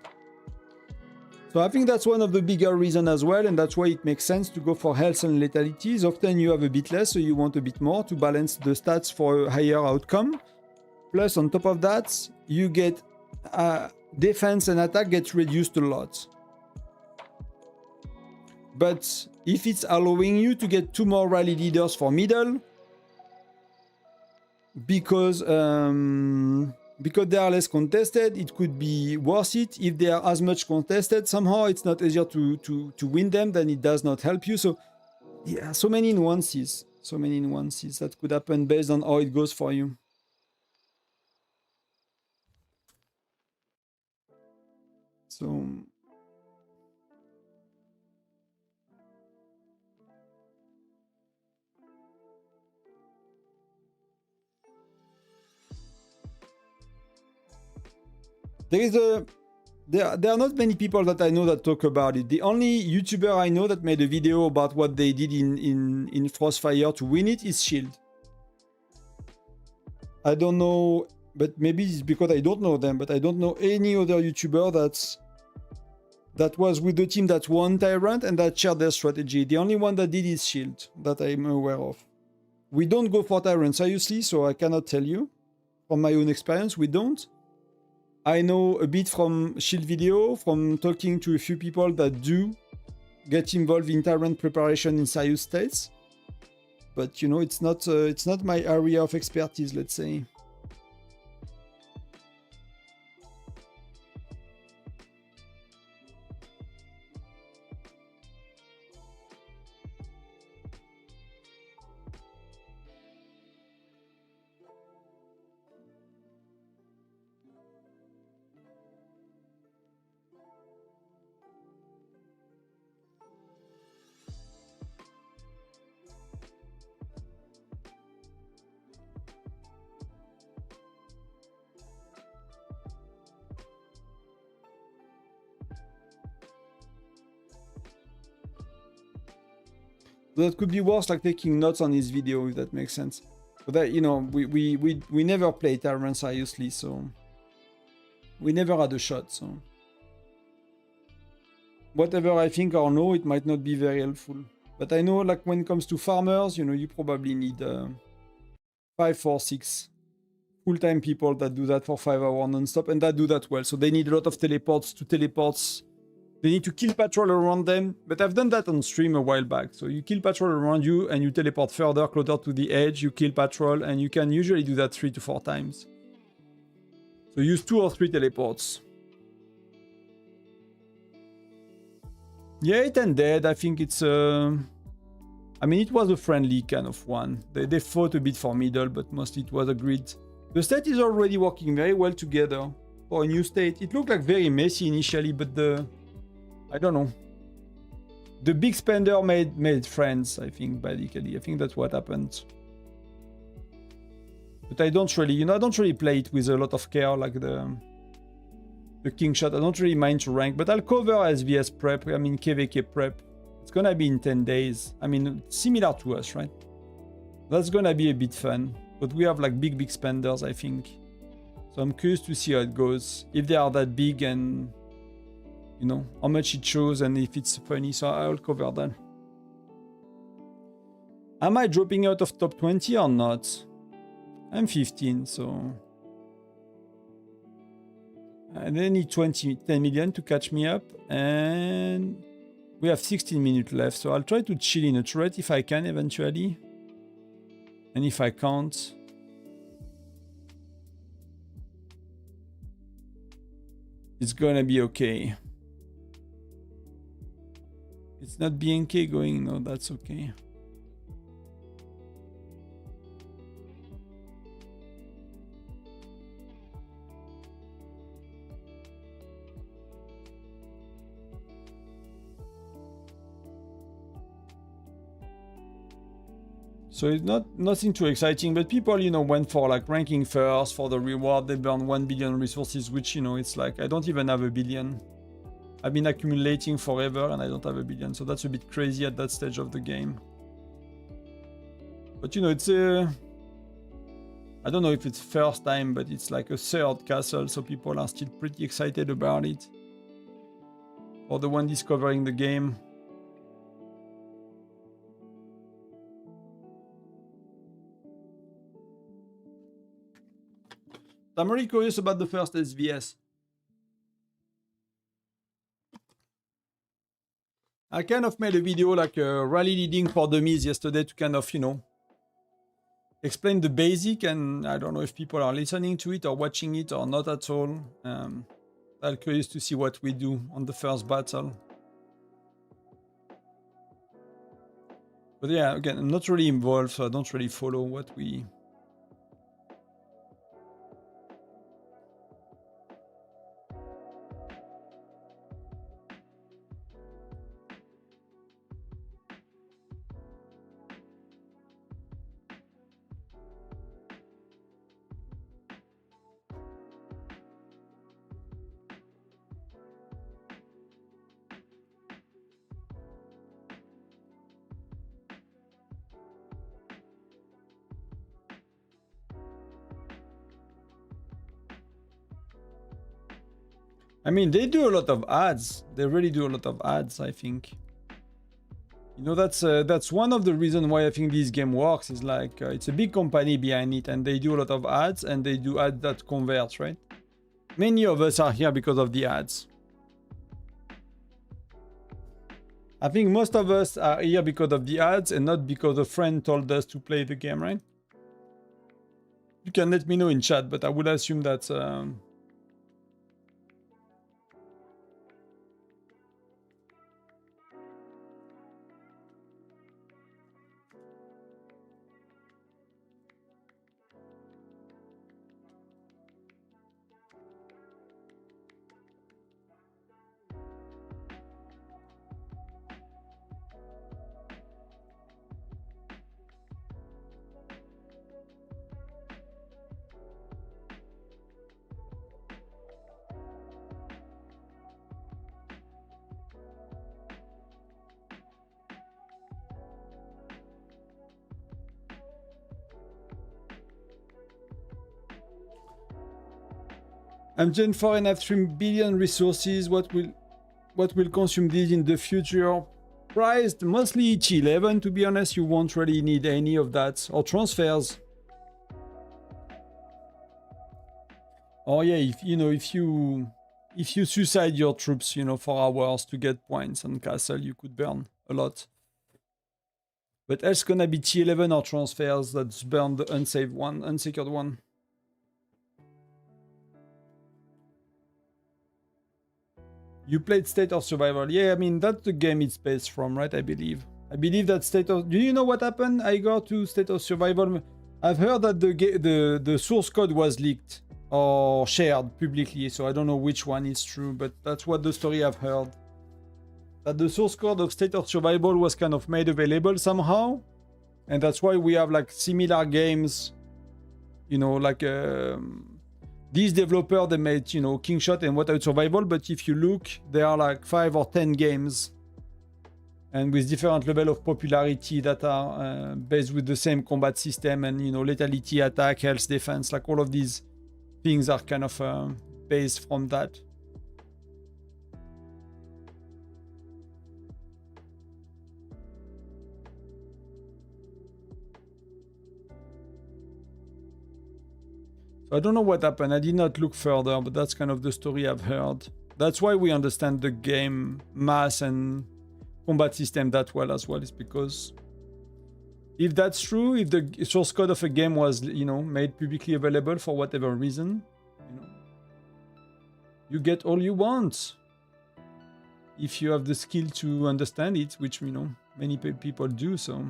So I think that's one of the bigger reasons as well, and that's why it makes sense to go for health and letalities. Often you have a bit less, so you want a bit more to balance the stats for a higher outcome. Plus, on top of that, you get defense and attack gets reduced a lot. But if it's allowing you to get 2 more rally leaders for middle, because they are less contested, it could be worth it. If they are as much contested, somehow it's not easier to win them, then it does not help you. So yeah, so many nuances. So many nuances that could happen based on how it goes for you. So there are not many people that I know that talk about it. The only YouTuber I know that made a video about what they did in Frostfire to win it is Shield. I don't know, but maybe it's because I don't know them, but I don't know any other YouTuber that was with the team that won Tyrant and that shared their strategy. The only one that did is Shield, that I'm aware of. We don't go for Tyrant seriously, so I cannot tell you. From my own experience, we don't. I know a bit from Shield video, from talking to a few people that do get involved in Tyrant preparation in serious states. But, you know, it's not my area of expertise, let's say. That could be worse, like taking notes on his video, if that makes sense. But that, you know, we never play Tyrant seriously, so we never had a shot. So whatever I think or know, it might not be very helpful. But I know, like when it comes to farmers, you know, you probably need 5, 4, 6 full-time people that do that for 5 hours non-stop, and that do that well. So they need a lot of teleports to teleports. They need to kill patrol around them, but I've done that on stream a while back. So you kill patrol around you and you teleport further, closer to the edge, you kill patrol, and you can usually do that 3 to 4 times. So use 2 or 3 teleports. Yeah, it ended. I think it's I mean, it was a friendly kind of one. They fought a bit for middle, but mostly it was a grid. The state is already working very well together for a new state. It looked like very messy initially, but I don't know. The big spender made friends, I think, basically. I think that's what happened. But I don't really, you know, I don't really play it with a lot of care, like the king shot. I don't really mind to rank, but I'll cover SVS prep, I mean KVK prep. It's gonna be in 10 days. I mean, similar to us, right? That's gonna be a bit fun. But we have like big spenders, I think. So I'm curious to see how it goes. If they are that big and, you know, how much it shows and if it's funny. So I'll cover that. Am I dropping out of top 20 or not? I'm 15, so... I need 10 million to catch me up. And we have 16 minutes left. So I'll try to chill in a turret if I can eventually. And if I can't... it's gonna be okay. It's not BNK going, no, that's okay. So it's nothing too exciting, but people, you know, went for like ranking first for the reward. They burn 1 billion resources, which, you know, it's like, I don't even have a billion. I've been accumulating forever and I don't have a billion. So that's a bit crazy at that stage of the game. But, you know, it's I don't know if it's first time, but it's like a third castle. So people are still pretty excited about it. Or the one discovering the game. I'm really curious about the first SVS. I kind of made a video like a rally leading for dummies yesterday to kind of, you know, explain the basic, and I don't know if people are listening to it or watching it or not at all. I'm curious to see what we do on the first battle. But yeah, again, I'm not really involved, so I don't really follow what we... I mean, they do a lot of ads. They really do a lot of ads, I think. You know, that's one of the reasons why I think this game works, is like, it's a big company behind it, and they do a lot of ads, and they do ads that convert, right? Many of us are here because of the ads. I think most of us are here because of the ads and not because a friend told us to play the game, right? You can let me know in chat, but I would assume that... I'm Gen 4 and have 3 billion resources. What will consume these in the future? Priced mostly ET11, to be honest. You won't really need any of that. Or transfers. Oh yeah, if you suicide your troops, for hours to get points on castle, you could burn a lot. But else gonna be T11 or transfers. That's burn the unsaved one, unsecured one. You played State of Survival. Yeah, I mean, that's the game it's based from, right? I believe that State of... Do you know what happened? I got to State of Survival. I've heard that the source code was leaked or shared publicly, so I don't know which one is true, but that's what the story I've heard. That the source code of State of Survival was kind of made available somehow, and that's why we have like similar games, like... These developers, they made, Kingshot and Whiteout Survival, but if you look, there are like 5 or 10 games, and with different level of popularity that are based with the same combat system and, lethality, attack, health, defense, like all of these things are kind of based from that. I don't know what happened. I did not look further, but that's kind of the story I've heard. That's why we understand the game mass and combat system that well as well, is because if that's true, if the source code of a game was, made publicly available for whatever reason, you get all you want. If you have the skill to understand it, which, many people do, so...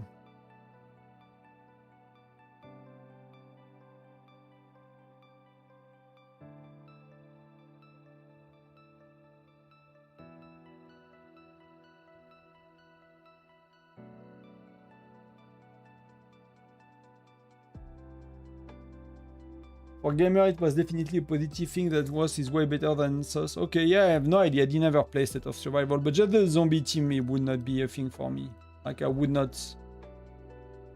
For gamer, it was definitely a positive thing that was is way better than SOS. Okay, yeah, I have no idea. I did never play State of Survival, but just the zombie team, it would not be a thing for me. Like, I would not...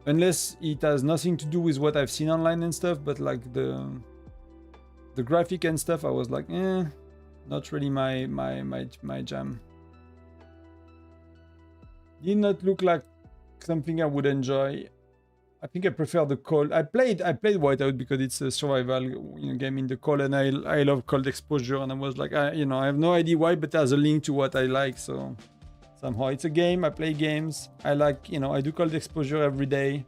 Unless it has nothing to do with what I've seen online and stuff, but like the graphic and stuff, I was like, not really my jam. Did not look like something I would enjoy. I think I prefer the cold. I played Whiteout because it's a survival game in the cold, and I love cold exposure. And I was like, I have no idea why, but there's a link to what I like. So somehow it's a game. I play games. I like, I do cold exposure every day.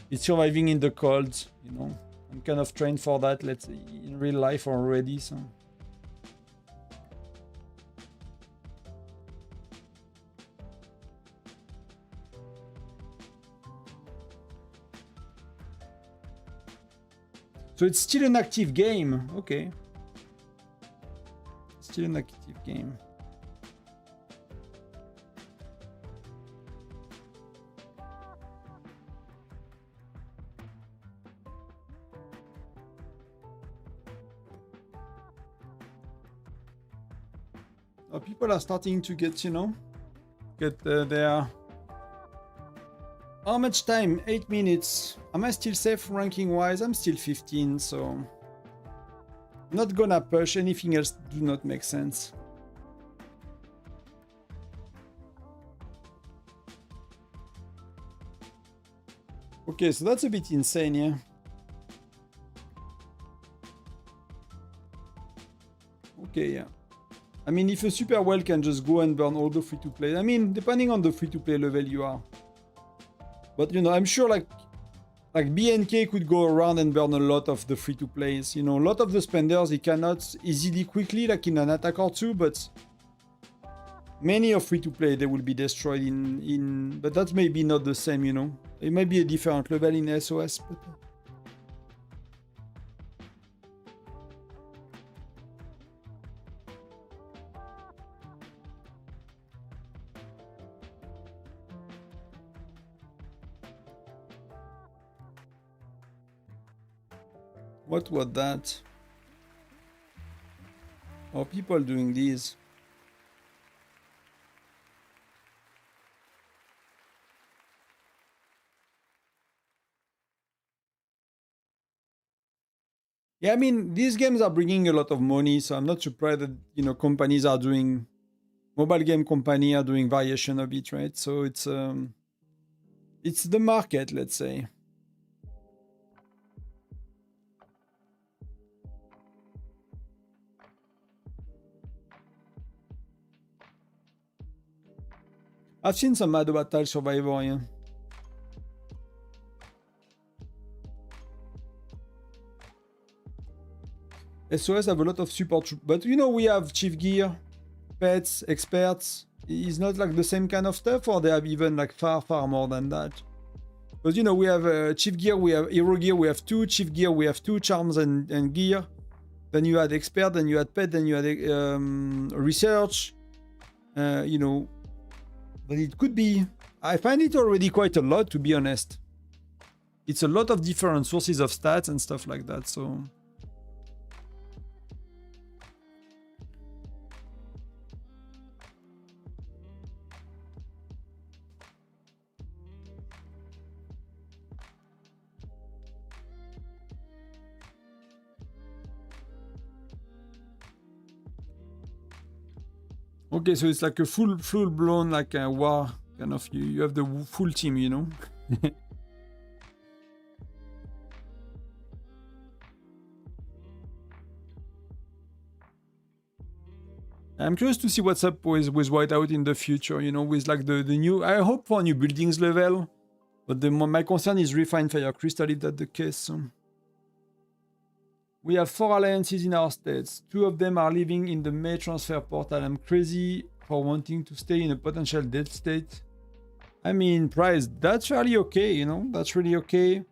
It's surviving in the cold. I'm kind of trained for that. Let's say in real life already. So. So it's still an active game. Okay. Still an active game. People are starting to get, get their... How much time? 8 minutes. Am I still safe ranking-wise? I'm still 15, so... Not gonna push. Anything else do not make sense. Okay, so that's a bit insane, yeah. Okay, yeah. I mean, if a super well can just go and burn all the free-to-play, I mean, depending on the free-to-play level you are. But, I'm sure, like BNK could go around and burn a lot of the free-to-plays. A lot of the spenders, he cannot easily, quickly, like in an attack or two, but many of free-to-play, they will be destroyed in... But that may be not the same, It might be a different level in SOS, but... What was that? Are people doing this? Yeah, I mean, these games are bringing a lot of money, so I'm not surprised that, companies are doing... Mobile game company are doing variation of it, right? So it's the market, let's say. I've seen some Whiteout Survival, yeah. SOS have a lot of support, but we have Chief Gear, pets, experts. Is not like the same kind of stuff, or they have even like far more than that? Because we have Chief Gear, we have Hero Gear, we have 2 Chief Gear, we have 2 charms and gear. Then you had expert, then you had pet, then you had research. But it could be... I find it already quite a lot, to be honest. It's a lot of different sources of stats and stuff like that, so... Okay, so it's like a full-blown, like a war kind of... You have the full team, I'm curious to see what's up with Whiteout in the future, with like the new... I hope for new buildings level, but my concern is refined Fire Crystal if that's the case. So. We have 4 alliances in our states. 2 of them are living in the May transfer portal. I'm crazy for wanting to stay in a potential dead state. I mean, price, that's fairly okay, That's really okay.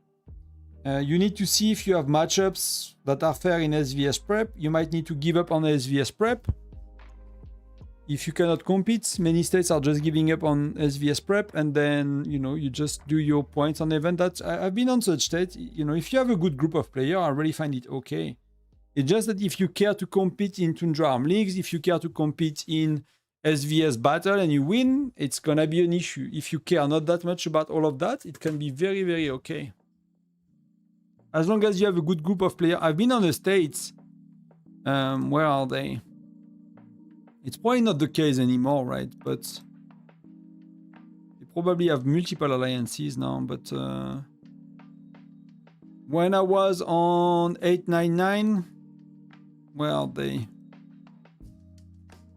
You need to see if you have matchups that are fair in SVS prep. You might need to give up on SVS prep. If you cannot compete, many states are just giving up on SVS prep, and then, you just do your points on event. I've been on such states, if you have a good group of players, I really find it okay. It's just that if you care to compete in Tundra Arm Leagues, if you care to compete in SVS battle and you win, it's gonna be an issue. If you care not that much about all of that, it can be very, very okay. As long as you have a good group of players. I've been on the states. Where are they? It's probably not the case anymore, right? But they probably have multiple alliances now. But when I was on 899, where are they?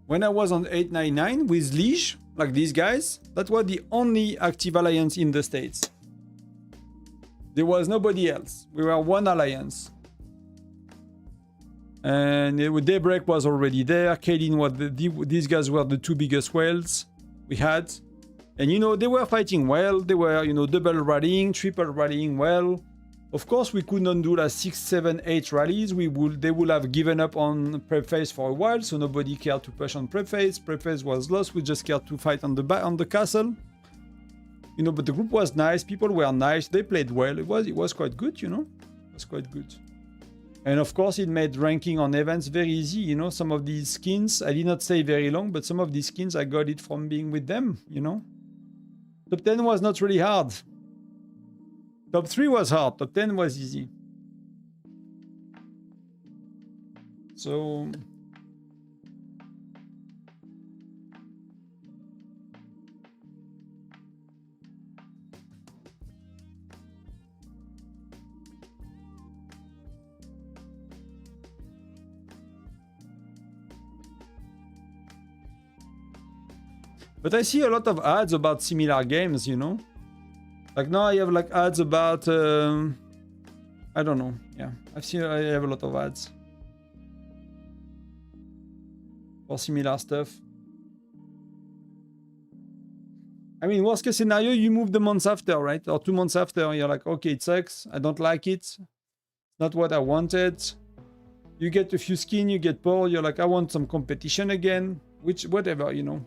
When I was on 899 with Liege, like these guys, that was the only active alliance in the States. There was nobody else. We were one alliance. And Daybreak was already there. Kaylin was these guys were the 2 biggest whales we had. And they were fighting well. They were, double rallying, triple rallying well. Of course, we could not do like 6, 7, 8 rallies. They would have given up on prep phase for a while, so nobody cared to push on prep phase. Prep phase was lost. We just cared to fight on the castle. You know, but the group was nice. People were nice. They played well. It was quite good. You know, it was quite good. And of course, it made ranking on events very easy. You know, some of these skins, I did not stay very long, but some of these skins I got it from being with them. You know, top 10 was not really hard. Top 3 was hard, top 10 was easy. So... But I see a lot of ads about similar games, you know? Like now I have like ads about, I don't know. Yeah, I have a lot of ads for similar stuff. I mean, worst case scenario, you move the months after, right? Or 2 months after, you're like, okay, it sucks. I don't like it. It's not what I wanted. You get a few skins, you get poor. You're like, I want some competition again. Which, whatever, you know.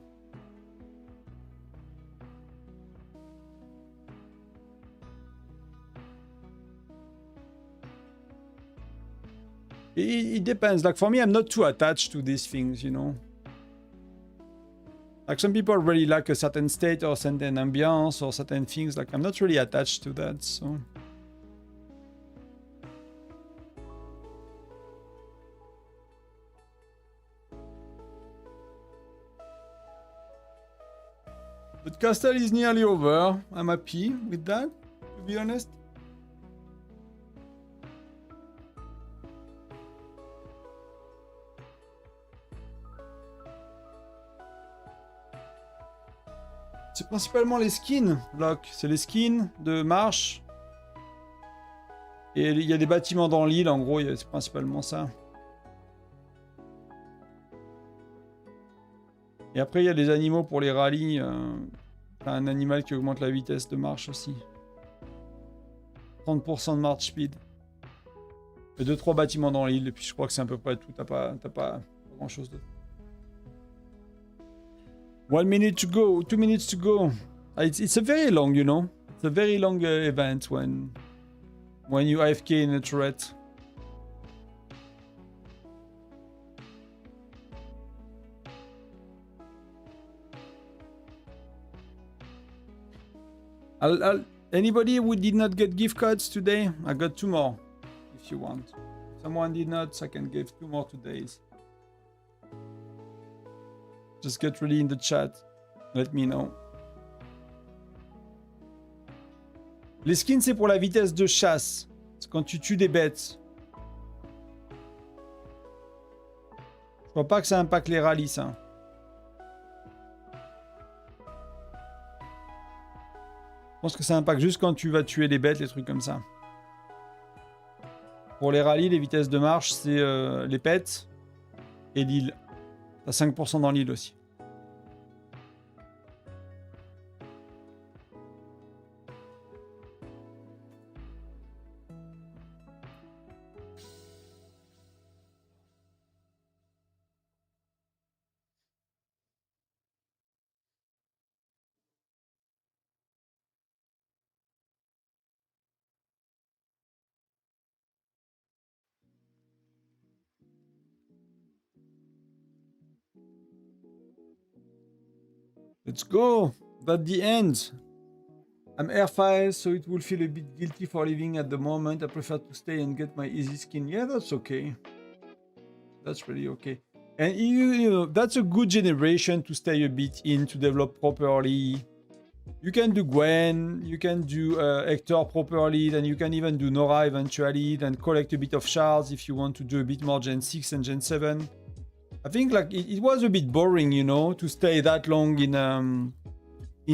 It depends. Like for me, I'm not too attached to these things, you know. Like some people really like a certain state or certain ambience or certain things. Like I'm not really attached to that, so. But Castle is nearly over. I'm happy with that, to be honest. C'est principalement les skins, Block. C'est les skins de marche. Et il y a des bâtiments dans l'île, en gros, c'est principalement ça. Et après, il y a des animaux pour les rallyes. Un animal qui augmente la vitesse de marche aussi. 30% de march speed. Et 2-3 bâtiments dans l'île, et puis je crois que c'est à peu près tout. T'as pas grand chose d'autre. 1 minute to go, 2 minutes to go. It's a very long, you know. It's a very long event when you AFK in a turret. Anybody who did not get gift cards today? I got 2 more, if you want. If someone did not, I can give 2 more todays. Just get ready in the chat. Let me know. Les skins, c'est pour la vitesse de chasse. C'est quand tu tues des bêtes. Je crois pas que ça impacte les rallyes, ça. Je pense que ça impacte juste quand tu vas tuer des bêtes, les trucs comme ça. Pour les rallyes, les vitesses de marche, c'est les pets et l'île. T'as 5% dans l'île aussi. Let's go! That's the end. I'm air5, so it will feel a bit guilty for leaving at the moment. I prefer to stay and get my easy skin. Yeah, that's okay. That's really okay. And you know, that's a good generation to stay a bit in, to develop properly. You can do Gwen, you can do Hector properly, then you can even do Nora eventually, then collect a bit of shards if you want to do a bit more Gen 6 and Gen 7. I think like it was a bit boring, you know, to stay that long in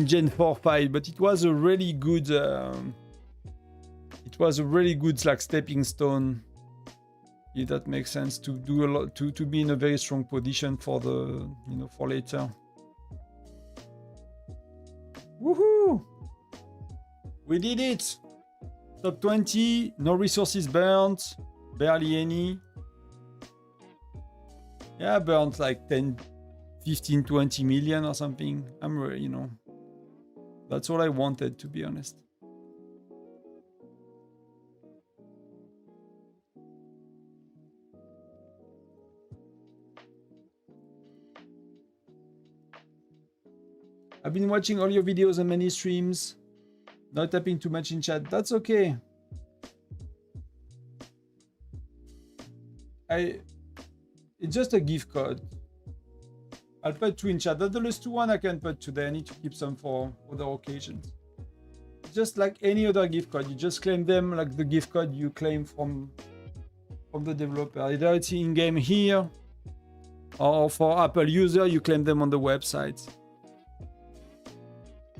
Gen 4 fight, but it was a really good like stepping stone, if that makes sense, to do a lot, to be in a very strong position for the, you know, for later. Woohoo! We did it! Top 20, no resources burnt, barely any. Yeah, burnt like 10, 15, 20 million or something. You know, that's all I wanted, to be honest. I've been watching all your videos and many streams. Not tapping too much in chat. That's okay. It's just a gift code. I'll put 2 in chat. That's the last one I can put today. I need to keep some for other occasions. Just like any other gift code, you just claim them like the gift code you claim from the developer. Either it's in-game here, or for Apple user, you claim them on the website.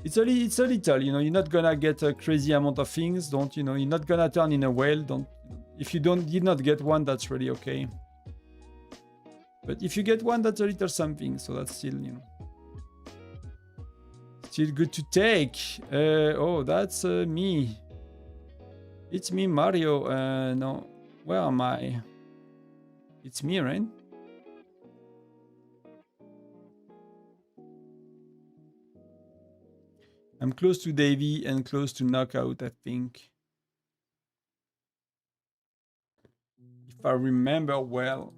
It's a little, you know, you're not gonna get a crazy amount of things. Don't, you know, you're not gonna turn in a whale. Don't, if you did not get one, that's really okay. But if you get one, that's a little something. So that's still, you know, still good to take. Oh, that's me. It's me, Mario. No, where am I? It's me, right? I'm close to Davey and close to Knockout, I think. If I remember well.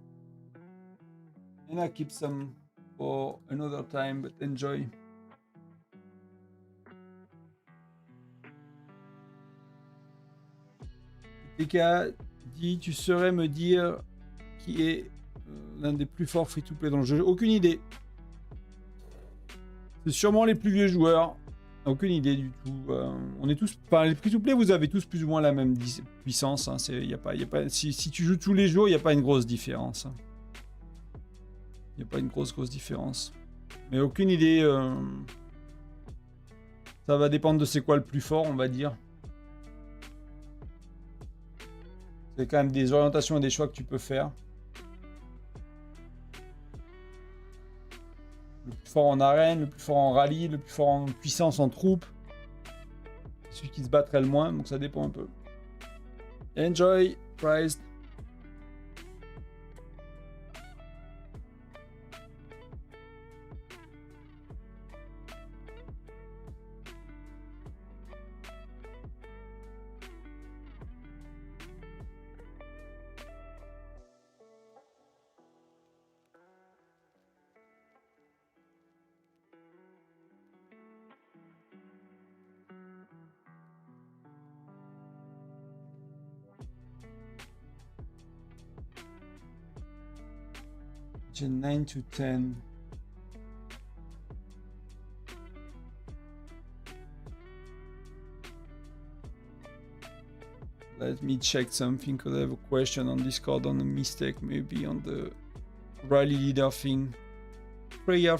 And I keep some for another time, but enjoy. TK dit, tu saurais me dire qui est l'un des plus forts free-to-play dans le jeu? Aucune idée. C'est sûrement les plus vieux joueurs. Aucune idée du tout. On est tous, enfin, les free-to-play, vous avez tous plus ou moins la même puissance. Hein. Si tu joues tous les jours, il n'y a pas une grosse différence. Il n'y a pas une grosse différence. Mais aucune idée. Ça va dépendre de c'est quoi le plus fort, on va dire. C'est quand même des orientations et des choix que tu peux faire. Le plus fort en arène, le plus fort en rallye, le plus fort en puissance en troupes. Celui qui se battrait le moins, donc ça dépend un peu. Enjoy, prized. Gen 9 to 10. Let me check something because I have a question on Discord on a mistake, maybe on the rally leader thing. Freya.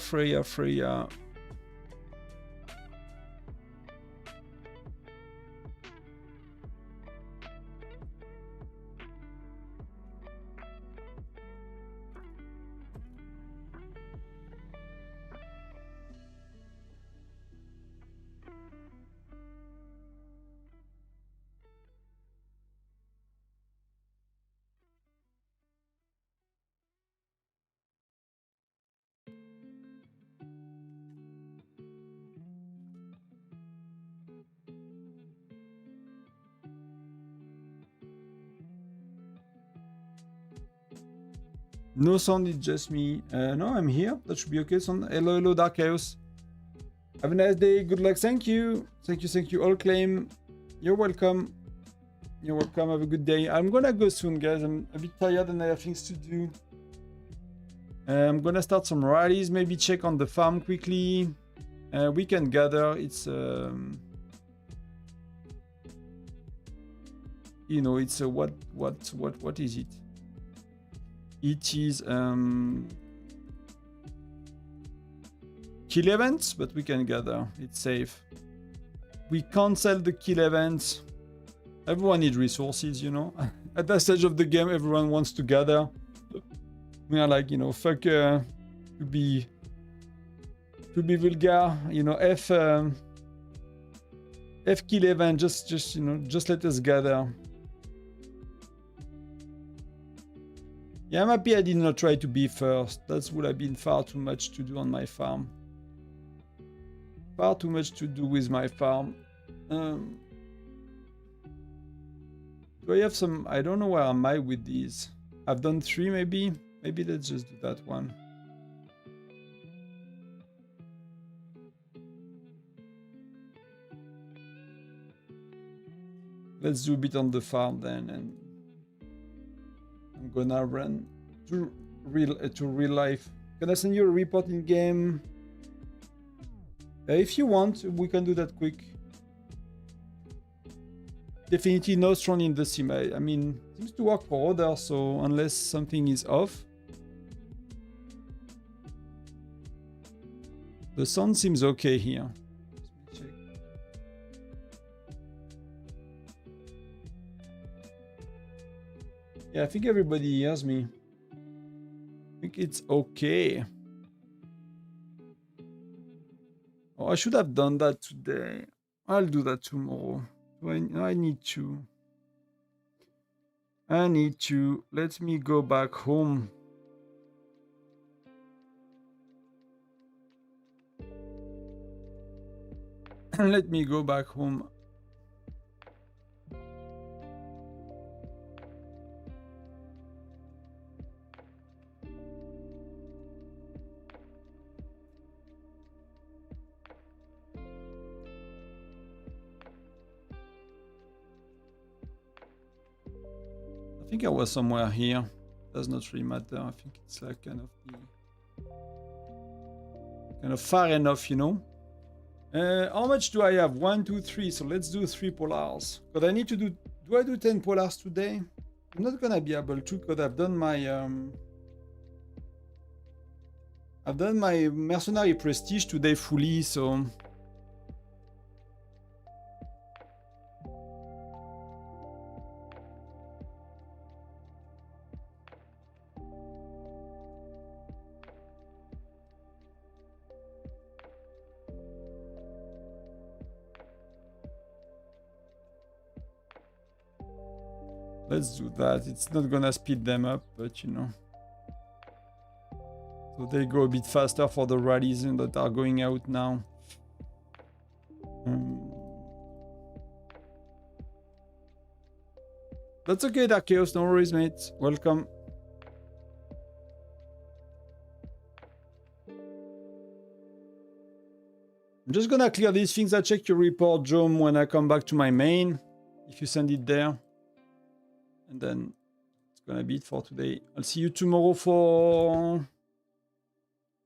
No sound, it's just me. No, I'm here. That should be okay. Hello, Dark Chaos. Have a nice day. Good luck. Thank you. All claim. You're welcome. Have a good day. I'm gonna go soon, guys. I'm a bit tired and I have things to do. I'm gonna start some rallies. Maybe check on the farm quickly. We can gather. It's you know, it's what is it? It is kill events, but we can gather. It's safe. We cancel the kill events. Everyone needs resources, you know. At that stage of the game, everyone wants to gather. We are like, you know, fuck to be vulgar, you know. F11, just you know, just let us gather. Yeah, I'm happy I did not try to be first. That would have been far too much to do on my farm. Far too much to do with my farm. Do I have some... I don't know where am I with these. I've done 3 maybe. Maybe let's just do that one. Let's do a bit on the farm then, and I'm gonna run to real life. Can I send you a report in game? If you want, we can do that quick. Definitely no strong in the sim. I mean, seems to work for others, so unless something is off. The sound seems okay here. Yeah, I think everybody hears me. I think it's okay. Oh, I should have done that today. I'll do that tomorrow. I need to. Let me go back home. Let me go back home. I think I was somewhere here. Does not really matter. I think it's like kind of far enough, you know. How much do I have? 1, 2, 3. So let's do 3 polars. But I need to do. Do I do 10 polars today? I'm not gonna be able to because I've done my mercenary prestige today fully. So. Let's do that. It's not gonna speed them up, but you know. So they go a bit faster for the rallies that are going out now. That's okay, Dark Chaos. No worries, mate. Welcome. I'm just gonna clear these things. I check your report, Jom, when I come back to my main. If you send it there. And then it's gonna be it for today. I'll see you tomorrow for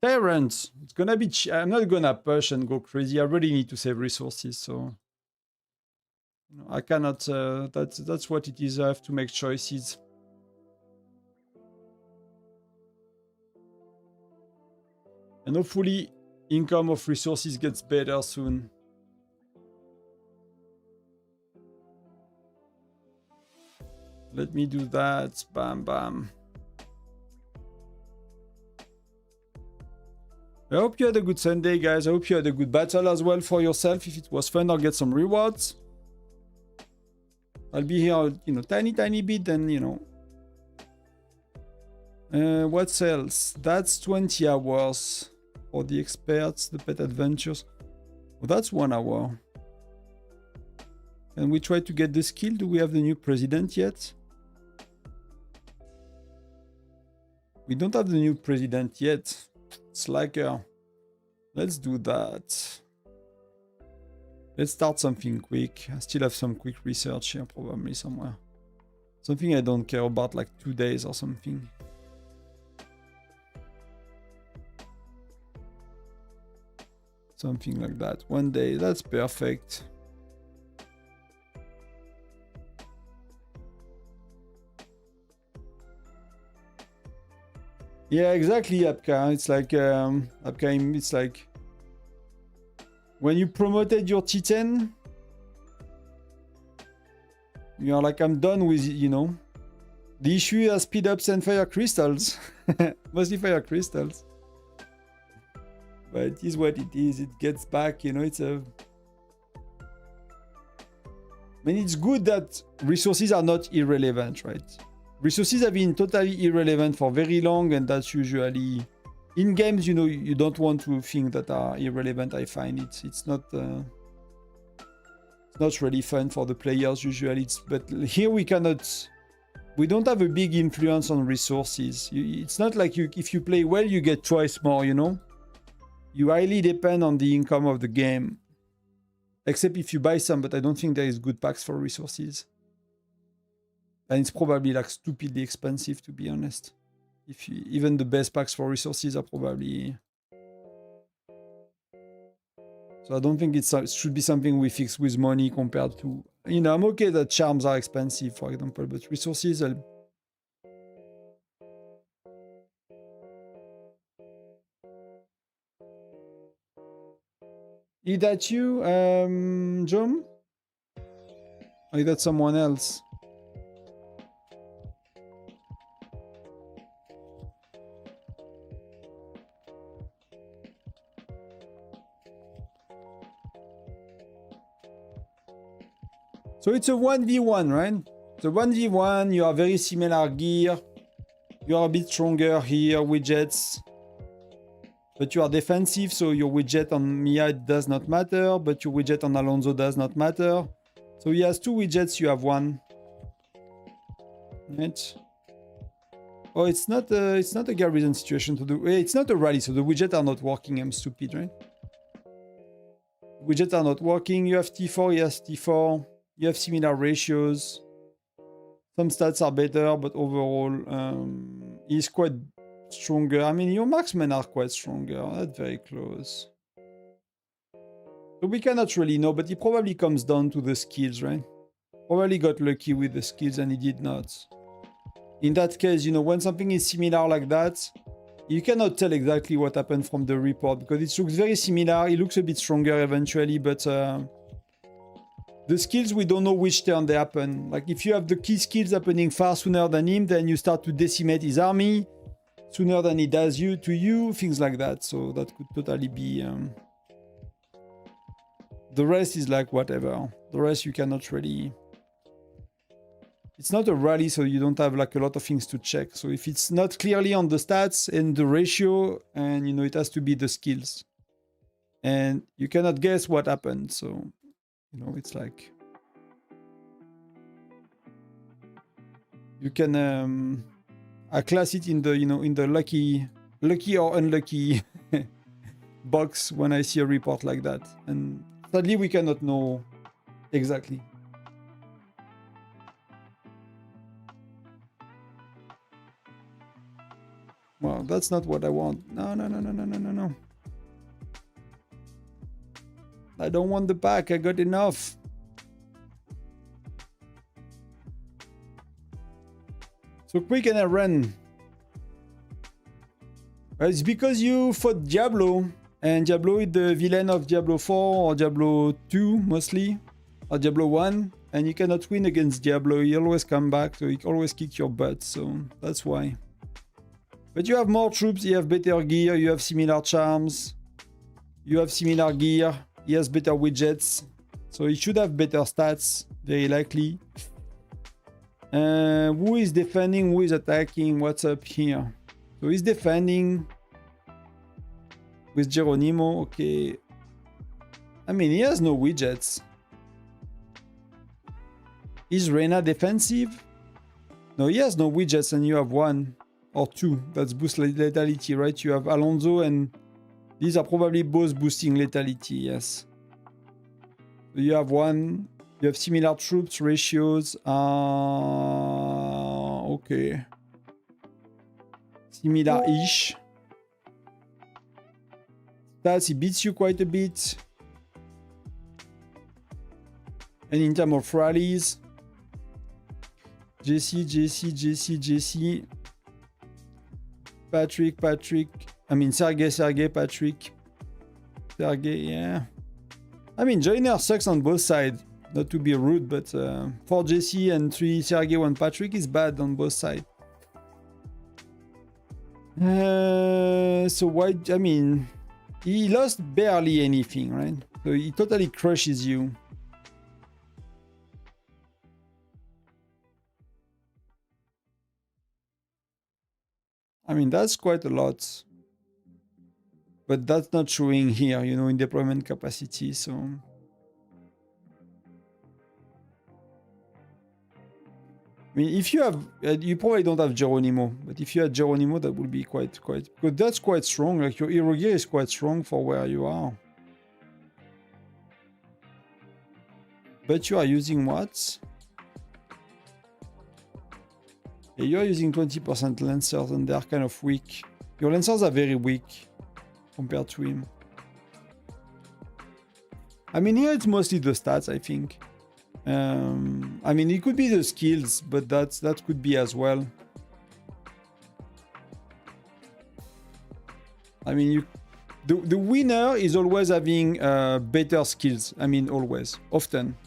Tyrants. It's gonna be. I'm not gonna push and go crazy. I really need to save resources, so you know, I cannot. That's what it is. I have to make choices. And hopefully, income of resources gets better soon. Let me do that. Bam, bam. I hope you had a good Sunday, guys. I hope you had a good battle as well for yourself. If it was fun, I'll get some rewards. I'll be here, you know, tiny bit, then, you know. What else? That's 20 hours for the experts, the pet adventures. Well, that's 1 hour. Can we try to get the skill? Do we have the new president yet? We don't have the new president yet. It's like, let's do that. Let's start something quick. I still have some quick research here, probably somewhere. Something I don't care about, like 2 days or something. Something like that. 1 day, that's perfect. Yeah, exactly, Apka. It's like, Apka, it's like when you promoted your T10, you're like, I'm done with it, you know. The issue is speed ups and fire crystals. Mostly fire crystals. But it is what it is. It gets back, you know, it's a... mean, it's good that resources are not irrelevant, right? Resources have been totally irrelevant for very long, and that's usually in games, you know, you don't want to think that are irrelevant. I find it's not really fun for the players usually. But here we don't have a big influence on resources. It's not like if you play well, you get twice more, you know? You highly depend on the income of the game. Except if you buy some, but I don't think there is good packs for resources. And it's probably like stupidly expensive, to be honest. Even the best packs for resources are probably... So I don't think it should be something we fix with money compared to... You know, I'm okay that charms are expensive, for example, but resources... Is that you, John? Or is that someone else? So it's a 1v1, right? The 1v1, you are very similar gear. You are a bit stronger here, widgets. But you are defensive, so your widget on Mia does not matter, but your widget on Alonso does not matter. So he has two widgets, you have one. Right? Oh, it's not a garrison situation to do. It's not a rally, so the widgets are not working. I'm stupid, right? Widgets are not working. You have T4, he has T4. You have similar ratios. Some stats are better, but overall, he's quite stronger. I mean, your marksmen are quite stronger. That's very close. So we cannot really know, but it probably comes down to the skills, right? Probably got lucky with the skills and he did not. In that case, you know, when something is similar like that, you cannot tell exactly what happened from the report because it looks very similar. It looks a bit stronger eventually, but the skills, we don't know which turn they happen. Like if you have the key skills happening far sooner than him, then you start to decimate his army sooner than he does to you, things like that. So that could totally be... The rest is like whatever. The rest you cannot really... It's not a rally, so you don't have like a lot of things to check. So if it's not clearly on the stats and the ratio, and you know, it has to be the skills. And you cannot guess what happened, so... You know, it's like... You can class it in the, you know, in the lucky or unlucky box when I see a report like that. And sadly, we cannot know exactly. Well, that's not what I want. No. I don't want the pack. I got enough. So quick and I run. It's because you fought Diablo. And Diablo is the villain of Diablo 4 or Diablo 2 mostly. Or Diablo 1. And you cannot win against Diablo. He always come back. So he always kick your butt. So that's why. But you have more troops. You have better gear. You have similar charms. You have similar gear. He has better widgets, so he should have better stats, very likely. Who is defending? Who is attacking? What's up here? So he's defending with Geronimo. Okay. I mean, he has no widgets. Is Reyna defensive? No, he has no widgets, and you have one or two. That's boost lethality, right? You have Alonso and... These are probably both boosting lethality, yes. So you have one, you have similar troops, ratios. Okay. Similar-ish. Stats, he beats you quite a bit. And in terms of rallies, JC. Patrick. I mean, Sergey, Patrick. Sergey, yeah. I mean, Joyner sucks on both sides. Not to be rude, but 4 JC and 3 Sergey, 1 Patrick is bad on both sides. So why... I mean, he lost barely anything, right? So he totally crushes you. I mean, that's quite a lot. But that's not showing here, you know, in deployment capacity, so... I mean, if you have... you probably don't have Geronimo, but if you had Geronimo, that would be quite... Because that's quite strong, like your hero gear is quite strong for where you are. But you are using what? Yeah, you are using 20% Lancers, and they are kind of weak. Your Lancers are very weak compared to him. I mean, here it's mostly the stats, I think. I mean, it could be the skills, but that could be as well. I mean, the winner is always having better skills. I mean, always, often.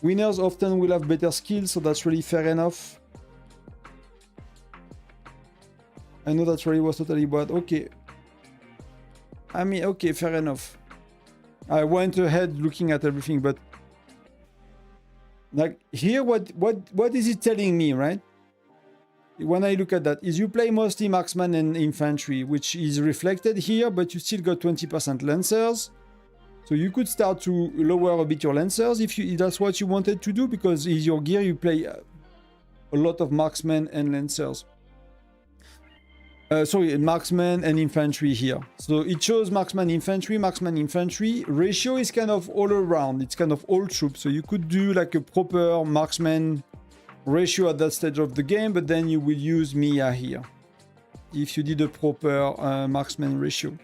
Winners often will have better skills, so that's really fair enough. I know that really was totally bad. Okay. I mean, okay, fair enough. I went ahead looking at everything, but like here, what is it telling me, right? When I look at that, is you play mostly marksman and infantry, which is reflected here, but you still got 20% lancers. So you could start to lower a bit your lancers if that's what you wanted to do, because in your gear you play a lot of marksmen and lancers. Sorry, marksman and infantry here. So it shows marksman, infantry. Ratio is kind of all around. It's kind of all troops. So you could do like a proper marksman ratio at that stage of the game, but then you will use Mia here if you did a proper marksman ratio.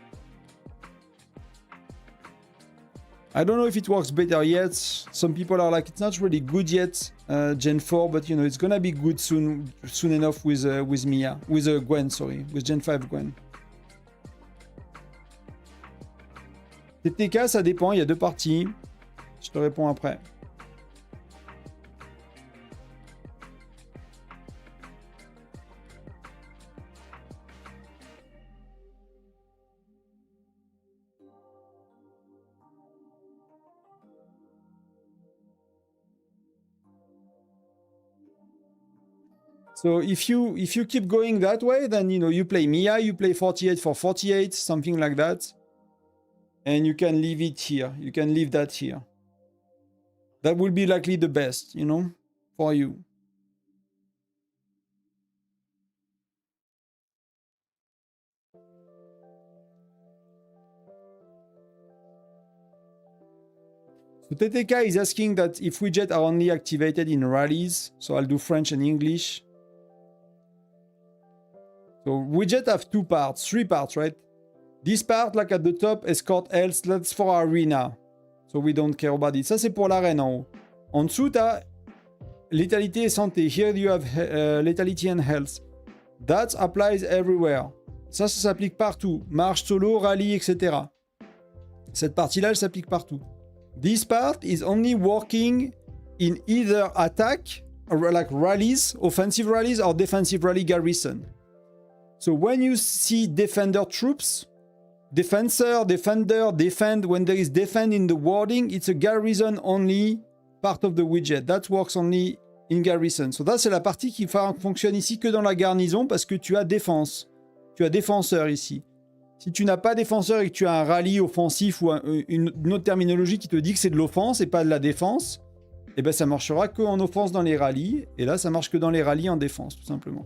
I don't know if it works better yet. Some people are like, it's not really good yet, Gen 4, but you know, it's gonna be good soon enough with Mia, with Gwen, sorry, with Gen 5 Gwen. TTK, ça dépend, il y a deux parties. Je te réponds après. So if you keep going that way, then you know you play Mia, you play 48 for 48, something like that, and you can leave it here. You can leave that here. That will be likely the best, you know, for you. So TTK is asking that if widgets are only activated in rallies, so I'll do French and English. So widgets have three parts, right? This part, like at the top, escort health, that's for arena. So we don't care about it. Ça, c'est pour l'arène en haut. En dessous, t'as létalité et santé. Here you have lethality and health. That applies everywhere. Ça s'applique partout. Marche solo, rallye, etc. Cette partie-là, elle s'applique partout. This part is only working in either attack, or like rallies, offensive rallies, or defensive rally garrison. So when you see defender troops, defensor, defender, defend, when there is defend in the wording, it's a garrison only part of the widget. That works only in garrison. So ça, c'est la partie qui fonctionne ici que dans la garnison parce que tu as défense. Tu as défenseur ici. Si tu n'as pas défenseur et que tu as un rallye offensif ou une autre terminologie qui te dit que c'est de l'offense et pas de la défense, eh ben ça marchera qu'en offense dans les rallyes. Et là, ça marche que dans les rallyes en défense, tout simplement.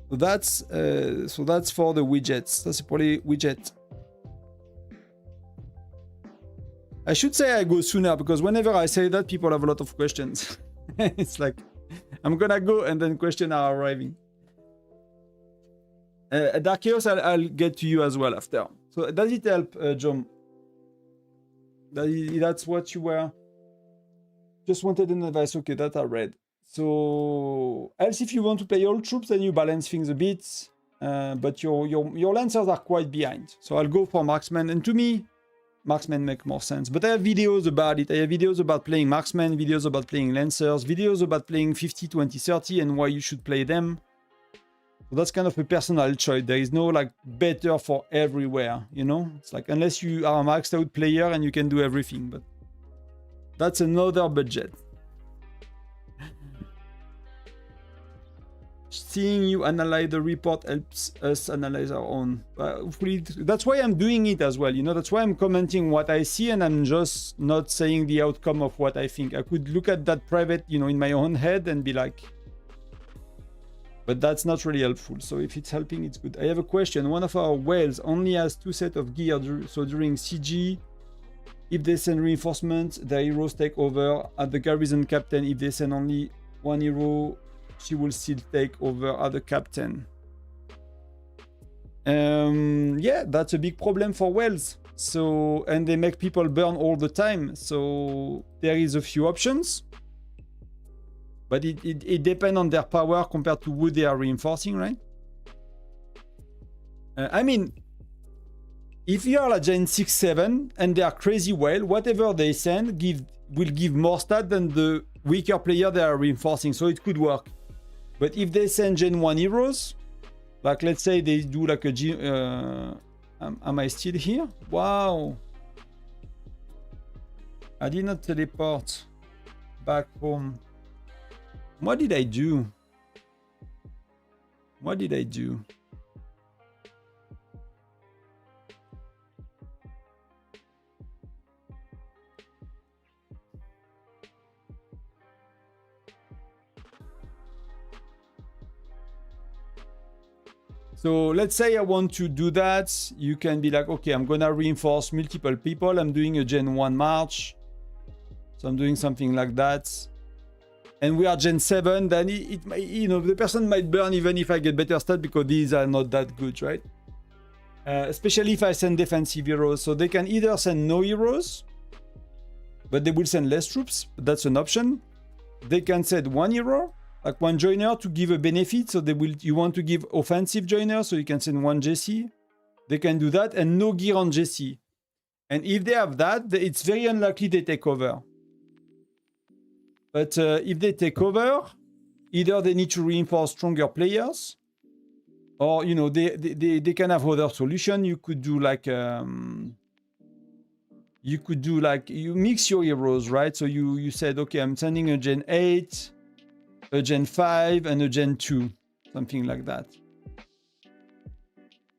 So that's for the widgets. Ça, c'est pour les widgets. I should say I go sooner because whenever I say that, people have a lot of questions. It's like, I'm gonna go and then questions are arriving. Dark Chaos, I'll get to you as well after. So does it help, John? That's what you were... Just wanted an advice. Okay, that I read. So else if you want to play all troops, then you balance things a bit. But your lancers are quite behind. So I'll go for marksman. And to me, marksmen make more sense. But I have videos about it. I have videos about playing marksmen, videos about playing lancers, videos about playing 50, 20, 30 and why you should play them. So that's kind of a personal choice. There is no like better for everywhere, you know? It's like unless you are a maxed out player and you can do everything, but that's another budget. Seeing you analyze the report helps us analyze our own. Hopefully, that's why I'm doing it as well. You know, that's why I'm commenting what I see, and I'm just not saying the outcome of what I think. I could look at that private, you know, in my own head and be like, but that's not really helpful. So if it's helping, it's good. I have a question. One of our whales only has 2 sets of gear. So during CG, if they send reinforcements, their heroes take over. At the garrison captain, if they send only 1 hero, she will still take over as the captain. Yeah, that's a big problem for whales. So, and they make people burn all the time. So there is a few options, but it depends on their power compared to who they are reinforcing, right? I mean, if you are a Gen 6, 7 and they are crazy whale, whatever they send will give more stat than the weaker player they are reinforcing. So it could work. But if they send Gen 1 heroes, like let's say they do like a am I still here? Wow. I did not teleport back home. What did I do? What did I do? So let's say I want to do that. You can be like, okay, I'm gonna reinforce multiple people. I'm doing a Gen 1 march. So I'm doing something like that. And we are Gen 7, then it might, you know, the person might burn even if I get better stats because these are not that good, right? Especially if I send defensive heroes. So they can either send no heroes, but they will send less troops. That's an option. They can send 1 hero, like 1 joiner to give a benefit. So you want to give offensive joiner, so you can send 1 Jesse. They can do that, and no gear on Jesse. And if they have that, it's very unlikely they take over. But if they take over, either they need to reinforce stronger players, or you know they can have other solution. You could do like you mix your heroes, right? So you said, okay, I'm sending a Gen 8, a Gen 5, and a Gen 2, something like that.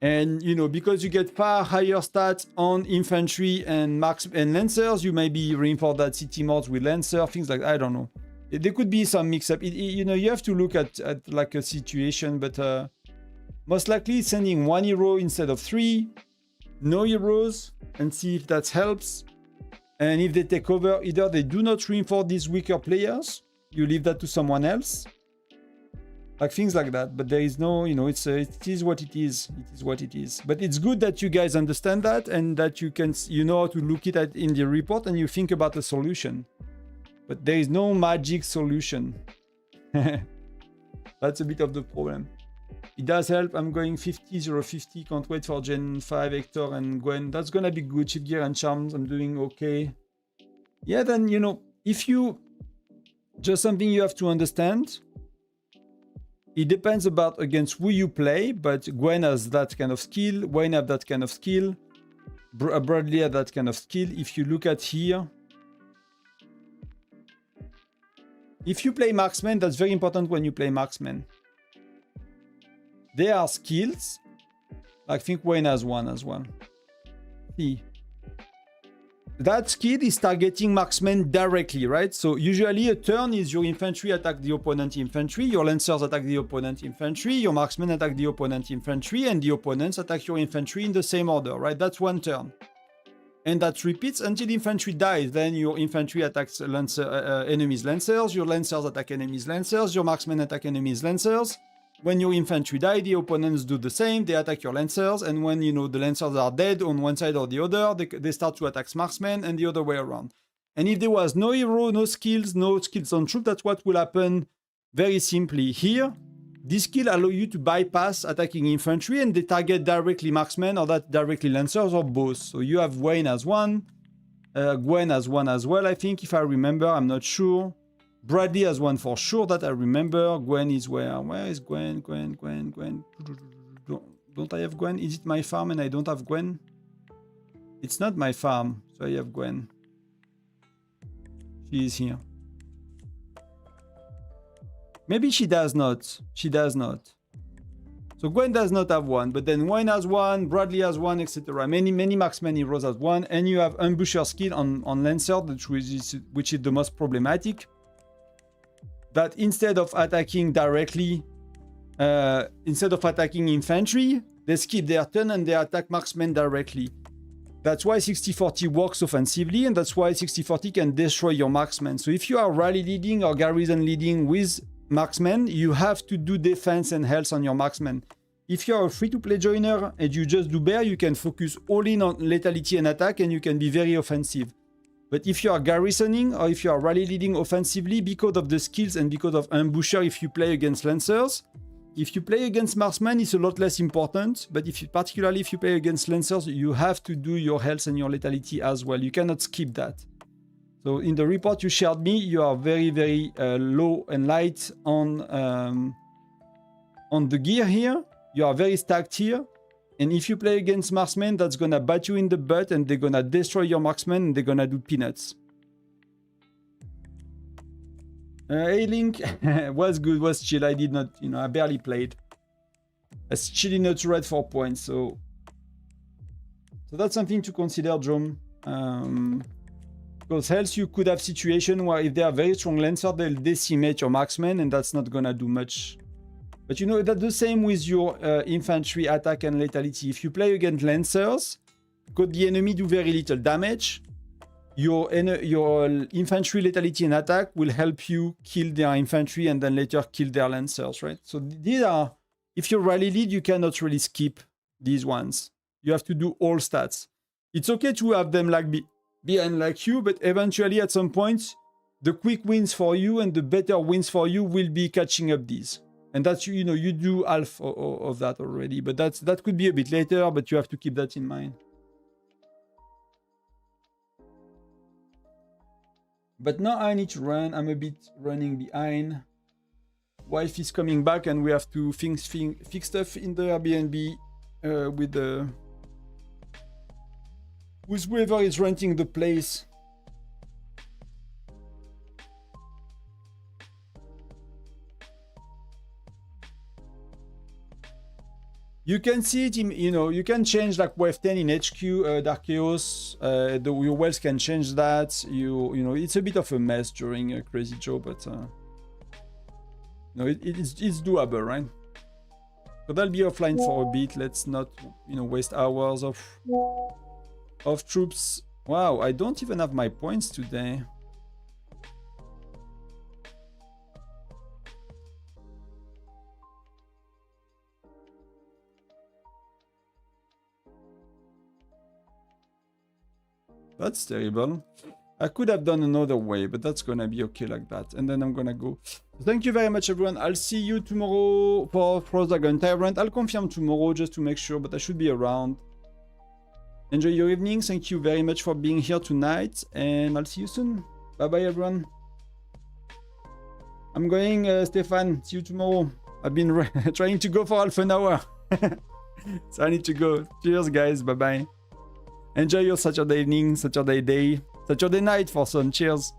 And you know, because you get far higher stats on infantry and marks and lancers, you maybe reinforce that city mods with lancer, things like that. I don't know. There could be some mix-up. You know, you have to look at like a situation, but most likely sending 1 hero instead of 3, no heroes, and see if that helps. And if they take over, either they do not reinforce these weaker players, you leave that to someone else. Like things like that, but there is no, you know, it is what it is. It is what it is. But it's good that you guys understand that and that you know how to look it at in the report and you think about the solution. But there is no magic solution. That's a bit of the problem. It does help. I'm going 50-0-50. Can't wait for Gen 5, Hector and Gwen. That's gonna be good. Chip gear and charms. I'm doing okay. Yeah, then, you know, if you just something you have to understand. It depends about against who you play, but Gwen has that kind of skill, Wayne have that kind of skill, Bradley has that kind of skill. If you look at here, if you play marksman, that's very important when you play marksman. There are skills, I think Wayne has one as well. See. That skill is targeting marksmen directly, right? So usually a turn is your infantry attack the opponent infantry, your lancers attack the opponent infantry, your marksmen attack the opponent infantry, and the opponents attack your infantry in the same order, right? That's one turn. And that repeats until infantry dies. Then your infantry attacks enemies' lancers, your lancers attack enemies' lancers, your marksmen attack enemies' lancers. When your infantry die, the opponents do the same. They attack your lancers, and when you know the lancers are dead on one side or the other, they start to attack marksmen, and the other way around. And if there was no hero, no skills on troop, that's what will happen. Very simply here, this skill allows you to bypass attacking infantry, and they target directly marksmen or that directly lancers or both. So you have Wayne as one, Gwen as one as well. I think if I remember, I'm not sure. Bradley has one for sure that I remember. Gwen is where? Where is Gwen? Gwen. Don't I have Gwen? Is it my farm and I don't have Gwen? It's not my farm, so I have Gwen. She is here. Maybe she does not. She does not. So Gwen does not have one, but then Wayne has one, Bradley has one, etc. Many marksman heroes has one, and you have Ambusher skill on Lancer, which is the most problematic. That instead of attacking directly, instead of attacking infantry, they skip their turn and they attack marksmen directly. That's why 60-40 works offensively, and that's why 60-40 can destroy your marksmen. So if you are rally leading or garrison leading with marksmen, you have to do defense and health on your marksmen. If you're a free-to-play joiner and you just do bear, you can focus all in on lethality and attack, and you can be very offensive. But if you are garrisoning or if you are rally leading offensively, because of the skills and because of ambusher, if you play against lancers, if you play against marksmen, it's a lot less important. But particularly if you play against lancers, you have to do your health and your lethality as well. You cannot skip that. So in the report you shared me, you are very, very low and light on the gear here. You are very stacked here. And if you play against marksmen, that's going to bite you in the butt and they're going to destroy your marksmen and they're going to do peanuts. Hey Link, was good, was chill. I did not, I barely played. I chilly not red 4 points, so that's something to consider, Jom. Because health, you could have situation where if they are very strong lancer, they'll decimate your marksmen, and that's not gonna do much. But that's the same with your infantry attack and lethality. If you play against lancers, because the enemy do very little damage, your infantry lethality and attack will help you kill their infantry and then later kill their lancers, right? So these are, if you rally lead, you cannot really skip these ones. You have to do all stats. It's okay to have them like behind like you, but eventually at some point, the quick wins for you and the better wins for you will be catching up these. And that's, you do half of that already, but that could be a bit later, but you have to keep that in mind. But now I need to run. I'm a bit running behind. Wife is coming back and we have to fix stuff in the Airbnb with whoever is renting the place. You can see it in, you can change like wave 10 in HQ, Dark Chaos, your wells can change that. It's a bit of a mess during Crazy Joe, but it's doable, right? So that'll be offline for a bit. Let's not, waste hours of troops. Wow, I don't even have my points today. That's terrible. I could have done another way, but that's gonna be okay like that. And then I'm gonna go. Thank you very much, everyone. I'll see you tomorrow for Dragon Tyrant. I'll confirm tomorrow just to make sure, but I should be around. Enjoy your evening. Thank you very much for being here tonight, and I'll see you soon. Bye-bye, everyone. I'm going, Stefan. See you tomorrow. I've been trying to go for half an hour. So I need to go. Cheers, guys. Bye-bye. Enjoy your Saturday evening, Saturday day, Saturday night for some. Cheers.